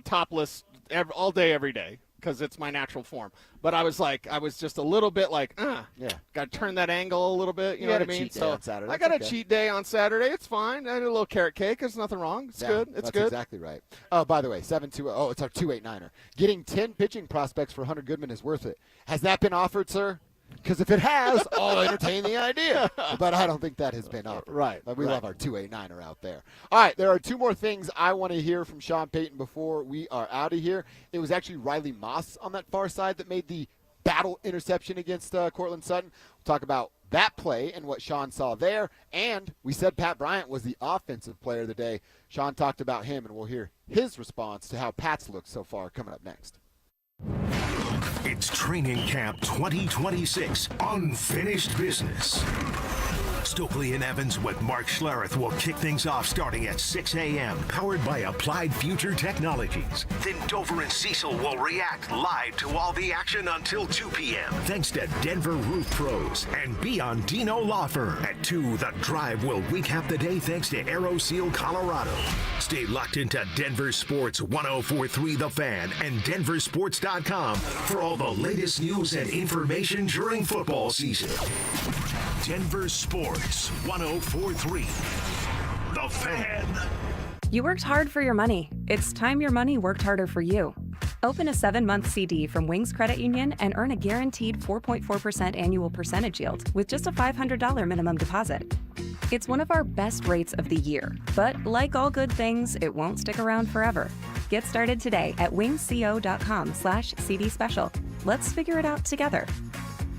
topless all day, every day because it's my natural form. But I was just a little bit like, Yeah. got to turn that angle a little bit. You know had what I a mean? cheat day on Saturday. I got That's a okay. cheat day on Saturday. It's fine. I had a little carrot cake. There's nothing wrong. It's Yeah, good. It's that's good. exactly right. Oh, by the way, 7-2. Oh, it's our 289er. Getting 10 pitching prospects for Hunter Goodman is worth it. Has that been offered, sir? Because if it has, I'll entertain the idea. But I don't think that has been offered. Right. But we love our 289er out there. All right, there are two more things I want to hear from Sean Payton before we are out of here. It was actually Riley Moss on that far side that made the battle interception against Cortland Sutton. We'll talk about that play and what Sean saw there. And we said Pat Bryant was the offensive player of the day. Sean talked about him, and we'll hear his response to how Pat's looked so far coming up next. It's Training Camp 2026, Unfinished Business. Stokely and Evans with Mark Schlereth will kick things off starting at 6 a.m., powered by Applied Future Technologies. Then Dover and Cecil will react live to all the action until 2 p.m. Thanks to Denver Roof Pros and Beyond Dino Law Firm. At 2, The Drive will recap the day thanks to Aero Seal Colorado. Stay locked into Denver Sports 104.3 The Fan and DenverSports.com for all the latest news and information during football season. Denver Sports 104.3 The Fan. You worked hard for your money. It's time your money worked harder for you. Open a 7-month CD from Wings Credit Union and earn a guaranteed 4.4% annual percentage yield with just a $500 minimum deposit. It's one of our best rates of the year, but like all good things, it won't stick around forever. Get started today at wingsco.com/CD special. Let's figure it out together.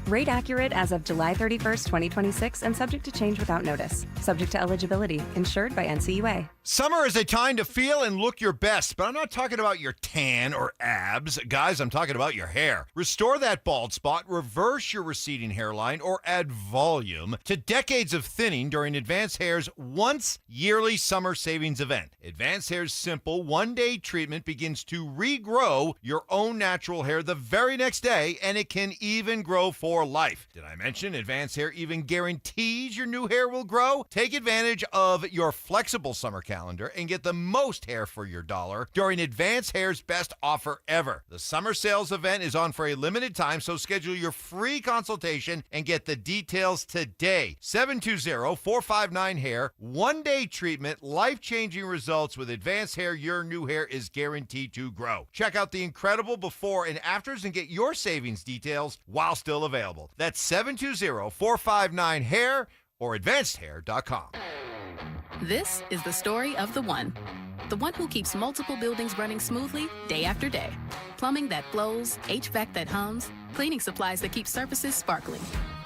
Rate accurate as of July 31st, 2026, and subject to change without notice. Subject to eligibility. Insured by NCUA. Summer is a time to feel and look your best, but I'm not talking about your tan or abs. Guys, I'm talking about your hair. Restore that bald spot, reverse your receding hairline, or add volume to decades of thinning during Advanced Hair's once-yearly summer savings event. Advanced Hair's simple one-day treatment begins to regrow your own natural hair the very next day, and it can even grow for life. Did I mention Advanced Hair even guarantees your new hair will grow? Take advantage of your flexible summer calendar and get the most hair for your dollar during Advanced Hair's best offer ever. The summer sales event is on for a limited time, so schedule your free consultation and get the details today. 720-459-HAIR. One-day treatment, life-changing results with Advanced Hair. Your new hair is guaranteed to grow. Check out the incredible before and afters and get your savings details while still available. That's 720-459-HAIR or advancedhair.com. This is the story of the one who keeps multiple buildings running smoothly day after day. Plumbing that flows, HVAC that hums, cleaning supplies that keep surfaces sparkling.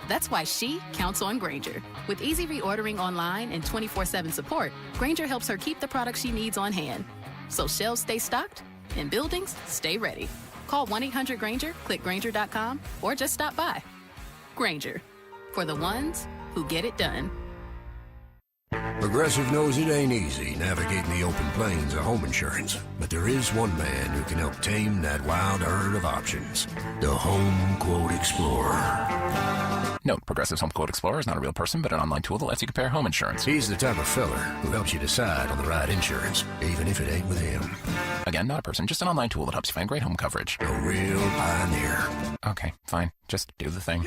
That's why she counts on Grainger. With easy reordering online and 24/7 support, Grainger helps her keep the products she needs on hand. So shelves stay stocked and buildings stay ready. Call 1-800-GRAINGER, click Grainger.com, or just stop by. Grainger, for the ones who get it done. Progressive knows it ain't easy navigating the open plains of home insurance, but there is one man who can help tame that wild herd of options. The Home Quote Explorer. Note, Progressive's Home Quote Explorer is not a real person, but an online tool that lets you compare home insurance. He's the type of fella who helps you decide on the right insurance, even if it ain't with him. Again, not a person, just an online tool that helps you find great home coverage. A real pioneer. Okay, fine. Just do the thing.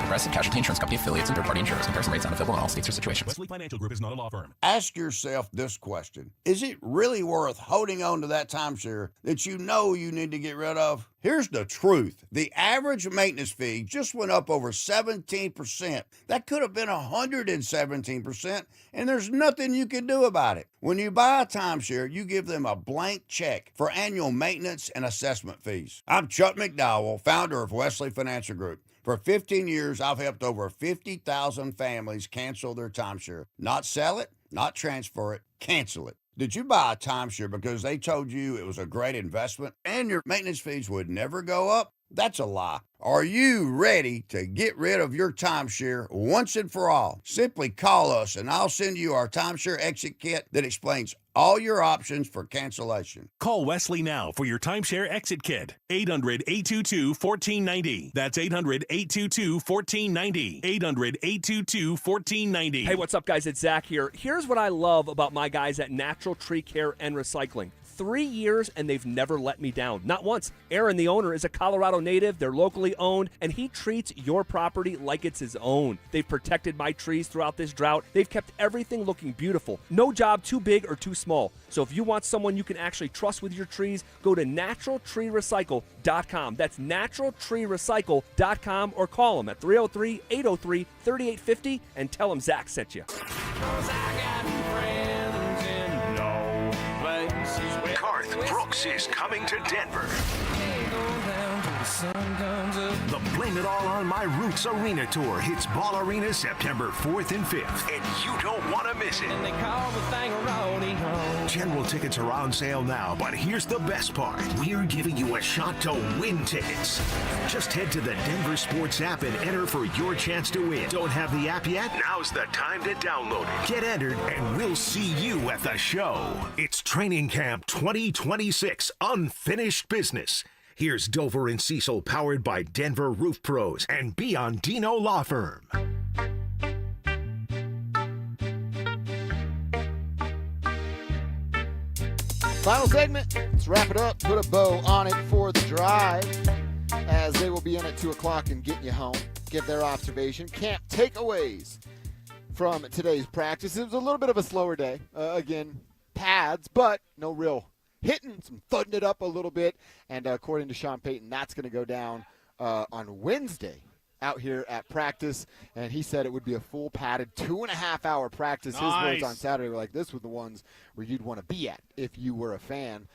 Progressive Casualty Insurance Company affiliates and third-party insurers. Comparison rates not available in all states or situations. Wesley Financial Group is not a law firm. Ask yourself this question. Is it really worth holding on to that timeshare that you know you need to get rid of? Here's the truth. The average maintenance fee just went up over 17%. That could have been 117%, and there's nothing you can do about it. When you buy a timeshare, you give them a blank check for annual maintenance and assessment fees. I'm Chuck McDowell, founder of Wesley Financial Group. For 15 years, I've helped over 50,000 families cancel their timeshare. Not sell it, not transfer it, cancel it. Did you buy a timeshare because they told you it was a great investment and your maintenance fees would never go up? That's a lie. Are you ready to get rid of your timeshare once and for all? Simply call us and I'll send you our timeshare exit kit that explains all your options for cancellation. Call Wesley now for your timeshare exit kit. 800-822-1490. That's 800-822-1490. 800-822-1490. Hey, what's up, guys? It's Zach here. Here's what I love about my guys at Natural Tree Care and Recycling. 3 years, and they've never let me down. Not once. Aaron, the owner, is a Colorado native. They're locally owned, and he treats your property like it's his own. They've protected my trees throughout this drought. They've kept everything looking beautiful. No job too big or too small. So if you want someone you can actually trust with your trees, go to naturaltreerecycle.com. That's naturaltreerecycle.com, or call them at 303-803-3850 and tell them Zach sent you. Garth Brooks is coming to Denver. The Blame It All on My Roots Arena Tour hits Ball Arena September 4th and 5th, and you don't want to miss it. And they call the thing a rodeo. General tickets are on sale now, but here's the best part. We're giving you a shot to win tickets. Just head to the Denver Sports app and enter for your chance to win. Don't have the app yet? Now's the time to download it. Get entered, and we'll see you at the show. It's Training Camp 2026, Unfinished Business. Here's Dover and Cecil, powered by Denver Roof Pros and Biondino Law Firm. Final segment. Let's wrap it up. Put a bow on it for the drive, as they will be in at 2 o'clock and getting you home. Give their observation. Camp takeaways from today's practice. It was a little bit of a slower day. Again, pads, but no real hitting, some thudding it up a little bit. And according to Sean Payton, that's going to go down on Wednesday out here at practice. And he said it would be a full padded 2.5-hour practice. Nice. His words on Saturday were like, this was the ones where you'd want to be at if you were a fan.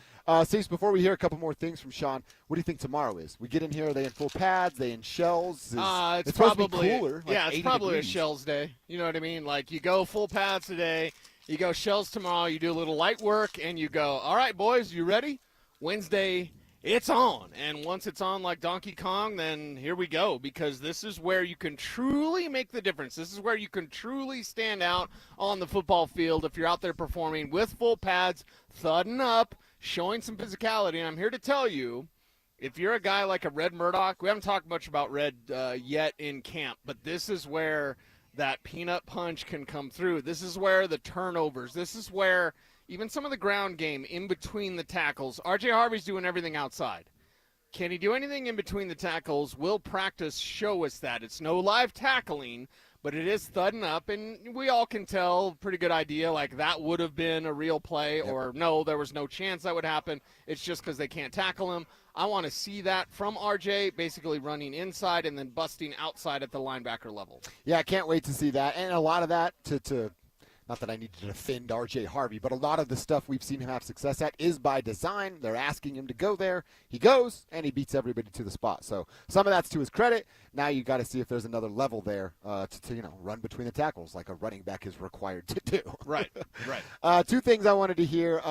Cease, before we hear a couple more things from Sean, what do you think tomorrow is? We get in here, are they in full pads? They in shells? It's probably supposed to be cooler. Yeah, it's probably degrees. a shells day. You know what I mean? Like, you go full pads today, you go shells tomorrow, you do a little light work, and you go, all right, boys, you ready? Wednesday, it's on. And once it's on like Donkey Kong, then here we go, because this is where you can truly make the difference. This is where you can truly stand out on the football field if you're out there performing with full pads, thudding up, showing some physicality. And I'm here to tell you, if you're a guy like a Red Murdoch, we haven't talked much about Red yet in camp, but this is where that peanut punch can come through. This is where the turnovers, this is where even some of the ground game in between the tackles. R.J. Harvey's doing everything outside. Can he do anything in between the tackles? Will practice show us that? It's no live tackling, but it is thudding up, and we all can tell, pretty good idea, like that would have been a real play, or no, there was no chance that would happen. It's just because they can't tackle him. I want to see that from RJ, basically running inside and then busting outside at the linebacker level. Yeah, I can't wait to see that. And a lot of that, to not that I need to defend R.J. Harvey, but a lot of the stuff we've seen him have success at is by design. They're asking him to go there. He goes, and he beats everybody to the spot. So some of that's to his credit. Now you got to see if there's another level there to run between the tackles like a running back is required to do. Right, right. Two things I wanted to hear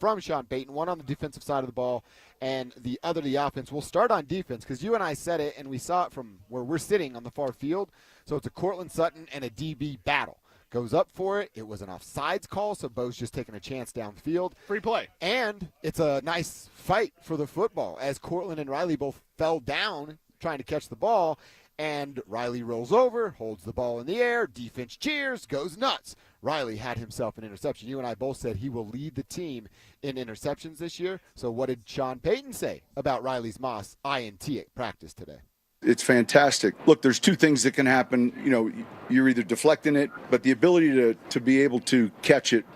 from Sean Payton, one on the defensive side of the ball and the other the offense. We'll start on defense because you and I said it, and we saw it from where we're sitting on the far field. So it's a Cortland Sutton and a DB battle. Goes up for it. It was an offsides call, so Bo's just taking a chance downfield. Free play. And it's a nice fight for the football as Cortland and Riley both fell down trying to catch the ball, and Riley rolls over, holds the ball in the air, defense cheers, goes nuts. Riley had himself an interception. You and I both said he will lead the team in interceptions this year. So what did Sean Payton say about Riley's Moss INT at practice today? It's fantastic. Look, there's two things that can happen. You're either deflecting it, but the ability to be able to catch it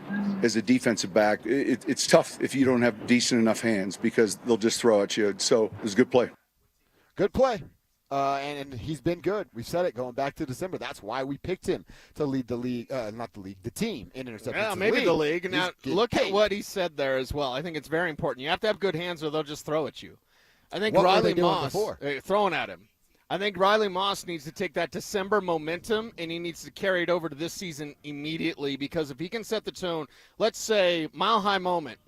as a defensive back, it's tough if you don't have decent enough hands because they'll just throw at you. So it was a good play. Good play. And he's been good. We've said it going back to December. That's why we picked him to lead the league, the team in interceptions. Yeah, maybe the league. Now, look at what he said there as well. I think it's very important. You have to have good hands or they'll just throw at you. I think what Riley were they doing Moss, before? Throwing at him. I think Riley Moss needs to take that December momentum, and he needs to carry it over to this season immediately because if he can set the tone, let's say mile-high moment,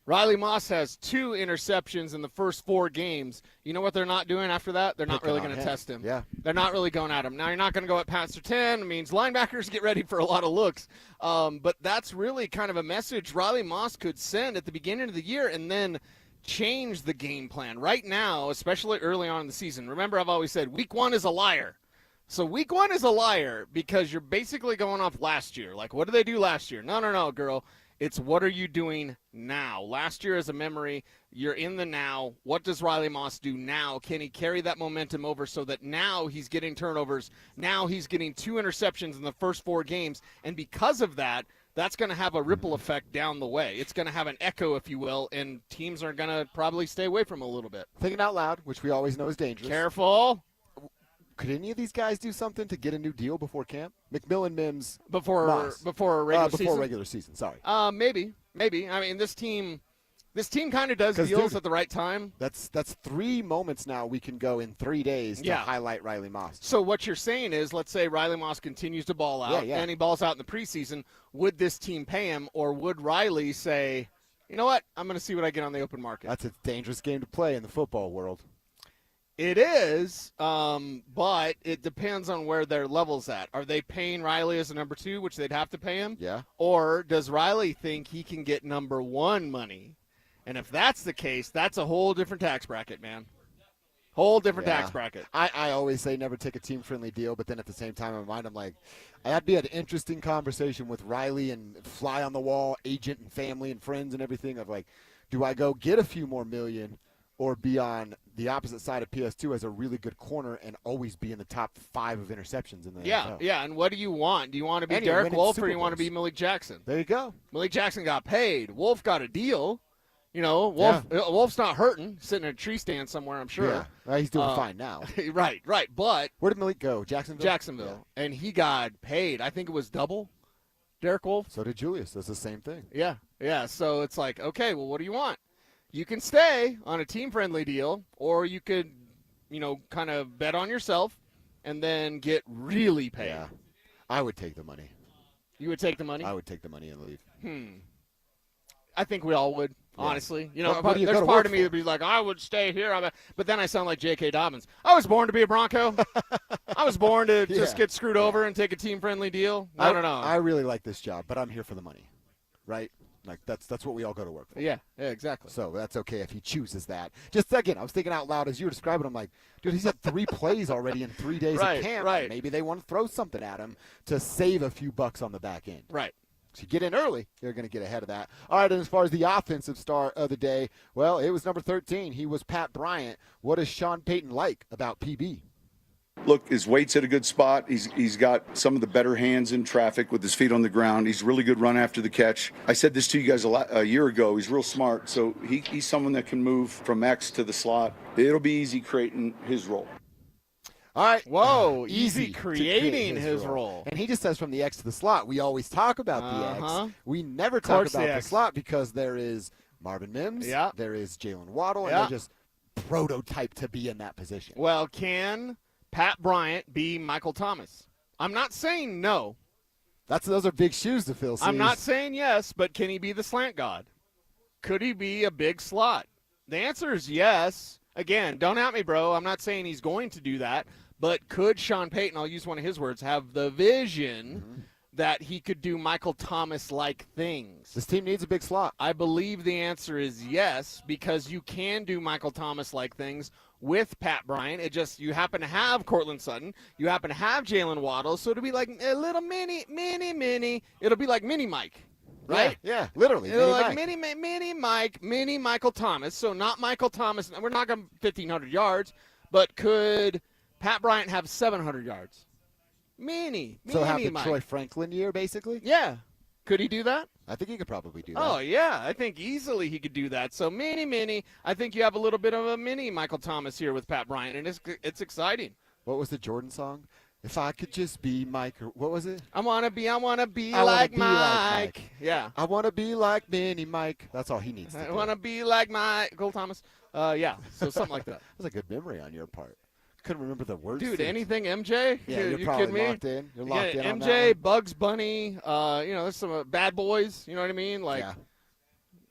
Riley Moss has 2 interceptions in the first 4 games. You know what they're not doing after that? They're not really going to test him. Yeah. They're not really going at him. Now, you're not going to go at Pastor 10. It means linebackers get ready for a lot of looks. But that's really kind of a message Riley Moss could send at the beginning of the year and then change the game plan. Right now, especially early on in the season, remember I've always said week 1 is a liar. So week 1 is a liar because you're basically going off last year. Like, what did they do last year? No, girl. It's what are you doing now? Last year is a memory. You're in the now. What does Riley Moss do now? Can he carry that momentum over so that now he's getting turnovers? Now he's getting 2 interceptions in the first 4 games. And because of that, that's going to have a ripple effect down the way. It's going to have an echo, if you will, and teams are going to probably stay away from him a little bit. Thinking out loud, which we always know is dangerous. Careful. Could any of these guys do something to get a new deal before camp? McMillan, Mims, before Moss. regular season? Before regular season, sorry. Maybe. I mean, this team, This team kind of does deals at the right time. That's 3 moments now we can go in 3 days to highlight Riley Moss. So what you're saying is, let's say Riley Moss continues to ball out, and he balls out in the preseason. Would this team pay him, or would Riley say, you know what, I'm going to see what I get on the open market? That's a dangerous game to play in the football world. It is, but it depends on where their level's at. Are they paying Riley as a number 2, which they'd have to pay him? Yeah. Or does Riley think he can get number 1 money? And if that's the case, that's a whole different tax bracket, man. Whole different tax bracket. I always say never take a team-friendly deal, but then at the same time in my mind, I'm like, that'd be an interesting conversation with Riley and fly-on-the-wall agent and family and friends and everything of like, do I go get a few more million or be on the opposite side of PS2 as a really good corner and always be in the top 5 of interceptions in the NFL? Yeah, and what do you want? Do you want to be And Derek Wolfe or Super do you want to Bowls. be Malik Jackson? There you go. Malik Jackson got paid. Wolf got a deal. You know, Wolf's not hurting, sitting in a tree stand somewhere, I'm sure. Yeah. Well, he's doing fine now. Right. But where did Malik go? Jacksonville? Jacksonville. Yeah. And he got paid. I think it was double. Derek Wolfe. So did Julius. That's the same thing. Yeah. So it's like, okay, well, what do you want? You can stay on a team-friendly deal, or you could, kind of bet on yourself and then get really paid. Yeah. I would take the money. You would take the money? I would take the money and leave. I think we all would. Honestly, Well, there's part of me that would be like, I would stay here. But then I sound like J.K. Dobbins. I was born to be a Bronco. I was born to just get screwed over and take a team-friendly deal. I don't know. I really like this job, but I'm here for the money, right? Like that's what we all go to work for. Yeah, exactly. So that's okay if he chooses that. Just again, I was thinking out loud as you were describing. I'm like, dude, he's had 3 plays already in 3 days of camp. Right. Maybe they want to throw something at him to save a few bucks on the back end. Right. So you get in early, you're going to get ahead of that. All right, and as far as the offensive star of the day, well, it was number 13. He was Pat Bryant. What does Sean Payton like about PB? Look, his weight's at a good spot. He's got some of the better hands in traffic with his feet on the ground. He's really good run after the catch. I said this to you guys a year ago. He's real smart, so he's someone that can move from X to the slot. It'll be easy creating his role. All right. Whoa, easy creating his role. And he just says from the X to the slot. We always talk about the X. We never talk about the slot because there is Marvin Mims, there is Jalen Waddle, and they're just prototype to be in that position. Well, can Pat Bryant be Michael Thomas? I'm not saying no. Those are big shoes to fill. I'm not saying yes, but can he be the slant god? Could he be a big slot? The answer is yes. Again, don't at me, bro. I'm not saying he's going to do that. But could Sean Payton, I'll use one of his words, have the vision that he could do Michael Thomas-like things? This team needs a big slot. I believe the answer is yes, because you can do Michael Thomas-like things with Pat Bryant. It just, you happen to have Cortland Sutton. You happen to have Jalen Waddle. So it'll be like a little mini. It'll be like mini Mike. Right? Yeah, literally. Mini like Mike. mini Mike, mini Michael Thomas. So not Michael Thomas. We're not going 1,500 yards, but could Pat Bryant have 700 yards? Mini So have the Mike. Troy Franklin year, basically? Yeah. Could he do that? I think he could probably do that. Oh, yeah. I think easily he could do that. So mini. I think you have a little bit of a mini Michael Thomas here with Pat Bryant, and it's exciting. What was the Jordan song? If I could just be Mike, or what was it? I wanna be like Mike. Yeah. I wanna be like Mini Mike. That's all he needs. I wanna be like Michael Thomas. Yeah. So something like that. That's a good memory on your part. Couldn't remember the words. Dude, anything MJ? Yeah, you're you probably kidding me? locked in. You're locked in on MJ, that one. Bugs Bunny. There's some Bad Boys. You know what I mean? Like,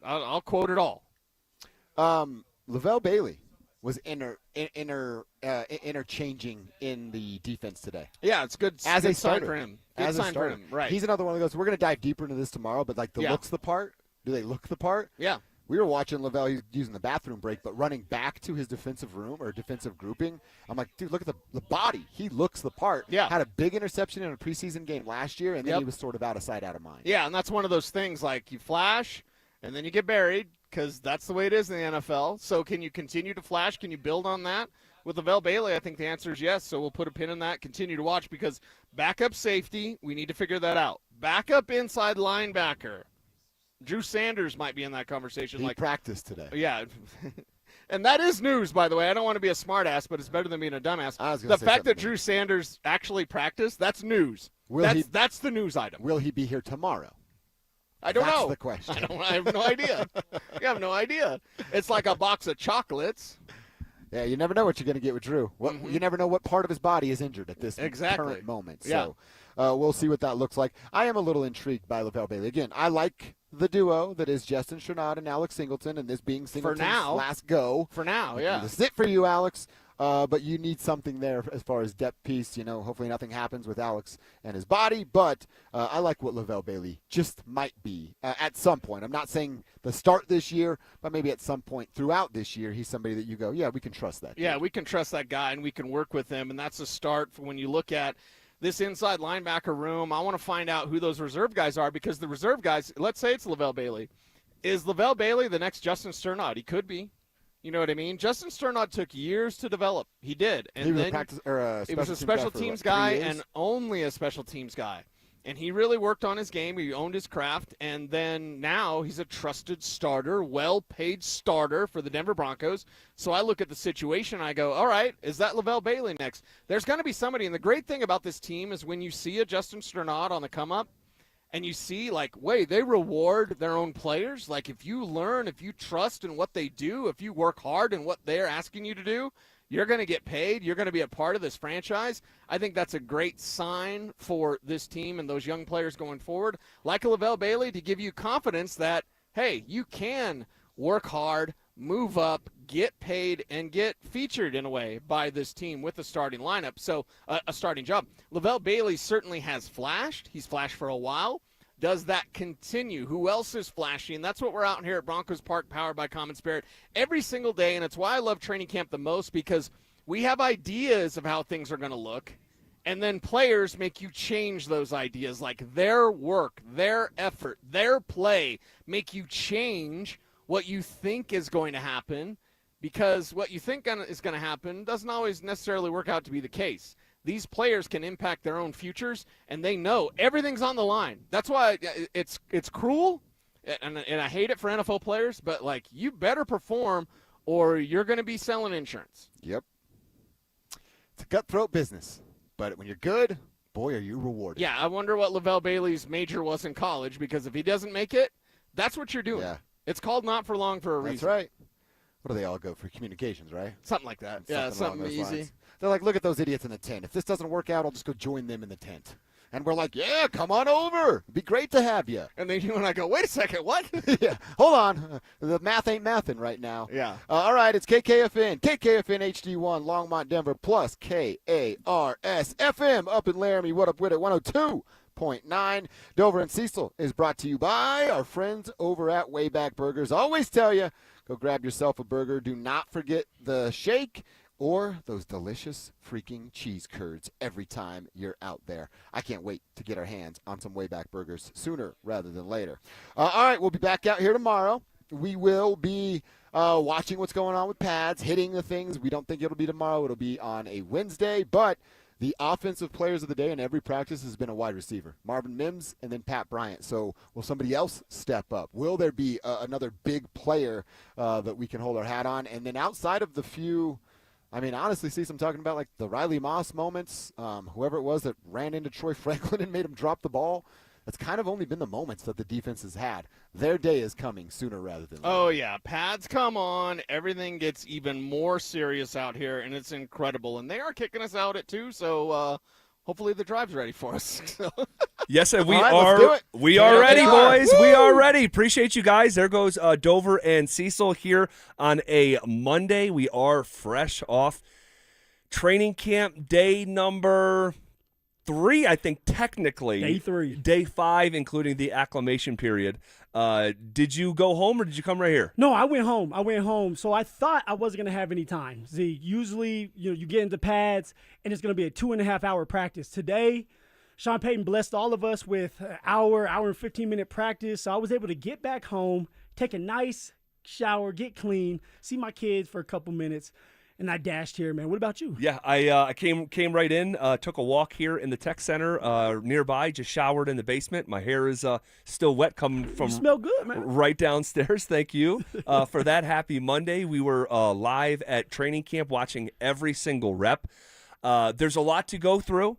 I'll quote it all. Lavelle Bailey was interchanging in the defense today. Yeah, it's good. As good a sign starter. for him. Good As a sign for starter. him. Right. He's another one of those. We're going to dive deeper into this tomorrow, but like the looks the part. Do they look the part? Yeah. We were watching Lavelle. He was using the bathroom break, but running back to his defensive room or defensive grouping. I'm like, dude, look at the body. He looks the part. Yeah. Had a big interception in a preseason game last year, and then he was sort of out of sight, out of mind. Yeah, and that's one of those things like you flash and then you get buried because that's the way it is in the NFL. So can you continue to flash? Can you build on that? With Lavelle Bailey, I think the answer is yes. So we'll put a pin in that, continue to watch because backup safety, we need to figure that out. Backup inside linebacker. Drew Sanders might be in that conversation. He practiced today. Yeah. And that is news, by the way. I don't want to be a smartass, but it's better than being a dumbass. The fact that Drew Sanders actually practiced, that's news. That's the news item. Will he be here tomorrow? I don't That's know. the question. I have no idea. You have no idea. It's like a box of chocolates. Yeah, you never know what you're going to get with Drew. You never know what part of his body is injured at this current moment. So we'll see what that looks like. I am a little intrigued by LaVelle Bailey. Again, I like the duo that is Justin Strnad and Alex Singleton, and this being Singleton's last go. For now, yeah. This is it for you, Alex. But you need something there as far as depth piece. Hopefully nothing happens with Alex and his body. But I like what LaVelle Bailey just might be at some point. I'm not saying the start this year, but maybe at some point throughout this year, he's somebody that you go, yeah, we can trust that. Yeah, we can trust that guy, and we can work with him. And that's a start for when you look at this inside linebacker room. I want to find out who those reserve guys are, because the reserve guys, let's say it's LaVelle Bailey. Is LaVelle Bailey the next Justin Strnad? He could be. You know what I mean? Justin Strnad took years to develop. He did. And he was then he was a special teams guy and only a special teams guy. And he really worked on his game. He owned his craft. And then now he's a trusted starter, well-paid starter for the Denver Broncos. So I look at the situation, I go, all right, is that LaVelle Bailey next? There's going to be somebody. And the great thing about this team is when you see a Justin Strnad on the come-up, and you see, wait, they reward their own players. Like, if you learn, if you trust in what they do, if you work hard in what they're asking you to do, you're going to get paid. You're going to be a part of this franchise. I think that's a great sign for this team and those young players going forward, like a LaVelle Bailey, to give you confidence that, hey, you can work hard, move up, get paid, and get featured in a way by this team with a starting lineup. So a starting job. LaVelle Bailey certainly has flashed. He's flashed for a while. Does that continue? Who else is flashing? That's what we're out here at Broncos Park, powered by Common Spirit, every single day. And it's why I love training camp the most, because we have ideas of how things are going to look. And then players make you change those ideas, like their work, their effort, their play, make you change what you think is going to happen, because what you think is going to happen doesn't always necessarily work out to be the case. These players can impact their own futures, and they know everything's on the line. That's why it's cruel, and I hate it for NFL players, but, you better perform or you're going to be selling insurance. Yep. It's a cutthroat business, but when you're good, boy, are you rewarded. Yeah, I wonder what LaVelle Bailey's major was in college, because if he doesn't make it, that's what you're doing. Yeah. It's called Not For Long for a reason. That's right. What do they all go for? Communications, right? Something like that. Something easy. Lines. They're like, look at those idiots in the tent. If this doesn't work out, I'll just go join them in the tent. And we're like, yeah, come on over. It'd be great to have you. And then you and I go, wait a second, what? Yeah, hold on. The math ain't mathin' right now. Yeah. All right, it's KKFN HD1, Longmont, Denver, plus KARS-FM up in Laramie. What up with it? 102.9. Dover and Cecil is brought to you by our friends over at Wayback Burgers. Always tell you, go grab yourself a burger. Do not forget the shake or those delicious freaking cheese curds every time you're out there. I can't wait to get our hands on some Wayback Burgers sooner rather than later. All right, we'll be back out here tomorrow. We will be watching what's going on with pads, hitting the things. We don't think it'll be tomorrow. It'll be on a Wednesday, but the offensive players of the day in every practice has been a wide receiver, Marvin Mims and then Pat Bryant. So will somebody else step up? Will there be another big player that we can hold our hat on? And then outside of the few, honestly, I'm talking about the Riley Moss moments, whoever it was that ran into Troy Franklin and made him drop the ball. That's kind of only been the moments that the defense has had. Their day is coming sooner rather than later. Oh, yeah. Pads come on. Everything gets even more serious out here, and it's incredible. And they are kicking us out at 2, so hopefully the drive's ready for us. Yes, and we right, we are ready, boys. Woo! We are ready. Appreciate you guys. There goes Dover and Cecil here on a Monday. We are fresh off training camp day number 3, I think, technically. Day 3. Day 5, including the acclimation period. Did you go home or did you come right here? No, I went home. So I thought I wasn't going to have any time. See, usually, you get into pads, and it's going to be a 2.5-hour practice. Today, Sean Payton blessed all of us with an hour and 15-minute practice. So I was able to get back home, take a nice shower, get clean, see my kids for a couple minutes. And I dashed here, man. What about you? Yeah, I came right in, took a walk here in the tech center nearby, just showered in the basement. My hair is still wet coming from you smell good, man. Right downstairs. Thank you for that. Happy Monday. We were live at training camp watching every single rep. There's a lot to go through.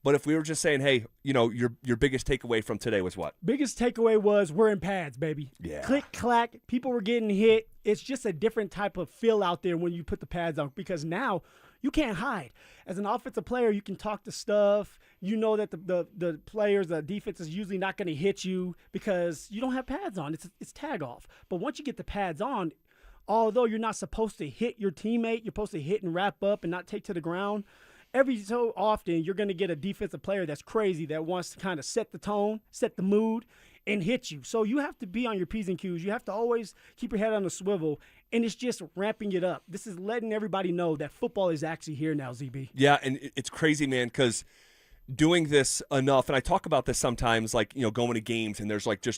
But if we were just saying, hey, your biggest takeaway from today was what? Biggest takeaway was we're in pads, baby. Yeah. Click, clack. People were getting hit. It's just a different type of feel out there when you put the pads on because now you can't hide. As an offensive player, you can talk to stuff. You know that the players, the defense is usually not going to hit you because you don't have pads on. It's tag off. But once you get the pads on, although you're not supposed to hit your teammate, you're supposed to hit and wrap up and not take to the ground. Every so often, you're going to get a defensive player that's crazy that wants to kind of set the tone, set the mood, and hit you. So you have to be on your P's and Q's. You have to always keep your head on the swivel, and it's just ramping it up. This is letting everybody know that football is actually here now, ZB. Yeah, and it's crazy, man, because doing this enough, and I talk about this sometimes, like, going to games, and there's like just